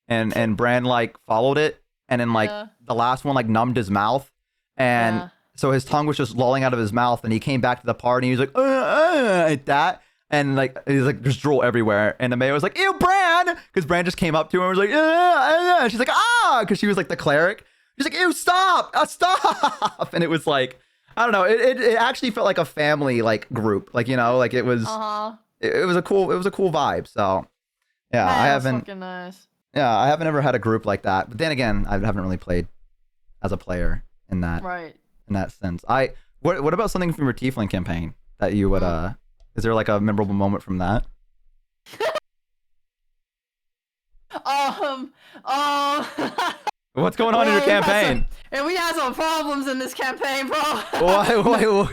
and Bran like followed it, and then like the last one like numbed his mouth, and so his tongue was just lolling out of his mouth, and he came back to the party, and he was like that, and like he's like there's drool everywhere, and Nemea was like, ew, Bran, because Bran just came up to him and was like, and she's like, because she was like the cleric, she's like, ew, stop, and it was like, I don't know. It actually felt like a family like group, like like it was. It was a cool vibe. So yeah, I haven't. Fucking nice. Yeah, I haven't ever had a group like that. But then again, I haven't really played as a player in that sense. What about something from your Tiefling campaign that you would Is there like a memorable moment from that? What's going on in your campaign? And we had some problems in this campaign, bro. Why?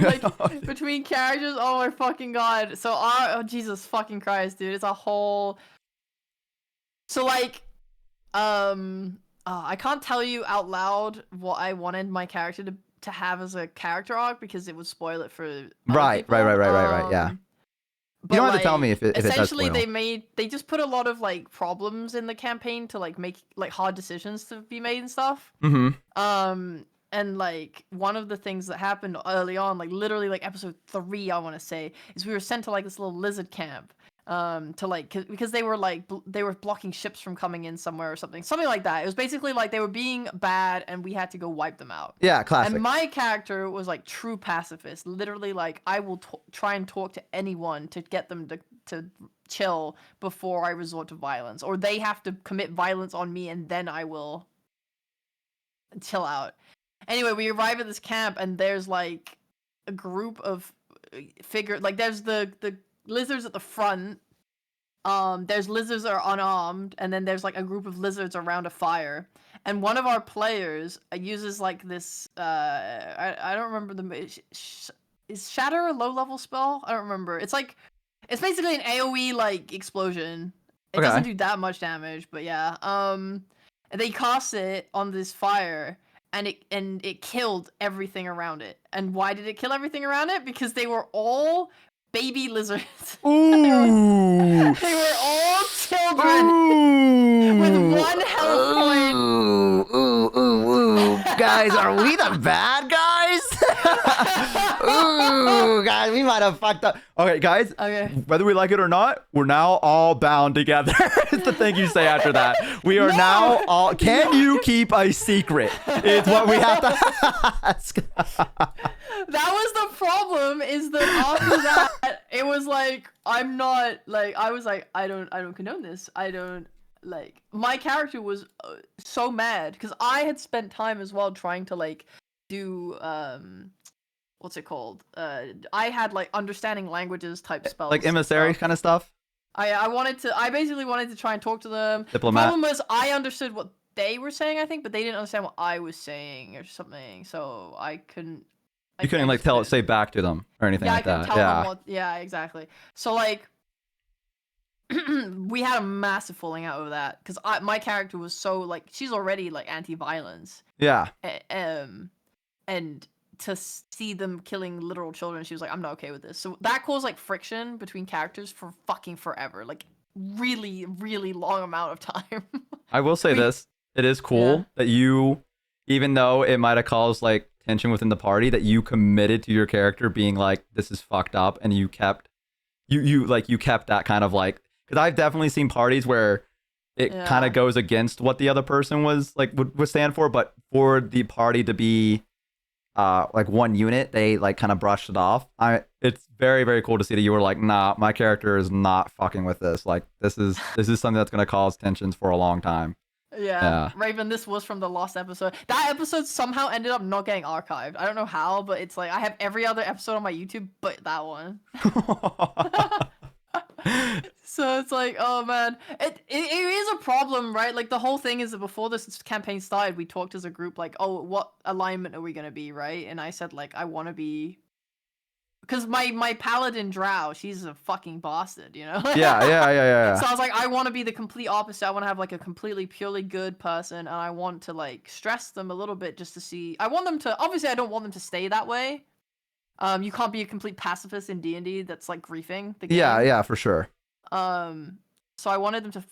Like, between characters, oh my fucking god. So Jesus fucking Christ, dude. It's a whole. So like, I can't tell you out loud what I wanted my character to have as a character arc because it would spoil it for other Right. people. Yeah. But You don't have to like, tell me if it does essentially spoil. they just put a lot of like problems in the campaign to like make like hard decisions to be made and stuff. Mm-hmm. And like one of the things that happened early on, like literally like episode 3, I want to say, is we were sent to like this little lizard camp. To like because they were like they were blocking ships from coming in somewhere or something like that. It was basically like they were being bad and we had to go wipe them out. Yeah, classic. And my character was like true pacifist, literally like I will try and talk to anyone to get them to chill before I resort to violence, or they have to commit violence on me and then I will chill out. Anyway, we arrive at this camp and there's like a group of figure. Like there's the lizards at the front. There's lizards that are unarmed, and then there's like a group of lizards around a fire. And one of our players uses like this. I don't remember is Shatter a low level spell? I don't remember. It's basically an AOE like explosion. It Okay. doesn't do that much damage, but yeah. And they cast it on this fire, and it killed everything around it. And why did it kill everything around it? Because they were all baby lizards. Ooh. They were all children Ooh. with one health point. Ooh. Guys, are we the bad guys? Ooh, guys, we might have fucked up. Okay, guys. Okay. Whether we like it or not, we're now all bound together. It's the thing you say after that. We are now all. Can you keep a secret? It's what we have to ask. That was the problem, is that after that, it was like, I'm not, like, I was like, I don't condone this. I don't, like, my character was so mad, because I had spent time as well trying to, like, do, what's it called? I had, like, understanding languages type spells. Like emissary kind of stuff? I basically wanted to try and talk to them. Diplomat. The problem was, I understood what they were saying, I think, but they didn't understand what I was saying or something, so I couldn't. You couldn't like say back to them or anything yeah, like I couldn't that. tell Yeah. them what. Yeah, exactly. So like, we had a massive falling out over that because my character was so like she's already like anti-violence. Yeah. And to see them killing literal children, she was like, I'm not okay with this. So that caused like friction between characters for fucking forever, like really, really long amount of time. I will say this: it is cool that you, even though it might have caused like tension within the party, that you committed to your character being like, this is fucked up, and you kept you kept that kind of like, because I've definitely seen parties where it kind of goes against what the other person was like would stand for, but for the party to be like one unit, they like kind of brushed it off. It's very, very cool to see that you were like, nah, my character is not fucking with this. Like this is something that's gonna cause tensions for a long time. Yeah, Raven, this was from the last episode. That episode somehow ended up not getting archived. I don't know how, but it's like I have every other episode on my YouTube but that one. So it's like, oh man, it is a problem, right? Like the whole thing is that before this campaign started, we talked as a group like, oh, what alignment are we gonna be, right? And I said like, I want to be, because my paladin Drow, she's a fucking bastard, you know? Yeah. So I was like, I want to be the complete opposite. I want to have like a completely purely good person, and I want to like stress them a little bit just to see. I want them to, obviously I don't want them to stay that way. You can't be a complete pacifist in D&D that's like griefing the game. Yeah, for sure. So I wanted them to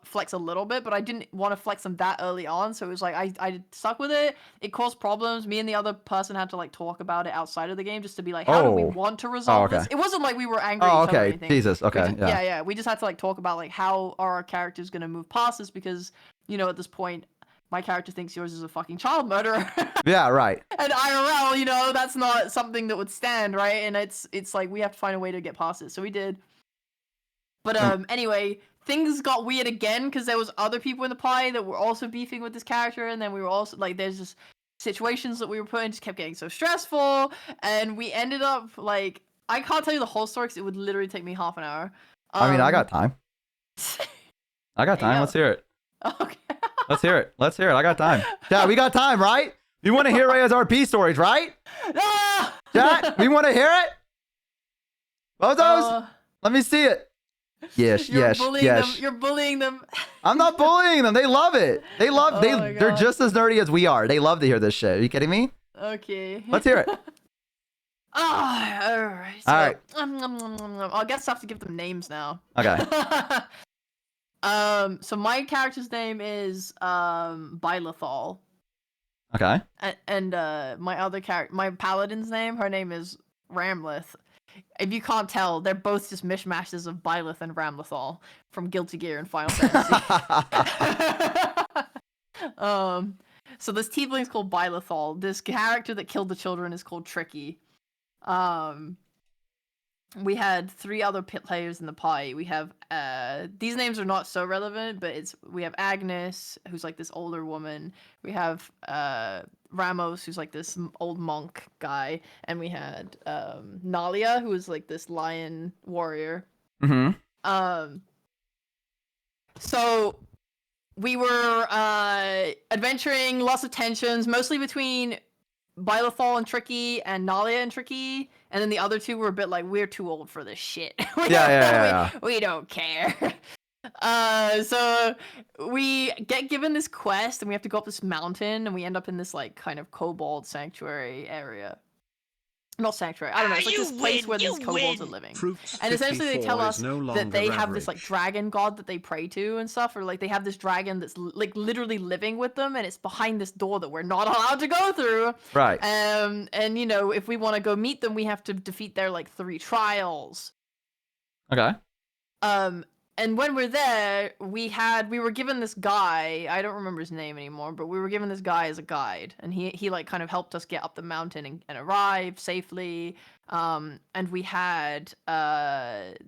flex a little bit, but I didn't want to flex them that early on. So it was like I stuck with it. It caused problems. Me and the other person had to like talk about it outside of the game just to be like, how do we want to resolve this? It wasn't like we were angry at each other or anything. Jesus. Okay. Yeah. We just had to like talk about like how are our characters gonna move past this, because you know at this point my character thinks yours is a fucking child murderer. Yeah, right. And IRL, you know, that's not something that would stand, right? And it's like we have to find a way to get past it. So we did. But anyway, things got weird again because there was other people in the party that were also beefing with this character, and then we were also like, there's just situations that we were put in just kept getting so stressful, and we ended up like, I can't tell you the whole story because it would literally take me half an hour. I mean, I got time. I got time. Let's hear it. Okay. Let's hear it. I got time. Yeah, we got time, right? You want to hear Ray's RP stories, right? Ah! Chat, we want to hear it? Bozos? Let me see it. Yes. You're bullying them. I'm not bullying them. They love it. They're just as nerdy as we are. They love to hear this shit. Are you kidding me? Okay. Let's hear it. Alright. So, Alright. I guess I have to give them names now. Okay. So my character's name is Bylethal. Okay. And my other character, my paladin's name, her name is Ramleth. If you can't tell, they're both just mishmashes of Byleth and Ramlethal from Guilty Gear and Final Fantasy. So this tiefling's called Bylethal. This character that killed the children is called Tricky. we had 3 other pit players in the party. We have these names are not so relevant, but we have Agnes, who's like this older woman. We have Ramos, who's like this old monk guy, and we had Nalia, who is like this lion warrior. Mm-hmm. So we were adventuring, lots of tensions, mostly between Bylethal and Tricky and Nalia and Tricky, and then the other 2 were a bit like, we're too old for this shit. We don't care. So we get given this quest and we have to go up this mountain and we end up in this like kind of kobold sanctuary area. Not sanctuary, I don't know, it's like this place where these kobolds are living. And essentially they tell us that they have this like dragon god that they pray to and stuff, or like they have this dragon that's like literally living with them, and it's behind this door that we're not allowed to go through. Right. And you know, if we want to go meet them, we have to defeat their like 3 trials. Okay. And when we're there, we were given this guy, I don't remember his name anymore, but we were given this guy as a guide, and he like kind of helped us get up the mountain and arrive safely. And we had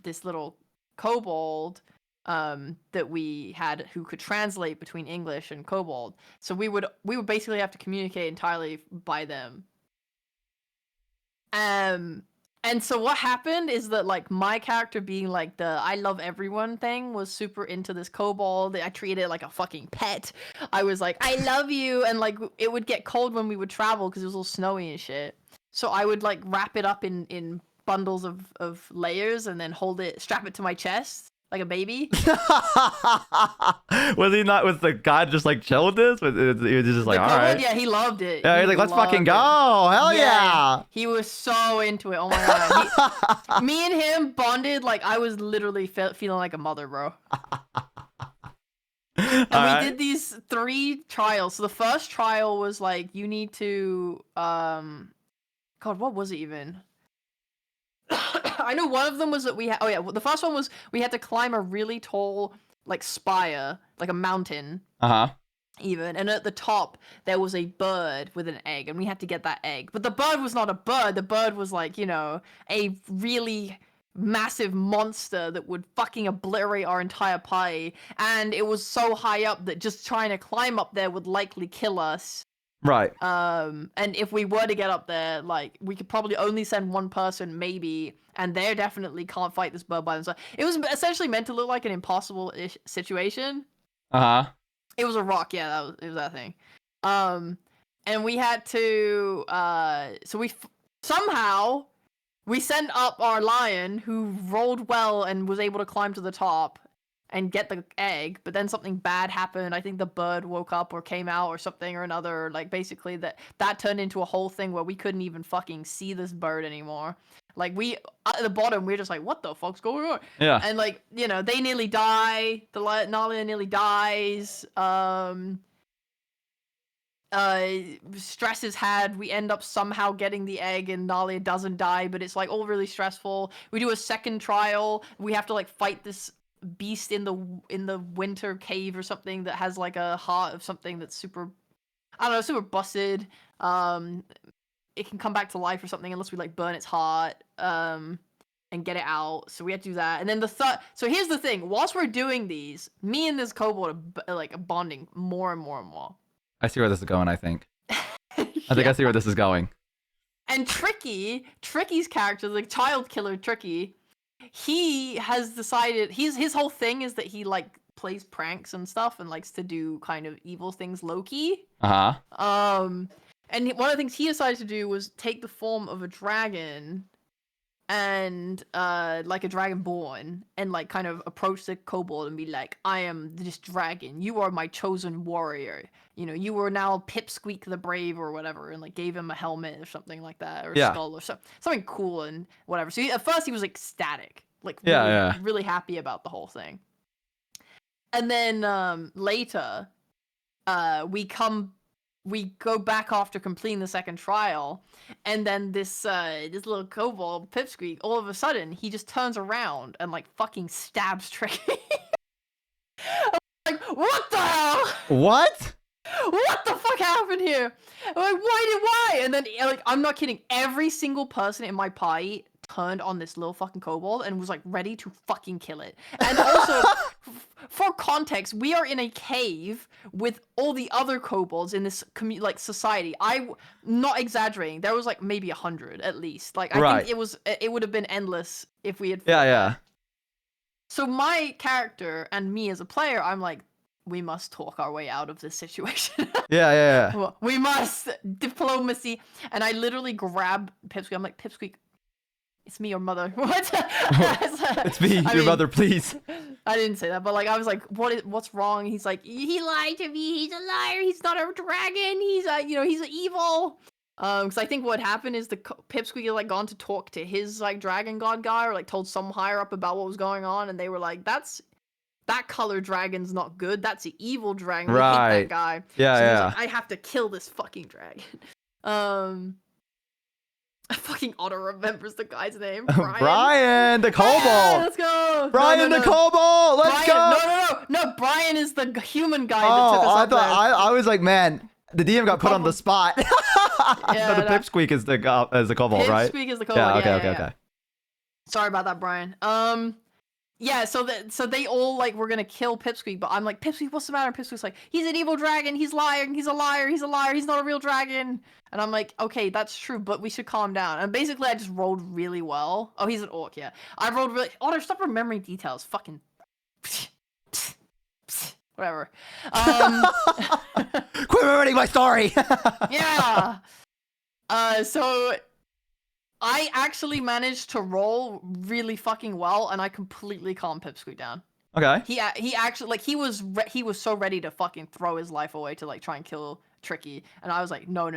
this little kobold that we had who could translate between English and kobold. So we would basically have to communicate entirely by them. And so what happened is that, like, my character being, like, the I love everyone thing was super into this kobold. I treated it like a fucking pet. I was like, I love you. And, like, it would get cold when we would travel because it was all snowy and shit. So I would, like, wrap it up in bundles of layers and then strap it to my chest like a baby. Was he not? Was the god just like chill with this? Was he was just like, all right? Yeah, he loved it. Yeah, he's like, let's fucking go. Hell yeah. He was so into it. Oh my god. Me and him bonded like I was literally feeling like a mother, bro. And we did these 3 trials. So the first trial was like, you need to God, what was it even? I know one of them was that the first one was we had to climb a really tall like spire, like a mountain. Even, and at the top there was a bird with an egg, and we had to get that egg. But the bird was not a bird. The bird was like, you know, a really massive monster that would fucking obliterate our entire party, and it was so high up that just trying to climb up there would likely kill us. Right. And if we were to get up there, like, we could probably only send one person, and they definitely can't fight this bird by themselves. It was essentially meant to look like an impossible-ish situation. It was a rock, yeah, it was that thing. And we had to, so somehow we sent up our lion, who rolled well and was able to climb to the top and get the egg, but then something bad happened. I think the bird woke up or came out or something or another. Like, basically that turned into a whole thing where we couldn't even fucking see this bird anymore. Like, at the bottom, we're just like, what the fuck's going on? Yeah. And, like, you know, they nearly die. Nalia nearly dies. Stress is had. We end up somehow getting the egg, and Nalia doesn't die, but it's, like, all really stressful. We do a second trial. We have to, like, fight this beast in the winter cave or something that has like a heart of something that's super, I don't know, super busted. It can come back to life or something unless we like burn its heart and get it out. So we have to do that. And then so here's the thing, whilst we're doing these, me and this kobold are like bonding more and more and more. I see where this is going, I think. I see where this is going. And Tricky's character, the child killer Tricky, he has decided his whole thing is that he like plays pranks and stuff and likes to do kind of evil things low-key. And one of the things he decided to do was take the form of a dragon and like a dragonborn, and like kind of approach the kobold and be like, I am this dragon, you are my chosen warrior, you know, you are now Pipsqueak the Brave or whatever, and like gave him a helmet or something like that, or a skull or something cool and whatever. So at first he was ecstatic, like really happy about the whole thing. And then later we go back after completing the second trial, and then this little kobold, Pipsqueak, all of a sudden, he just turns around and, like, fucking stabs Tricky. I'm like, what the hell? What? What the fuck happened here? I'm like, why? And then, like, I'm not kidding, every single person in my party turned on this little fucking kobold and was like ready to fucking kill it. And also, for context, we are in a cave with all the other kobolds in this like society. Not exaggerating. There was like maybe 100 at least. Like I think it would have been endless if we had. Yeah. So my character and me as a player, I'm like, we must talk our way out of this situation. Yeah. We must diplomacy. And I literally grab Pipsqueak. I'm like, Pipsqueak, it's me, your mother. What? It's me, your mother, please. I didn't say that, but like I was like, what's wrong? He's like, he lied to me. He's a liar. He's not a dragon. He's he's evil. Because I think what happened is the Pipsqueak had like gone to talk to his like dragon god guy, or like told some higher up about what was going on, and they were like, that color dragon's not good. That's an evil dragon. We hate that guy. Yeah, so yeah. Like, I have to kill this fucking dragon. Fucking Otto remembers the guy's name. Brian the kobold. Yeah, let's go. Brian the kobold. Let's go. No. Brian is the human guy Oh, that took us I up thought there. I was like, man, the DM got put on the spot. Yeah, the Pipsqueak is the kobold, right? Pipsqueak is the kobold. Yeah, okay. Sorry about that, Brian. Yeah, so they all like were gonna kill Pipsqueak, but I'm like, Pipsqueak, what's the matter? Pipsqueak's like, he's an evil dragon, he's lying, he's a liar, he's not a real dragon. And I'm like, okay, that's true, but we should calm down. And basically I just rolled really well. Oh, he's an orc, yeah. I rolled really Otter, stop remembering details. Fucking whatever. Quit ruining my story. Yeah. So I actually managed to roll really fucking well, and I completely calmed Pipsqueak down. Okay. He actually like he was so ready to fucking throw his life away to like try and kill Tricky, and I was like, no,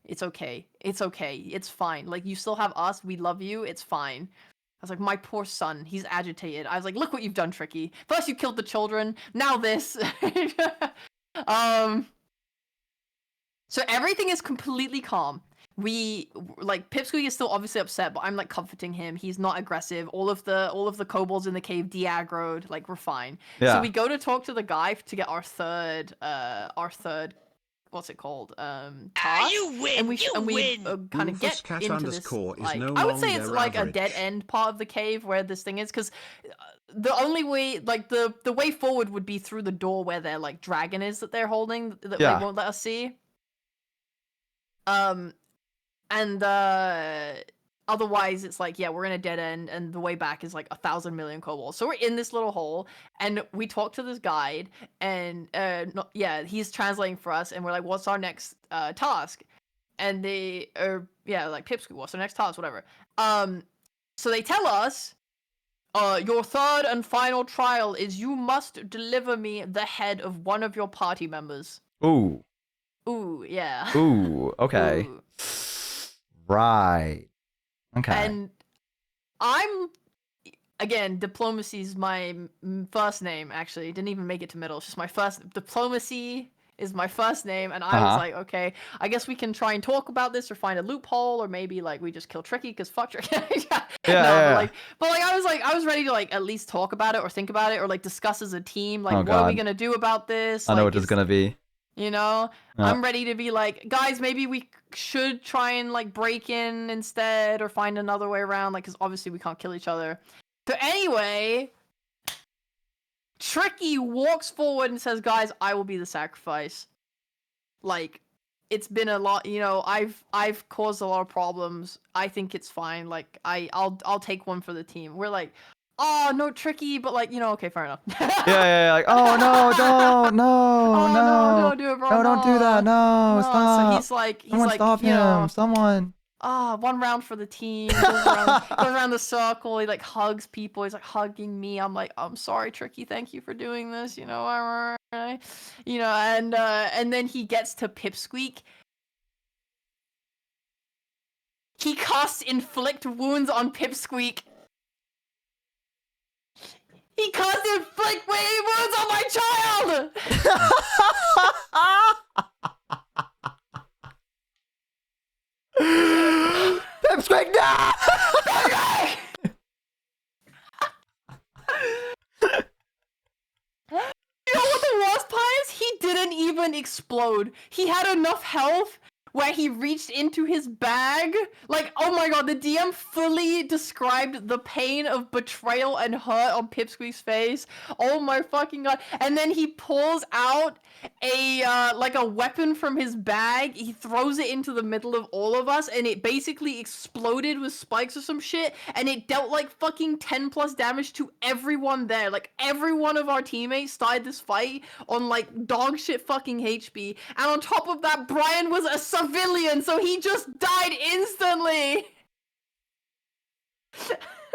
it's okay, it's fine. Like you still have us, we love you, it's fine. I was like, my poor son, he's agitated. I was like, look what you've done, Tricky. First you killed the children, now this. So everything is completely calm. We like Pipsqueak is still obviously upset, but I'm like comforting him. He's not aggressive. All of the kobolds in the cave de-aggroed. Like we're fine. Yeah. So we go to talk to the guy to get our third what's it called? Task. You win. And we win. kind of get Rufus into this. _is Like, no I would say longer it's like a average. dead end part of the cave where this thing is, because the only way, like the way forward would be through the door where their like dragon is that they're holding that they won't let us see. And otherwise it's like, yeah, we're in a dead end, and the way back is like 1,000 million kobolds. So we're in this little hole, and we talk to this guide, and he's translating for us, and we're like, what's our next task? And they are like, Pipsqueak, what's our next task? Whatever. So they tell us, your third and final trial is you must deliver me the head of one of your party members. Ooh. Ooh, yeah. Ooh. Okay. Ooh. Right. Okay. And again, diplomacy's my first name, actually. Didn't even make it to middle. It's just my first. Diplomacy is my first name, and I was like, okay, I guess we can try and talk about this or find a loophole, or maybe like we just kill Tricky because fuck Tricky. Yeah. But I was ready to like at least talk about it or think about it or like discuss as a team, like what are we gonna do about this? I know like, what it's gonna be. You know, I'm ready to be like, guys, maybe we should try and like break in instead or find another way around, like, because obviously we can't kill each other. So anyway, Tricky walks forward and says, guys, I will be the sacrifice. Like, it's been a lot, you know, I've caused a lot of problems. I think it's fine. Like, I'll take one for the team. We're like, oh, no, Tricky, but like, you know, okay, fair enough. Yeah, like, oh no, don't do it, bro. No, don't do that. No, stop. So he's like, stop you know, him. Someone. one round for the team. Goes around the circle. He like hugs people. He's like hugging me. I'm like, I'm sorry, Tricky. Thank you for doing this. You know, and then he gets to Pipsqueak. He casts inflict wounds on Pipsqueak. He caused inflict wounds on my child! Pipsqueak, no! You know what the worst part is? He didn't even explode. He had enough health where he reached into his bag. Like, oh my god, the DM fully described the pain of betrayal and hurt on Pipsqueak's face. Oh my fucking god. And then he pulls out a like a weapon from his bag. He throws it into the middle of all of us, and it basically exploded with spikes or some shit, and it dealt like fucking 10 plus damage to everyone there. Like, every one of our teammates started this fight on like dog shit fucking HP, and on top of that, Brian was a civilian, so he just died instantly.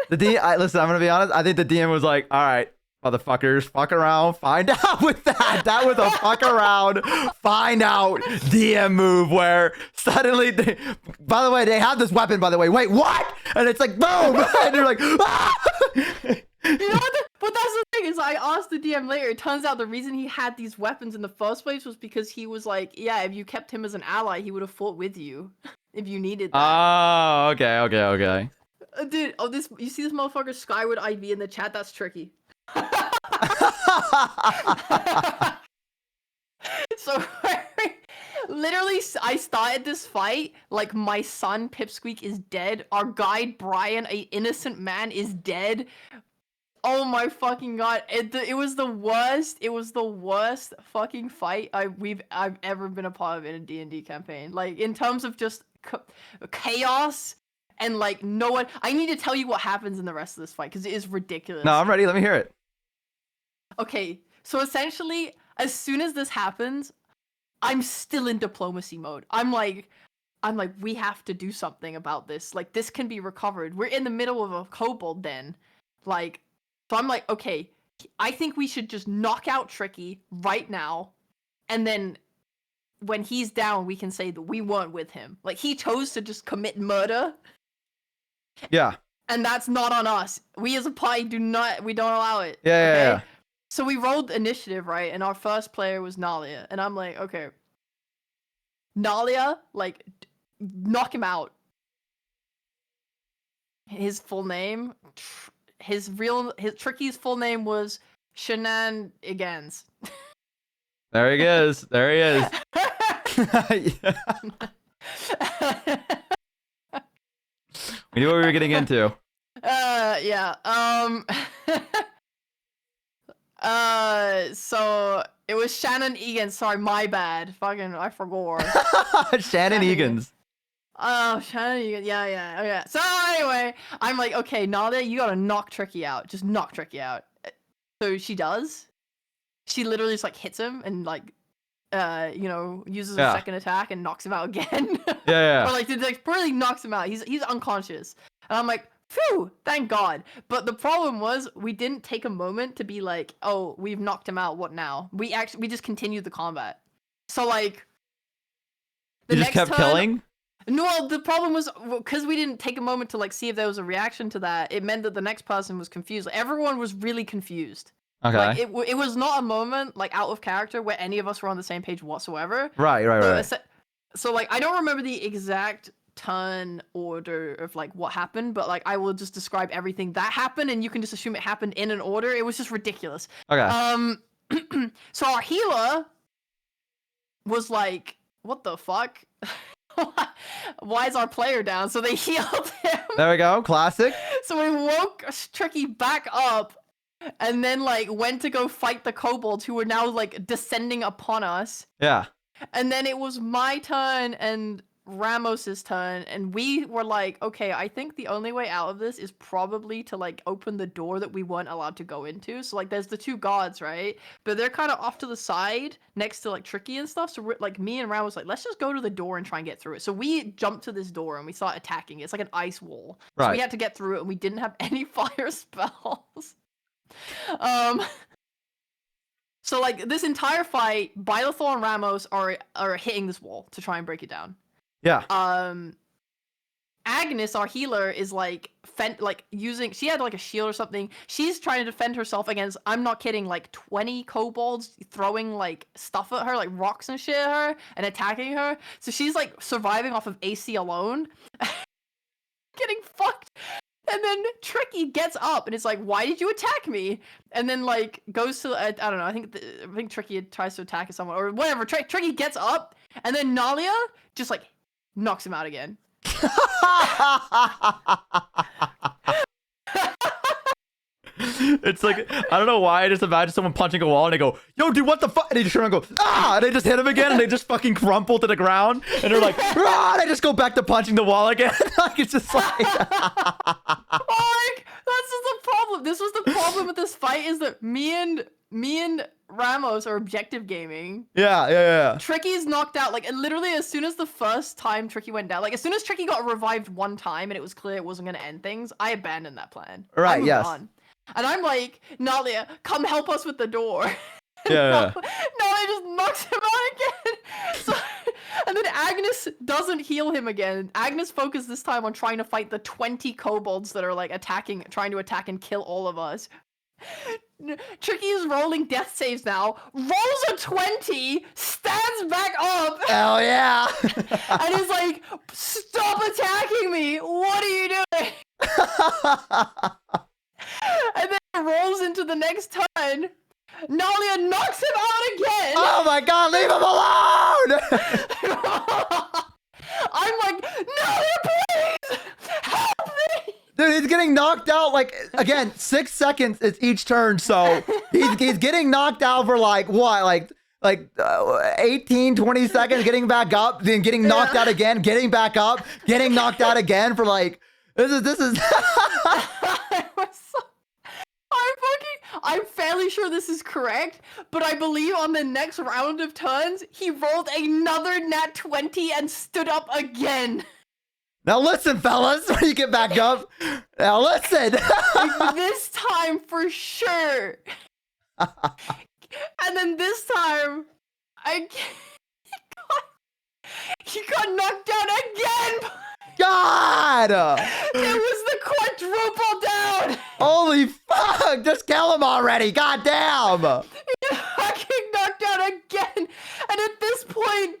Listen, I'm gonna be honest. I think the DM was like, all right, motherfuckers, fuck around, find out with that. That was a fuck around, find out DM move where suddenly by the way, they have this weapon, by the way. Wait, what? And it's like, boom! And they're like, ah! You know what? But that's the thing is, I asked the DM later. It turns out the reason he had these weapons in the first place was because he was like, yeah, if you kept him as an ally, he would have fought with you if you needed that. Oh, okay. Dude, oh, this, you see this motherfucker Skyward IV in the chat? That's tricky. So literally, I started this fight like my son Pipsqueak is dead. Our guide Brian, a innocent man, is dead. Oh my fucking god! It was the worst. It was the worst fucking fight I've ever been a part of in a D&D campaign. Like, in terms of just chaos and like no one. I need to tell you what happens in the rest of this fight because it is ridiculous. No, I'm ready. Let me hear it. Okay, so essentially, as soon as this happens, I'm still in diplomacy mode. I'm like, we have to do something about this. Like, this can be recovered. We're in the middle of a kobold den. Like, so I'm like, okay, I think we should just knock out Tricky right now. And then when he's down, we can say that we weren't with him. Like, he chose to just commit murder. Yeah. And that's not on us. We as a party we don't allow it. Yeah. So we rolled initiative, right? And our first player was Nalia. And I'm like, okay. Nalia, like, knock him out. His full name, Tricky's full name was Shenanigans. There he is. We knew what we were getting into. Yeah. So it was Shannon Egan. Sorry, my bad. Fucking, I forgot. Shannon Egans. Oh, Shannon Egan. Yeah. Okay. So anyway, I'm like, okay, Nadia, you gotta knock Tricky out. Just knock Tricky out. So she does. She literally just like hits him and like, uses a second attack and knocks him out again. Yeah. Or like, really knocks him out. He's unconscious. And I'm like, phew, thank God. But the problem was we didn't take a moment to be like, oh, we've knocked him out. What now? We just continued the combat. So like, You just kept killing? No, the problem was because we didn't take a moment to like see if there was a reaction to that. It meant that the next person was confused. Like, everyone was really confused. Okay. Like, it was not a moment like out of character where any of us were on the same page whatsoever. Right. So like, I don't remember the exact turn order of like what happened, but like I will just describe everything that happened, and you can just assume it happened in an order. It was just ridiculous. Okay. So our healer was like, "What the fuck? Why is our player down?" So they healed him. There we go. Classic. So we woke Tricky back up, and then like went to go fight the kobolds who were now like descending upon us. Yeah. And then it was my turn and Ramos's turn, and we were like, okay, I think the only way out of this is probably to like open the door that we weren't allowed to go into. So like, there's the two guards, right? But they're kind of off to the side next to like Tricky and stuff. So we're, like, me and Ram was like, let's just go to the door and try and get through it. So we jumped to this door and we started attacking it. It's like an ice wall. Right. So we had to get through it, and we didn't have any fire spells. So like, this entire fight, Bylethor and Ramos are hitting this wall to try and break it down. Yeah. Agnes, our healer, is like using. She had like a shield or something. She's trying to defend herself against. I'm not kidding. Like 20 kobolds throwing like stuff at her, like rocks and shit at her, and attacking her. So she's like surviving off of AC alone, getting fucked. And then Tricky gets up and it's like, "Why did you attack me?" And then like goes to I don't know. I think Tricky tries to attack someone or whatever. Tricky gets up And then Nalia just like knocks him out again. It's like, I don't know why, I just imagine someone punching a wall and they go, yo, dude, what the fuck? And they just turn around and go, ah! And they just hit him again and they just fucking crumple to the ground. And they're like, ah! And they just go back to punching the wall again. Like, it's just like... Like, that's just the problem. This was the problem with this fight, is that me and Ramos are objective gaming. Yeah. Tricky's knocked out. Like, literally, as soon as the first time Tricky went down, like, as soon as Tricky got revived one time and it was clear it wasn't going to end things, I abandoned that plan. Right, yes. On. And I'm like, Nalia, come help us with the door. Yeah. Nalia just knocks him out again. So, and then Agnes doesn't heal him again. Agnes focused this time on trying to fight the 20 kobolds that are like trying to attack and kill all of us. Tricky is rolling death saves now, rolls a 20, stands back up. Hell yeah. And he's like, stop attacking me. What are you doing? And then rolls into the next turn. Nalia knocks him out again. Oh my god, leave him alone. I'm like, Nalia, please help me. Dude, he's getting knocked out, like, again, 6 seconds is each turn, so he's getting knocked out for, like, what, like 18, 20 seconds, getting back up, then getting knocked out again, getting back up, getting knocked out again for, like, this is... I'm fairly sure this is correct, but I believe on the next round of turns, he rolled another nat 20 and stood up again. Now listen, fellas, when you get back up, now listen. Like, this time for sure. And then this time, he got knocked down again. God! It was the quadruple down. Holy fuck! Just kill him already! God damn! He fucking knocked down again. And at this point,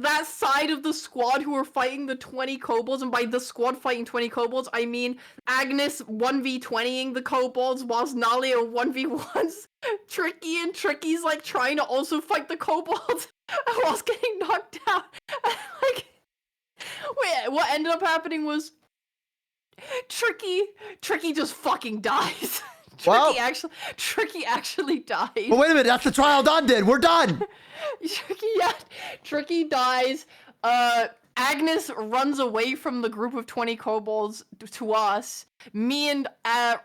that side of the squad who were fighting the 20 kobolds, and by the squad fighting 20 kobolds, I mean Agnes 1v20ing the kobolds, whilst Nalia 1v1s Tricky, and Tricky's like trying to also fight the kobolds whilst getting knocked out. Like, wait, what ended up happening was Tricky just fucking dies. Tricky actually died. But wait a minute, that's the trial done, did. We're done. Tricky dies. Agnes runs away from the group of 20 kobolds to us. Me and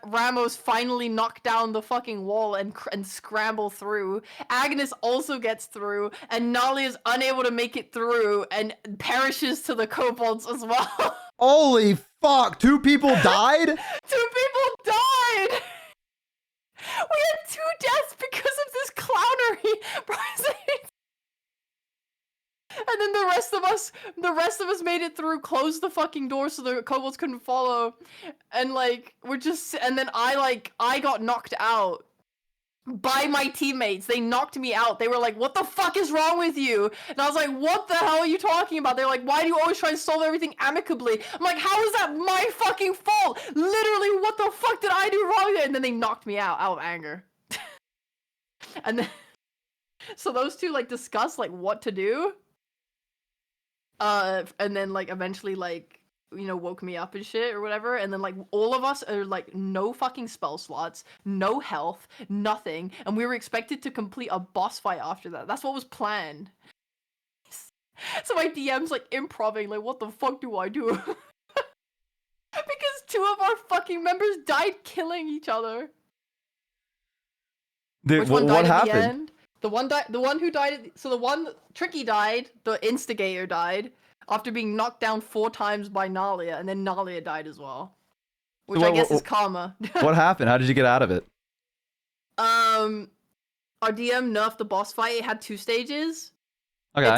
Ramos finally knock down the fucking wall and scramble through. Agnes also gets through, and Nali is unable to make it through and perishes to the kobolds as well. Holy fuck, 2 people died? 2 people died! We had 2 deaths because of this clownery. And then the rest of us made it through, closed the fucking door so the kobolds couldn't follow. And like, and then I got knocked out by my teammates. They knocked me out. They were like, what the fuck is wrong with you? And I was like, what the hell are you talking about? They're like, why do you always try to solve everything amicably? I'm like, how is that my fucking fault? Literally, what the fuck did I do wrong there? And then they knocked me out of anger. And then, so those two like discussed like what to do. And then like eventually like, you know, woke me up and shit or whatever, and then like all of us are like no fucking spell slots, no health, nothing, and we were expected to complete a boss fight after that. That's what was planned. So my DM's like improving, like, what the fuck do I do? Because 2 of our fucking members died killing each other. Dude, what happened? The one who died, so the one, Tricky died, the instigator died, after being knocked down 4 times by Nalia, and then Nalia died as well. Which I guess is karma. What happened? How did you get out of it? Our DM nerfed the boss fight. It had 2 stages. Okay.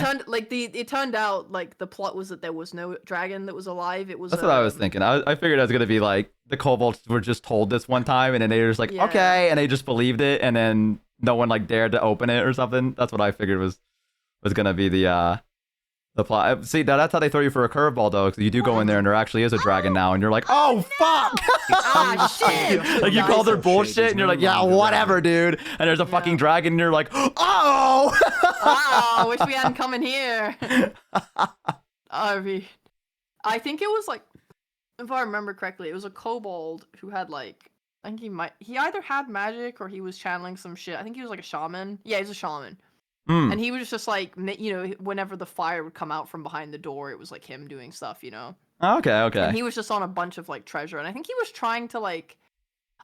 It turned out like the plot was that there was no dragon that was alive. It was. That's what I was thinking. I figured it was gonna be like the kobolds were just told this one time, and then they were just like, okay, and they just believed it, and then no one like dared to open it or something. That's what I figured was gonna be the The plot. See, now that's how they throw you for a curveball, though. Because you do go in there and there actually is a dragon now, and you're like, oh fuck! Ah, shit! Like you call their bullshit, and you're like, yeah, whatever, dude. And there's a fucking dragon, and you're like, oh! Oh, wish we hadn't come in here. I think it was like, if I remember correctly, it was a kobold who had like, I think he either had magic or he was channeling some shit. I think he was like a shaman. Yeah, he's a shaman. And he was just like, you know, whenever the fire would come out from behind the door, it was like him doing stuff, you know? Okay, okay. And he was just on a bunch of like treasure. And I think he was trying to like,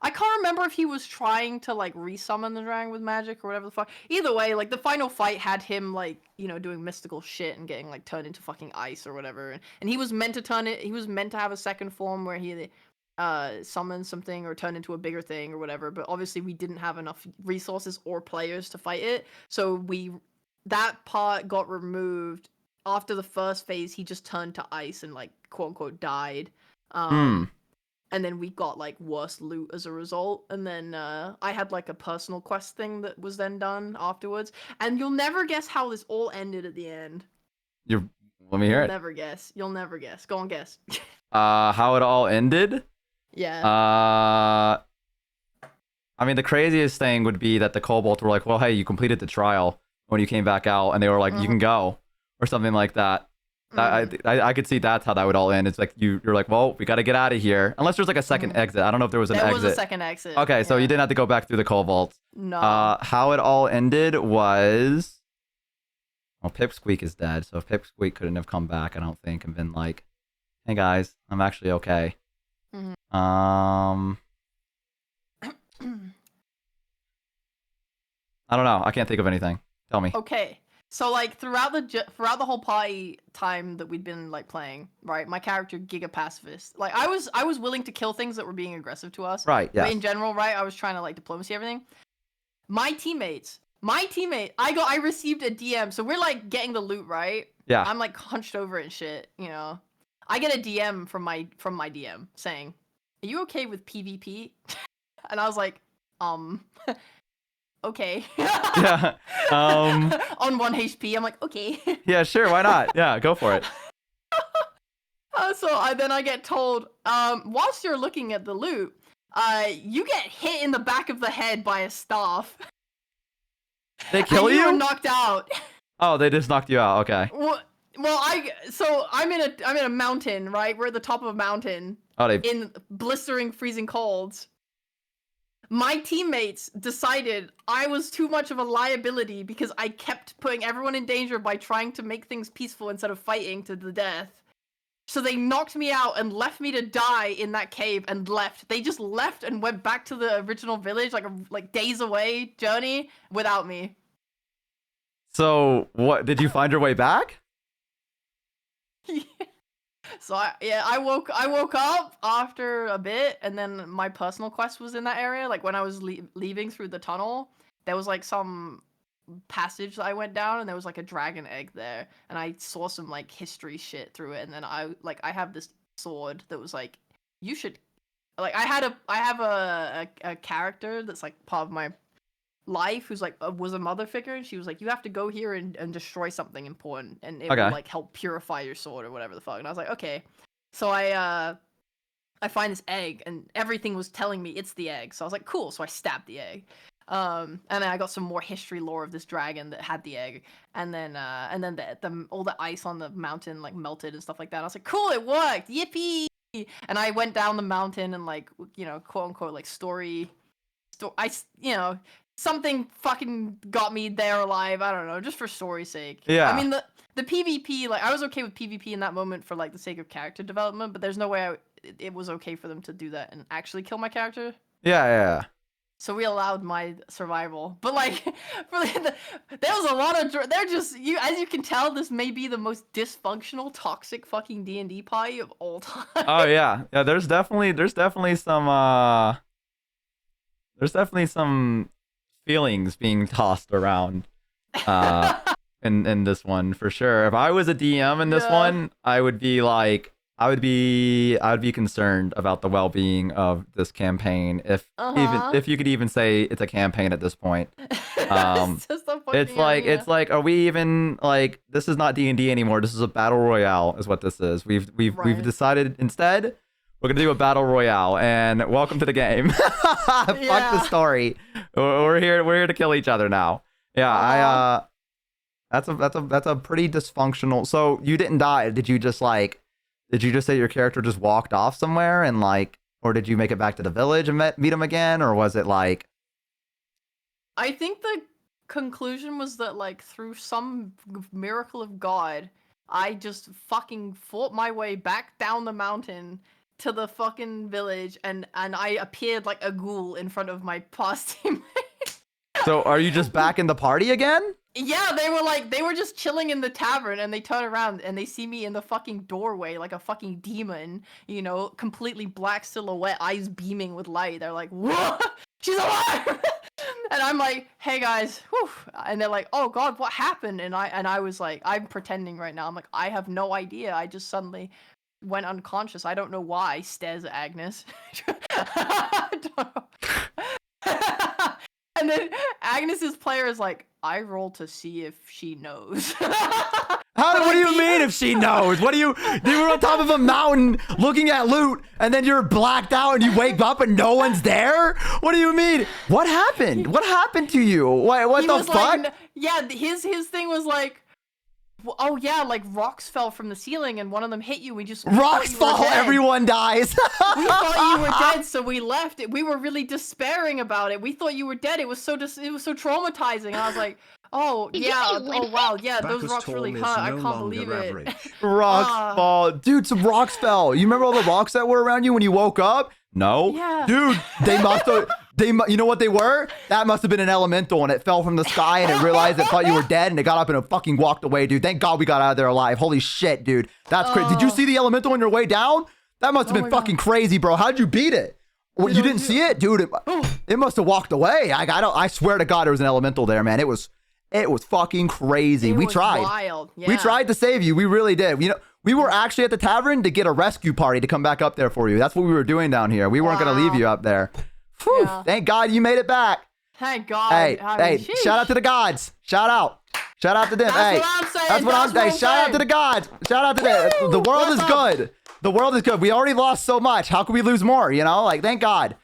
I can't remember if he was trying to like resummon the dragon with magic or whatever the fuck. Either way, like the final fight had him like, you know, doing mystical shit and getting like turned into fucking ice or whatever. And he was meant to turn it, he was meant to have a second form where he summon something or turn into a bigger thing or whatever, but obviously we didn't have enough resources or players to fight it, so that part got removed. After the first phase, he just turned to ice and like quote unquote died, and then we got like worse loot as a result. And then I had like a personal quest thing that was then done afterwards, and you'll never guess how this all ended at the end. Let me hear it. You'll never guess. Go on, guess. How it all ended? Yeah. I mean, the craziest thing would be that the kobolds were like, well, hey, you completed the trial when you came back out, and they were like, you can go, or something like that. I could see that's how that would all end. It's like, you're like, well, we got to get out of here. Unless there's like a second exit. I don't know if there was an exit. There was a second exit. Okay, so you didn't have to go back through the kobolds. No. How it all ended was... Well, Pipsqueak is dead, so if Pipsqueak couldn't have come back, I don't think, and been like, hey guys, I'm actually okay. I don't know. I can't think of anything. Tell me. Okay. So like throughout the whole party time that we'd been like playing, right? My character Giga Pacifist. Like I was willing to kill things that were being aggressive to us. Right, yeah. But in general, right? I was trying to like diplomacy everything. My teammate, I received a DM. So we're like getting the loot, right? Yeah. I'm like hunched over and shit, you know. I get a DM from my DM saying, "Are you okay with PvP?" And I was like, okay. Yeah. On 1 HP, I'm like, okay. Yeah, sure. Why not? Yeah, go for it. So I get told, whilst you're looking at the loot, you get hit in the back of the head by a staff. They kill and you? You were knocked out. Oh, they just knocked you out. Okay. Well, I'm in a mountain, right? We're at the top of a mountain. Oh, in blistering, freezing colds. My teammates decided I was too much of a liability because I kept putting everyone in danger by trying to make things peaceful instead of fighting to the death. So they knocked me out and left me to die in that cave and left. They just left and went back to the original village, like days away journey without me. So what? Did you find your way back? Yeah. So I woke up after a bit, and then my personal quest was in that area. Like when I was leaving through the tunnel, there was like some passage that I went down, and there was like a dragon egg there, and I saw some like history shit through it. And then I have this sword that was like, you should, like, I have a character that's like part of my life who's like was a mother figure, and she was like, you have to go here and destroy something important, and it will like help purify your sword or whatever the fuck. And I was like, okay. So I find this egg, and everything was telling me it's the egg. So I was like, cool. So I stabbed the egg. And then I got some more history lore of this dragon that had the egg, and then all the ice on the mountain like melted and stuff like that. I was like, cool, it worked, yippee! And I went down the mountain and like, you know, quote unquote like something fucking got me there alive. I don't know, just for story's sake. Yeah. I mean the PvP, like I was okay with PvP in that moment for like the sake of character development, but there's no way it was okay for them to do that and actually kill my character. Yeah. So we allowed my survival, but like, there was a lot of. They're just as you can tell, this may be the most dysfunctional, toxic fucking D&D party of all time. Oh yeah. There's definitely some feelings being tossed around, in this one for sure. If I was a DM in this one, I would be concerned about the well-being of this campaign, if you could even say it's a campaign at this point. It's just a fucking arena. it's like, are we even like? This is not D&D anymore. This is a battle royale, is what this is. We've Right. decided instead we're gonna do a battle royale, and welcome to the game. Fuck the Yeah. story. We're here to kill each other now. Yeah, that's a pretty dysfunctional. So you didn't die. Did you just say your character just walked off somewhere and like, or did you make it back to the village and meet him again, or was it like? I think the conclusion was that, like, through some miracle of God, I just fucking fought my way back down the mountain to the fucking village, and I appeared like a ghoul in front of my past teammate. So are you just back in the party again? Yeah, they were just chilling in the tavern, and they turn around and they see me in the fucking doorway like a fucking demon, you know, completely black silhouette, eyes beaming with light. They're like, "Whoa, she's alive!" And I'm like, "Hey guys," whew. And they're like, "Oh God, what happened?" And I was like, "I'm pretending right now." I'm like, "I have no idea. I just suddenly went unconscious. I don't know why." Stares at Agnes. I don't know. And then Agnes's player is like, "I roll to see if she knows." What do you mean if she knows? What do you were on top of a mountain looking at loot, and then you're blacked out and you wake up and no one's there? What do you mean? What happened? What happened to you? What He the was fuck? like, yeah, his thing was like, oh yeah, like rocks fell from the ceiling and one of them hit you. We thought Rocks you were fall, dead. everyone dies. We thought you were dead, so we left it. We were really despairing about it. We thought you were dead. It was so traumatizing. And I was like, oh You yeah, really went oh wow, yeah, those Bacchus rocks really Torm is hurt. I no can't longer believe it. average. Rocks Ah. fall. Dude, some rocks fell. You remember all the rocks that were around you when you woke up? No. Yeah. Dude, they must have. You know what they were? That must have been an elemental, and it fell from the sky, and it realized it thought you were dead, and it got up and it fucking walked away, dude. Thank God we got out of there alive. Holy shit, dude. That's crazy. Did you see the elemental on your way down? That must have Oh been my fucking crazy, bro. How'd you beat it? Well, you didn't see it, dude. It must have walked away. I swear to God, there was an elemental there, man. It was fucking crazy. It We was tried. wild. We Yeah. tried to save you. We really did. You know, we were actually at the tavern to get a rescue party to come back up there for you. That's what we were doing down here. We weren't going to leave Wow. you up there. Whew, Yeah. Thank God you made it back. Thank God. Hey, I mean, hey, sheesh. shout out to the gods. Shout out to them. That's hey, what I'm saying. that's what I'm saying. That's Shout out to the saying. gods. Shout out to them. Woo! The world What's is up? good. The world is good. We already lost so much. How can we lose more? You know, like thank God.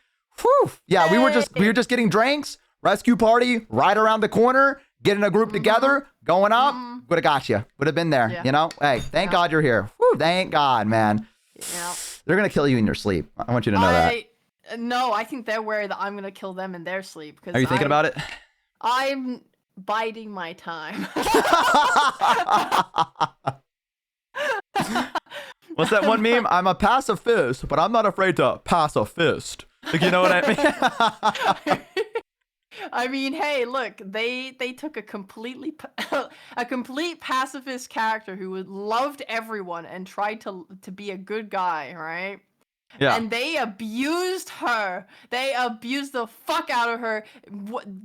Whew. Yeah, we were just getting drinks. Rescue party right around the corner. Getting a group together, going up. Would have got you. Would have been there. Yeah. You know. Hey, thank God you're here. Whew, thank God, man. Yeah. They're gonna kill you in your sleep. I want you to know that. No, I think they're worried that I'm gonna kill them in their sleep. Are you thinking about it? I'm biding my time. What's that one meme? I'm a pacifist, but I'm not afraid to pass a fist. Like, you know what I mean? I mean, hey, look, they took a a complete pacifist character who loved everyone and tried to be a good guy, right? Yeah. And they abused her. They abused the fuck out of her.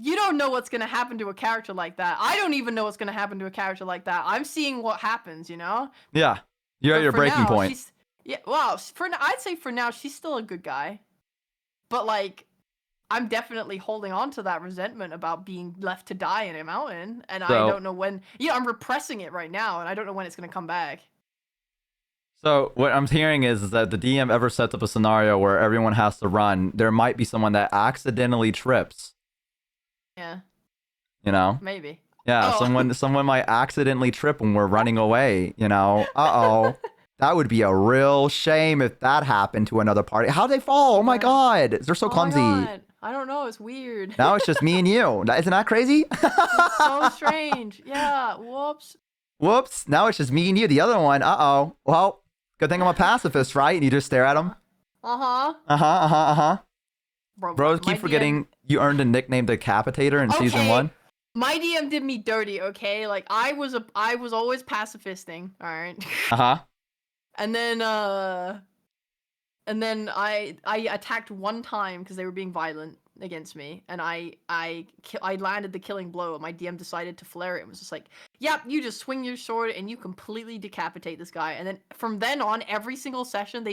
You don't know what's gonna happen to a character like that. I don't even know what's gonna happen to a character like that. I'm seeing what happens, you know? Yeah. You're at But your for breaking now, point. Yeah, well, I'd say for now she's still a good guy. But like, I'm definitely holding on to that resentment about being left to die in a mountain, and I So- don't know when. You know, I'm repressing it right now, and I don't know when it's gonna come back. So what I'm hearing is that the DM ever sets up a scenario where everyone has to run. There might be someone that accidentally trips. Yeah, You know? maybe. Yeah, Oh. someone might accidentally trip when we're running away, you know. Uh-oh. That would be a real shame if that happened to another party. How'd they fall? Oh my Yeah. God. They're so Oh my clumsy. God. I don't know. It's weird. Now it's just me and you. Isn't that crazy? It's so strange. Yeah. Whoops. Whoops. Now it's just me and you. The other one, uh-oh. Well, good thing I'm a pacifist, right? And you just stare at him. Uh-huh. Uh-huh. Bro, Bros my keep DM forgetting you earned a nickname Decapitator in season Okay. 1. My DM did me dirty, okay? Like I was always pacifisting, all right? Uh-huh. And then I attacked one time because they were being violent against me, and I landed the killing blow. My DM decided to flare it and was just like, "Yep, you just swing your sword and you completely decapitate this guy." And then from then on, every single session,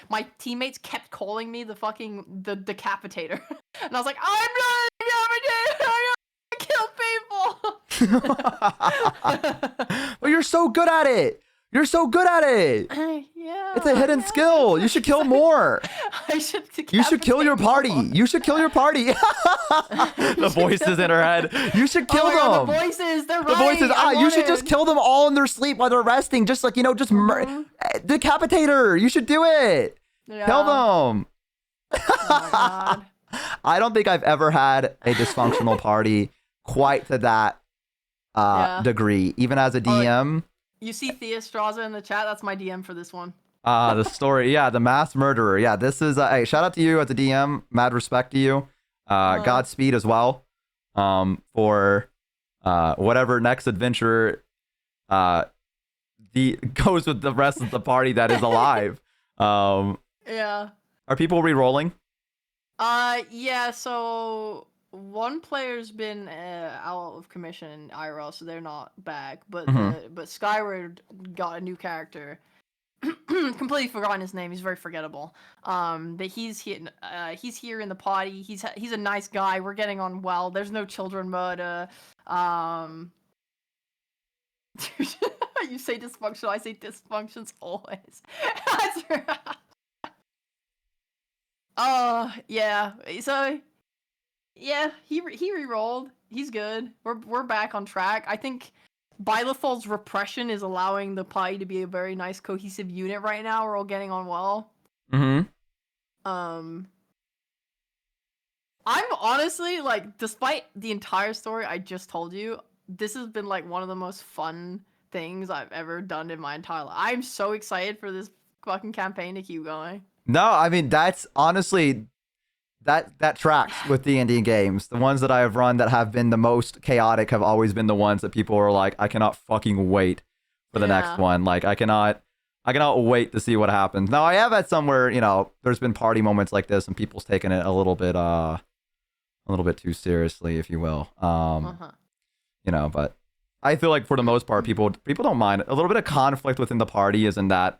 my teammates kept calling me the decapitator, and I was like, "I'm not a decapitator. I'm gonna kill people." But you're so good at it. You're so good at it. Yeah. It's a hidden skill. You should kill more. I should. You should kill your party. decapitate You should kill your party. The voices in her head. You should kill more. Oh my God, them. the voices. They're The right. voices. I You should just wanted. kill them all in their sleep while they're resting. Just like, just decapitate her. You should do it. Yeah. Kill them. Oh my God. I don't think I've ever had a dysfunctional party quite to that Yeah. degree. Even as a DM. You see Thea Straza in the chat? That's my DM for this one. The story. Yeah, the mass murderer. Yeah, this is. Hey, shout out to you as a DM. Mad respect to you. Godspeed as well. For whatever next adventure goes with the rest of the party that is alive. Yeah. Are people re-rolling? Yeah. So one player's been out of commission in IRL, so they're not back. But but Skyward got a new character. Completely forgotten his name. He's very forgettable. But he's here in the party. He's a nice guy. We're getting on well. There's no children murder. You say dysfunctional. I say dysfunctions always. That's right. Yeah. So yeah, he re-rolled. He's good. We're back on track. I think Bylothal's repression is allowing the party to be a very nice cohesive unit right now. We're all getting on well. Mm-hmm. I'm honestly like, despite the entire story I just told you, this has been like one of the most fun things I've ever done in my entire life. I'm so excited for this fucking campaign to keep going. No, I mean that's honestly that tracks with D&D games. The ones that I have run that have been the most chaotic have always been the ones that people are like, I cannot fucking wait for the next one. Like I cannot wait to see what happens. Now I have had somewhere, there's been party moments like this and people's taken it a little bit too seriously, if you will. But I feel like for the most part, people don't mind. A little bit of conflict within the party isn't that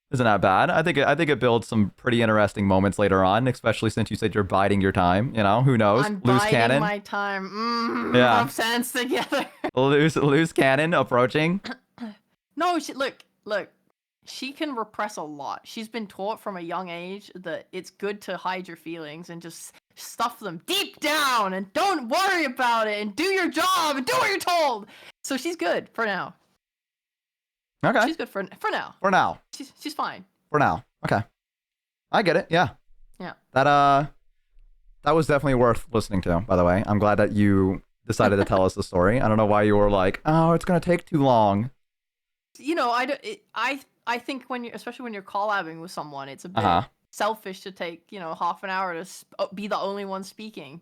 bad. I think it builds some pretty interesting moments later on, especially since you said you're biding your time. Who knows? I'm Loose biding cannon. my time. Yeah. Rub sands together. Loose cannon approaching. No, look. She can repress a lot. She's been taught from a young age that it's good to hide your feelings and just stuff them deep down and don't worry about it and do your job and do what you're told. So she's good for now. Okay. She's good for now. For now. She's fine. For now. Okay. I get it. Yeah. Yeah. That was definitely worth listening to, by the way. I'm glad that you decided to tell us the story. I don't know why you were like, oh, it's going to take too long. I think especially when you're collabing with someone, it's a bit selfish to take, half an hour to be the only one speaking.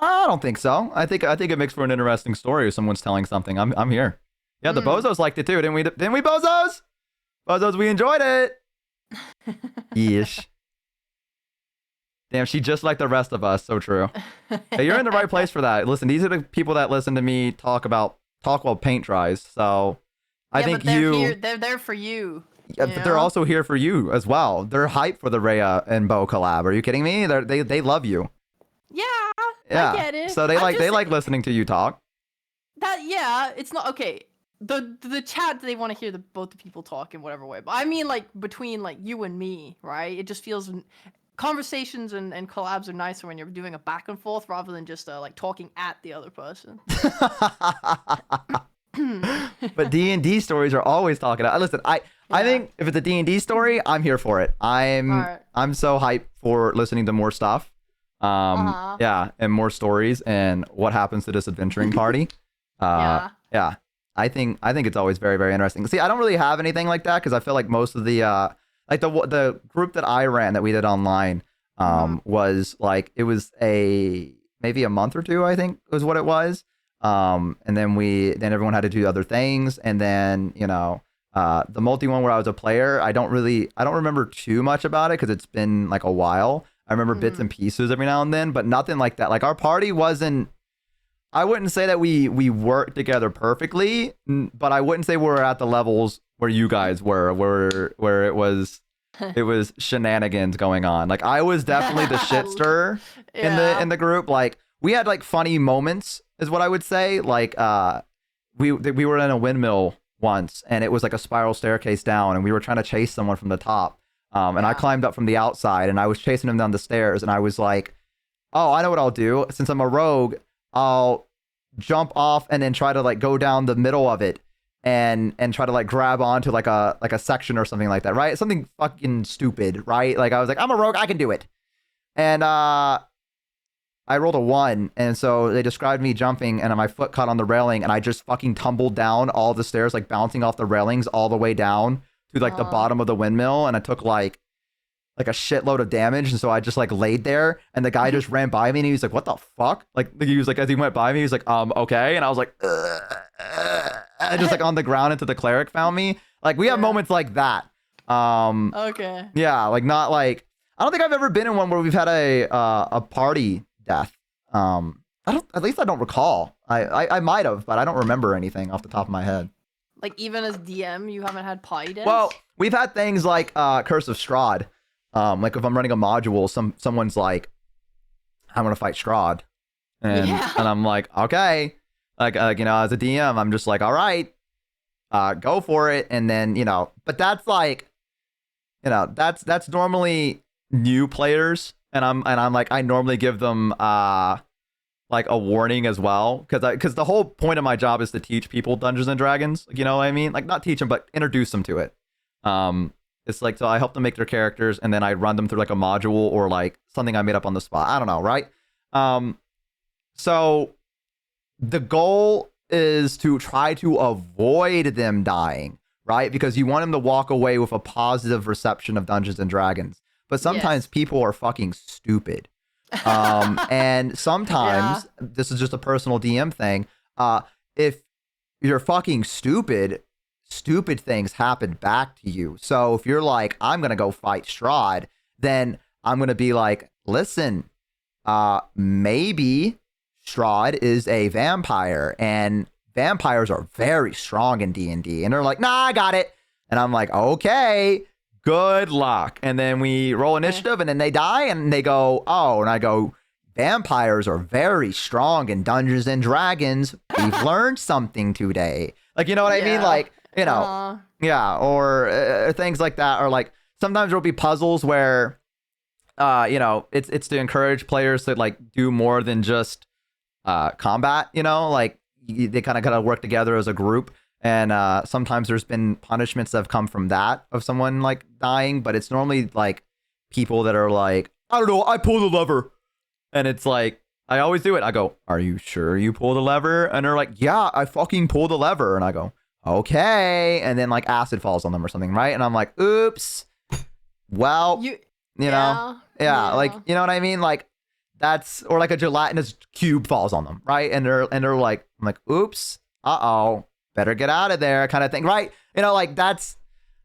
I don't think so. I think it makes for an interesting story if someone's telling something. I'm here. Yeah, the Bozos liked it too, didn't we? Didn't we, Bozos? Bozos, we enjoyed it. Yeesh. Damn, she just like the rest of us. So true. Hey, you're in the right place for that. Listen, these are the people that listen to me talk while paint dries. So I think they're there for you. Yeah, but they're also here for you as well. They're hyped for the Rhea and Bo collab. Are you kidding me? They love you. Yeah, Yeah. I get it. So they like listening to you talk. It's not okay. The chat, they want to hear both the people talk in whatever way. But I mean, like between like you and me, right? It just feels conversations and collabs are nicer when you're doing a back and forth rather than just like talking at the other person. But D&D stories are always talking. Listen, I think if it's a D&D story, I'm here for it. I'm so hyped for listening to more stuff. Yeah, and more stories and what happens to this adventuring party. Yeah. I think it's always very, very interesting. See, I don't really have anything like that because I feel like most of the like the group that I ran that we did online was like it was maybe a month or two, I think was what it was. And then everyone had to do other things, and then the multi one where I was a player, I don't remember too much about it because it's been like a while. I remember bits and pieces every now and then, but nothing like that. Like our party wasn't. I wouldn't say that we worked together perfectly, but I wouldn't say we're at the levels where you guys were, where it was shenanigans going on. Like I was definitely the shit stirrer in the group. Like we had like funny moments is what I would say. Like we were in a windmill once, and it was like a spiral staircase down, and we were trying to chase someone from the top. And I climbed up from the outside, and I was chasing him down the stairs, and I was like, oh, I know what I'll do. Since I'm a rogue, I'll jump off and then try to like go down the middle of it and try to like grab onto like a section or something like that, right? Something fucking stupid, right? Like I was like, I'm a rogue, I can do it. And I rolled a 1, and so they described me jumping, and my foot caught on the railing, and I just fucking tumbled down all the stairs, like bouncing off the railings all the way down to like the bottom of the windmill, and I took like a shitload of damage, and so I just like laid there, and the guy just ran by me, and he was like, what the fuck? Like he was like, as he went by me, he was like, okay, and I was like, and just like on the ground until the cleric found me. Like we have moments like that. Okay. Yeah, like not like, I don't think I've ever been in one where we've had a party death. At least I don't recall. I might have, but I don't remember anything off the top of my head. Like even as DM, you haven't had party deaths? Well, we've had things like Curse of Strahd. Like if I'm running a module, someone's like, I'm gonna fight Strahd, and I'm like, okay, like you know, as a DM, I'm just like, all right, go for it, and then you know, but that's like, you know, that's normally new players, and I'm like, I normally give them like a warning as well, because the whole point of my job is to teach people Dungeons and Dragons, you know what I mean? Like not teach them, but introduce them to it. It's like, so I help them make their characters, and then I run them through like a module or like something I made up on the spot. I don't know, right? So the goal is to try to avoid them dying, right? Because you want them to walk away with a positive reception of Dungeons and Dragons. But sometimes people are fucking stupid. And sometimes, this is just a personal DM thing, if you're fucking stupid things happen back to you. So if you're like, I'm gonna go fight Strahd, then I'm gonna be like, listen, maybe Strahd is a vampire, and vampires are very strong in D&D. And they're like, nah, I got it. And I'm like, okay, good luck. And then we roll initiative, and then they die, and they go, oh, and I go, vampires are very strong in Dungeons and Dragons. We've learned something today. Like, you know what I mean? Like, you know, or things like that. Or like sometimes there'll be puzzles where, you know, it's to encourage players to like do more than just combat, you know, like they kind of got to work together as a group. And sometimes there's been punishments that have come from that, of someone like dying, but it's normally like people that are like, I don't know, I pull the lever. And it's like, I always do it. I go, are you sure you pull the lever? And they're like, yeah, I fucking pull the lever. And I go, okay. And then like acid falls on them or something, right? And I'm like, oops. Well, you know, like, you know what I mean? Like that's, or like a gelatinous cube falls on them, right? And they're like, I'm like, oops, uh-oh, better get out of there kind of thing, right? You know, like that's,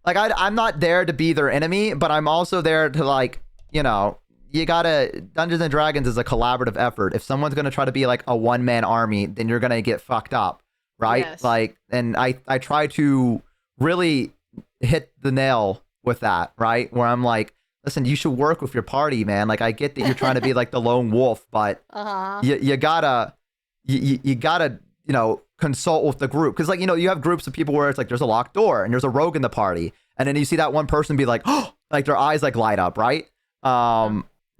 like I'm not there to be their enemy, but I'm also there to like, you know, you gotta, Dungeons and Dragons is a collaborative effort. If someone's gonna try to be like a one-man army, then you're gonna get fucked up, right? Yes. Like, and I try to really hit the nail with that, right? Where I'm like, listen, you should work with your party, man. Like, I get that you're trying to be like the lone wolf, but you gotta, you gotta, you know, consult with the group. Cause like, you know, you have groups of people where it's like, there's a locked door and there's a rogue in the party. And then you see that one person be like, oh, like their eyes like light up, right?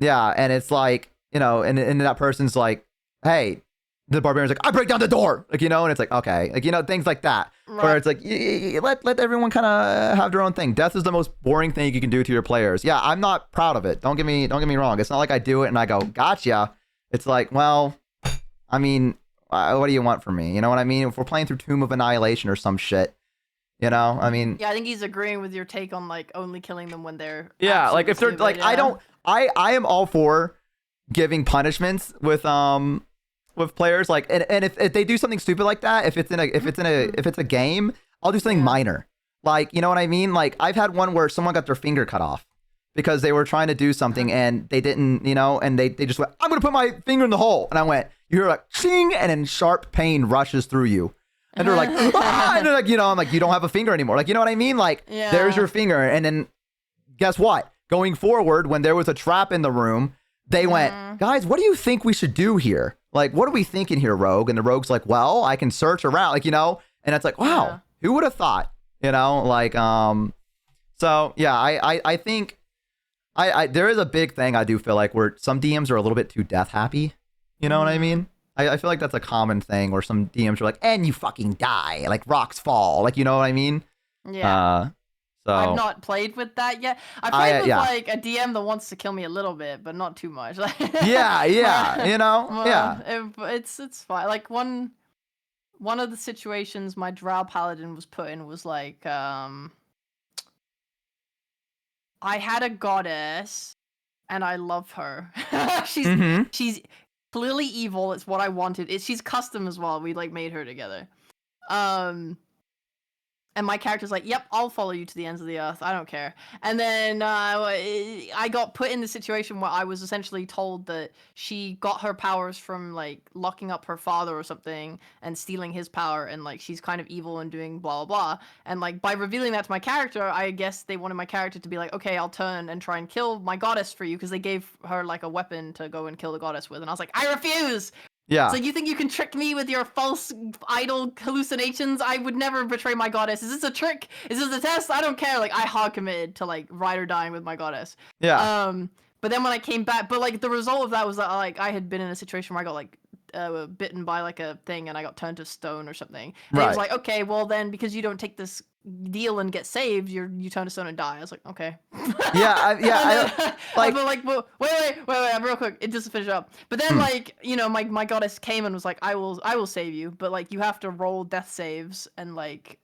Yeah, and it's like, you know, and that person's like, hey, the barbarian's like, I break down the door, like, you know, and it's like, okay, like, you know, things like that, where it's like, let everyone kind of have their own thing. Death is the most boring thing you can do to your players. Yeah, I'm not proud of it. Don't get me wrong. It's not like I do it and I go, gotcha. It's like, well, I mean, what do you want from me? You know what I mean? If we're playing through Tomb of Annihilation or some shit, you know, I mean, yeah, I think he's agreeing with your take on like only killing them when they're like if they're stupid, like, I am all for giving punishments with players, like, and if they do something stupid like that, if it's a game, I'll do something minor, like, you know what I mean? Like I've had one where someone got their finger cut off because they were trying to do something and they didn't, you know, and they just went, I'm gonna put my finger in the hole, and I went, you hear like ching, and then sharp pain rushes through you. And they're like, ah! And they're like, you know, I'm like, you don't have a finger anymore. Like, you know what I mean? Like, there's your finger. And then guess what? Going forward, when there was a trap in the room, they went, guys, what do you think we should do here? Like, what are we thinking here, Rogue? And the Rogue's like, well, I can search around, like, you know, and it's like, wow, Yeah. who would have thought, you know, like, so yeah, I think there is a big thing I do feel like where some DMs are a little bit too death happy, you know what I mean? I feel like that's a common thing where some DMs are like, and you fucking die, like rocks fall, like, you know what I mean? Yeah. So I've not played with that yet. I played with yeah. like a DM that wants to kill me a little bit, but not too much. yeah, you know, Well, yeah. It's fine. Like one of the situations my Drow Paladin was put in was like I had a goddess and I love her. She's clearly evil. It's what I wanted. She's custom as well. We like made her together. And my character's like, yep, I'll follow you to the ends of the earth. I don't care. And then I got put in the situation where I was essentially told that she got her powers from, like, locking up her father or something and stealing his power. And, like, she's kind of evil and doing blah, blah, blah. And, like, by revealing that to my character, I guess they wanted my character to be like, okay, I'll turn and try and kill my goddess for you. Because they gave her, like, a weapon to go and kill the goddess with. And I was like, I refuse! Yeah. So you think you can trick me with your false idol hallucinations? I would never betray my goddess. Is this a trick? Is this a test? I don't care. Like, I hard committed to, like, ride or dying with my goddess. Yeah. But then when I came back, but, like, the result of that was that, like, I had been in a situation where I got, like, bitten by, like, a thing and I got turned to stone or something. And it was like, okay, well then, because you don't take this deal and get saved, you turn to stone and die. I was like, okay. I Like, but like, wait, real quick, it just finish up. But then, like, you know, my goddess came and was like, I will save you, but like, you have to roll death saves and like,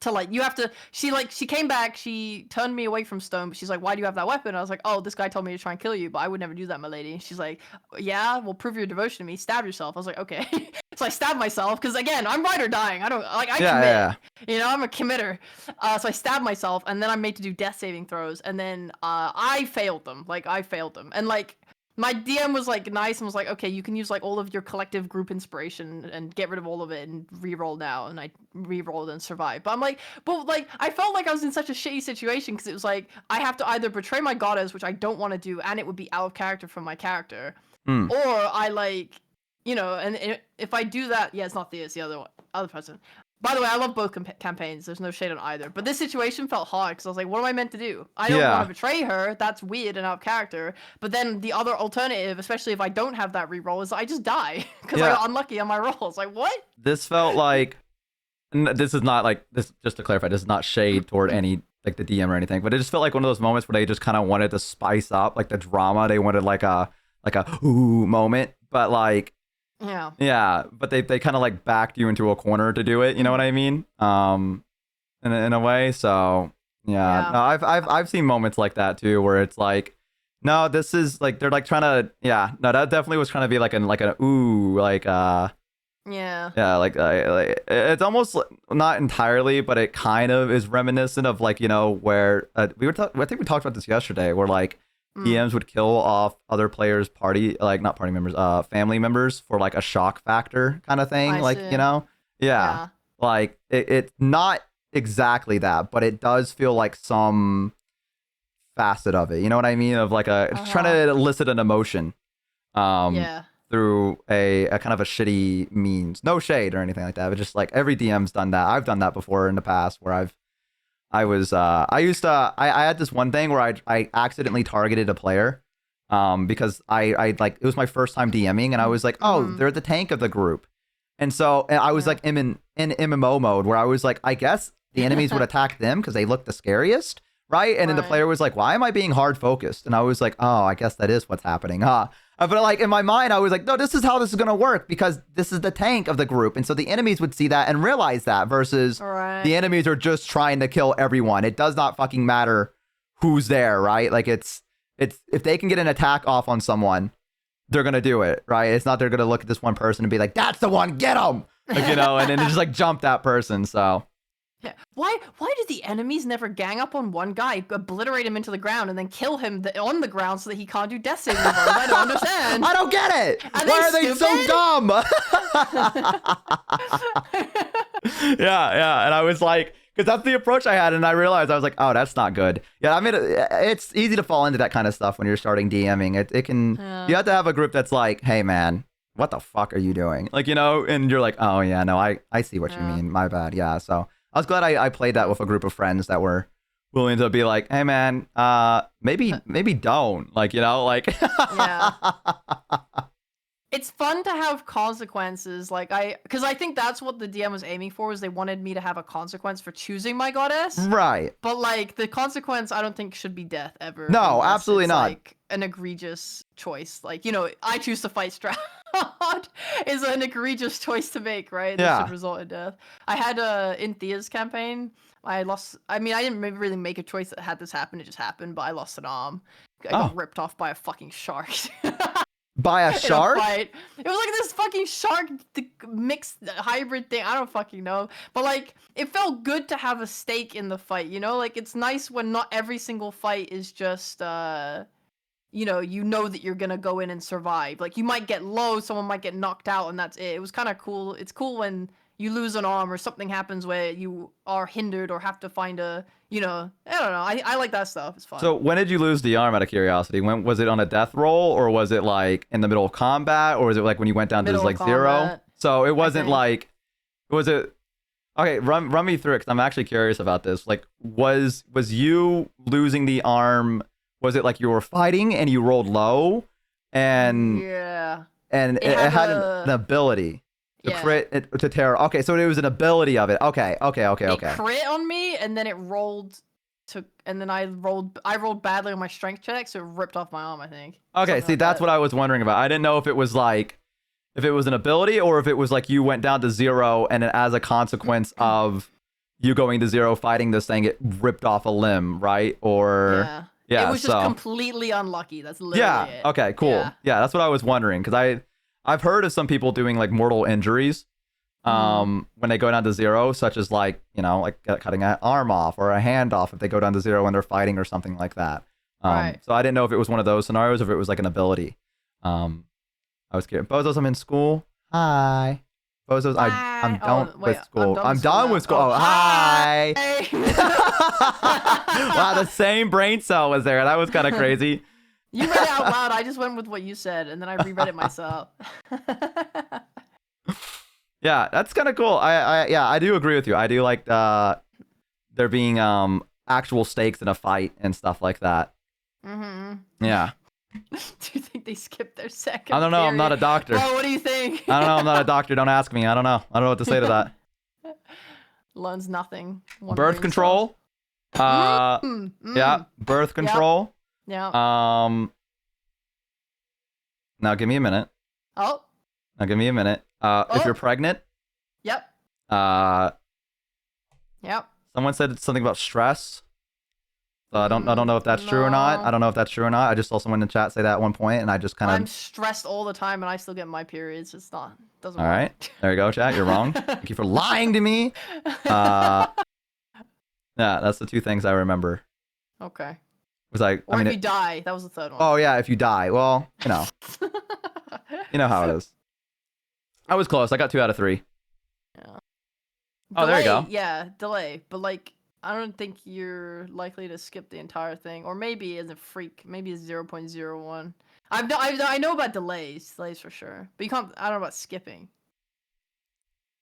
to like, you have to. She came back. She turned me away from stone, but she's like, why do you have that weapon? I was like, oh, this guy told me to try and kill you, but I would never do that, my lady. She's like, yeah, well, prove your devotion to me. Stab yourself. I was like, okay. So I stabbed myself because again, I'm ride or dying. I don't like. I commit. Yeah. You know, I'm a committer. So I stabbed myself, and then I'm made to do death saving throws, and then I failed them. Like, I failed them, and like. My DM was like nice and was like, okay, you can use like all of your collective group inspiration and get rid of all of it and re-roll now. And I re-rolled and survived. But I'm like, but like, I felt like I was in such a shitty situation because it was like, I have to either betray my goddess, which I don't want to do, and it would be out of character from my character, or I like, you know, and if I do that, yeah, it's not Thea, it's the other person. By the way, I love both campaigns. There's no shade on either. But this situation felt hard because I was like, what am I meant to do? I don't want to betray her. That's weird and out of character. But then the other alternative, especially if I don't have that reroll, is I just die because I got unlucky on my rolls. Like, what? This felt like, this is not like, this, just to clarify, this is not shade toward any, like the DM or anything, but it just felt like one of those moments where they just kind of wanted to spice up like the drama. They wanted like a ooh moment, but like, yeah, but they kind of like backed you into a corner to do it. You know what I mean? In a way. So yeah. No, I've seen moments like that too, where it's like, no, this is like they're like trying to. Yeah, no, that definitely was trying to be like an ooh, like like it's almost not entirely, but it kind of is reminiscent of like, you know, where I think we talked about this yesterday, where like. DMs would kill off other players' not party members, family members for like a shock factor kind of thing. You know, yeah. Like it's not exactly that, but it does feel like some facet of it. You know what I mean? Of like it's trying to elicit an emotion, through a kind of a shitty means. No shade or anything like that, but just like every DM's done that. I've done that before in the past where I had this one thing where I accidentally targeted a player, because I like, it was my first time DMing and I was like, oh, they're the tank of the group. And so I was like in MMO mode where I was like, I guess the enemies would attack them because they look the scariest. Right. And then the player was like, why am I being hard focused? And I was like, oh, I guess that is what's happening. But like in my mind, I was like, no, this is how this is going to work because this is the tank of the group. And so the enemies would see that and realize that versus the enemies are just trying to kill everyone. It does not fucking matter who's there. Right. Like it's if they can get an attack off on someone, they're going to do it. Right. It's not they're going to look at this one person and be like, that's the one, get him. Like, you know, and then just like jump that person. So. Yeah. Why did the enemies never gang up on one guy, obliterate him into the ground, and then kill him on the ground so that he can't do death saving throws? I don't understand. I don't get it. Why are they so dumb? Yeah. And I was like, Because that's the approach I had, and I realized I was like, oh, that's not good. Yeah, I mean, it's easy to fall into that kind of stuff when you're starting DMing. It can. Yeah. You have to have a group that's like, hey, man, what the fuck are you doing? Like, you know, and you're like, oh yeah, no, I see what you Yeah. mean. My bad. Yeah. So I was glad I played that with a group of friends that were willing to be like, hey, man, maybe don't. Like, you know, like. Yeah. It's fun to have consequences, because I think that's what the DM was aiming for, is they wanted me to have a consequence for choosing my goddess. Right. But like the consequence, I don't think should be death ever. No, unless absolutely it's, not. Like an egregious choice, like, you know, I choose to fight Strahd is an egregious choice to make, right? That Yeah. should result in death. I had in Thea's campaign, I lost. I mean, I didn't really make a choice that had this happen. It just happened, but I lost an arm. I got ripped off by a fucking shark. By a in a shark? fight. It was like this fucking shark mixed hybrid thing. I don't fucking know. But like, it felt good to have a stake in the fight, you know? Like, it's nice when not every single fight is just, you know that you're gonna go in and survive. Like, you might get low, someone might get knocked out, and that's it. It was kind of cool. It's cool when you lose an arm or something happens where you are hindered or have to find a, you know, I don't know. I like that stuff. It's fun. So when did you lose the arm out of curiosity? When was it on a death roll, or was it like in the middle of combat, or was it like when you went down to Middle like of 0? combat, So it wasn't think. like, was it? Okay, run me through it, because I'm actually curious about this. Like, was you losing the arm? Was it like you were fighting and you rolled low, and yeah. it had had a- an ability to Yeah. crit to terror? Okay, so it was an ability of it. Okay. It crit on me, and then it rolled and then I rolled badly on my strength check, so it ripped off my arm, I think. Okay, Something see, like that's that. what I was wondering about. I didn't know if it was like, if it was an ability, or if it was like you went down to 0, and then as a consequence of you going to 0 fighting this thing, it ripped off a limb, right? Or Yeah. It was just so completely unlucky. That's literally yeah, it. okay, cool. Yeah. Yeah, that's what I was wondering, because I've heard of some people doing like mortal injuries when they go down to 0, such as like, you know, like cutting an arm off or a hand off if they go down to 0 when they're fighting or something like that. Right. So I didn't know if it was one of those scenarios or if it was like an ability. I was curious. Bozos, I'm in school. Hi. Bozos, I'm Hi. done Oh, wait, with school. I'm school done now. with school. Oh, Oh, hi. Hey. Wow, the same brain cell was there. That was kind of crazy. You read it out loud. I just went with what you said, and then I reread it myself. Yeah, that's kind of cool. I do agree with you. I do like there being actual stakes in a fight and stuff like that. Mm-hmm. Yeah. Do you think they skipped their second? I don't know. I'm not a period? doctor. Bro, what do you think? I don't know. I'm not a doctor. Don't ask me. I don't know. I don't know what to say to that. Learns nothing. One Birth brain control. cells. Yeah. Birth control. Yeah. Now give me a minute. Oh. Now give me a minute. If you're pregnant, Yep. Yep. someone said something about stress. So I don't know if that's true or not. No. I don't know if that's true or not. I just saw someone in the chat say that at one point, and I just kind I'm of. stressed all the time, and I still get my periods. It's not. Doesn't All work. right, there you go, chat. You're wrong. Thank you for lying to me. Yeah, that's the two things I remember. Okay. Was like, Or I mean, if you die, that was the third one. oh yeah, if you die, well, you know how it is. I was close. I got 2 out of 3. Yeah. Oh, there you go. Yeah, delay. But like, I don't think you're likely to skip the entire thing, or maybe as a freak, maybe it's 0.01. I know about delays for sure, but you can't. I don't know about skipping.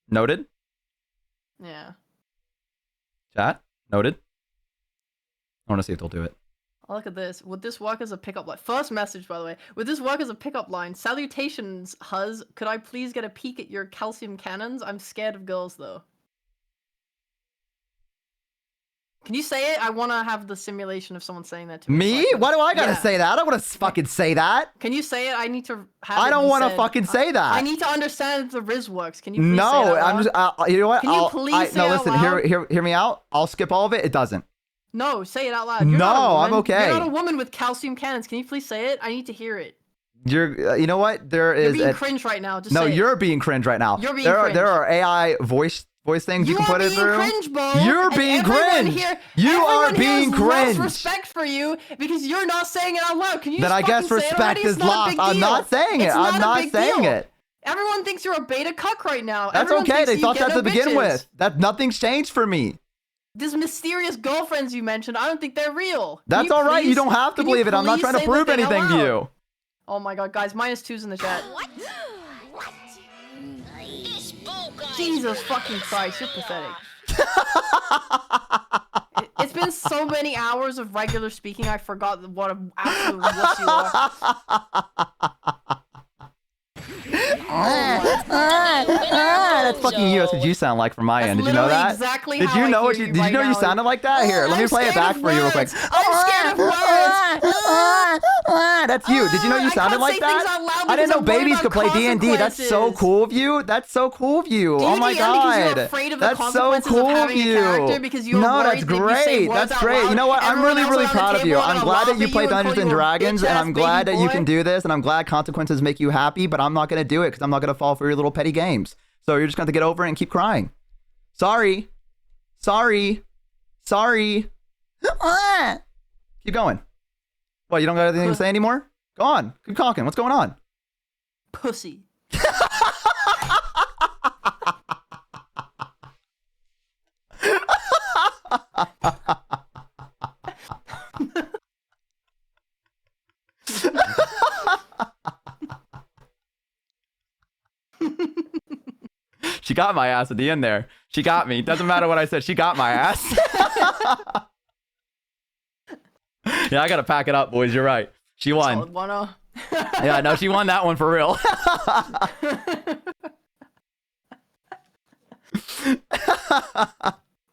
Noted. Yeah. Chat. Noted. I want to see if they'll do it. Oh, look at this. Would this work as a pickup line? First message, by the way. Would this work as a pickup line? Salutations, Huz. Could I please get a peek at your calcium cannons? I'm scared of girls, though. Can you say it? I want to have the simulation of someone saying that to me. Me? Why do I gotta Yeah. say that? I don't want to fucking say that. Can you say it? I need to have I it don't be want to said. fucking say that. I need to understand the Riz works. Can you please say No, it out I'm loud? just. You know what? Can you please say no, it out listen. loud? Hear me out. I'll skip all of it. It doesn't. No, say it out loud. You're No, not a I'm woman. okay. You're not a woman with calcium cannons. Can you please say it? I need to hear it. You're. You know what? There You're is. being cringe right now. Just No, say it. you're being cringe right now. You're being there cringe. There are AI voice things you can put are it being through. cringe, bro. You're And being everyone cringe. Here, You are everyone here being has lost cringe. respect for you because you're not saying it out loud. Can you Then just I guess fucking say it already? respect It's is not a lost. big I'm deal. not saying it. It's I'm a not big saying deal. it. Everyone thinks you're a beta cuck right now. That's Everyone okay. thinks They you thought get that no to begin bitches. with. That nothing's changed for me. These mysterious girlfriends you mentioned, I don't think they're real. That's all right. You don't have to can you believe it. I'm not please trying to say the prove thing out anything to loud? you. Oh my god, guys, -2's in the chat. This bow guy's Jesus fucking Christ, you're pathetic. It's been so many hours of regular speaking, I forgot what an absolute wuss you are. That's fucking you. That's what you sound like from my end. Did you know literally that? exactly Did how you I know hear what you you did? right You know you now. sounded like that? Here, let me I'm play it scared back of for you real quick. words. I'm scared of words. That's you. Did you know you I sounded can't like say things that? out loud I didn't because know I'm worried babies about could play D&D. That's so consequences. cool of you. That's so cool of you. Oh my D&D only because god. you're afraid of the That's so consequences of cool of having a you. character because you're No, worried that's that if you say great. words That's out great. You loud, know what? I'm everyone really, else really around the proud of table you. are I'm gonna glad that laugh you at play and call Dungeons and you a Dragons, and bitch-ass I'm glad baby that you boy. can do this, and I'm glad consequences make you happy, but I'm not going to do it because I'm not going to fall for your little petty games. So you're just going to have to get over it and keep crying. Sorry. Sorry. Sorry. Keep going. What, you don't got anything to say anymore? Go on. Keep talking. What's going on? Pussy. She got my ass at the end there. She got me. Doesn't matter what I said. She got my ass. Yeah, I got to pack it up, boys. You're right. She won. Solid 1-0. Yeah, no, she won that one for real.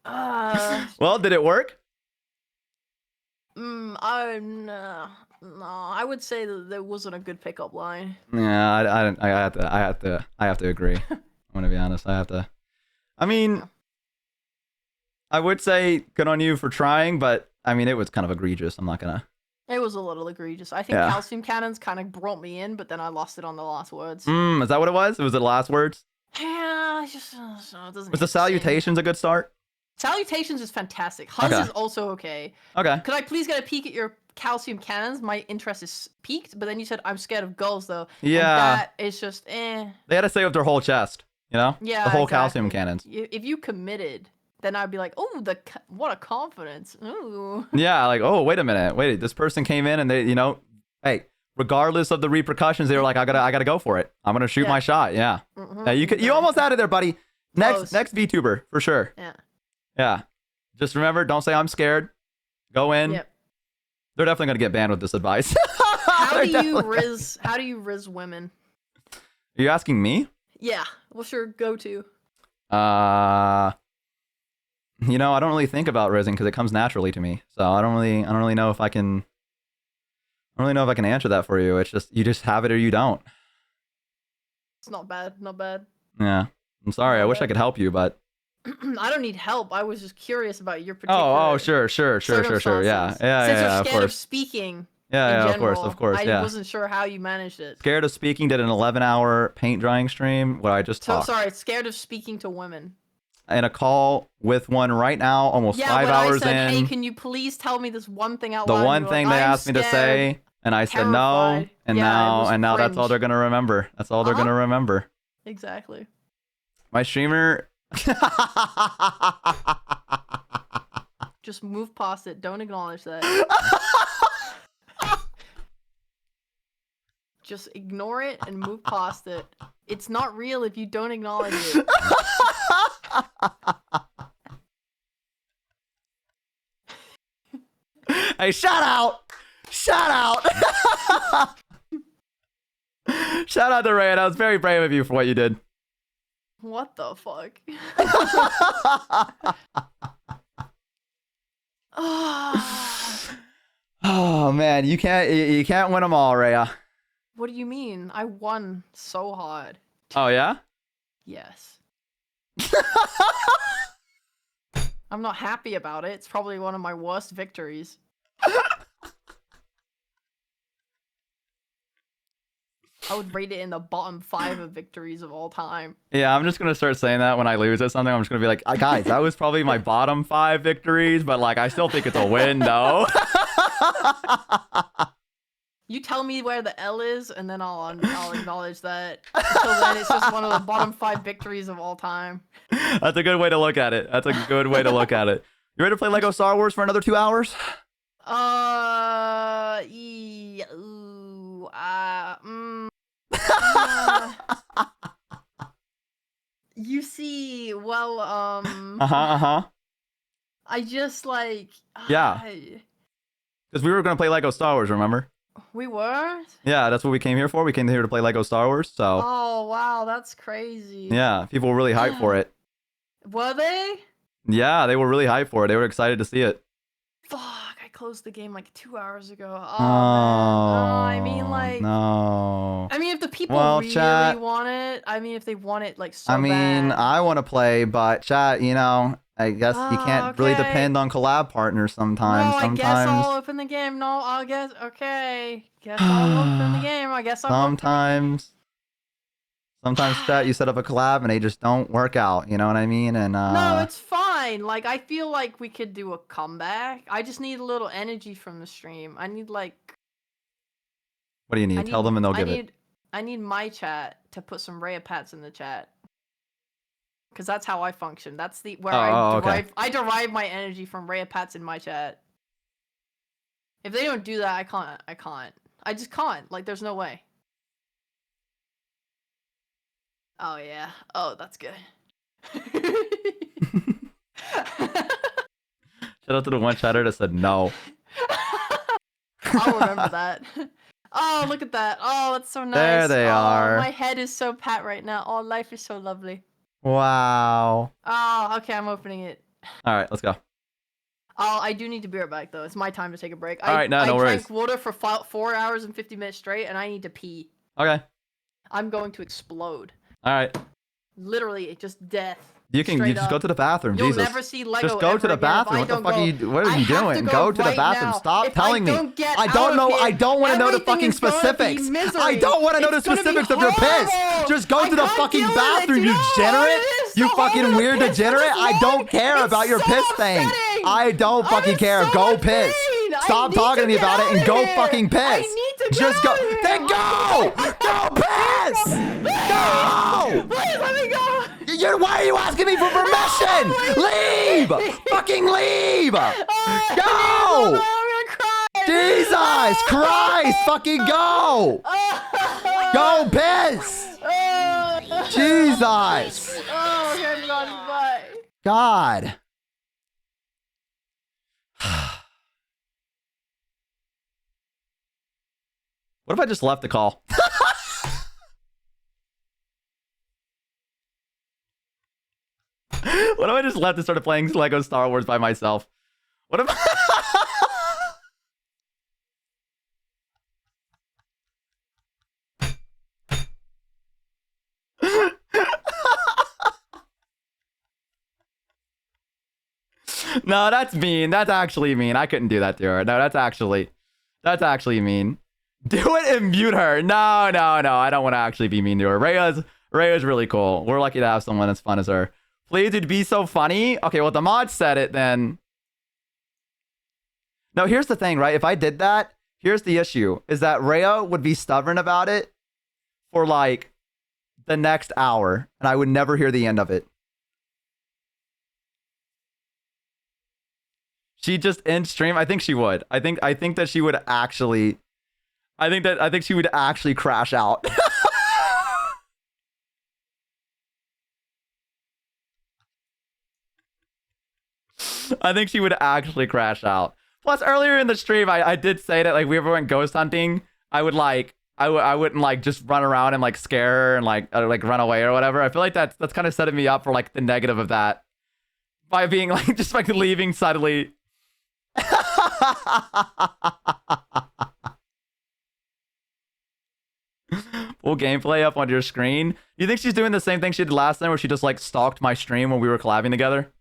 Well, did it work? No, I would say that there wasn't a good pickup line. Yeah, I have to agree. I'm gonna be honest. I mean, I would say good on you for trying, but I mean, it was kind of egregious. I'm not gonna. It was a little egregious. I think Yeah. calcium cannons kind of brought me in, but then I lost it on the last words. Is that what it was? Was it the last words? Yeah, it just it doesn't. Was hit the same. salutations a good start? Salutations is fantastic. Huzz Okay. is also okay. Okay. Could I please get a peek at your calcium cannons? My interest is peaked, but then you said I'm scared of gulls though. Yeah. And that is just eh. They had to say with their whole chest, you know? Yeah. The whole exactly. calcium cannons. If you committed, then I'd be like, oh, what a confidence. Ooh. Yeah, like, oh, wait a minute. Wait, this person came in and they, you know, hey, regardless of the repercussions, they were like, I gotta go for it. I'm gonna shoot Yeah. my shot. Yeah. Mhm. Yeah, you almost had it there, buddy. Close. Next VTuber, for sure. Yeah. Yeah. Just remember, don't say I'm scared. Go in. Yep. They're definitely gonna get banned with this advice. How They're do you definitely- riz? How do you riz women? Are you asking me? Yeah. What's your go-to? You know, I don't really think about rizzing because it comes naturally to me. So I don't really know if I can. I don't really know if I can answer that for you. It's just you just have it or you don't. It's not bad. Not bad. Yeah. I'm sorry. I wish I could help you, but. I don't need help. I was just curious about your particular. Oh, sure. Yeah, circumstances. yeah, Since yeah, you're of scared of course. speaking. Yeah, in yeah, general, of course, I yeah. wasn't sure how you managed it. Scared of speaking did an 11-hour paint drying stream where I just So talked. sorry. Scared of speaking to women. In a call with one right now, almost Yeah, 5 when hours I said, in. hey, can you please tell me this one thing out The loud? one You were thing like, they "I'm asked me to scared." say, and I said no, terrified. and Yeah, it was now that's all cringe. they're gonna remember. That's all they're gonna remember. Exactly. My streamer. Just move past it. Don't acknowledge that. Just ignore it and move past it. It's not real if you don't acknowledge it. Hey, shout out! Shout out! Shout out to Ray. That was very brave of you for what you did. What the fuck? Oh man, you can't win them all, Rhea. What do you mean? I won so hard. Oh yeah? Yes. I'm not happy about it. It's probably one of my worst victories. I would rate it in the bottom 5 of victories of all time. Yeah, I'm just gonna start saying that when I lose at something. I'm just gonna be like, guys, that was probably my bottom 5 victories, but like I still think it's a win though. You tell me where the L is, and then I'll acknowledge that. Until then, it's just one of the bottom 5 victories of all time. That's a good way to look at it. That's a good way to look at it. You ready to play Lego Star Wars for another 2 hours? Yeah, ooh, you see, well, I just like. Yeah. Because we were going to play Lego Star Wars, remember? We were? Yeah, that's what we came here for. We came here to play Lego Star Wars, so. Oh, wow, that's crazy. Yeah, people were really hyped for it. Were they? Yeah, they were really hyped for it. They were excited to see it. Fuck, I closed the game like 2 hours ago. Oh, Oh, man. I mean, like. No. I mean, if the people Well, really chat. want it, I mean, if they want it like so I mean, bad. I want to play, but chat, you know, I guess you can't really okay. depend on collab partners sometimes. No, I guess I'll open the game. No, I'll guess. Okay. Guess I'll open the game. I guess I'll Sometimes chat, you set up a collab and they just don't work out. You know what I mean? And No, it's fine. Like, I feel like we could do a comeback. I just need a little energy from the stream. I need, like... What do you need? Tell them and they'll give it. I need my chat to put some Rhea Pats in the chat. Because that's how I function. That's the where I derive my energy from Rhea Pats in my chat. If they don't do that, I can't. I just can't. Like, there's no way. Oh, yeah. Oh, that's good. Shout out to the one chatter that said no. I'll remember that. Oh, look at that. Oh, that's so nice. There they are. My head is so pat right now. Oh, life is so lovely. Wow. Oh, okay, I'm opening it. All right, let's go. Oh, I do need to be right back, though. It's my time to take a break. All right, no I worries. drank water for 4 hours and 50 minutes straight, and I need to pee. Okay. I'm going to explode. All right. Literally, just death. You just go to the bathroom. You'll Jesus. never see Lego Just go ever to the again if bathroom. I What the don't fuck go. are you? What are I you have to doing? go Go to the right bathroom. now. Stop If telling I me. don't get I out don't of know. here, I don't want to know the everything fucking is gonna be specifics. I misery. don't want to know the It's gonna be specifics of your piss. horrible. Just go I to the can't fucking deal with it. bathroom, Do you you know how degenerate. hard it is You to fucking hold a weird piss for degenerate. this I don't long? care It's about your so piss thing. upsetting. I don't fucking I'm care. so Go in piss. pain. I Stop need talking to me get about it out and of go here. fucking piss. I need to Just get go. out of here. Then go. Go piss. Go. Please let me go. Why are you asking me for permission? Leave! Fucking leave! Go! I'm gonna cry. Jesus Christ! Fucking go! Go piss! Jesus! Oh, okay, bye. God. What if I just left the call? What if I just left and started playing Lego Star Wars by myself? What if No, that's mean. That's actually mean. I couldn't do that to her. No, that's actually mean. Do it and mute her. No. I don't want to actually be mean to her. Rhea's really cool. We're lucky to have someone as fun as her. Please, it'd be so funny. Okay, well, the mod said it then. No, here's the thing, right? If I did that, here's the issue, is that Rhea would be stubborn about it for like the next hour, and I would never hear the end of it. She just end stream. I think she would. I think that she would actually. I think she would actually crash out. I think she would actually crash out. Plus, earlier in the stream, I did say that like we ever went ghost hunting, I wouldn't like just run around and like scare her and like run away or whatever. I feel like that's kind of setting me up for like the negative of that by being like just like leaving suddenly. Full gameplay up on your screen. You think she's doing the same thing she did last time where she just like stalked my stream when we were collabing together?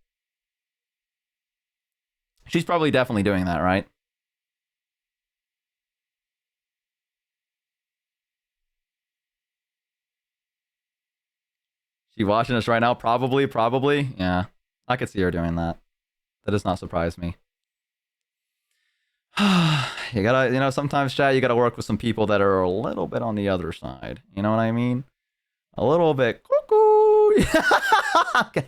She's probably definitely doing that, right? She watching us right now? Probably. Yeah. I could see her doing that. That does not surprise me. You gotta, sometimes, chat, you gotta work with some people that are a little bit on the other side. You know what I mean? A little bit cuckoo. Okay.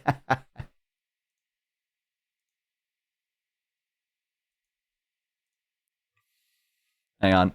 Hang on.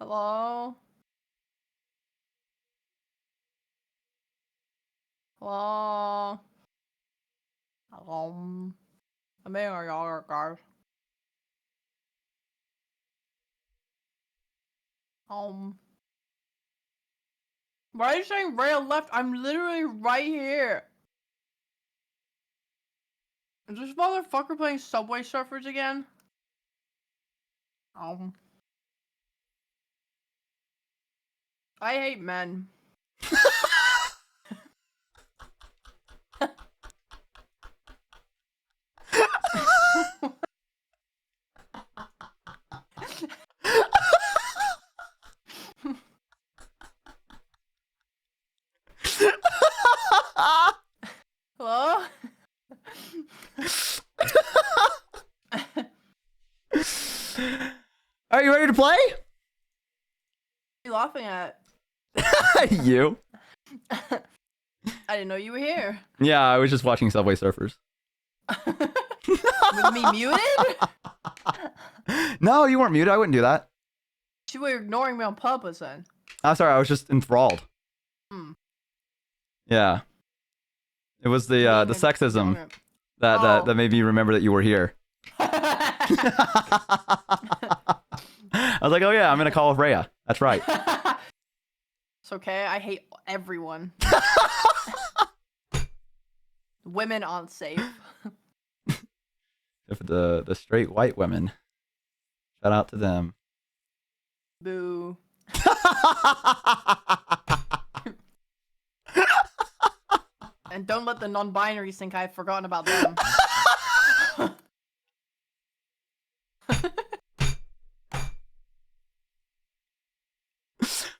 Hello? Hello? Hello? I'm being a yogurt, guys. Why are you saying rail left? I'm literally right here. Is this motherfucker playing Subway Surfers again? I hate men. Hello? Are you ready to play? What are you laughing at? You. I didn't know you were here. Yeah, I was just watching Subway Surfers. With me muted? No, you weren't muted. I wouldn't do that. You were ignoring me on purpose then. I'm sorry. I was just enthralled. Hmm. Yeah. It was the sexism that made me remember that you were here. I was like, oh yeah, I'm gonna call with Rhea. That's right. It's okay. I hate everyone. Women aren't safe. If the straight white women. Shout out to them. Boo. And don't let the non-binaries think I've forgotten about them.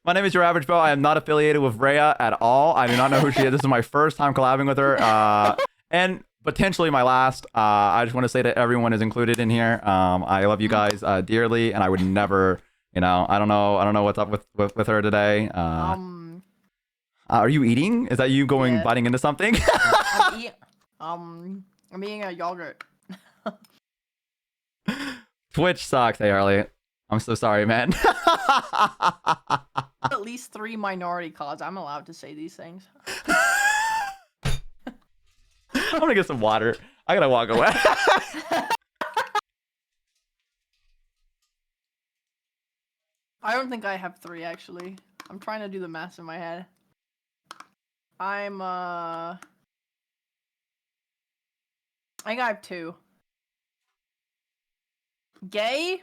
My name is Your Average Bo. I am not affiliated with Rhea at all. I do not know who she is. This is my first time collabing with her, and potentially my last. I just want to say that everyone is included in here. I love you guys dearly, and I would never, I don't know what's up with her today. Are you eating? Is that you going biting into something? I'm eating a yogurt. Twitch sucks. Hey Harley, I'm so sorry, man. At least 3 minority cards. I'm allowed to say these things. I'm gonna get some water. I gotta walk away. I don't think I have 3 actually. I'm trying to do the math in my head. I think I have 2. Gay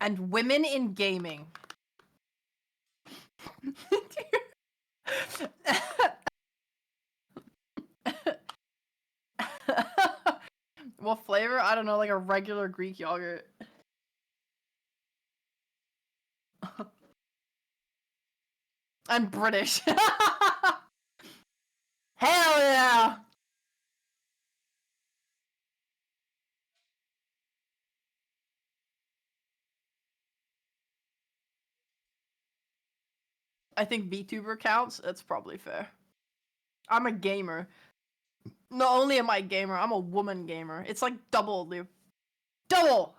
and women in gaming. What flavor? I don't know, like a regular Greek yogurt. I'm British. Hell yeah! I think VTuber counts. That's probably fair. I'm a gamer. Not only am I a gamer, I'm a woman gamer. It's like double, dude. Double!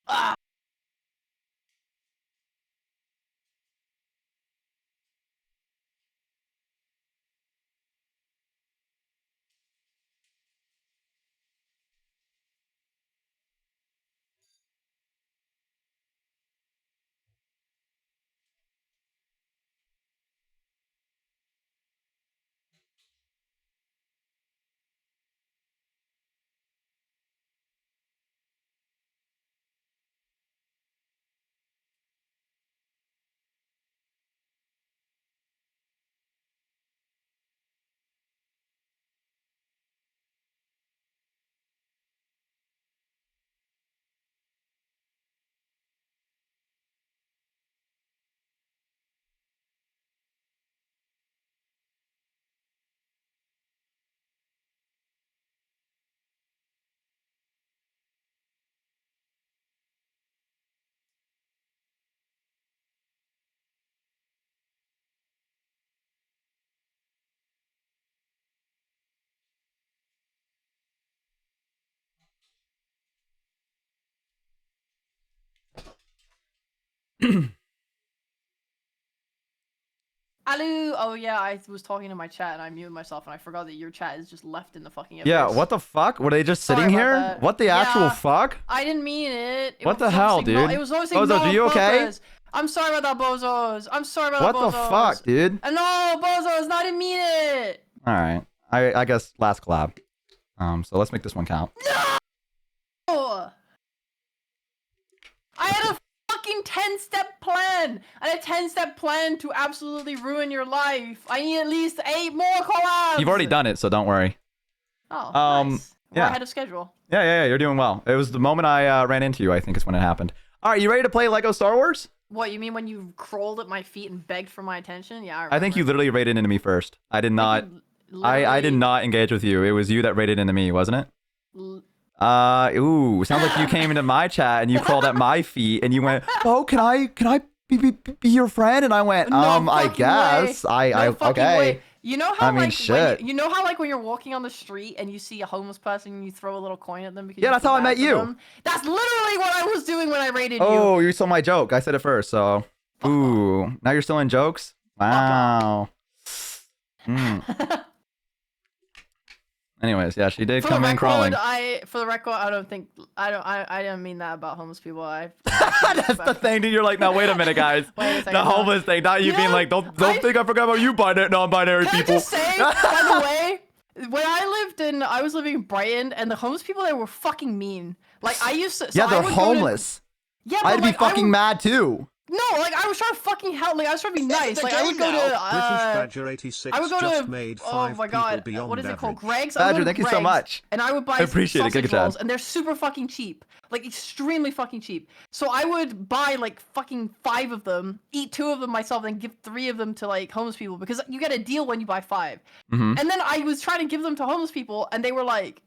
Ah! Alu, oh yeah, I was talking to my chat and I muted myself and I forgot that your chat is just left in the fucking abyss. Yeah, what the fuck? Were they just Sorry sitting about here? that. What the actual Yeah. fuck? I didn't mean it. What the hell, dude? It was obviously Bozo, not are you on okay? purpose. I'm sorry about that, bozos. I'm sorry about What that, the bozos. fuck, dude? No, bozos, I didn't mean it. All right. I guess last collab. So let's make this one count. No! I had a fucking 10-step plan. I had a 10-step plan to absolutely ruin your life. I need at least 8 more collabs. You've already done it, so don't worry. Oh, nice. We're yeah. ahead of schedule. Yeah, you're doing well. It was the moment I ran into you, I think is when it happened. All right, you ready to play Lego Star Wars? What, you mean when you crawled at my feet and begged for my attention? Yeah, I think you literally raided into me first. I did not. I did not engage with you. It was you that raided into me, wasn't it? Ooh, sounds like you came into my chat and you crawled at my feet and you went, "Oh, can I be your friend?" And I went, No I fucking guess. way. No fucking Okay. way. You know how I mean, like shit. When you know how like when you're walking on the street and you see a homeless person and you throw a little coin at them because Yeah, you that's feel how I bad met for you. them? That's literally what I was doing when I raided Oh, you saw my joke. I said it first, so. Fuck Ooh, now you're still in jokes? Wow. Mm. you. Anyways, yeah, she did For come the in record, crawling. for the record, I don't think I didn't mean that about homeless people. That's the thing, dude. You're like, no, wait a minute, guys. Wait a second, The no. homeless thing, not you You being know, like, don't I- think I forgot about you non-binary Can people. I just say, by the way, when I was living in Brighton, and the homeless people there were fucking mean. Like I used to. So Yeah, I they're would go to- homeless. Yeah, I'd but, be like, I fucking would- mad too. No, like I was trying to fucking help. Like I was trying to be nice. Like I would go to. British Badger 86 I would go just to. made Oh 5 my people god, beyond what is it called? average. Greg's. I would go Badger, to thank you so Greg's, much. And I would buy I appreciate it, sausage Giga Chad. rolls, and they're super fucking cheap. Like extremely fucking cheap. So I would buy like fucking 5 of them, eat 2 of them myself, and give 3 of them to like homeless people because you get a deal when you buy 5. Mhm. And then I was trying to give them to homeless people, and they were like,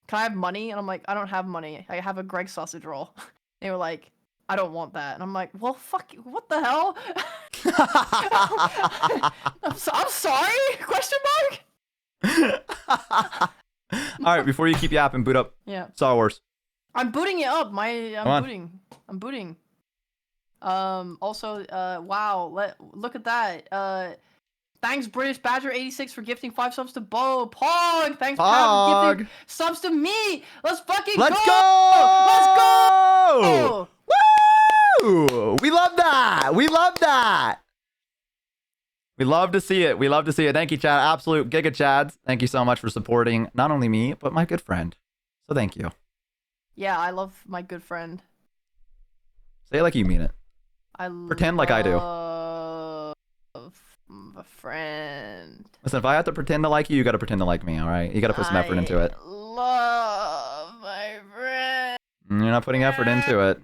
"Can I have money?" And I'm like, "I don't have money. I have a Greg's sausage roll." They were like, "I don't want that." And I'm like, "Well, fuck you. What the hell?" I'm sorry? Question mark? All right, before you keep yapping, boot up Yeah. Star Wars. I'm booting it up. Come on. I'm booting. Also, wow, look at that. Thanks British Badger 86 for gifting 5 subs to Bo. Pog! Thanks Pat for gifting subs to me. Let's fucking Let's go! go! Let's go! Woo! We love that. We love that. We love to see it. We love to see it. Thank you, Chad. Absolute Giga Chads. Thank you so much for supporting not only me, but my good friend. So thank you. Yeah, I love my good friend. Say it like you mean it. Pretend like I do. Love a friend. Listen, if I have to pretend to like you, you got to pretend to like me, all right? You got to put some effort into it. Love my friend. You're not putting effort into it.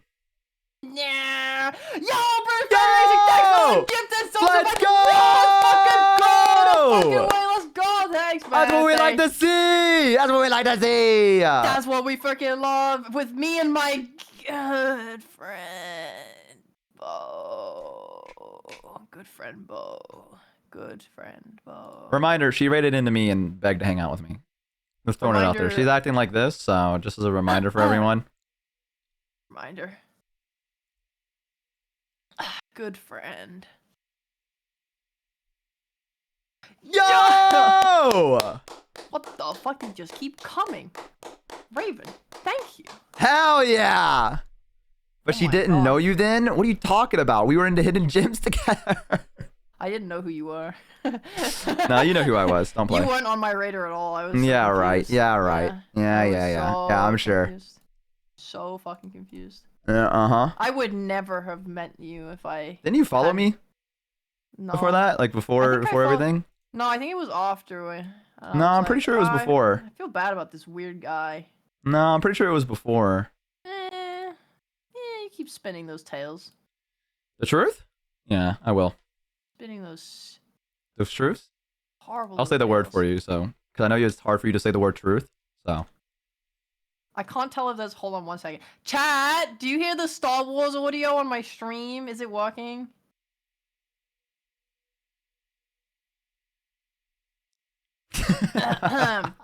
Yeah. Yo, Bruce Federation, thanks for the gift and so Let's much. go! Let's fucking go! No fucking way, let's go! Thanks, man. That's what we like to Thanks. see! That's what we like to see! That's what we freaking love with me and my good friend, Bo. Good friend, Bo. Good friend, Bo. Reminder, she raided into me and begged to hang out with me. Just throwing it out there. Reminder. She's acting like this, so just as a reminder for everyone. Reminder. Good friend. Yo! What the fuck? They just keep coming. Raven, thank you. Hell yeah! But Oh she my didn't God. know you then? What are you talking about? We were into hidden gems together. I didn't know who you were. No, you know who I was. Don't play. You weren't on my radar at all. I was. So Yeah, right. confused. Yeah, right. Yeah, I was yeah. so Yeah, I'm sure. confused. So fucking confused. Uh-huh. I would never have met you if I. Didn't you follow had- me No. before that? Like I before think I before fol- everything? No, I think it was after. No, I'm pretty sure it was before. I feel bad about this weird guy. No, I'm pretty sure it was before. You keep spinning those tails. The truth? Yeah, I will. Spinning those The truth? horrible. I'll say the word for you, so because I know it's hard for you to say the word truth. So I can't tell if that's. Hold on 1 second. Chat, do you hear the Star Wars audio on my stream? Is it working?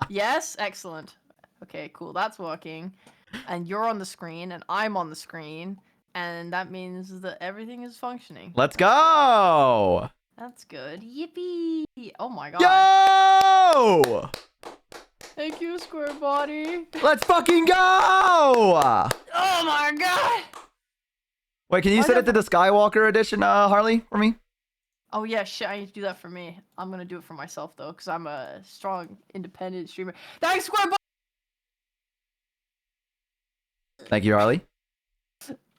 Yes, excellent. Okay, cool. That's working. And you're on the screen, and I'm on the screen. And that means that everything is functioning. Let's go! That's good. Yippee! Oh my god. Yo! Thank you, Square Body. Let's fucking go! Oh my god! Wait, can you Why set the it to the Skywalker edition, Harley, for me? Oh yeah, shit, I need to do that for me. I'm gonna do it for myself though, because I'm a strong, independent streamer. Thanks, Square Body! Thank you, Harley.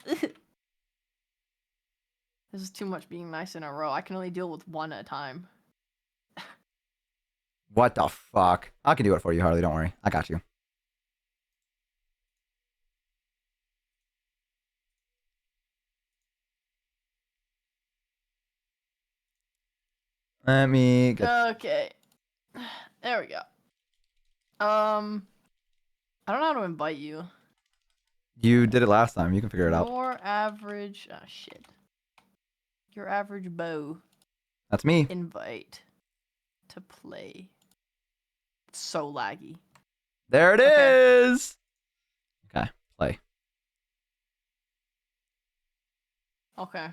This is too much being nice in a row. I can only deal with one at a time. What the fuck? I can do it for you, Harley. Don't worry. I got you. Let me get... Okay. There we go. I don't know how to invite you. You did it last time. You can figure it out. Your average... Oh, shit. Your average bow. That's me. Invite. To play. It's so laggy. There it Okay. is. Okay, play. Okay.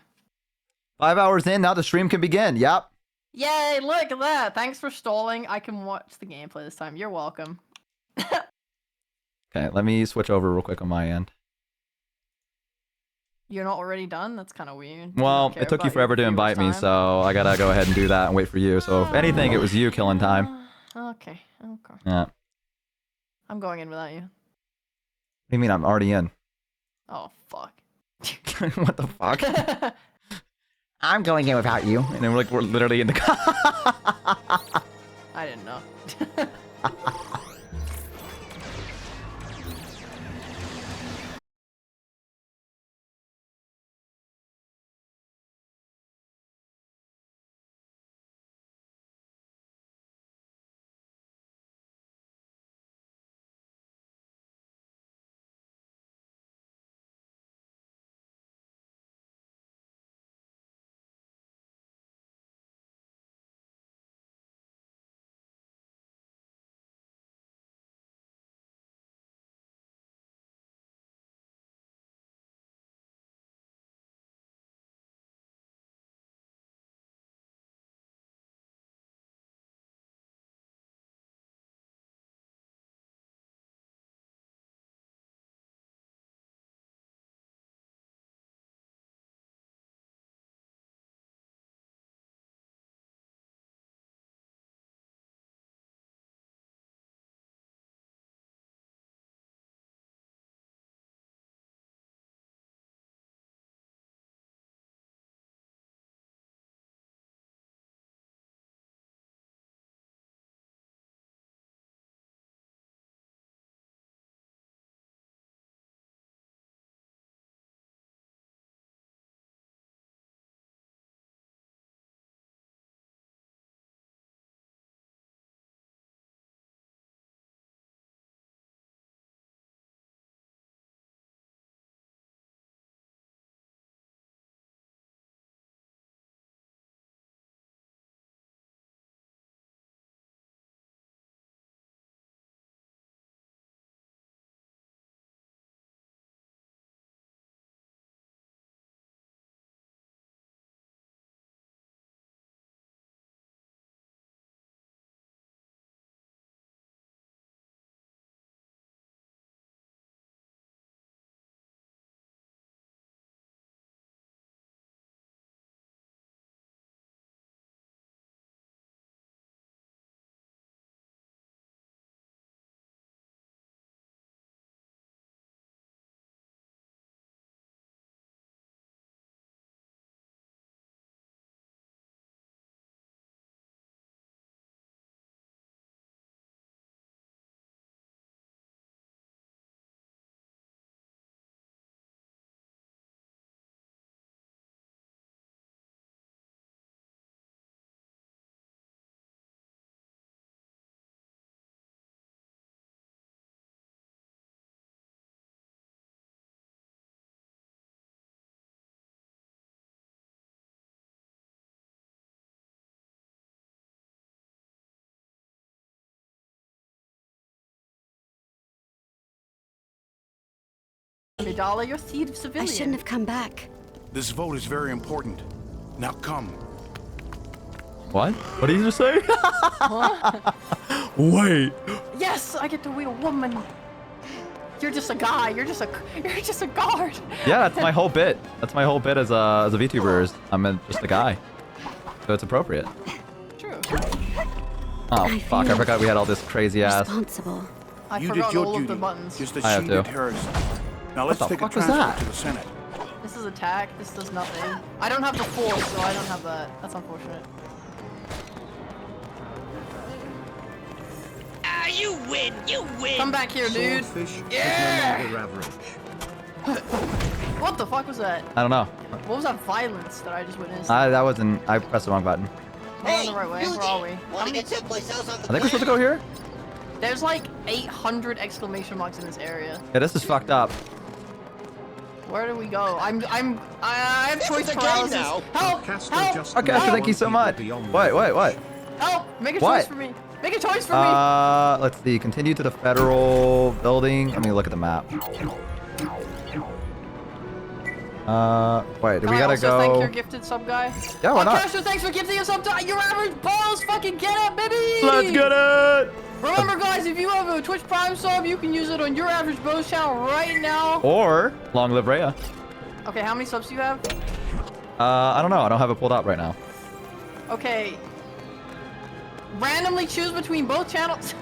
5 hours in, now the stream can begin. Yep. Yay, look at that. Thanks for stalling. I can watch the gameplay this time. You're welcome. Okay, let me switch over real quick on my end. You're not already done? That's kind of weird. Do you Well, not care it took you about your forever to viewers' invite me, time? so I gotta go ahead and do that and wait for you. So if anything, it was you killing time. Okay, okay. Yeah. What I'm going in without you. do you mean I'm already in? Oh, fuck. What the fuck? I'm going in without you. And then we're literally in the I didn't know. Amidala, you're a thief I civilian. shouldn't have come back. This vote is very important. Now come. What? What did you just say? What? Wait. Yes, I get to be a woman. You're just a guy. You're just a guard. Yeah, that's my whole bit. That's my whole bit as a VTuber. Is just a guy. So it's appropriate. True. Oh I fuck! I feel forgot we had all this crazy ass. Responsible. I You forgot did your all of duty, the buttons. just as I have she to. did hers. Now let's the take a fuck was transfer that? to the Senate. This is attack. This does nothing. I don't have the force, so I don't have that. That's unfortunate. Ah, you win. You win. Come back here, dude. Swordfish Yeah! is no longer average. What the fuck was that? I don't know. What was that violence that I just witnessed? That wasn't. I pressed the wrong button. We're on the right way. Where are we? How many- I think we're supposed to go here. There's like 800 exclamation marks in this area. Yeah, this is fucked up. Where do we go? I have choice paralysis. Help! Castro Help! just Okay, moved thank you one so people much. beyond Wait, that. wait. Help! Make a What? choice for me. Make a choice for me. Let's see. Continue to the federal building. Let me look at the map. Wait, do Can we I gotta also go? thank your gifted sub guy? Yeah, why Oh, not? Castro, thanks for gifting us sub to your average balls. Fucking get it, baby! Let's get it! Remember, guys, if you have a Twitch Prime sub, you can use it on your average Bros channel right now. Or long live Rhea. Okay, how many subs do you have? I don't know. I don't have it pulled up right now. Okay. Randomly choose between both channels.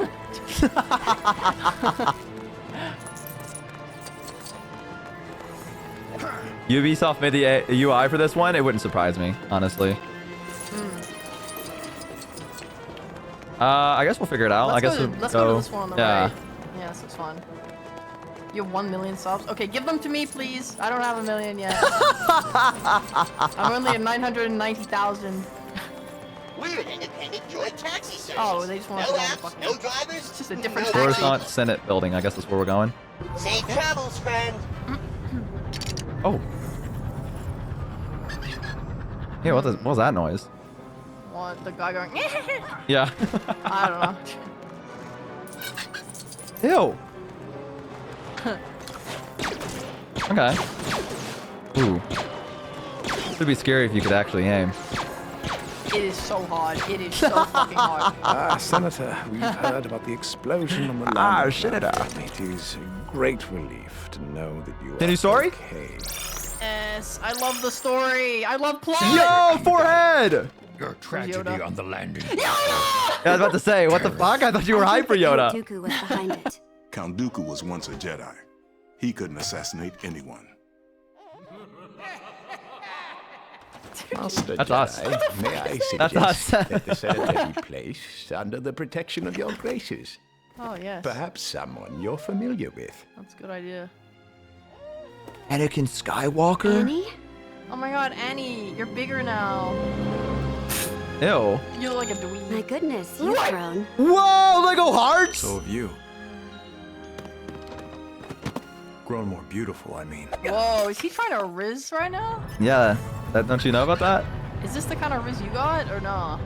Ubisoft made the UI for this one. It wouldn't surprise me, honestly. I guess we'll figure it out. I guess Let's go to this one on the yeah. right. Yeah, this looks fun. You have 1 million subs. Okay, give them to me, please. I don't have 1 million yet. I'm only at 990,000. We're an independent joint taxi service. Oh, they just want to no go on the apps, fucking. no drivers. It's just a different taxi. Coruscant Senate building. I guess that's where we're going. Safe travels, friend. Oh. Yeah, what was that noise? What, the guy going? Yeah. I don't know. Ew. Okay. Ooh. It'd be scary if you could actually aim. It is so hard. It is so fucking hard. Ah, Senator, we've heard about the explosion on the land. Ah, of Senator. Love. It is a great relief to know that you Any are story? okay. Yes, I love the story. I love plot. Yo, forehead! Your tragedy Yoda. on the landing. Yeah, I was about to say, what the fuck? I thought you were hype for Yoda. Dooku was behind it. Count Dooku was once a Jedi. He couldn't assassinate anyone. Master That's us. Jedi, may I That's suggest us. that the Senator be placed under the protection of your graces? Oh yes. Perhaps someone you're familiar with. That's a good idea. Anakin Skywalker? Annie? Oh my god, Annie, you're bigger now. Ew. You look like a dweeb. My goodness, you've What? grown. Whoa, Lego hearts! So have you. Grown more beautiful, I mean. Whoa, is he trying to Riz right now? Yeah, don't you know about that? Is this the kind of Riz you got, or no?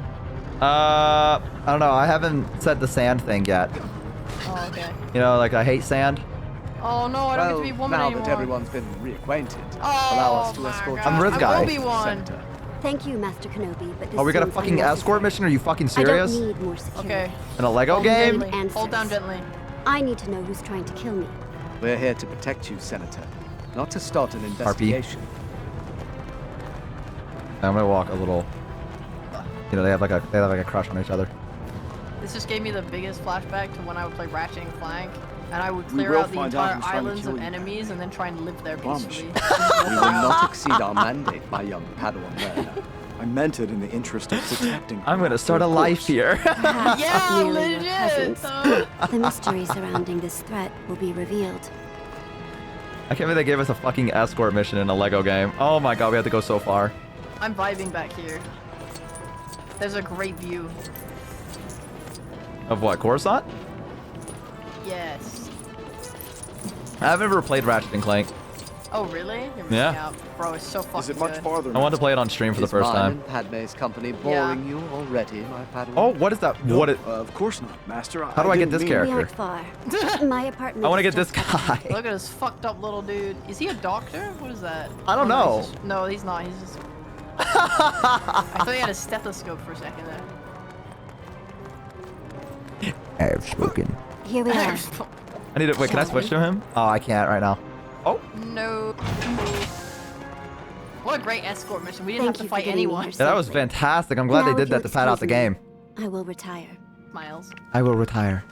I don't know. I haven't said the sand thing yet. Oh, okay. You know, like I hate sand. Oh no, I don't get to be woman now anymore. that everyone's been reacquainted, Oh, allow us to my escort God. I'm Riz guy. Obi-Wan. Senator. Thank you, Master Kenobi, but this Oh, we got a seems fucking escort unnecessary. mission? Are you fucking I don't serious? need more security. Okay. In a Lego Hold game? gently. Answers. Hold down gently. I need to know who's trying to kill me. We're here to protect you, Senator, not to start an investigation. I'm gonna walk a little. You know, they have like a crush on each other. This just gave me the biggest flashback to when I would play Ratchet and Clank, and I would We clear will out the find out entire who's trying to islands kill of you. enemies and then try and live there Promise peacefully. you. We will not exceed our mandate, my young Padawan learner. I meant it in the interest of protecting. I'm gonna start a Of life course. here. Perhaps Yeah, merely your legit. presence. The mystery surrounding this threat will be revealed. I can't believe they gave us a fucking escort mission in a Lego game. Oh my god, we have to go so far. I'm vibing back here. There's a great view. Of what, Coruscant? Yes. I've never played Ratchet and Clank. Oh, really? You're missing Yeah. out. Bro, it's so fucking Is it much good. farther? I wanted to play it on stream for the Is first mine time. and Padme's company Yeah. boring you already, my Padawan? Oh, what is that? What? Of course not, Master. How do I get this We character? aren't far. My apartment. I want to is get this just guy. Look at this fucked up little dude. Is he a doctor? What is that? I don't Oh, no, know. he's just- no, he's not. He's just. I thought he had a stethoscope for a second there. I have spoken. Here we are. I need to wait. Can I switch to him? Oh, I can't right now. Oh, No. What a great escort mission. We didn't Thank have to you for fight getting me anyone. here yeah, that was safely. fantastic. I'm glad they Now, did if you that to pad out the excuse game. me, I will retire. Miles. I will retire.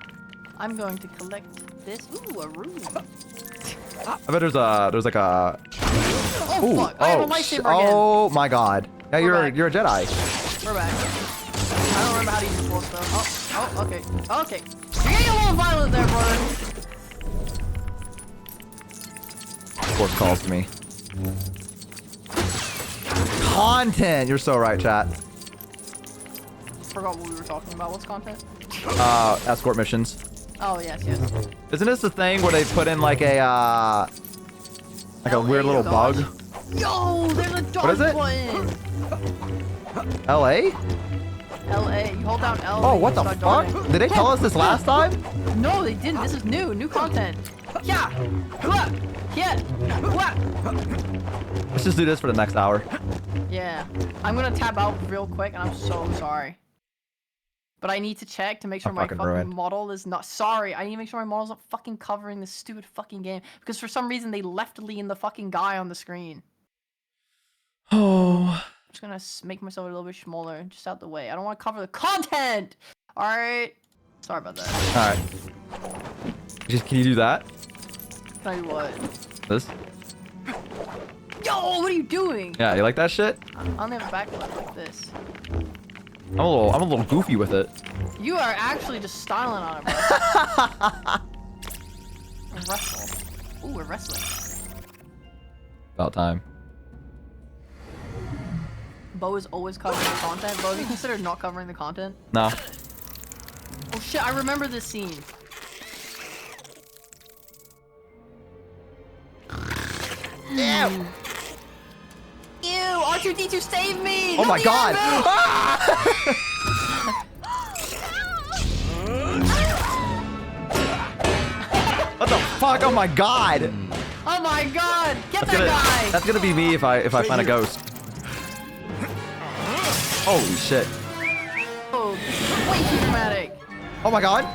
I'm going to collect this. Ooh, a room. I bet there's like a. Oh, Ooh, fuck. I have a oh, lightsaber again. oh my God. Yeah, We're back. you're a Jedi. We're back. I don't remember how to use the force though. Oh, okay. Okay. You're getting a little violent there, brother. Force calls to me. Content. You're so right, chat. Forgot what we were talking about. What's content? Escort missions. Oh, yes, yes. Isn't this the thing where they put in like a weird little dodge. bug? Yo, there's a dodge What is it? button. LA? LA. You hold down L. Oh, and what you the start fuck? dodging. Did they tell us this last time? No, they didn't. This is new. New content. Yeah. What? Yeah. What? Let's just do this for the next hour. Yeah. I'm gonna tab out real quick, and I'm so sorry. But I need to check to make sure I'm my fucking fucking ruined. model is not. Sorry, I need to make sure my model's not fucking covering this stupid fucking game. Because for some reason they left Lee the fucking guy on the screen. Oh. I'm just gonna make myself a little bit smaller, just out the way. I don't want to cover the content. All right. Sorry about that. All right. Can you do that? Can I do what? This? Yo, what are you doing? Yeah, you like that shit? I don't have a backflip like this. I'm a little goofy with it. You are actually just styling on it, bro. Wrestle. Ooh, we're wrestling. About time. Bo is always covering the content. Bo, have you considered not covering the content? No. Oh shit, I remember this scene. Ew! Ew! R2-D2 save me! Oh my God! What the fuck? Oh my God! Oh my God! Get that guy! That's gonna be me if I find a ghost. Holy shit! Oh, this is way too dramatic. Oh my God!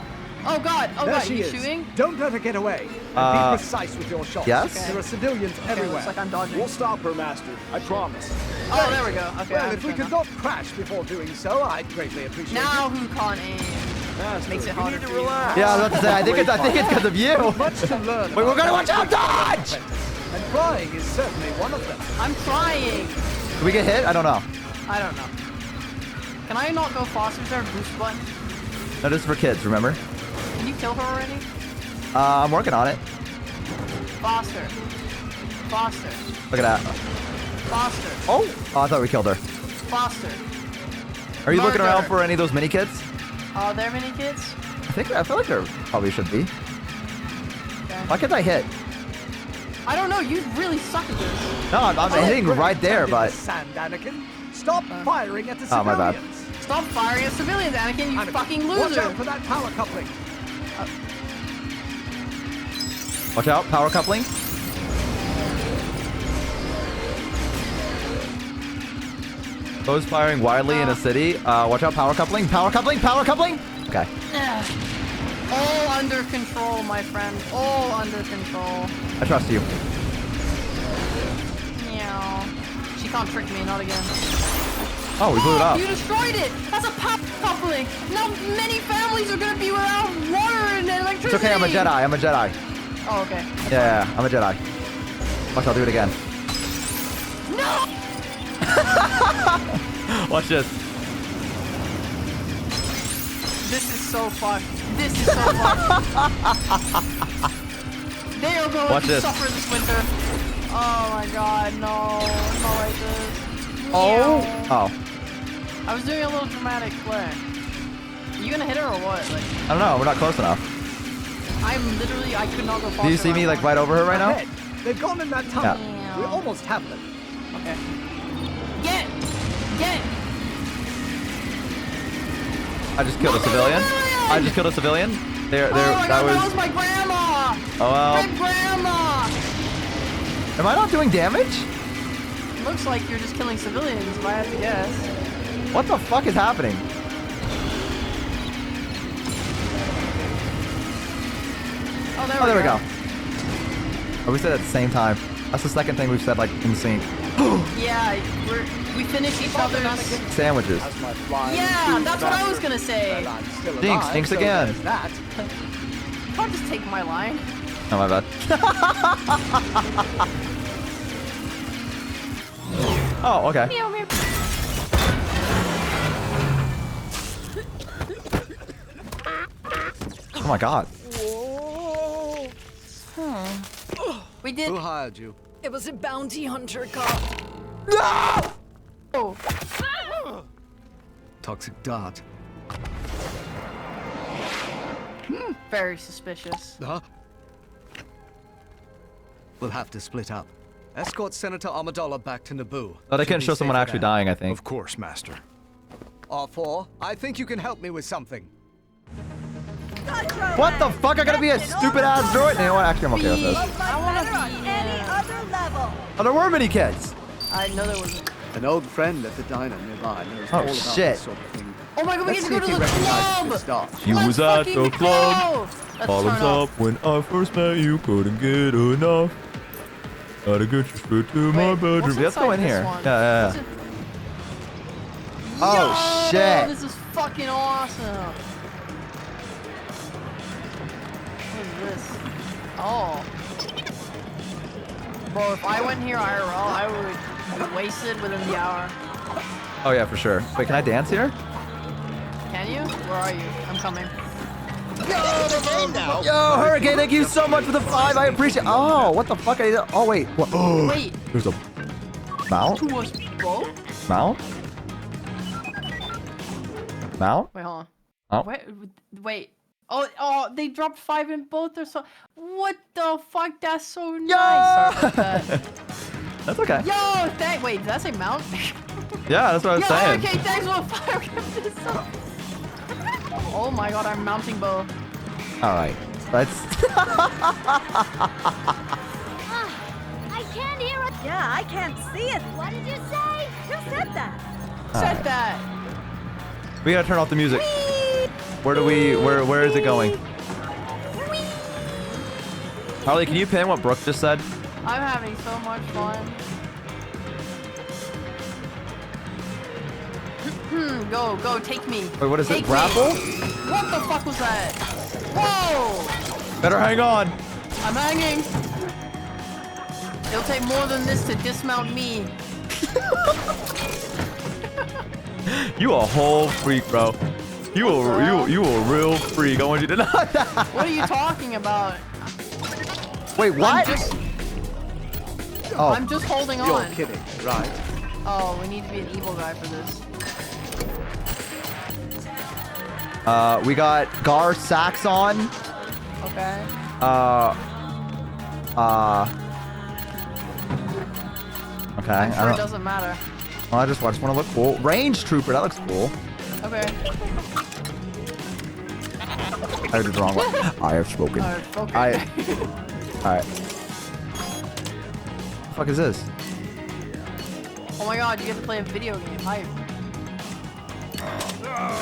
Oh God! Oh There God! she You is. shooting? Don't let her get away. And be precise with your shots. yes? There are civilians everywhere. looks like I'm dodging. We'll stop her, Master. I promise. Oh, there we go. Okay. I Well, if we understand could now. not crash before doing so, I'd greatly appreciate Now it. who can't aim? Master, Makes it you harder need to for you. relax. Yeah, I was about to say. I think it's because of you. Much to learn. Wait, we're gonna about watch out! Dodge! And flying is certainly one of them. I'm trying. Did we get hit? I don't know. I don't know. Can I not go faster? Is there a boost button? No, this is for kids. Remember? Can you kill her already? I'm working on it. Faster. Faster. Look at that. Faster. Oh! I thought we killed her. Faster. Are you looking Murder. around for any of those mini kits? Are there many kids? I feel like there probably should be. Okay. Why can't I hit? I don't know. You really suck at this. No, I'm hitting right there, but Sand, Anakin. Stop firing at the Oh, my bad. civilians. Stop firing at civilians, Anakin. You Anakin, fucking Watch loser. out for that power coupling. watch out, power coupling. Those firing widely in a city. Watch out, power coupling, power coupling, power coupling. Okay. Ugh. All under control, my friend. All under control. I trust you. Meow. She can't trick me, not again. Oh, we blew it up. You destroyed it! That's a power coupling! Now many families are gonna be without water and electricity! It's okay, I'm a Jedi. I'm a Jedi. Oh, okay. Yeah, I'm a Jedi. Watch, I'll do it again. No! Watch this. This is so fucked. This is so fucked. They are going Watch to this. suffer this winter. Oh my god, no. Not like this. Oh. Meow. Oh. I was doing a little dramatic play. You gonna hit her or what? Like, I don't know. We're not close enough. I'm literally, I could not go faster. Do you see than me I like want. right over her right now? Ahead. They've gone in that tunnel. Yeah. We almost have them. Okay. Get! Get! I just killed a civilian. I just killed a civilian. There, Oh my that god, was. that was my grandma! Oh well. My grandma! Am I not doing damage? Looks like you're just killing civilians, if I had to guess. What the fuck is happening? Oh, Oh, there we go. Oh, we said it at the same time. That's the second thing we've said like in sync. Yeah, we finish each other's... Sandwiches. As my flying Yeah, food that's what I was faster. gonna say. Well, I'm still Jinx, alive, jinx so again. there's that. You can't just take my line. Oh my bad. Oh, okay. Meow, meow. Oh my god. We did... Who hired you? It was a bounty hunter cop. Oh. Toxic dart. Very suspicious. Huh? We'll have to split up. Escort Senator Amidala back to Naboo. Oh, they She'll couldn't be show someone safer actually there. dying, I think. Of course, Master. R4, I think you can help me with something. What the fuck? I gotta be a stupid ass droid? You know what? Actually, I'm okay with this. I wanna be... Oh, there were mini kids. I know there was... An old friend at the diner nearby knows Oh, all about shit. this sort of thing. Oh my god, we Let's get to see go if to he the recognizes club! this dart. You Let's was at fucking the club. go! Let's Bottoms turn up when I first met you, couldn't get enough. Gotta get you straight to my Wait, bedroom. what's Let's go inside in this here. one? Yeah. What's it- Oh, Yo, shit. This is fucking awesome. What is this? Oh. Bro, if I went here IRL, I would be wasted within the hour. Oh yeah, for sure. Wait, can I dance here? Can you? Where are you? I'm coming. Yo, Hurricane, thank you so much for the 5. I appreciate. Oh, what the fuck? Oh wait. What? Oh, Wait, there's a mount. to us both? Mount. Mount. Wait, hold on. Oh. Wait. Oh, they dropped 5 in both or so. What the fuck? That's so nice. Sorry about that. That's okay. Yo, wait, did I say mount? Yeah, that's what I was saying. Okay, thanks for the fire this up. Oh my god, I'm mounting bow. All right. Let's. I can't hear it. Yeah, I can't see it. What did you say? Who said that? Said that. We gotta turn off the music. Where do we? Where is it going? Harley, can you pin what Brooke just said? I'm having so much fun. Go, take me. Wait, what is Take it? me. Grapple? What the fuck was that? Whoa! Better hang on. I'm hanging. It'll take more than this to dismount me. You a whole freak, bro. You a real freak. I want you to know that. What are you talking about? Wait, what? I'm just holding You're on. kidding, right? Oh, we need to be an evil guy for this. We got Gar Saxon. Okay. Okay. I'm sure I it don't. doesn't matter. Well, I just want to look cool. Range Trooper. That looks cool. Okay. I did the wrong one. I have spoken. Okay. All right. The fuck is this? Oh my god, you get to play a video game. Hype.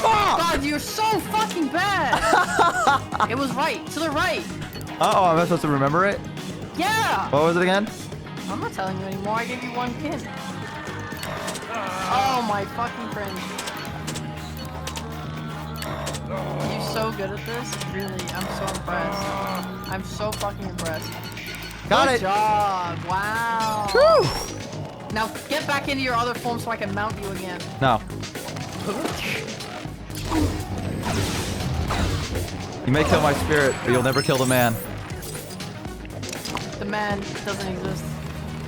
God, you're so fucking bad. It was right. To the right. Oh, am I supposed to remember it? Yeah. What was it again? I'm not telling you anymore. I gave you one pin. Oh my fucking cringe. You're so good at this. Really, I'm so impressed. I'm so fucking impressed. Got Good it. job. Wow. Whew. Now get back into your other form so I can mount you again. No. You may kill my spirit, but you'll never kill the man. The man doesn't exist.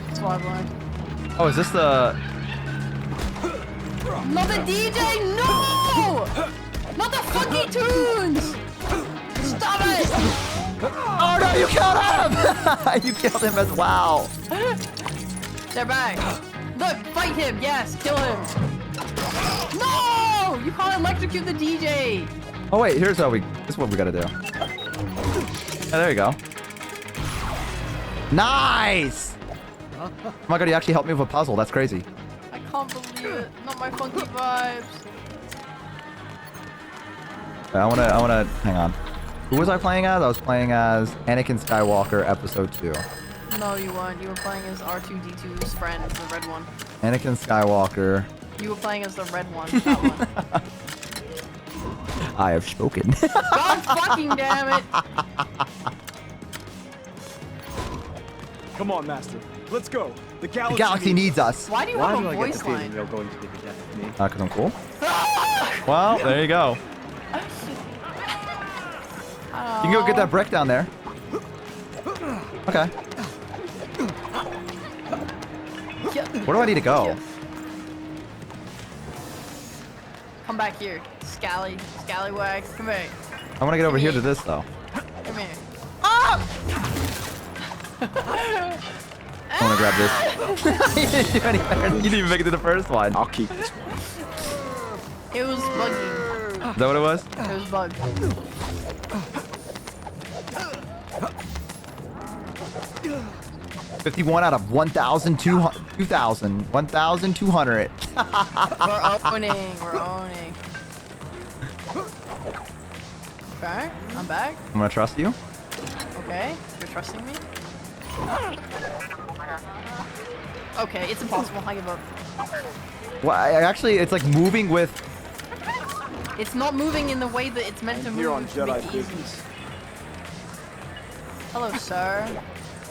That's what I've learned. Oh, is this the? Not the DJ! No! Not the fucking tunes! Stop it! Oh no, you killed him! You killed him as well. They're back. Look, fight him. Yes, kill him. No! You can't electrocute the DJ. Oh wait, here's how we. This is what we gotta do. Yeah, there you go. Nice! Oh my god, you actually helped me with a puzzle. That's crazy. I can't believe it. Not my funky vibes. I wanna. Hang on. Who was I playing as? I was playing as Anakin Skywalker, Episode 2. No, you weren't. You were playing as R2-D2's friend, the red one. Anakin Skywalker. You were playing as the red one. That one. I have spoken. God fucking damn it! Come on, Master. Let's go. The The galaxy needs us. Why do you Why have do a I get the voice feeling line? you're going to be the death of me? Because I'm cool. Well, there you go. You can go get that brick down there. Okay. Where do I need to go? Come back here, Scallywag. Come here. I want to get over here to this though. Come here. I want to grab this. You didn't do any better. You didn't even make it to the first one. I'll keep this one. It was buggy. Is that what it was? It was bugged. 51 out of 1,200. 1,200. We're owning. We're owning. Okay, I'm back. I'm gonna trust you. Okay, you're trusting me? Okay, it's impossible. I give up. Well, actually, it's like moving with. It's not moving in the way that it's meant to move. Here on to make Jedi it easy. business. Hello, sir.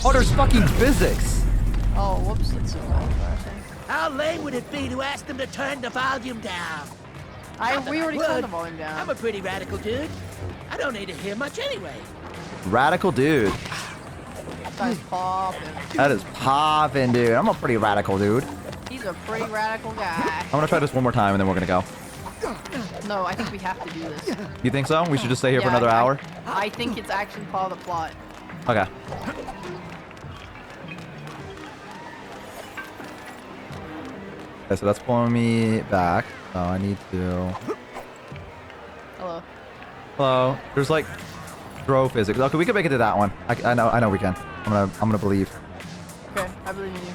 Oh, there's fucking physics. Oh, whoops, that's so embarrassing. How lame would it be to ask them to turn the volume down? We already turned the volume down. I'm a pretty radical dude. I don't need to hear much anyway. Radical dude. Guy's popping. That is popping, dude. I'm a pretty radical dude. He's a pretty radical guy. I'm gonna try this one more time and then we're gonna go. No, I think we have to do this. You think so? We should just stay here for Yeah, another hour? I think it's actually part of the plot. Okay. Okay, so that's pulling me back. So I need to. Hello. Hello. There's like throw physics. Okay, we can make it to that one. I know we can. I'm gonna believe. Okay, I believe in you.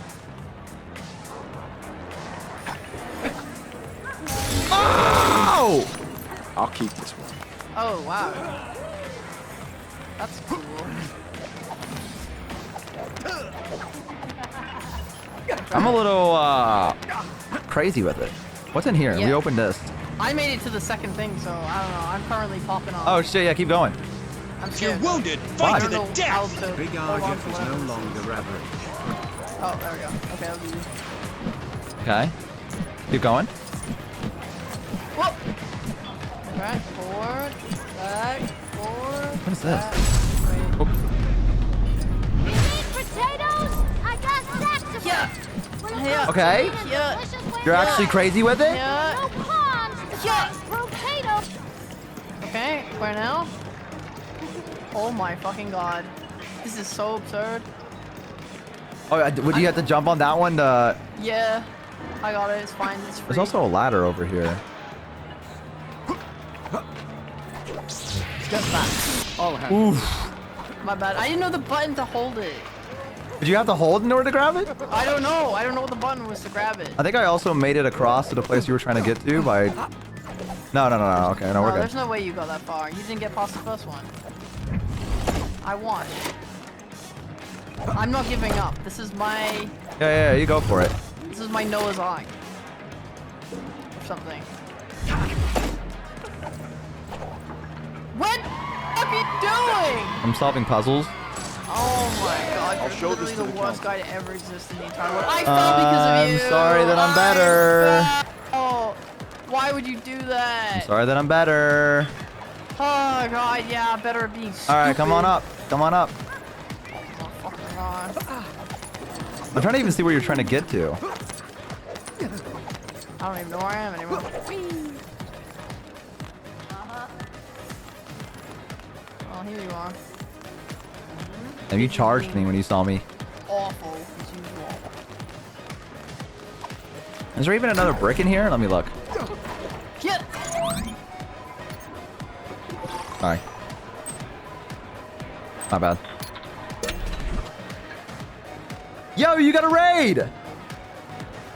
Oh! I'll keep this one. Oh, wow. That's cool. I'm a little crazy with it. What's in here? Yeah. We opened this. I made it to the second thing, so I don't know. I'm currently popping off. Oh shit! Yeah, keep going. I'm scared. You're wounded. Why? Fight to the death. Big Hold on Argent to is no weapons. longer average. Oh, there we go. Okay, I'll do you. Okay. Keep going. Whoop! Back, forward, back, forward. What is this? back, wait. Oh, You need potatoes? I got sacks of Yeah. Yeah. okay. Yeah. You're actually crazy with it? Yeah. No pawns. Yeah. Potatoes. Okay, where now? Oh my fucking god. This is so absurd. Oh, would you have to jump on that one? Yeah. I got it. It's fine. It's free. There's also a ladder over here. Just that. All hands. Oof. My bad. I didn't know the button to hold it. Did you have to hold in order to grab it? I don't know. I don't know what the button was to grab it. I think I also made it across to the place you were trying to get to by. No. Okay, no, we're good. There's no way you got that far. You didn't get past the first one. I won. I'm not giving up. This is my Yeah, you go for it. This is my Noah's Ark. Or something. What the fuck are you doing? I'm solving puzzles. Oh my god, I'll you're show this literally to the the worst council. guy to ever exist in the entire world. I fell because of you! I'm sorry that I'm better. Oh, why would you do that? Sorry that I'm better. Oh god, yeah, better at being stupid. All right, come on up. Come on up. Oh fucking god. I'm trying to even see where you're trying to get to. I don't even know where I am anymore. Oh, here you are. And you charged me when you saw me. Awful as usual. Is there even another brick in here? Let me look. Get. Sorry. My bad. Yo, you got a raid!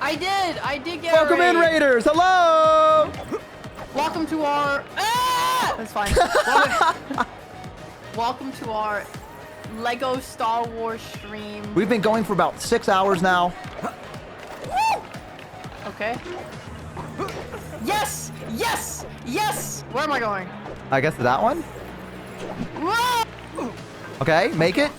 I did get Welcome a raid. in, Raiders! Hello! Welcome to our... That's fine. Welcome to our Lego Star Wars stream. We've been going for about 6 hours now. Okay. Yes! Yes! Yes! Where am I going? I guess that one? Whoa! Okay, make it.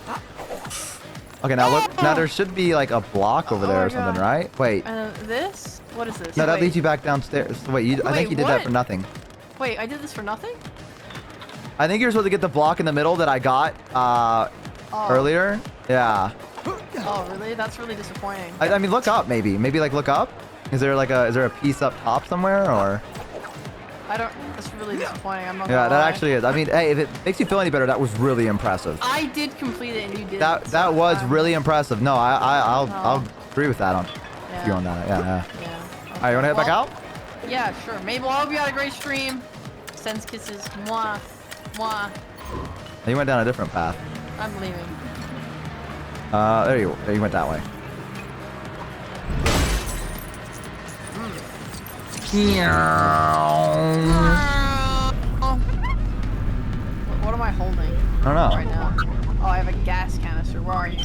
Okay, now look. Now there should be like a block over there or something, God. right? Wait. This? What is this? No, that Wait. leads you back downstairs. Wait, I think you did that what? for nothing. Wait, I did this for nothing? I think you're supposed to get the block in the middle that I got earlier. Yeah. Oh, really? That's really disappointing. I mean, look up maybe. Maybe like look up. Is there a piece up top somewhere or? I don't... That's really disappointing. I'm not Yeah, gonna that lie. actually is. I mean, hey, if it makes you feel any better, that was really impressive. I did complete it and you did. That was really impressive. No, I'll agree with that on Yeah. you on that. Yeah. Yeah. All right, you wanna head back out? Yeah, sure. Mabel, I hope you had a great stream. Sends kisses. Mwah. Mwah. You went down a different path. I'm leaving. There you went that way. What am I holding? I don't know. Right now. Oh, I have a gas canister. Where are you?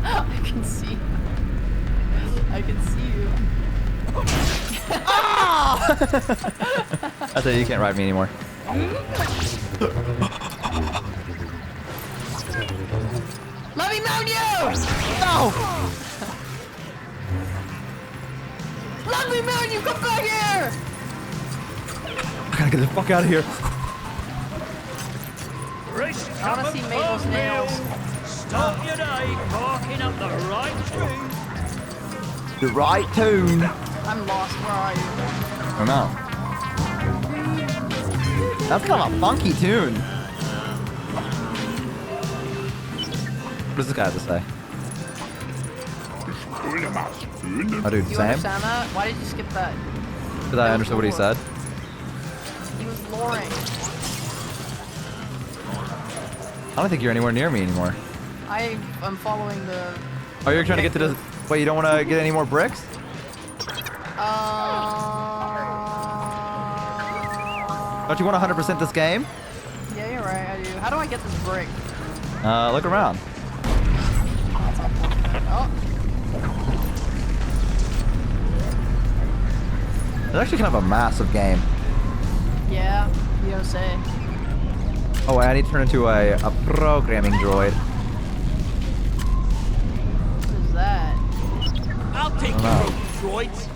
I can see you. I can see you. That's it. You can't ride me anymore. Let me mount you! No! Let me mount you! Come back here! I gotta get the fuck out of here. I wanna see Mabel's nails. Start your day barking up the right tree. The right tune. I'm lost. Where are you? I don't know. That's kind of a funky tune. What does this guy have to say? Oh, dude, You same? understand that? Why did you skip that? Because I understood what he said. He was luring. I don't think you're anywhere near me anymore. I am following the... Oh, you're trying to get to the... Wait, you don't want to get any more bricks? Don't you want 100% this game? Yeah, you're right, I do. How do I get this brick? Look around. Oh, It's actually kind of a massive game. yeah, you don't say. Oh, I need to turn into a programming droid. What is that? I'll take Wow. you droids.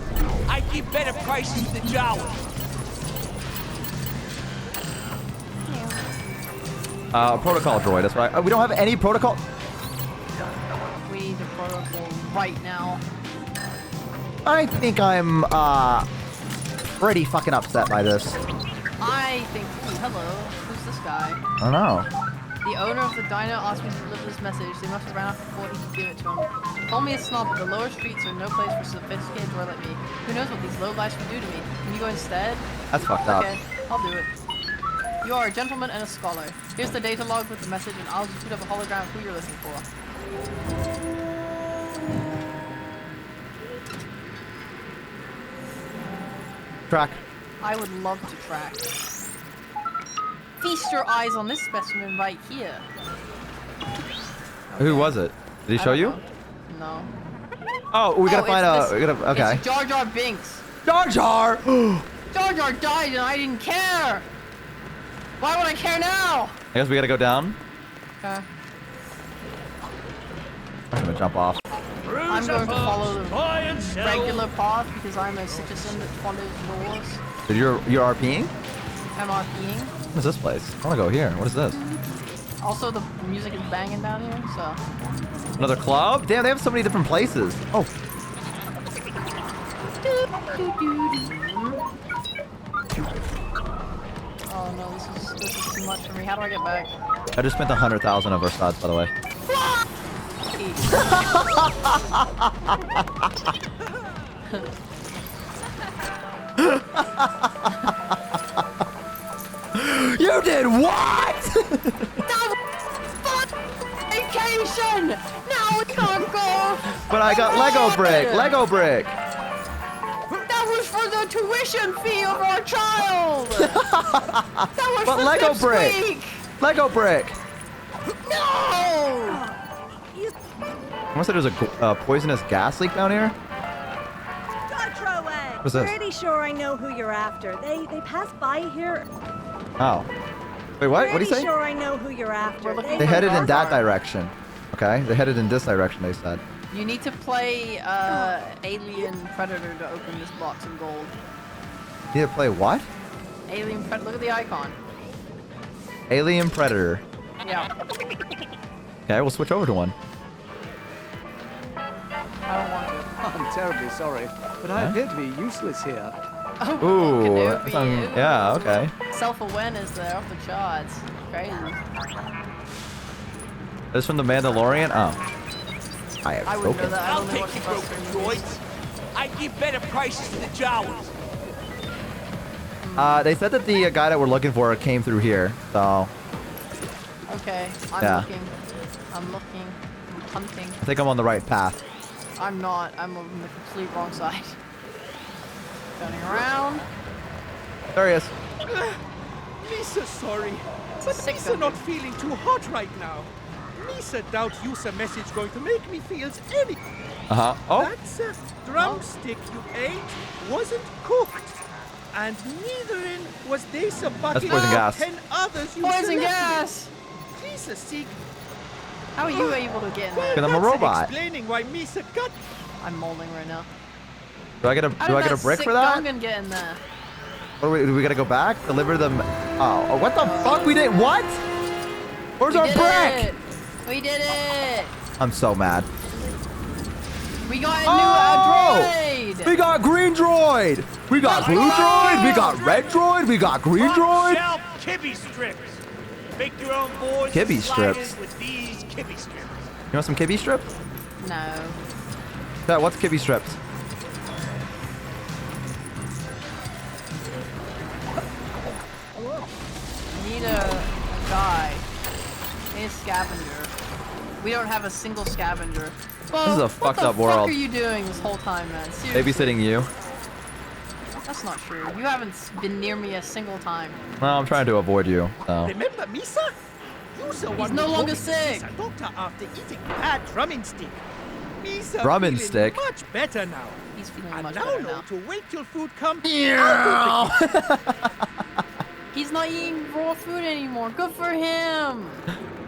I give better prices than Jawa. Protocol droid, that's right. We don't have any protocol. We need a protocol right now. I think I'm, pretty fucking upset by this. I think... Ooh, hello. Who's this guy? I don't know. The owner of the diner asked me to deliver this message. They must have ran off before he could give it to him. Told me it's snob, but the lower streets are no place for sophisticated droid like me. Who knows what these lowlifes would do to me? Can you go instead? That's fucked up. Okay, I'll do it. You are a gentleman and a scholar. Here's the data log with the message, and I'll just put up a hologram of who you're looking for. Track. I would love to track. Feast your eyes on this specimen right here. Who was it? Did he I show don't you? know. No. Oh, we gotta find it's a. We gotta. Okay. It's Jar Jar Binks. Jar Jar. Jar Jar died and I didn't care. Why would I care now? I guess we gotta go down. Okay. I'm gonna jump off. I'm going to follow the regular path because I'm a citizen that follows laws. Did you're RPing? I'm RPing. What is this place? I wanna go here. What is this? Also, the music is banging down here, so. Another club? Damn, they have so many different places. Oh. Oh no, this is too much for me. How do I get back? I just spent 100,000 of our studs, by the way. You did what? Vacation! Now it can't go! But I got Lego brick. Lego brick. That was for the tuition fee of our child! That was But for Lego this brick. week! Lego brick. No! I said there's a poisonous gas leak down here. What's this? Pretty sure I know who you're after. They passed by here. Oh. Wait, what? What do you say? Pretty sure I know who you're after. They headed in that direction. Okay, they headed in this direction, they said. You need to play Alien Predator to open this box of gold. You need to play what? Alien Predator. Look at the icon. Alien Predator. Yeah. Okay, we'll switch over to one. I don't want to. I'm terribly sorry, but I appear to be useless here. Oh, Ooh, Kenobi, yeah, okay. Self-awareness there off the charts. Crazy. This from the Mandalorian? Oh. I have I wouldn't know spoken. that. I I'll don't know take what the the broken fuck droids. I give better prices to the Jawas. They said that the guy that we're looking for came through here, so Okay, I'm Yeah. looking. I'm looking. I'm hunting. I think I'm on the right path. I'm not. I'm on the complete wrong side. Turning around. There he is. Misa, sorry. But But Misa not feeling too hot right now. Misa doubt use a message going to make me feel any. Uh-huh. Oh, That's a drumstick you ate wasn't cooked. And neither in was this a bucket poison of gas. 10 others you Poison selected. gas! Misa seek. How are you able to get in there? Because I'm a That's robot. explaining why Misa got. I'm molding right now. do I get a How do I did get a brick sick for that? Gungan get in there? Or do we gotta go back? Deliver them? Oh, what the fuck? We didn't what? Where's We our did brick? it! We did it! I'm so mad. We got a Oh! new droid! We got green droid. We got blue droid. We got red droid. We got green droid. Shelf kibby strips. Make your own boards. Kibby and sliders strips. with these kibby strips. You want some kibby strips? No. Yeah, what's kibby strips? We need a guy. We need a scavenger. We don't have a single scavenger. Well, This is a fucked up What world. the fuck are you doing this whole time, man? Seriously. Babysitting you. That's not true. You haven't been near me a single time. Well, I'm trying to avoid you. So. Remember Misa? You's the one no who longer told me to sick. see a doctor after eating bad drumming stick. Misa Drumming feeling stick? much better now. He's feeling And much now better know now. to wait till food comes. He's not eating raw food anymore. Good for him.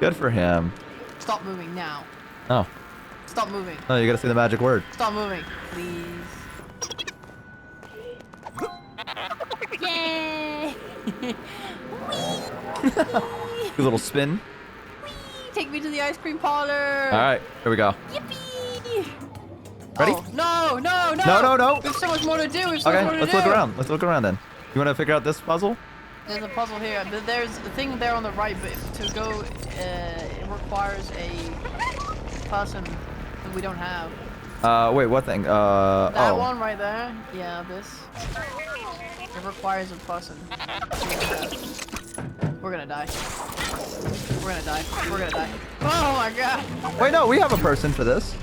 Good for him. Stop moving now. Oh. Stop moving. Oh, you gotta say the magic word. Stop moving, please. Yay! Good little spin. Take me to the ice cream parlor. All right, here we go. Yippee! Ready? Oh, no, no, no! No, no, no. We have so much more to do. We have so much Okay, more to let's do. look around. Let's look around then. You want to figure out this puzzle? There's a puzzle here. There's a thing there on the right, but to go, it requires a person that we don't have. Wait, what thing? That oh. one right there. Yeah, this. It requires a person. We're gonna die. We're gonna die. We're gonna die. Oh my god! Wait, no, we have a person for this.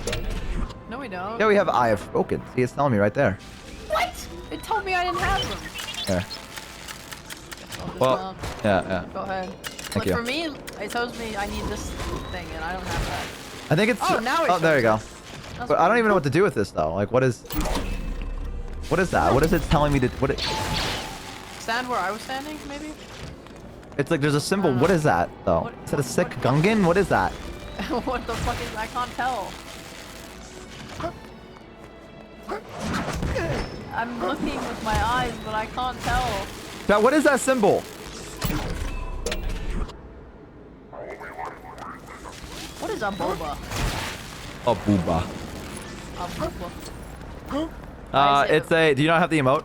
No, we don't. Yeah, we have I have spoken. See, it's telling me right there. What? It told me I didn't have them. Here. Oh, this Well, milk. yeah. Go ahead. Thank But you. for me, it tells me I need this thing, and I don't have that. I think it's. Oh, now it oh, there you go. shows That's But I don't weird. even know what to do with this though. Like, what is? What is that? What is it telling me to? What? Stand where I was standing, maybe? It's like there's a symbol. What is that though? What- Is that a sick what- Gungan? What is that? What the fuck is? I can't tell. I'm looking with my eyes, but I can't tell. Now, what is that symbol? What is a boba? A booba. A boba? Why is it- It's a. Do you not have the emote?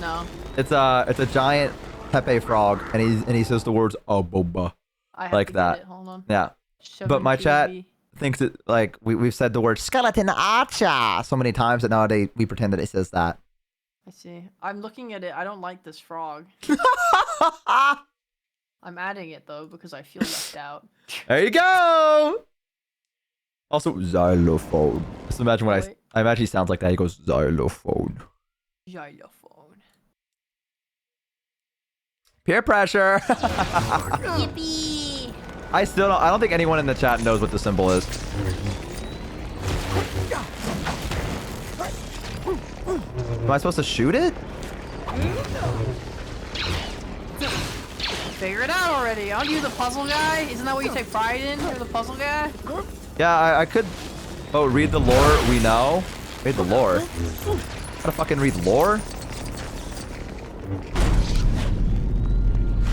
No. It's a giant Pepe frog, and he says the words "a boba." I have like to that. Get it. Hold on. Yeah. Show But me my chat POV. thinks it like we've said the word skeleton archer so many times that nowadays we pretend that it says that. I see. I'm looking at it. I don't like this frog. I'm adding it though because I feel left out. There you go. Also, xylophone. Just imagine when Wait. I imagine he sounds like that. He goes xylophone. Xylophone. Peer pressure. Yippee! I don't think anyone in the chat knows what the symbol is. Am I supposed to shoot it? Figure it out already. Aren't you the puzzle guy? Isn't that what you take pride in? You're the puzzle guy? Yeah, I could. Oh, read the lore. We know. Read the lore. Gotta fucking read lore.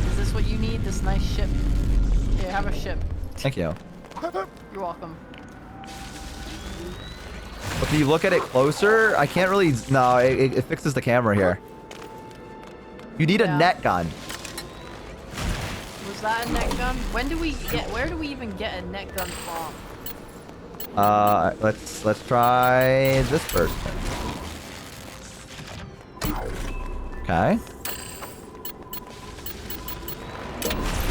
Is this what you need? This nice ship? Here, have a ship. Thank you. You're welcome. But can you look at it closer? I can't really. No, it fixes the camera here. You need a Yeah. net gun. Was that a net gun? When do we get? Where do we even get a net gun from? Let's try this first. Okay.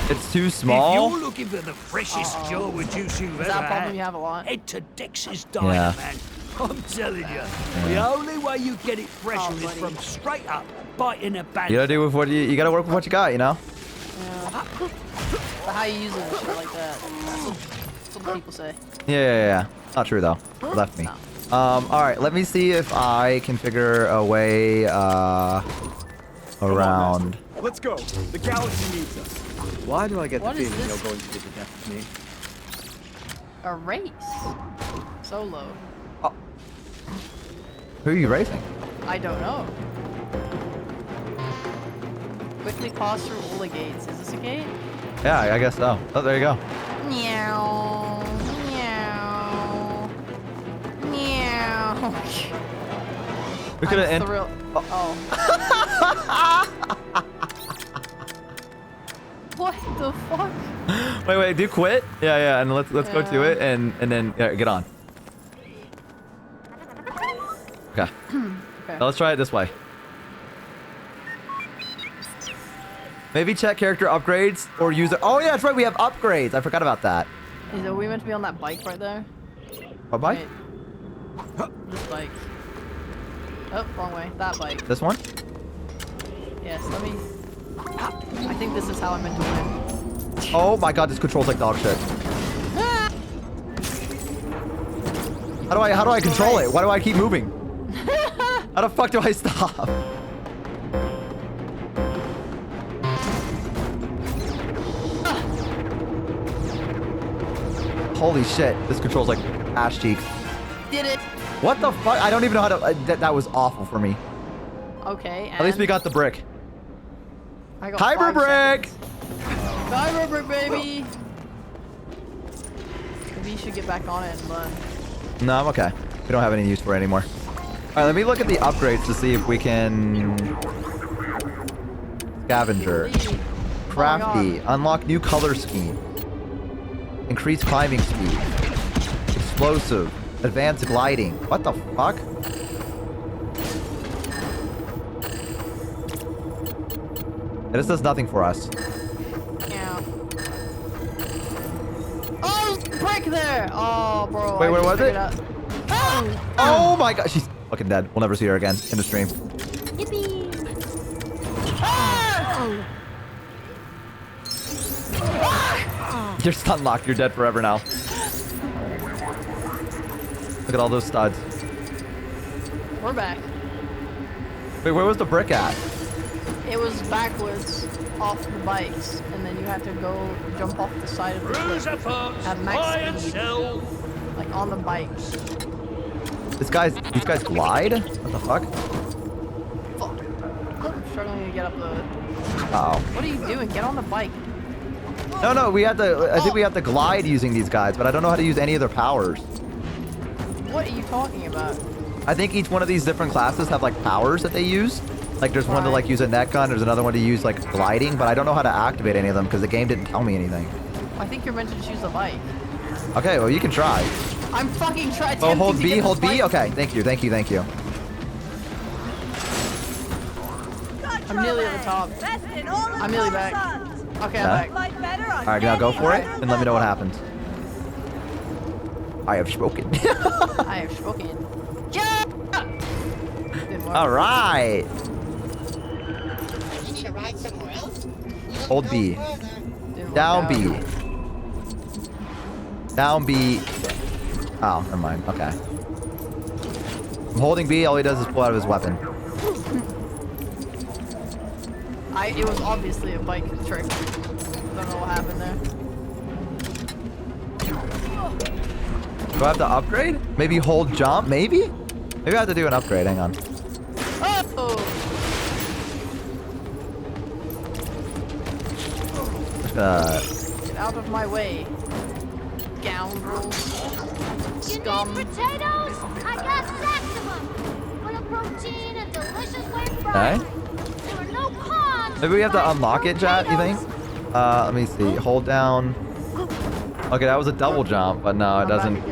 It's too small. If you're looking for the freshest Jawa juice you've Is ever that a problem had, you have a lot? head to Dex's Diner, man. I'm telling you, the only way you get it fresh Oh, is buddy. from straight up biting a band. You gotta do with what you gotta work with what you got, you know? Yeah. But how you use it and shit like that. That's what people say. Yeah. Not true though. Left me. Alright, let me see if I can figure a way around. Let's go. The galaxy needs us. Why do I get What the is feeling this? you're going to be the death of me? A race. Solo. Who are you racing? I don't know. Quickly pass through all the gates. Is this a gate? Yeah, I guess so. Oh, there you go. Meow. Meow. Meow. We could have Thrill. Oh. What the fuck? Wait, do quit? Yeah, and let's go to it and then get on. Okay. Okay. Now let's try it this way. Maybe check character upgrades or user. Oh yeah, that's right. We have upgrades. I forgot about that. Are we meant to be on that bike right there? What bike? Wait. This bike. Oh, wrong way. That bike. This one? Yes, let me... I think this is how I'm meant to win. Oh my god, this controls like dog shit. How do I control it? Why do I keep moving? How the fuck do I stop? Holy shit, this controls like ass cheeks. Did it! What the fuck? I don't even know how to. That was awful for me. Okay, At least we got the brick. I got Kyber 5 brick! seconds. Kyber brick, baby! Maybe you should get back on it and learn. No, I'm okay. We don't have any use for it anymore. Alright, let me look at the upgrades to see if we can... Scavenger. Crafty. Unlock new color scheme. Increase climbing speed. Explosive. Advanced gliding. What the fuck? This does nothing for us. Yeah. Oh, there's a brick there! Oh, bro. Wait, I where just was figured it? out- Oh! Oh my god, she's fucking dead. We'll never see her again in the stream. Yippee! Ah! You're stun locked. You're dead forever now. Look at all those studs. We're back. Wait, where was the brick at? It was backwards off the bikes, and then you had to go jump off the side of the cliff. Have max speed, like on the bikes. These guys glide? What the fuck? Fuck. I'm struggling to get up the... Uh-oh. What are you doing? Get on the bike. No, we have to. I think we have to glide using these guys, but I don't know how to use any of their powers. What are you talking about? I think each one of these different classes have like powers that they use. Like there's one to like use a net gun, there's another one to use like gliding, but I don't know how to activate any of them because the game didn't tell me anything. I think you're meant to choose the bike. Okay, well, you can try. I'm fucking trying. Oh, hold B, hold B? Okay, thank you, thank you, thank you. I'm nearly at the top. I'm nearly back. Okay, I'm back. Alright, now go for it, and let me know what happens. I have spoken. I have spoken. Yeah! Alright! Hold B. Down B. Down B. Oh, never mind. Okay. I'm holding B, all he does is pull out his weapon. It was obviously a bike trick. Don't know what happened there. Do I have to upgrade? Maybe hold jump? Maybe? Maybe I have to do an upgrade. Hang on. Oh! Get out of my way. Scoundrels. Scum. You need potatoes? I got sacks of them. Full of protein and delicious way fried. Okay. There are no cons. Maybe we have to unlock it, chat, you think? Let me see. Hold down. Okay, that was a double jump, but no, it doesn't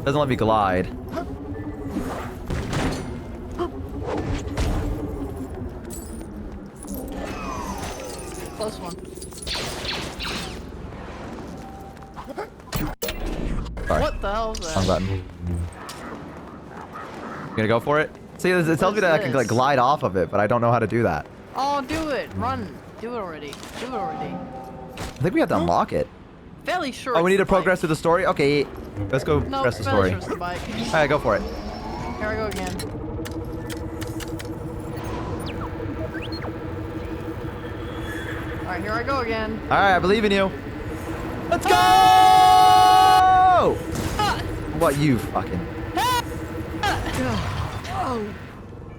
let me glide. Close one. Sorry. What the hell is that? Wrong button. You gonna go for it? See, it tells me that I can like glide off of it, but I don't know how to do that. Oh, do it. Run. Do it already. Do it already. I think we have to unlock it. Fairly sure. Oh, we need to it's the progress through the story? Okay, let's go No, progress the fairly story. sure it's the bike. Alright, go for it. Here I go again. Alright, here I go again. Alright, I believe in you. Let's go! What, you fucking...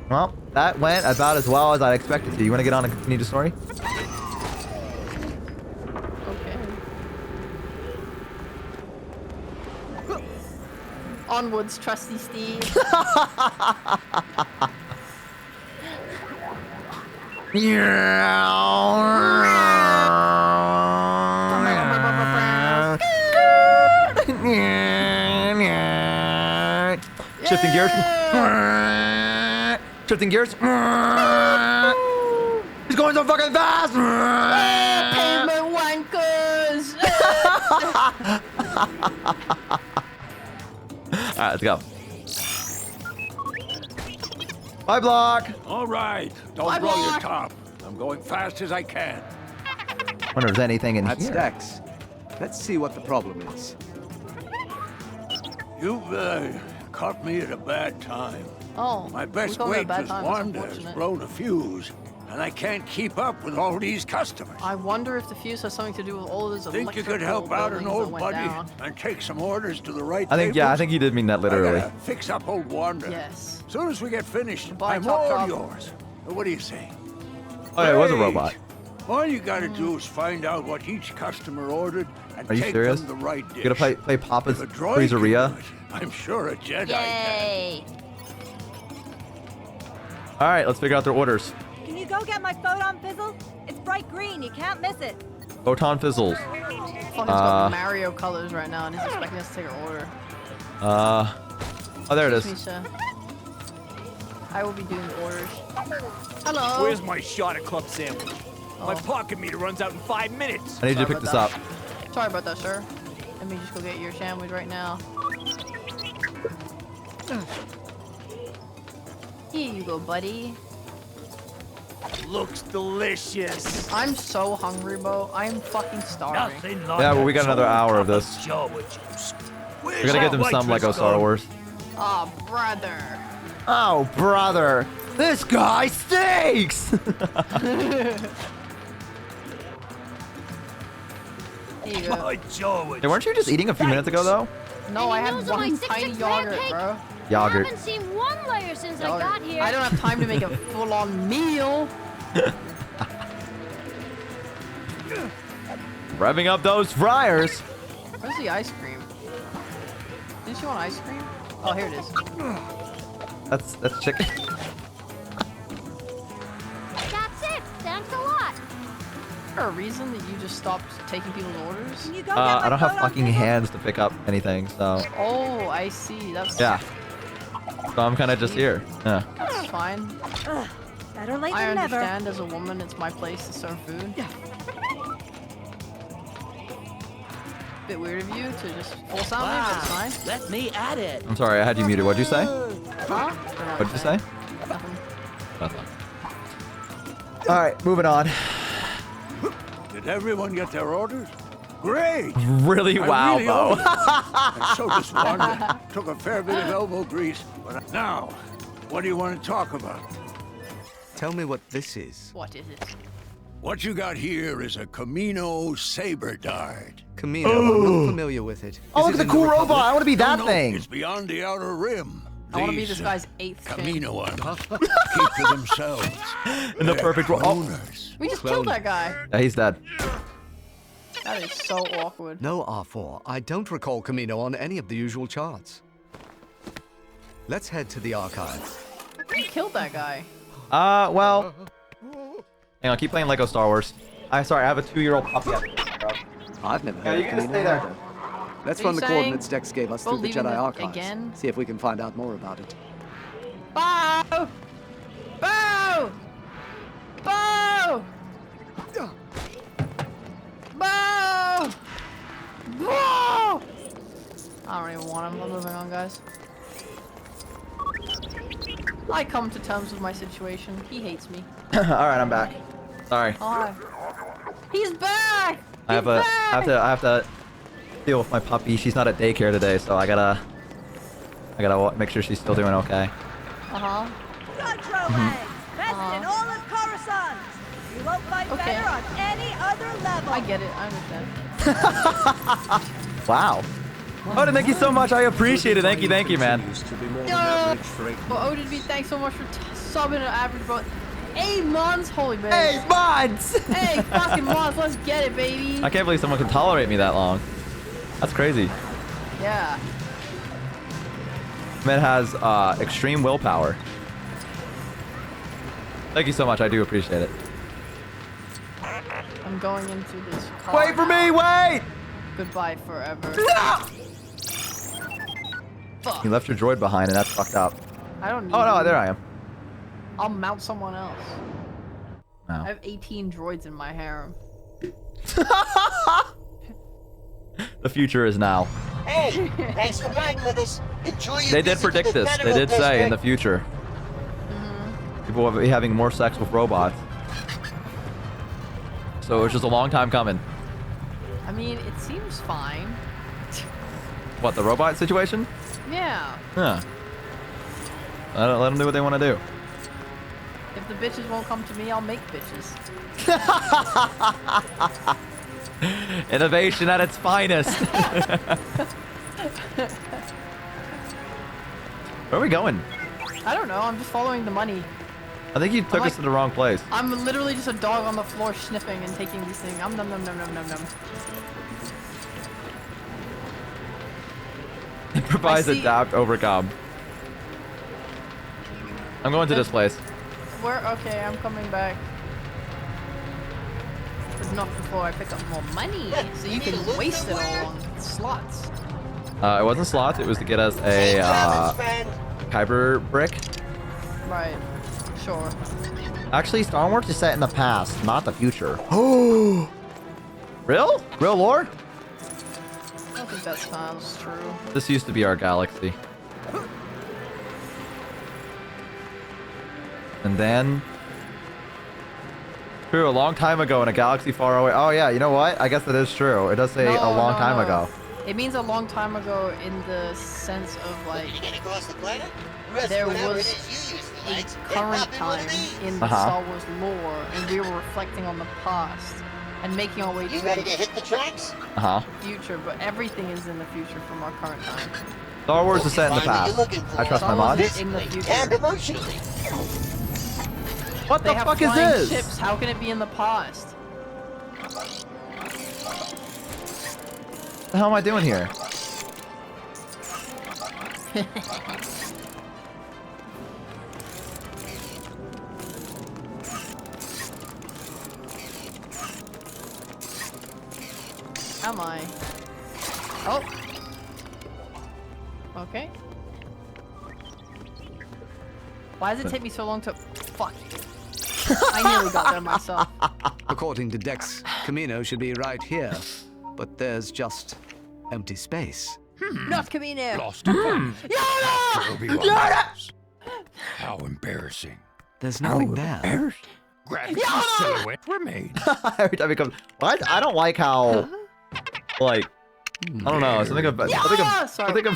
Well, that went about as well as I expected to. You want to get on and continue the story? Okay. Onwards, trusty Steve. Shifting gears. Shifting gears. He's going so fucking fast. Pavement wankers. Alright, let's go. Bye, block. All right. Don't blow your top. I'm going fast as I can. Wonder if there's anything in That's here. Dex. Let's see what the problem is. You've caught me at a bad time. Oh, My best we call it a bad waitress time, it's Wanda has unfortunate. blown a fuse, and I can't keep up with all these customers. I wonder if the fuse has something to do with all of those Think you could electrical help out an buildings that old went buddy down. and take some orders to the right I think, yeah, I tables? think he did mean that literally. I gotta fix up old Wanda. Yes. Soon as we get finished, Goodbye, I'm Top all Drop. yours. What do you say? Oh, yeah, it was a Great. robot. All you gotta do is find out what each customer ordered and Are you take serious? them the right dish. You gonna play Papa's If a droid can Pizzeria? do it, I'm sure a Jedi can. Yay. Alright, let's figure out their orders. Can you go get my photon fizzle? It's bright green. You can't miss it. Photon fizzles. Fucking got Mario colors right now, and he's expecting us to take our order. Oh, there it Excuse is. me, sir. I will be doing the orders. Hello. Where's my shot at club sandwich? My pocket meter runs out in 5 minutes. I need you to pick this up. Sorry about that, sir. Let me just go get your sandwich right now. Here you go, buddy. Looks delicious. I'm so hungry, Bo. I'm fucking starving. Yeah, well, we got another hour of this. We're gonna give them some Lego Star Wars. Oh, brother. Oh, brother. This guy stinks! Here you go. Hey, weren't you just eating a few minutes ago, though? No, I had Those are my one 6 tiny inch yogurt, pancake. bro. Yogurt. I haven't seen one layer since I got here. I don't have time to make a full-on meal. Revving up those fryers. Where's the ice cream? Didn't you want ice cream? Oh, here it is. That's chicken. That's it. Thanks a lot. there a reason that you just stopped taking people's orders? Can you go get my I don't have boat on fucking pickup? hands to pick up anything, so Oh, I see. That's yeah. So I'm kind of just here. Yeah. That's fine. Ugh, better late I than never. understand as a woman, it's my place to serve food. Bit weird of you to just force on me, but it's fine. Let me at it. I'm sorry, I had you muted. What'd you say? Huh? What'd you say? Nothing. Nothing. All right, moving on. Did everyone get their orders? Great! Really wow, really Bo. owe you. I'm so despondent. Took a fair bit of elbow grease. But now, what do you want to talk about? Tell me what this is. What is it? What you got here is a Camino saber dart. Camino, I'm not familiar with it. Oh, look at the cool robot. I want to be that No, thing. it's beyond the outer rim. I want to be These, this guy's 8th fin. Camino ones keep to themselves. In the perfect role. Oh, We just killed that guy. yeah, he's dead. That is so awkward. No, R4. I don't recall Camino on any of the usual charts. Let's head to the archives. We killed that guy. Well. Hang on, keep playing Lego Star Wars. Sorry, I have a 2-year-old puppy. I've never Yeah, heard you of can just Camino stay there. either. Let's Are run you the saying coordinates Dex gave us through the leaving Jedi it archives. again? See if we can find out more about it. Bo! Bo! Bo! Bo! Bo! I don't even want him. I'm moving on, guys. I come to terms with my situation. He hates me. All right, I'm back. Sorry. Hi. He's back! I have to deal with my puppy. She's not at daycare today, so I gotta make sure she's still doing okay. Uh-huh. Control legs, best in all of Coruscant. You won't fight Okay. better on any other level. I get it. I understand. Wow. Odin, thank you so much. I appreciate it. Thank you, man. Yo! Well, Odin B, thanks so much for subbing an average bro. 8 months? Holy man. 8 months! Hey, fucking months. Let's get it, baby. I can't believe someone can tolerate me that long. That's crazy. Yeah. Man has extreme willpower. Thank you so much. I do appreciate it. I'm going into this car. Wait for me! Wait! Goodbye forever. Fuck. You left your droid behind, and that's fucked up. I don't need Oh no, you. there I am. I'll mount someone else. No. I have 18 droids in my harem. The future is now. Hey, thanks for riding with us. Enjoy your They did visit to predict the this. They Federal did say in the District. future. People will be having more sex with robots. So it's just a long time coming. I mean, it seems fine. What, the robot situation? Yeah. Huh. Let them do what they want to do. If the bitches won't come to me, I'll make bitches. Innovation at its finest. Where are we going? I don't know. I'm just following the money. I think you took us to the wrong place. I'm literally just a dog on the floor sniffing and taking these things. Nom nom nom nom nom nom nom. Improvise, I see- adapt, overcome. I'm going to this place. Where? Okay, I'm coming back. But not before I pick up more money, so you can waste it all on slots. It wasn't slots. It was to get us a Kyber brick. Right. Sure. Actually, Star Wars is set in the past, not the future. Oh. Real lore? I don't think that sounds true. This used to be our galaxy. And then... True, a long time ago in a galaxy far away. Oh yeah, you know what? I guess that is true. It does say a long time ago. It means a long time ago in the sense of like there was a current time in the Star Wars lore, and we were reflecting on the past and making our way to ready to hit the tracks? Uh-huh. future, but everything is in the future from our current time. Star Wars is set in the Find what you're past. looking I trust Star my Wars mods. is in the future. And emotionally. What They the have fuck is flying this? ships. How can it be in the past? What the hell am I doing here? Am I? Oh. Okay. Why does it take me so long to... Fuck. I nearly got there myself. According to Dex, Camino should be right here, but there's just empty space. Not Camino. Lost in time. Yoda! How embarrassing. There's nothing there. Graphic silhouette were made. Every time he comes, what? I don't like how, like, I don't know. Something about something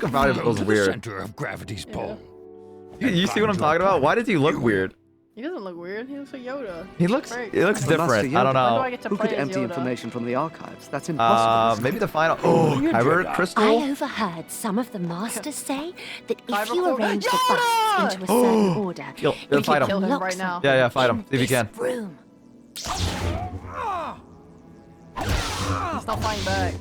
about it feels The weird. center of gravity's pull. You see what I'm talking about? Why does he look weird? He doesn't look weird. He looks like Yoda. He looks Great. different. I don't When do know. I get to Who could play as empty Yoda? information from the archives? That's impossible. Maybe the final. Oh, Kyber Crystal. I overheard some of the masters say that if you Kyber- arrange the Yoda! busts into a certain order, You'll you fight can him. Kill him lock right now. something Yeah, fight him. in See if you this can. room. He's not fighting back.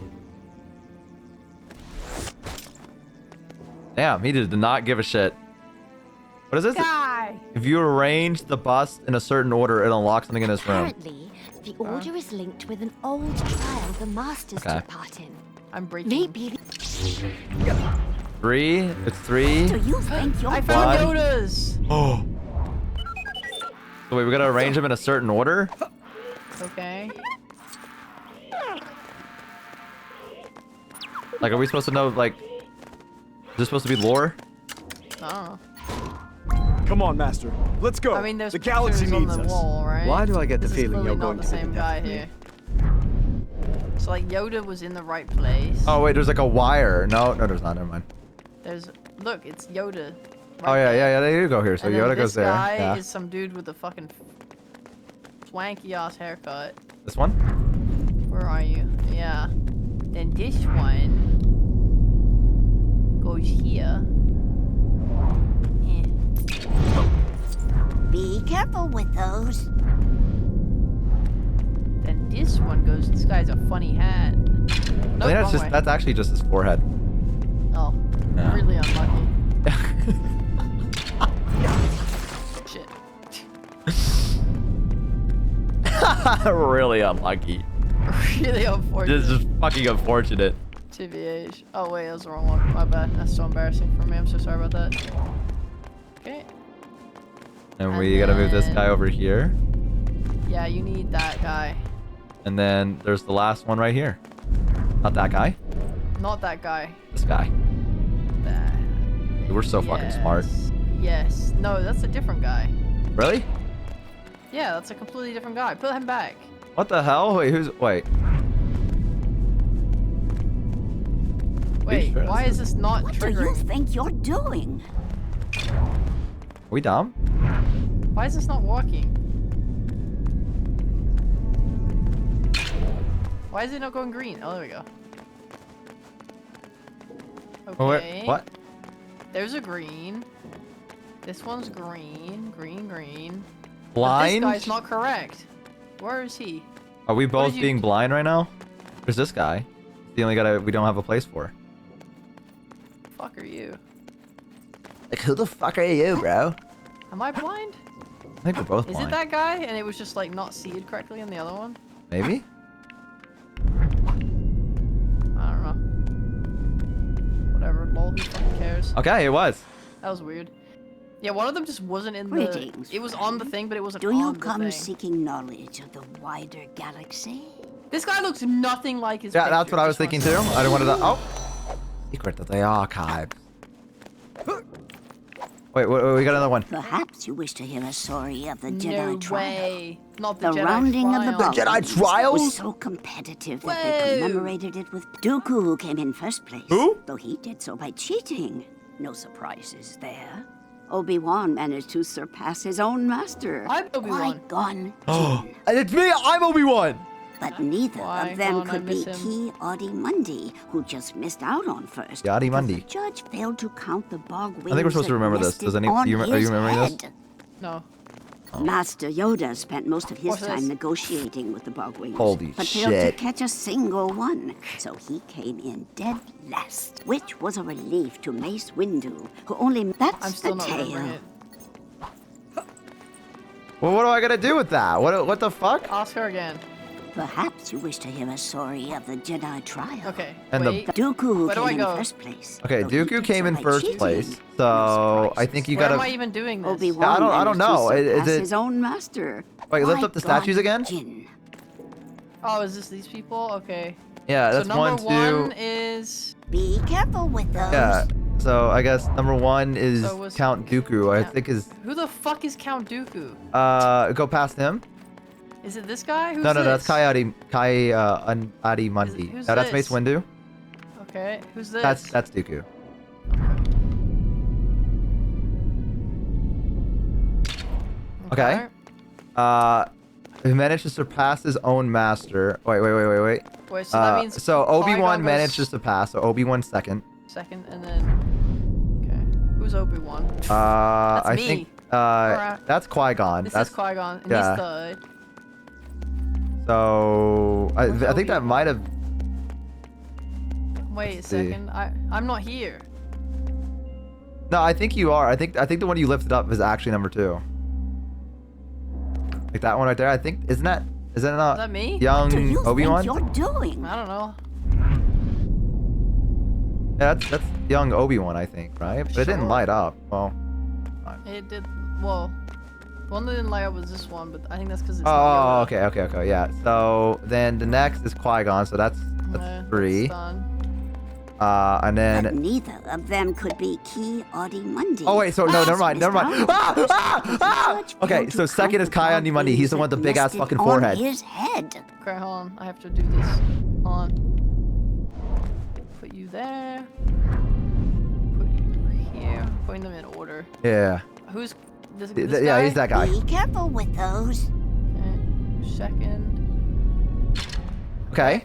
Damn, he did not give a shit. What is this? Die! If you arrange the bust in a certain order, it unlocks something in this room. Apparently, the order is linked with an old trial the masters Okay. took part in. I'm breaking. Maybe. 3. It's 3. Do you think you're I found One. Yodas! Oh. So wait, we gotta arrange them in a certain order? Okay. Like, are we supposed to know, like... Is this supposed to be lore? Oh. Come on, Master. Let's go. I mean, there's the galaxy pictures needs on the us. wall, right? Why do I get the This is feeling clearly you're not going the to the same death guy of me? here. So like Yoda was in the right place. Oh, wait, there's like a wire. No, there's not. Never mind. There's look, it's Yoda. Oh, yeah, they do go here. So And then Yoda this goes there. guy Yeah. is some dude with a fucking swanky ass haircut. This one? Where are you? Yeah. Then this one goes here. Be careful with those. Then this one goes. This guy's a funny hat. I No, think that's wrong way. that's actually just his forehead. Oh, Yeah. really unlucky. Shit. Really unlucky. Really unfortunate. This is fucking unfortunate. TVH. Oh wait, that's the wrong one. My bad. That's so embarrassing for me. I'm so sorry about that. Okay. And we gotta move this guy over here. Yeah, you need that guy. And then there's the last one right here. Not that guy. Not that guy. This guy. That. Dude, we're so fucking smart. Yes. No, that's a different guy. Really? Yeah, that's a completely different guy. Put him back. What the hell? Wait, who's... Wait. Wait, why is this not What do you triggering? think you're doing? Are we dumb? Why is this not working? Why is it not going green? Oh, there we go. Okay. Oh, wait, what? There's a green. This one's green. Green. Blind? But this guy's not correct. Where is he? Are we both did you- being blind right now? There's this guy. The only guy we don't have a place for. Fuck are you? Like, who the fuck are you, bro? Am I blind? I think we're both Is blind. it that guy? And it was just like not seated correctly on the other one? Maybe? I don't know. Whatever, lol, who fucking cares? Okay, it was. That was weird. Yeah, one of them just wasn't in the... Greetings, It was on the thing, but it wasn't Do on you the come thing. seeking knowledge of the wider galaxy? This guy looks nothing like his Yeah, that's picture, what I was just thinking wanna too. say. I didn't want to... Oh! Secret of the archive. Wait, we got another one. Perhaps you wish to hear a story of the Jedi No trial. way. Not The the Jedi rounding of the trial. Bogwings trials? was so competitive that they commemorated it with Dooku came in first place. Who? Though he did so by cheating. No surprises there. Obi-Wan managed to surpass his own master. I'm Obi-Wan. Qui-Gon Oh, Jinn. and it's me! I'm Obi-Wan! But neither of them Qui-Gon, I could miss beat him. Ki-Adi-Mundi, who just missed out on first. Ki-Adi Mundi. because The judge failed to count the Bogwings. I think we're supposed to remember this. Does any... Are you remembering this? No. Master Yoda spent most of his What's time this? negotiating with the Bogwings, Holy but failed to shit. catch a single one. So he came in dead last, which was a relief to Mace Windu, who only... That's I'm still the not remembering tale. it. Well, what do I gotta do with that? What the fuck? Ask her again. Perhaps you wish to hear a story of the Jedi trial. Okay. And the- wait. Dooku Where do I came in go? first place. Okay, though he Dooku did came so in by first cheating. place, so I think you Where gotta. am I even doing this? Obi-Wan I don't managed know. to Is surpass it- his own master. Wait, lift up the Qui-Gon statues again? Jinn. Oh, is this these people? Okay. Yeah, that's so number one, two. is. Be careful with those. Yeah. So I guess number 1 is So was- Count Dooku. I think is. Who the fuck is Count Dooku? Go past him. Is it this guy? Who's No, this? that's Adi Mundi. who's No, that's Mace this? Windu. Okay, who's this? That's Dooku. Okay. He managed to surpass his own master. Wait. Wait, so that means so Obi-Wan Qui-Gon managed to goes surpass. So Obi-Wan second. second, and then okay, who's Obi-Wan? I me. think Alright. that's Qui-Gon. This That's is Qui-Gon, and yeah. he's third. so I think that Obi-Wan? might have. Wait a Let's see. second, I'm not here. No, I think you are. I think the one you lifted up is actually number 2. Like that one right there. I think isn't that not Is that me? What do young you Obi-Wan? think you're doing? I don't know. Yeah, that's young Obi-Wan, I think, right? But it didn't Sure. light up. Well, It did. Well, the one that didn't light up was this one, but I think that's because it's. oh, not Yoda. okay, yeah. So then the next is Qui-Gon, so that's Yeah, 3. that's done. And But then neither of them could be Ki-Adi Mundi. oh wait, so no, never mind. Mr. Ah! Okay, so second is Ki-Adi Mundi. He's the one with the big ass Nested fucking on forehead. his head. Okay, hold on. I have to do this. Hold on. Put you there. Put you here. Putting them in order. Yeah. Who's this? Th- this yeah, guy? he's that guy. Be careful with those. Okay. Second. Okay.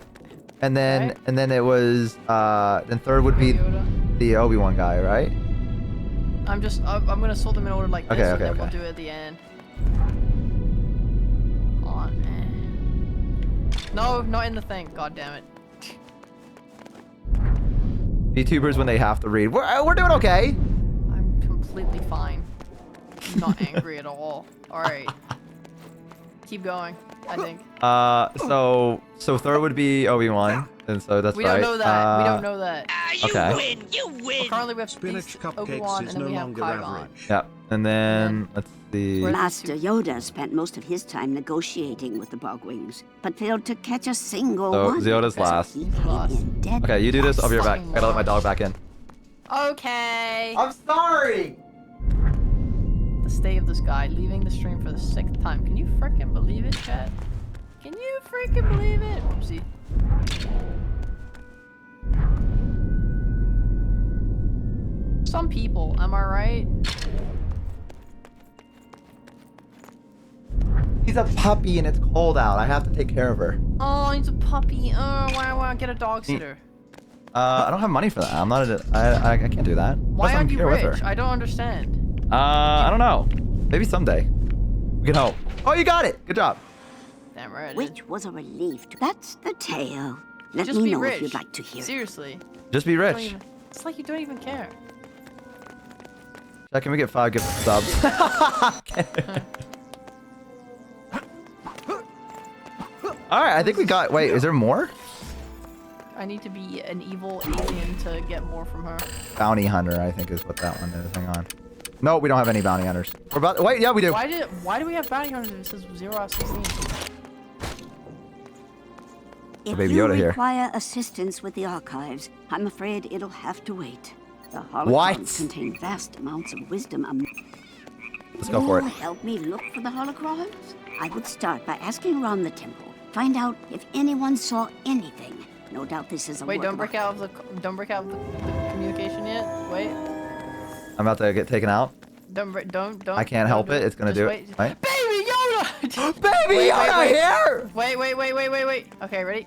And then it was then third would be Yoda. the Obi-Wan guy, right? I'm gonna sort them in order like this, Okay, and okay, then we'll okay. do it at the end. Hold on, man. No, not in the thing. God damn it. VTubers when they have to read. We're doing okay. I'm completely fine. I'm not angry at all. Alright. Keep going, I think. So third would be Obi-Wan, and so that's We right. don't know that. We don't know that. Okay. You win! Currently we have Spinach Beast, cupcakes Obi-Wan, is and then no we have longer Qui-Gon. average. Yeah, and then let's see. Master Yoda spent most of his time negotiating with the Bogwings, but failed to catch a single So one. Yoda's last. He came in dead Okay, you do this. I'll be right back. Fucking I gotta let my dog back in. Okay. I'm sorry. The state of this guy, leaving the stream for the 6th time. Can you freaking believe it, chat? Can you freaking believe it? Oopsie. Some people, am I right? He's a puppy and it's cold out. I have to take care of her. Oh, he's a puppy. Oh, why I get a dog sitter? I don't have money for that. I'm not I can't do that. Why Plus, I'm aren't you here with rich? her. I don't understand. I don't know. Maybe someday. We can hope. Oh, you got it. Good job. Damn right. I did. Which was a relief. That's the tale. Let Just me be know rich. if you'd like to hear it. Seriously. Just be Don't rich. even- It's like you don't even care. Chat, can we get 5 gift subs? Alright, I think we got... Wait, is there more? I need to be an evil alien to get more from her. Bounty hunter, I think is what that one is. Hang on. No, we don't have any bounty hunters. We're about... Wait, yeah, we do. Why do we have bounty hunters if it says 0 out of 16? If Baby you Yoda here. require assistance with the archives, I'm afraid it'll have to wait. The holocrons What? contain vast amounts of wisdom. Let's go for You it. help me look for the holocrons? I would start by asking around the temple. Find out if anyone saw anything. No doubt this is a Wait, work don't of break out of the communication yet. Wait, I'm about to get taken out. don't. I can't don't help do it. It's gonna Just do wait. it. Right? Baby Yoda! Baby Wait, Yoda wait. here! Wait. Okay, ready?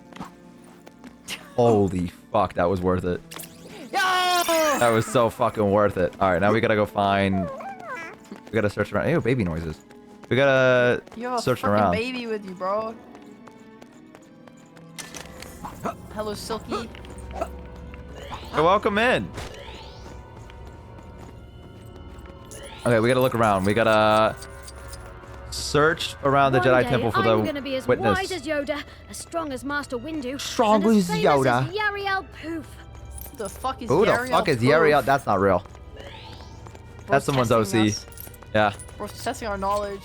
Holy fuck, that was worth it. Yo! That was so fucking worth it. Alright, now we gotta go find... We gotta search around. Ew, baby noises. We gotta You have a search fucking around. baby with you, bro. Hello, Silky. Hey, welcome in. Okay, we gotta look around. We gotta Search around the One Jedi day, Temple for I'm gonna be the as witness. wise as Yoda, as strong as Master Windu, Strong and as famous Yoda. as Yariel Poof. The fuck is Who the Yariel fuck is Poof? Yariel? That's not real. That's someone's testing OC. us. Yeah. We're testing our knowledge.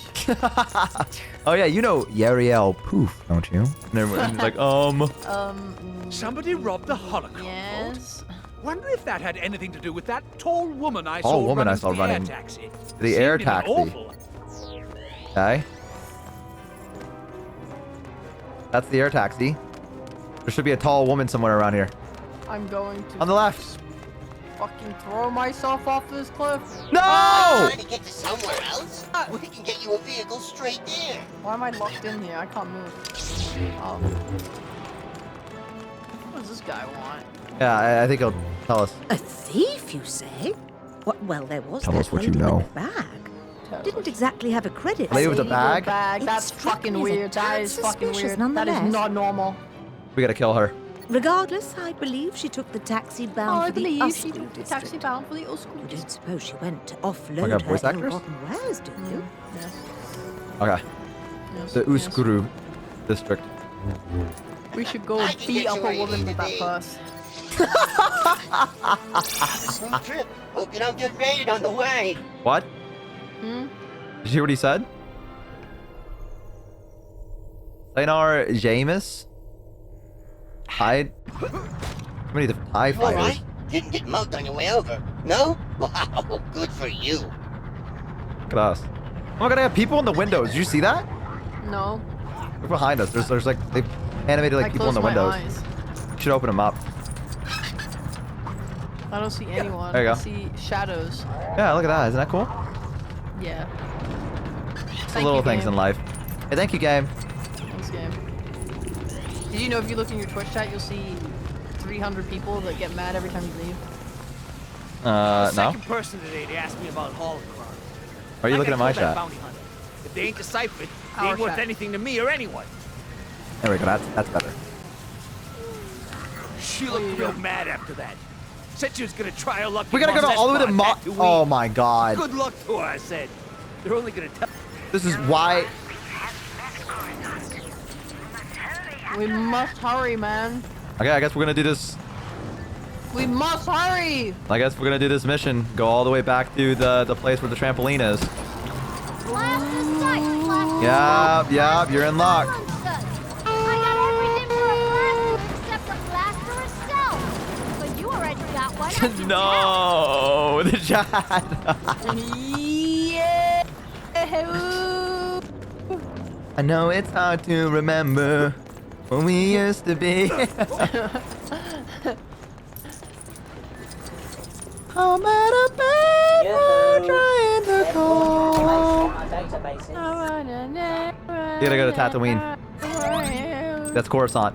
Oh yeah, you know Yariel Poof, don't you? And everyone's like, Somebody robbed the holocron Yes. vault. Wonder if that had anything to do with that tall woman I Tall saw woman I running saw the running air taxi. the air Seemed in an taxi. awful- Okay. That's the air taxi. There should be a tall woman somewhere around here. I'm going to On the left. fucking throw myself off this cliff. No! Trying to get to somewhere else? We can get you a vehicle straight there. Why am I locked in here? I can't move. What does this guy want? Yeah, I think he'll tell us. A thief, you say? What? Well, there was Tell that us what you lady know. with the bag. Didn't exactly have a credit. Lady with a see. bag? That's struck fucking me as a weird. That tad is fucking suspicious weird. That is nonetheless. not normal. We gotta kill her. Regardless, I believe she took the taxi bound I for the believe she Usku took the district. taxi bound for the Usku. You don't suppose she went to Oh my offload God, her voice actors? ill-gotten wares, do you? Yes. Okay. Yes. The Uskuru district. We should go I can beat get up you a where you woman need with to that be. purse. Smooth trip. Hope you don't get raided on the way. What? Hmm? Did you hear what he said? Saynar Jameis? Hide? How many different TIE You all fighters? right? Didn't get mugged on your way over. No? Wow, good for you. Look at us. Oh my god, I have people in the windows. Did you see that? No. Look behind us. There's like, they've animated like I people in the closed my windows. eyes. You should open them up. I don't see anyone. There you I go. see shadows. Yeah, look at that. Isn't that cool? Yeah. It's the little things in life. Hey, thank you, game. Thanks, game. Did you know if you look in your Twitch chat, you'll see 300 people that get mad every time you leave? No. Second person today to ask me about holocron. Why are you looking at my chat? Bounty hunter. If they ain't deciphered, they Our ain't worth chat. anything to me or anyone. There we go. That's better. She looked real mad after that. Said she was gonna try her luck. We gotta go all the way to Mo. Oh my god. Good luck to her, I said. They're only gonna tell. This is why. We must hurry, man. Okay, I guess we're gonna do this. We must hurry! I guess we're gonna do this mission. Go all the way back to the place where the trampoline is. Blast the sight, Yep, you're in luck. I got everything for a blaster except for blaster itself. But you already got one. I can No, the chat. Yeah! I know it's hard to remember when we used to be. I'm at a paper trying to call. You gotta go to Tatooine. That's Coruscant.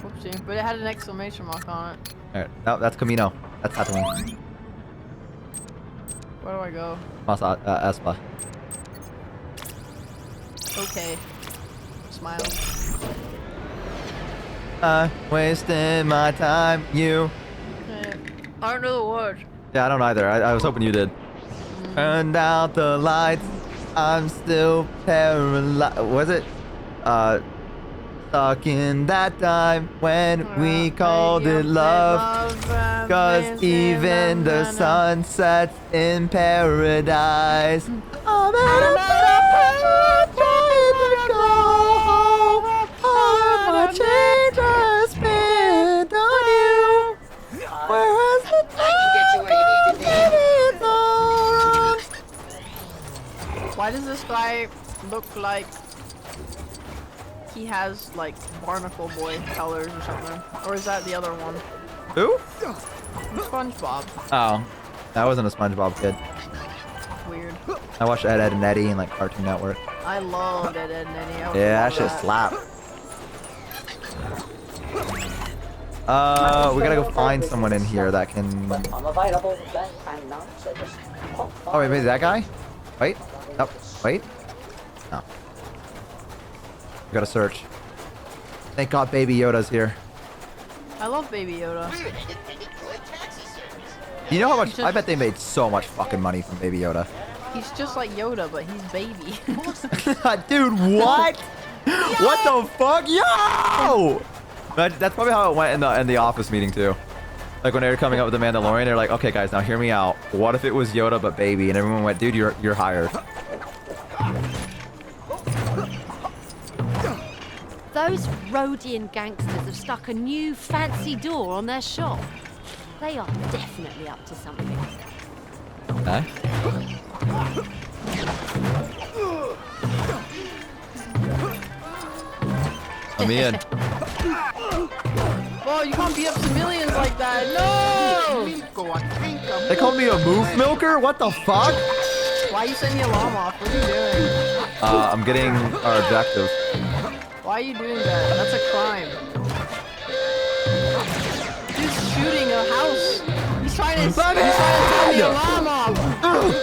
Whoopsie, but it had an exclamation mark on it. Alright, no, that's Camino. That's Tatooine. Where do I go? Masa Espa. Okay. Smile. I wasted my time, you. I don't know the words. Yeah, I don't either. I was hoping you did. Turned out the lights. I'm still paralyzed. Was it? Stuck in that time when we called it love. Cause even the sun sets in paradise. I'm at a paper trying to go home. All my change I spent on you. Whereas the Why does this guy look like he has like Barnacle Boy colors or something? Or is that the other one? Who? SpongeBob. Oh, that wasn't a SpongeBob kid. Weird. I watched Ed, Edd and Eddy and like Cartoon Network. I loved Ed, Edd and Eddy. I would Yeah, that love shit slap. We gotta go find someone in here that can. I'm available today and night, so just pop by. Oh wait, maybe that guy? Wait. Nope. Wait. No. We gotta search. Thank God Baby Yoda's here. I love Baby Yoda. You know how much? I bet they made so much fucking money from Baby Yoda. He's just like Yoda, but he's baby. Dude, what? What the fuck? Yo! That's probably how it went in the office meeting too. Like when they were coming up with the Mandalorian, they're like, okay guys, now hear me out. What if it was Yoda but baby? And everyone went, dude, you're hired. Those Rhodian gangsters have stuck a new fancy door on their shop. They are definitely up to something. Okay. I'm in. Whoa, you can't beat up civilians like that. No! They called me a moof milker? What the fuck? Why are you setting the alarm off? What are you doing? I'm getting our objective. Why are you doing that? That's a crime. He's shooting a house. He's trying to turn the alarm off.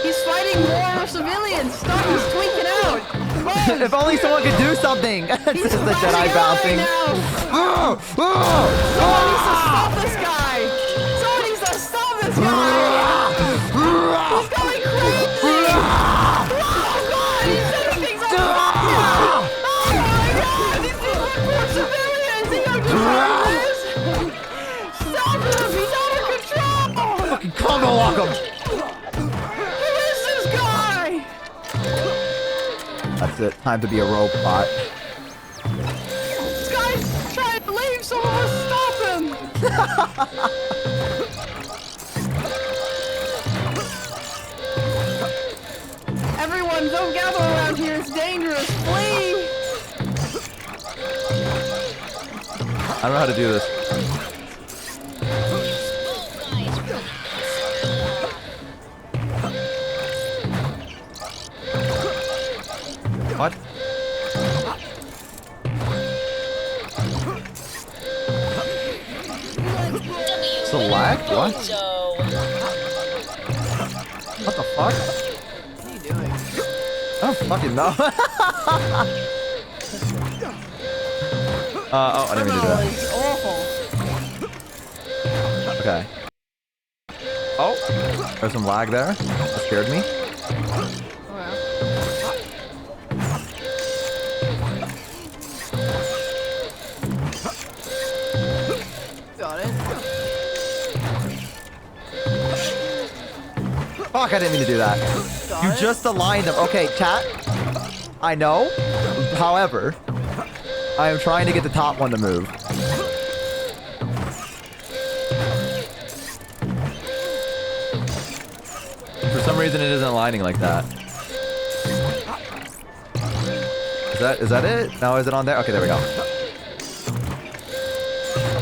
He's fighting more civilians. Stop, he's tweaking out. Whoa. If only someone could do something. This is the Jedi bouncing. Someone needs to stop this guy. Someone needs to stop this guy. He's going crazy. Oh god, he's setting things on fire. Oh my god, these people are poor civilians. He don't deserve this. Stop him, he's out of control. Fucking combo lock him. Who is this guy? That's it. Time to be a robot. This guy's trying to leave. Someone must stop him. Everyone, don't gather around here. It's dangerous. Flee. I don't know how to do this. What? Select? What? What the fuck? What are you doing? I don't fucking know. Oh, I didn't mean to do that. It's awful. Okay. Oh, there's some lag there. That scared me. Got it. Fuck, I didn't mean to do that. You just aligned them. Okay, chat. I know. However, I am trying to get the top one to move. For some reason, it isn't aligning like that. Is that it? No, is it on there? Okay, there we go.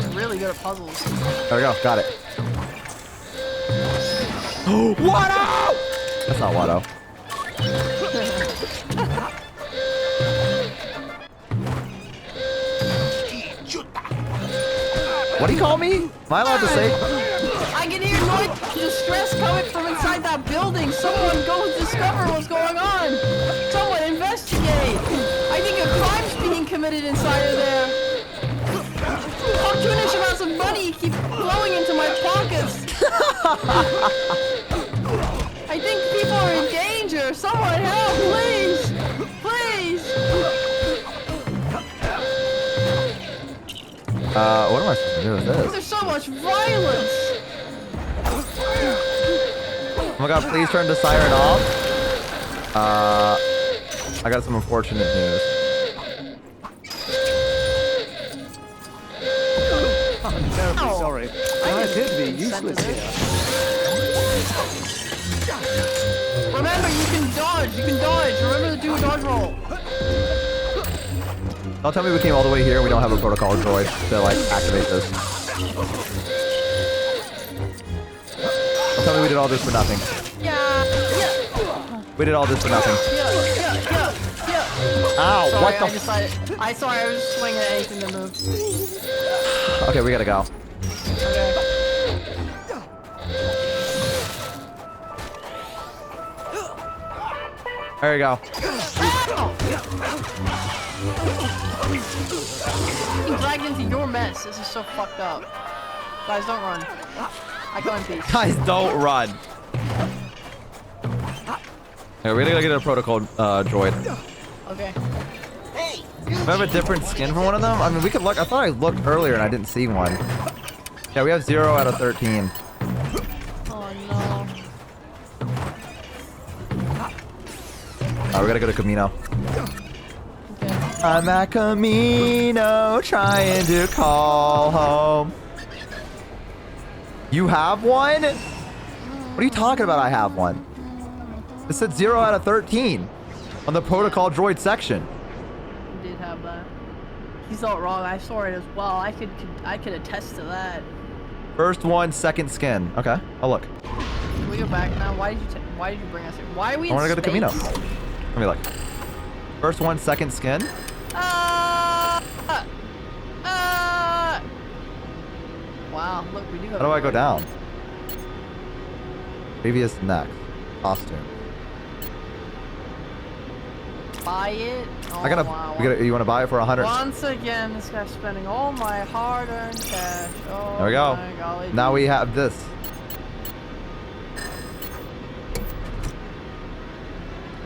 I'm really good at puzzles. There we go. Got it. Watto! That's not Watto. What do you call me? Am I allowed to say? I can hear noise distress coming from inside that building. Someone go discover what's going on. Someone investigate. I think a crime's being committed inside of there. Cartoonish amounts of money keep flowing into my pockets. I think people are in danger. Someone help, please. Please. What am I supposed to do with this? There's so much violence. Oh my god, please turn the siren off. I got some unfortunate news. I'm terribly sorry. I appear to be useless here. Remember, you can dodge. You can dodge. Remember to do a dodge roll. Don't tell me we came all the way here and we don't have a protocol droid to like activate this. Don't tell me we did all this for nothing. Yeah. We did all this for nothing. Yeah. Ow, Sorry, what the I was just swinging at anything to move. Okay, we gotta go. Okay. There you go. Being dragged into your mess. This is so fucked up. Guys, don't run. I go in peace. Guys, don't run. Yeah, we're gonna get a protocol droid. Okay. Hey, Do I have a different skin for one of them? I mean, we could look. I thought I looked earlier and I didn't see one. Yeah, we have 0 out of 13. Oh no. Alright, we gotta go to Camino. I'm at Camino trying to call home. You have one? What are you talking about? I have one. It said 0 out of 13 on the protocol droid section. You did have that. He's not wrong. I saw it as well. I could attest to that. First one, second skin. Okay, I'll look. Can we go back now? Why did you bring us here? Why are we I want to go to Camino. space? Let me look. First one, second skin. Wow, look, we do have How do I go down? Previous next. Costume. Buy it? Oh, I gotta, wow. you want to buy it for 100? Once again, this guy's spending all my hard-earned cash. Oh, There we go. my golly. Now we have this.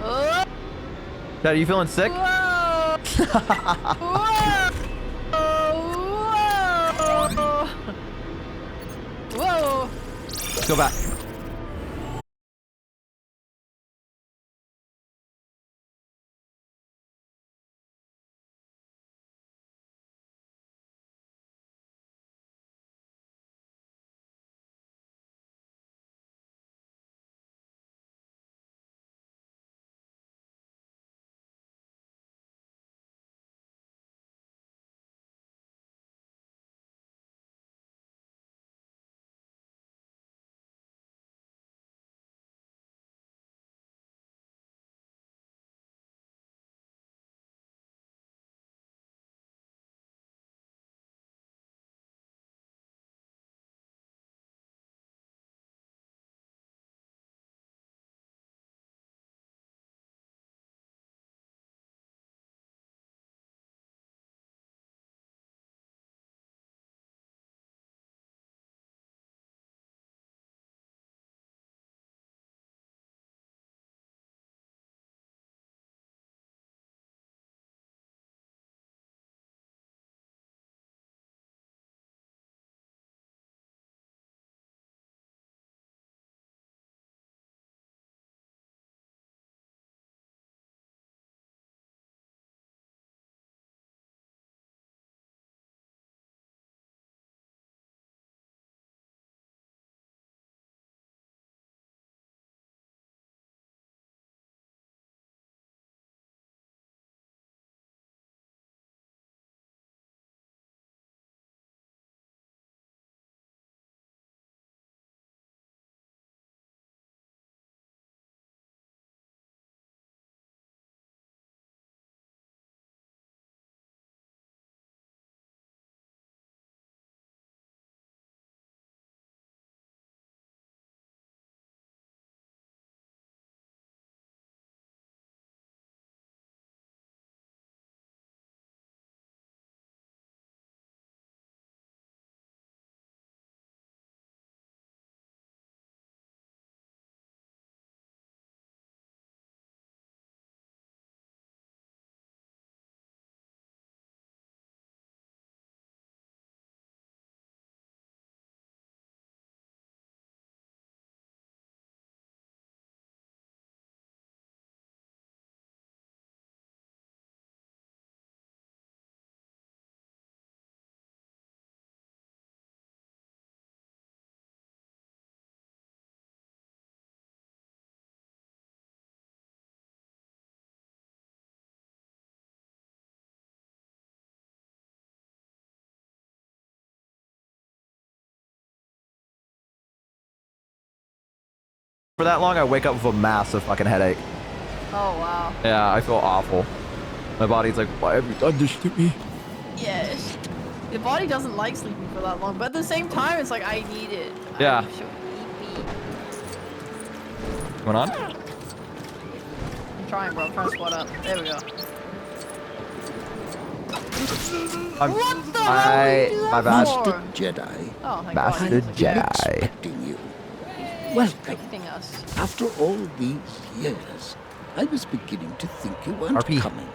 Oh, Dad, are you feeling sick? whoa! Whoa! Whoa! Let's go back. For that long, I wake up with a massive fucking headache. Oh, wow. Yeah, I feel awful. My body's like, why have you done this to me? Yes. The body doesn't like sleeping for that long, but at the same time, it's like, I need it. Yeah. I'm so sleepy. Going on? I'm trying, bro. I'm trying to squat up. There we go. What the hell did you do my that bad. for? Jedi. Oh, thank Master God. Jedi. Expecting you. Welcome. After all these years, I was beginning to think you weren't RP. coming.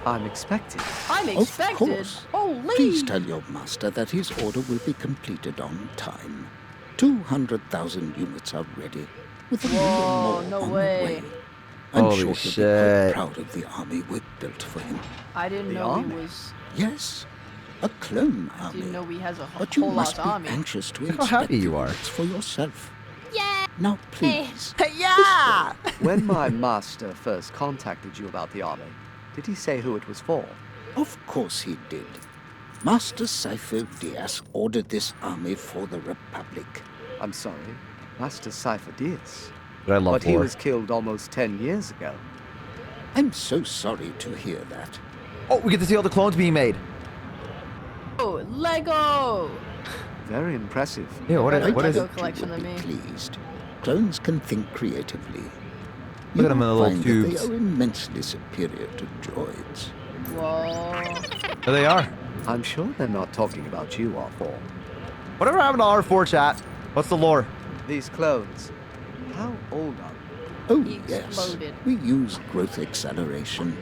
I'm expected. I'm Of expected. course. Holy. Please tell your master that his order will be completed on time. 200,000 units are ready, with a million more no on way. the way. I'm Holy sure he'll be shit. quite proud of the army we've built for him. I didn't The know army? he was. Yes, a clone I army. didn't know he has a But you whole must lot be army. anxious to Look how inspect happy you the are. units for yourself. Yeah. Now, please. Yeah! When my master first contacted you about the army, did he say who it was for? Of course he did. Master Sifo Dyas ordered this army for the Republic. I'm sorry, Master Cypher Dyas. I love But he lore. was killed almost 10 years ago. I'm so sorry to hear that. Oh, we get to see all the clones being made. Oh, Lego! Very impressive. Yeah, what Better is Lego it? collection than me. Pleased. Clones can think creatively. Look at them in the You'll little find tubes. that they are immensely superior to droids. Whoa. There they are. I'm sure they're not talking about you, R4. Whatever happened to R4 chat? What's the lore? These clones, how old are Oh, He yes. exploded. We use growth acceleration.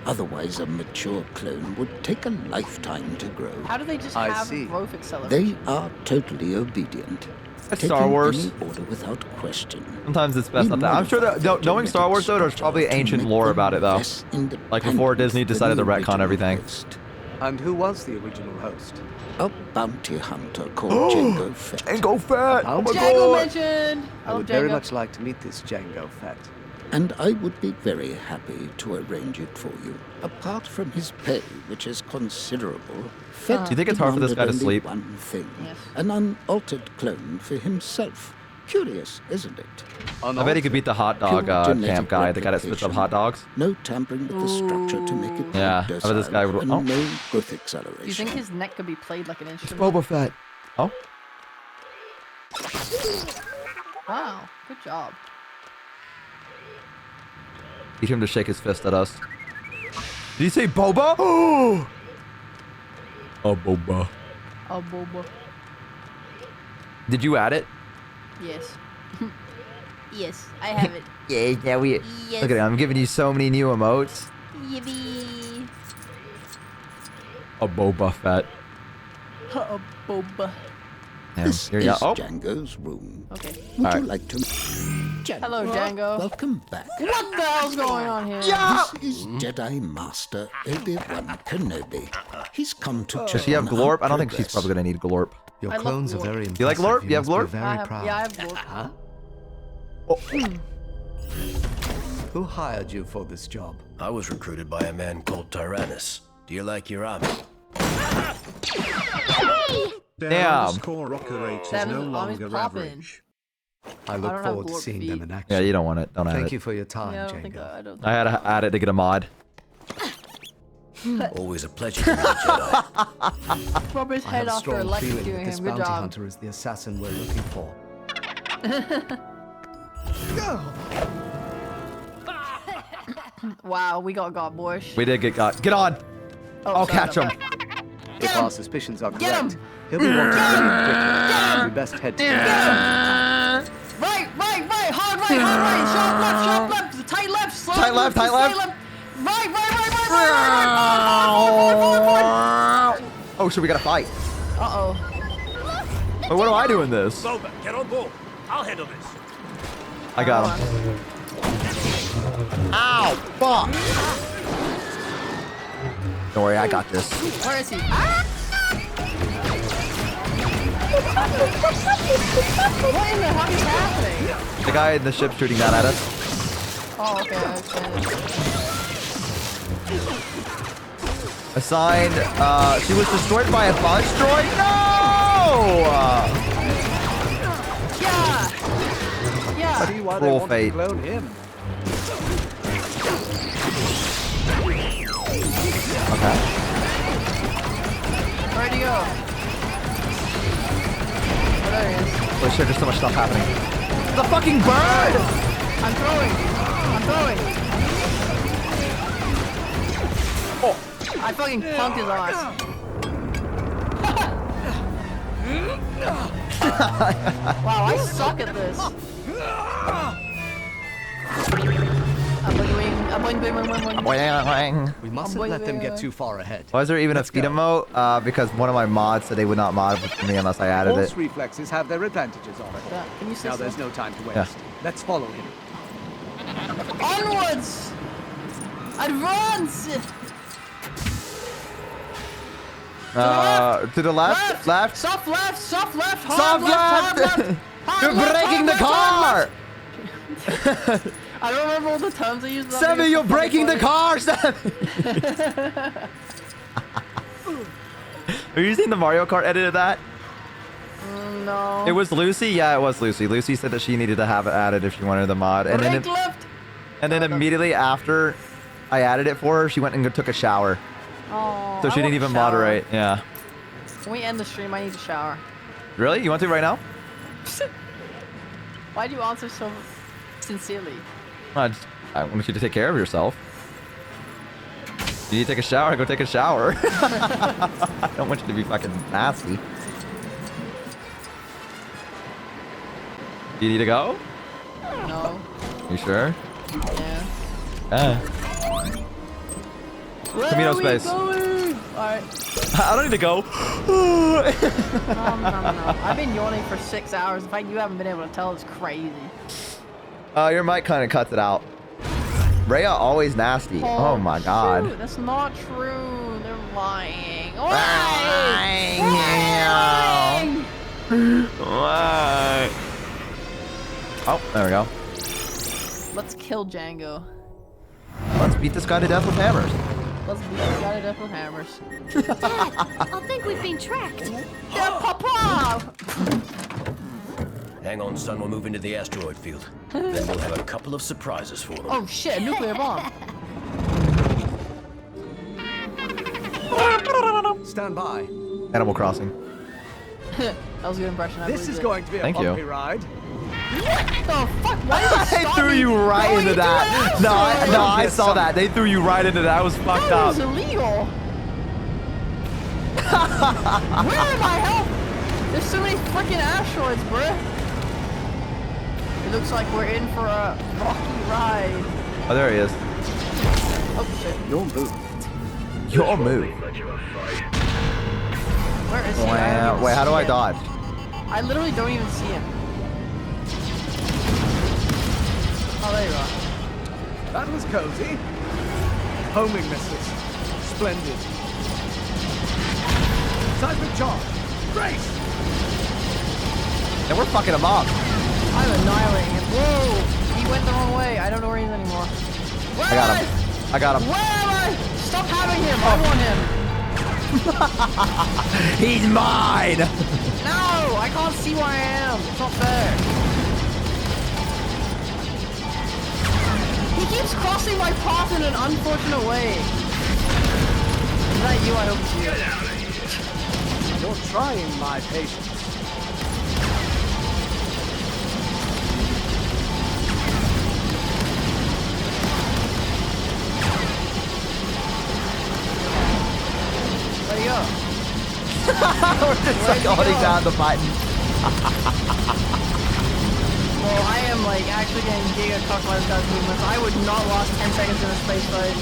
Otherwise, a mature clone would take a lifetime to grow. How do they just I have see. growth acceleration? They are totally obedient. That's taking Star Wars. any order without question. Sometimes it's best We not that. I'm sure that modify the knowing Star Wars though, there's genetic probably structure ancient to lore make about it them though. less Like before independent Disney than decided the to retcon original everything. host. And who was the original host? A bounty hunter called Jango Fett. Jango Fett! Oh my Django mentioned! I Oh, would very Django. much like to meet this Django Fett. And I would be very happy to arrange it for you. Apart from his pay, which is considerable, Fett Do you think it's hard for this guy to demanded sleep? only one thing, Yes. an unaltered clone for himself. Curious, isn't it? I bet he could beat the hot dog Pure genetic camp guy, the guy that spits up hot dogs. No tampering with the structure to make it Yeah, I docile, bet this guy would- and oh. no growth Do you acceleration. think his neck could be played like an instrument? Boba Fett. Oh, Wow, good job. teach him to shake his fist at us. Did you say Boba? Oh, Boba. Oh, Boba. Did you add it? Yes. Yes, I have it. Yeah, we. Yes. Look at it. I'm giving you so many new emotes. Yippee. A Boba Fett. Oh, Boba. Damn, This here is you go. Oh, Django's room. Okay. Would Alright. you like to... Django, Hello, Django. welcome back. What the hell's going on here? This is Jedi Master Obi-Wan Kenobi. He's come to check does she have on our Glorp? I don't think she's progress. probably gonna need Glorp. Your I love clones are Glorp. very You impressive. like Glorp? You have must be Glorp? Very proud. Yeah, I have Glorp. Huh? Oh. Who hired you for this job? I was recruited by a man called Tyrannus. Do you like your army? Damn. Score rocker rate is That no is always longer poppin'. average. I look don't have forward to Glorp seeing feet. them in action. Yeah, you don't want it. Don't add Thank it. you for your time, Yeah, I don't think Django. I don't I had to add it to get a mod. Always a pleasure to meet Jedi. Rub his I head have a after strong feeling electrocuting that this him. Good bounty job. hunter is the assassin we're looking for. Wow, we got boys. We did get got. Get on. Oh, I'll sorry catch him. about that. If our suspicions are Get him! correct, he'll be wanting to leave quickly. We best head to the Right, hard right, sharp left, tight left, slow Tight left, tight left. Right. Oh, so we gotta fight. Uh-oh. Wait, what do I do in this? Boba, get on board. I'll handle this. I got him. Ow! Fuck! Don't worry, I got this. Where is he? What in the heck is happening? The guy in the ship shooting that at us. Oh, okay, I understand. Assigned, she was destroyed by a buzz droid? No! Yeah! See why they Cruel wanted fate. to clone him. Okay. Where'd he go? Oh, there he is. Holy shit, there's so much stuff happening. The fucking bird! I'm throwing. Oh. I fucking punked his ass. Wow, I suck at this. I'm We mustn't let them get too far ahead. Why is there even a speed emote? Because one of my mods said they would not mod it for me unless I added Horse it. reflexes have their advantages on it. Can you say Now there's so? no time to waste. Yeah. Let's follow him. Onwards! Advance! To the left, left. Soft left, soft left, hard Soft left, left. hard left. Hard You're left, breaking the hard car. left. I don't remember all the terms I used. Sammy, you're breaking the car, Sammy. Are you seeing the Mario Kart edit of that? No. It was Lucy? Yeah, it was Lucy. Lucy said that she needed to have it added if she wanted the mod. And Break left. And then immediately after I added it for her, she went and took a shower. Oh, So she didn't even moderate. Yeah. When we end the stream, I need to shower. Really? You want to right now? Why do you answer so sincerely? I want you to take care of yourself. You need to take a shower? Go take a shower. I don't want you to be fucking nasty. Do you need to go? No. You sure? Yeah. Camino space. Alright. I don't need to go. No. I've been yawning for 6 hours. In fact, you haven't been able to tell. It's crazy. Your mic kind of cuts it out. Rhea always nasty. Oh my god. Shoot, that's not true. They're lying. Why? Oh, there we go. Let's kill Django. Let's beat this guy to death with hammers. Let's beat this guy to death with hammers. Dad, I think we've been tracked. Yeah, Papa! Hang on, son. We'll move into the asteroid field. Then we'll have a couple of surprises for them. Oh shit, nuclear bomb. Stand by. Animal Crossing. That was a good impression. This is going to be a Thank you. bumpy ride. What the fuck? Why did They threw you right into that. No, I saw that. They threw you right into that. I was fucked That up. was illegal. Where am I help? There's so many freaking asteroids, bruh. It looks like we're in for a rocky ride. Oh, there he is. Oh shit. Your move. Your move. Where is he? I don't Wow. even Wait, how do see I him. dodge? I literally don't even see him. Oh, there you are. That was cozy. Homing missiles. Splendid. Seismic charge. Grace! And we're fucking him up. I'm annihilating him. Whoa! He went the wrong way. I don't know where he is anymore. Where I got am him. I got him. Where am I? Stop having him. I want him. He's mine. No! I can't see where I am. It's not fair. He keeps crossing my path in an unfortunate way. Is that you? I hope it's you. You're trying my patience. There you go. We're just like holding down the button. Well, I am like actually getting giga cocked by this guy's movements. I would not last 10 seconds in a space fight.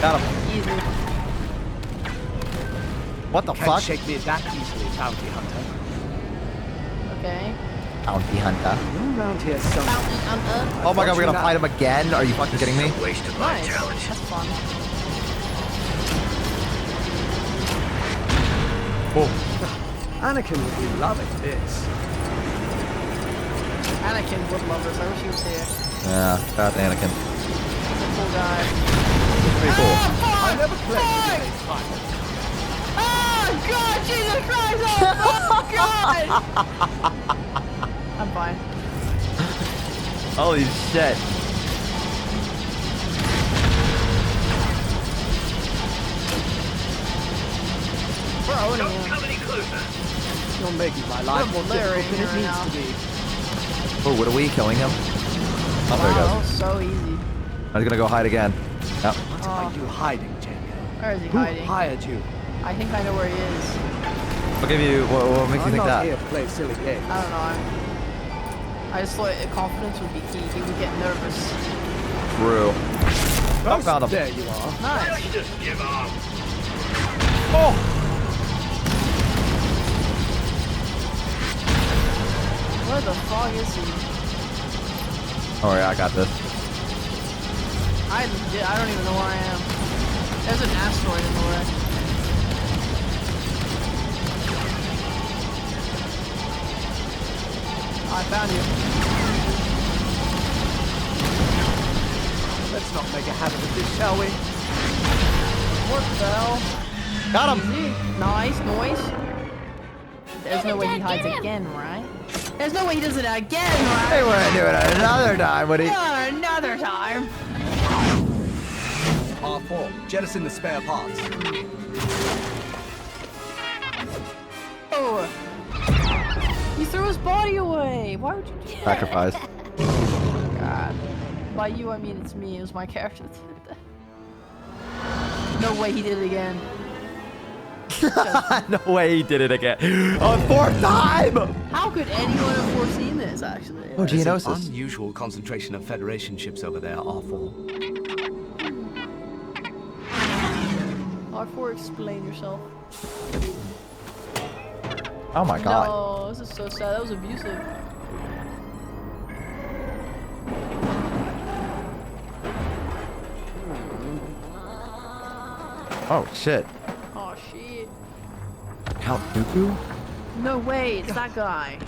Got him. Easy. What the Can't fuck? shake me that easily, bounty hunter. Okay. Bounty hunter. You're around here somewhere. Bounty hunter. Oh my god, we're gonna fight him again? Are you fucking kidding me? Nice. That's fun. Oh. Anakin would be loving this. Anakin would love this. I wish he was here. Yeah, that's Anakin. He's a cool guy. Pretty cool. Ah, I never played this Oh god, Jesus Christ! Oh god! I'm fine. Holy shit. We're owning him. You're making my life more blaring difficult than it right needs now. to be. Oh, what are we killing him? Oh, there he Wow, that goes. was so easy. I was gonna go hide again. Yep. What are you hiding, Django? Where is he Who hiding? hired you? I think I know where he is. What makes you I'm think not that? here to play silly games. I don't know. I just thought confidence would be key. He would get nervous. True. Oh, found him. There you are. Nice. Just give up. Oh! Where the fuck is he? Oh yeah, I got this. I don't even know where I am. There's an asteroid in the way. I found you. Let's not make a habit of this, shall we? What the hell? Got him. Easy. Nice, noise. There's no way he hides again, right? There's no way he does it again, right? They wouldn't do it another time, would he? Another time. R4, jettison the spare parts. Oh. You threw his body away. Why would you do that? Sacrifice. God. By you, I mean it's me. It was my character that did that. No way he did it again. No way he did it again. A fourth time! How could anyone have foreseen this, actually? Oh, There's an Geonosis. unusual concentration of Federation ships over there, R4. R4, explain yourself. Oh my god. No, this is so sad. That was abusive. Oh shit. Oh shit. Count Dooku? No way, it's that guy.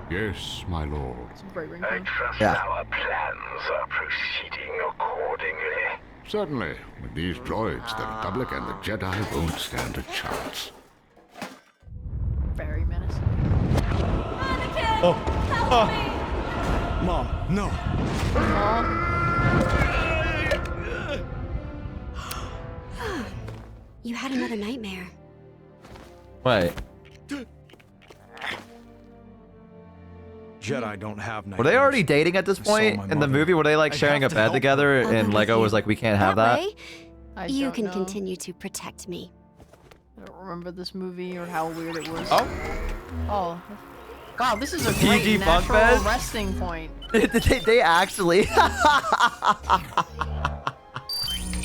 Yes, my lord. I trust Yeah. our plans are proceeding accordingly. Certainly. With these droids, the Republic and the Jedi won't stand a chance. Very menacing. Oh. Mom, no. You had another nightmare. Wait. Jedi don't have Were they already dating at this point in the movie? Were they like sharing a bed together and Lego was like, we can't have that? You don't can know. continue to protect me. I don't remember this movie or how weird it was. Oh. Oh. Wow, this is a PG great bunk natural bed? resting point. they actually...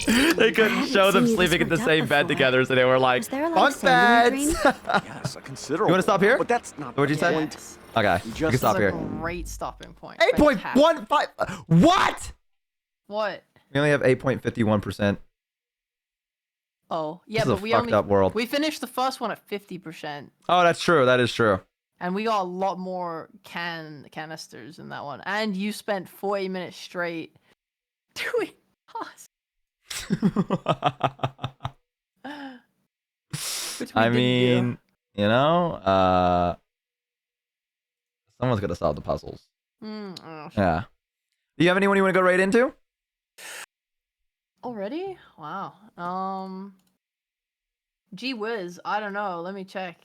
They couldn't show them sleeping in the same bed together, so they were like, bunk beds! Yes, a considerable. You want to stop here? But that's not What'd you say? Yes. Okay, you can stop here. Great stopping point. 8.15. What? What? We only have 8.51%. Oh, yeah, This is but a we fucked only up world. we finished the first one at 50%, Oh, that's true. That is true. and we got a lot more canisters in that one. And you spent 40 minutes straight doing us. I mean, you know, someone's gonna solve the puzzles. Yeah. Do you have anyone you want to go right into? Already? Wow. Gee whiz, I don't know. Let me check.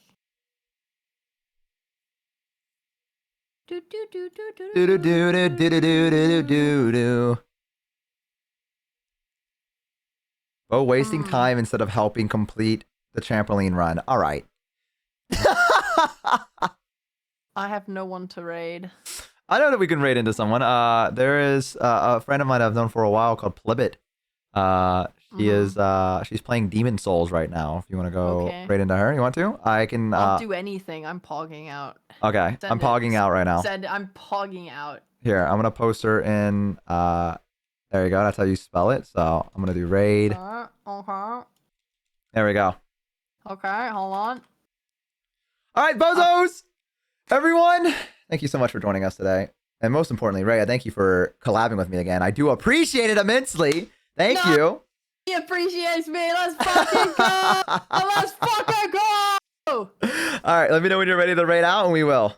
Do do do do do Do do do do do do do do do do. Oh, wasting time instead of helping complete the trampoline run. All right. I have no one to raid. I know that we can raid into someone. There is a friend of mine I've known for a while called Plibit. She's playing Demon Souls right now. If you want to go raid into her, you want to? I can. I'll do anything. I'm pogging out. Okay, Send I'm it. pogging out right now. I'm pogging out. Here, I'm gonna post her in. There you go. That's how you spell it. So I'm gonna do raid. Okay. There we go. Okay, hold on. All right, bozos! Everyone, thank you so much for joining us today. And most importantly, Ray, I thank you for collabing with me again. I do appreciate it immensely. Thank you. He appreciates me. Let's fucking go. Let's fucking go. All right, let me know when you're ready to raid out, and we will.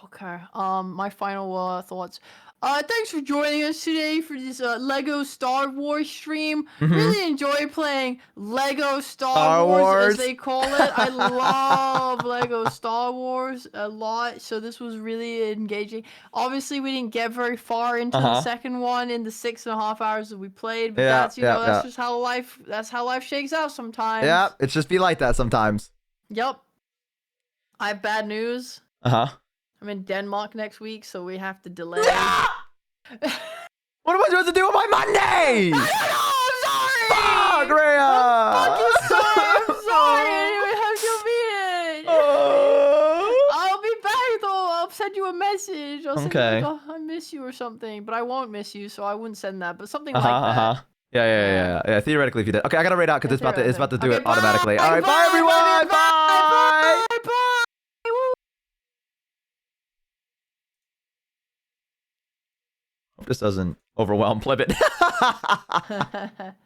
Okay. My final thoughts. Thanks for joining us today for this Lego Star Wars stream. Really enjoy playing Lego Star Wars, as they call it. I love Lego Star Wars a lot, so this was really engaging. Obviously, we didn't get very far into the second one in the 6.5 hours that we played, but that's that's just how life. That's how life shakes out sometimes. Yeah, it's just be like that sometimes. Yep. I have bad news. Uh-huh. I'm in Denmark next week, so we have to delay. What am I supposed to do on my Monday? I don't know, I'm sorry! Fuck, Rhea! I'm fucking sorry, I'm sorry! Anyway, how you been? I'll be back though, I'll send you a message. I'll send you like, oh, I miss you or something, but I won't miss you, so I wouldn't send that, but something like that. Yeah. Theoretically, if you did. Okay, I gotta rate out because it's about to do it bye, automatically. All right, bye, bye everyone. Bye. Bye. Hope this doesn't overwhelm Plibbit.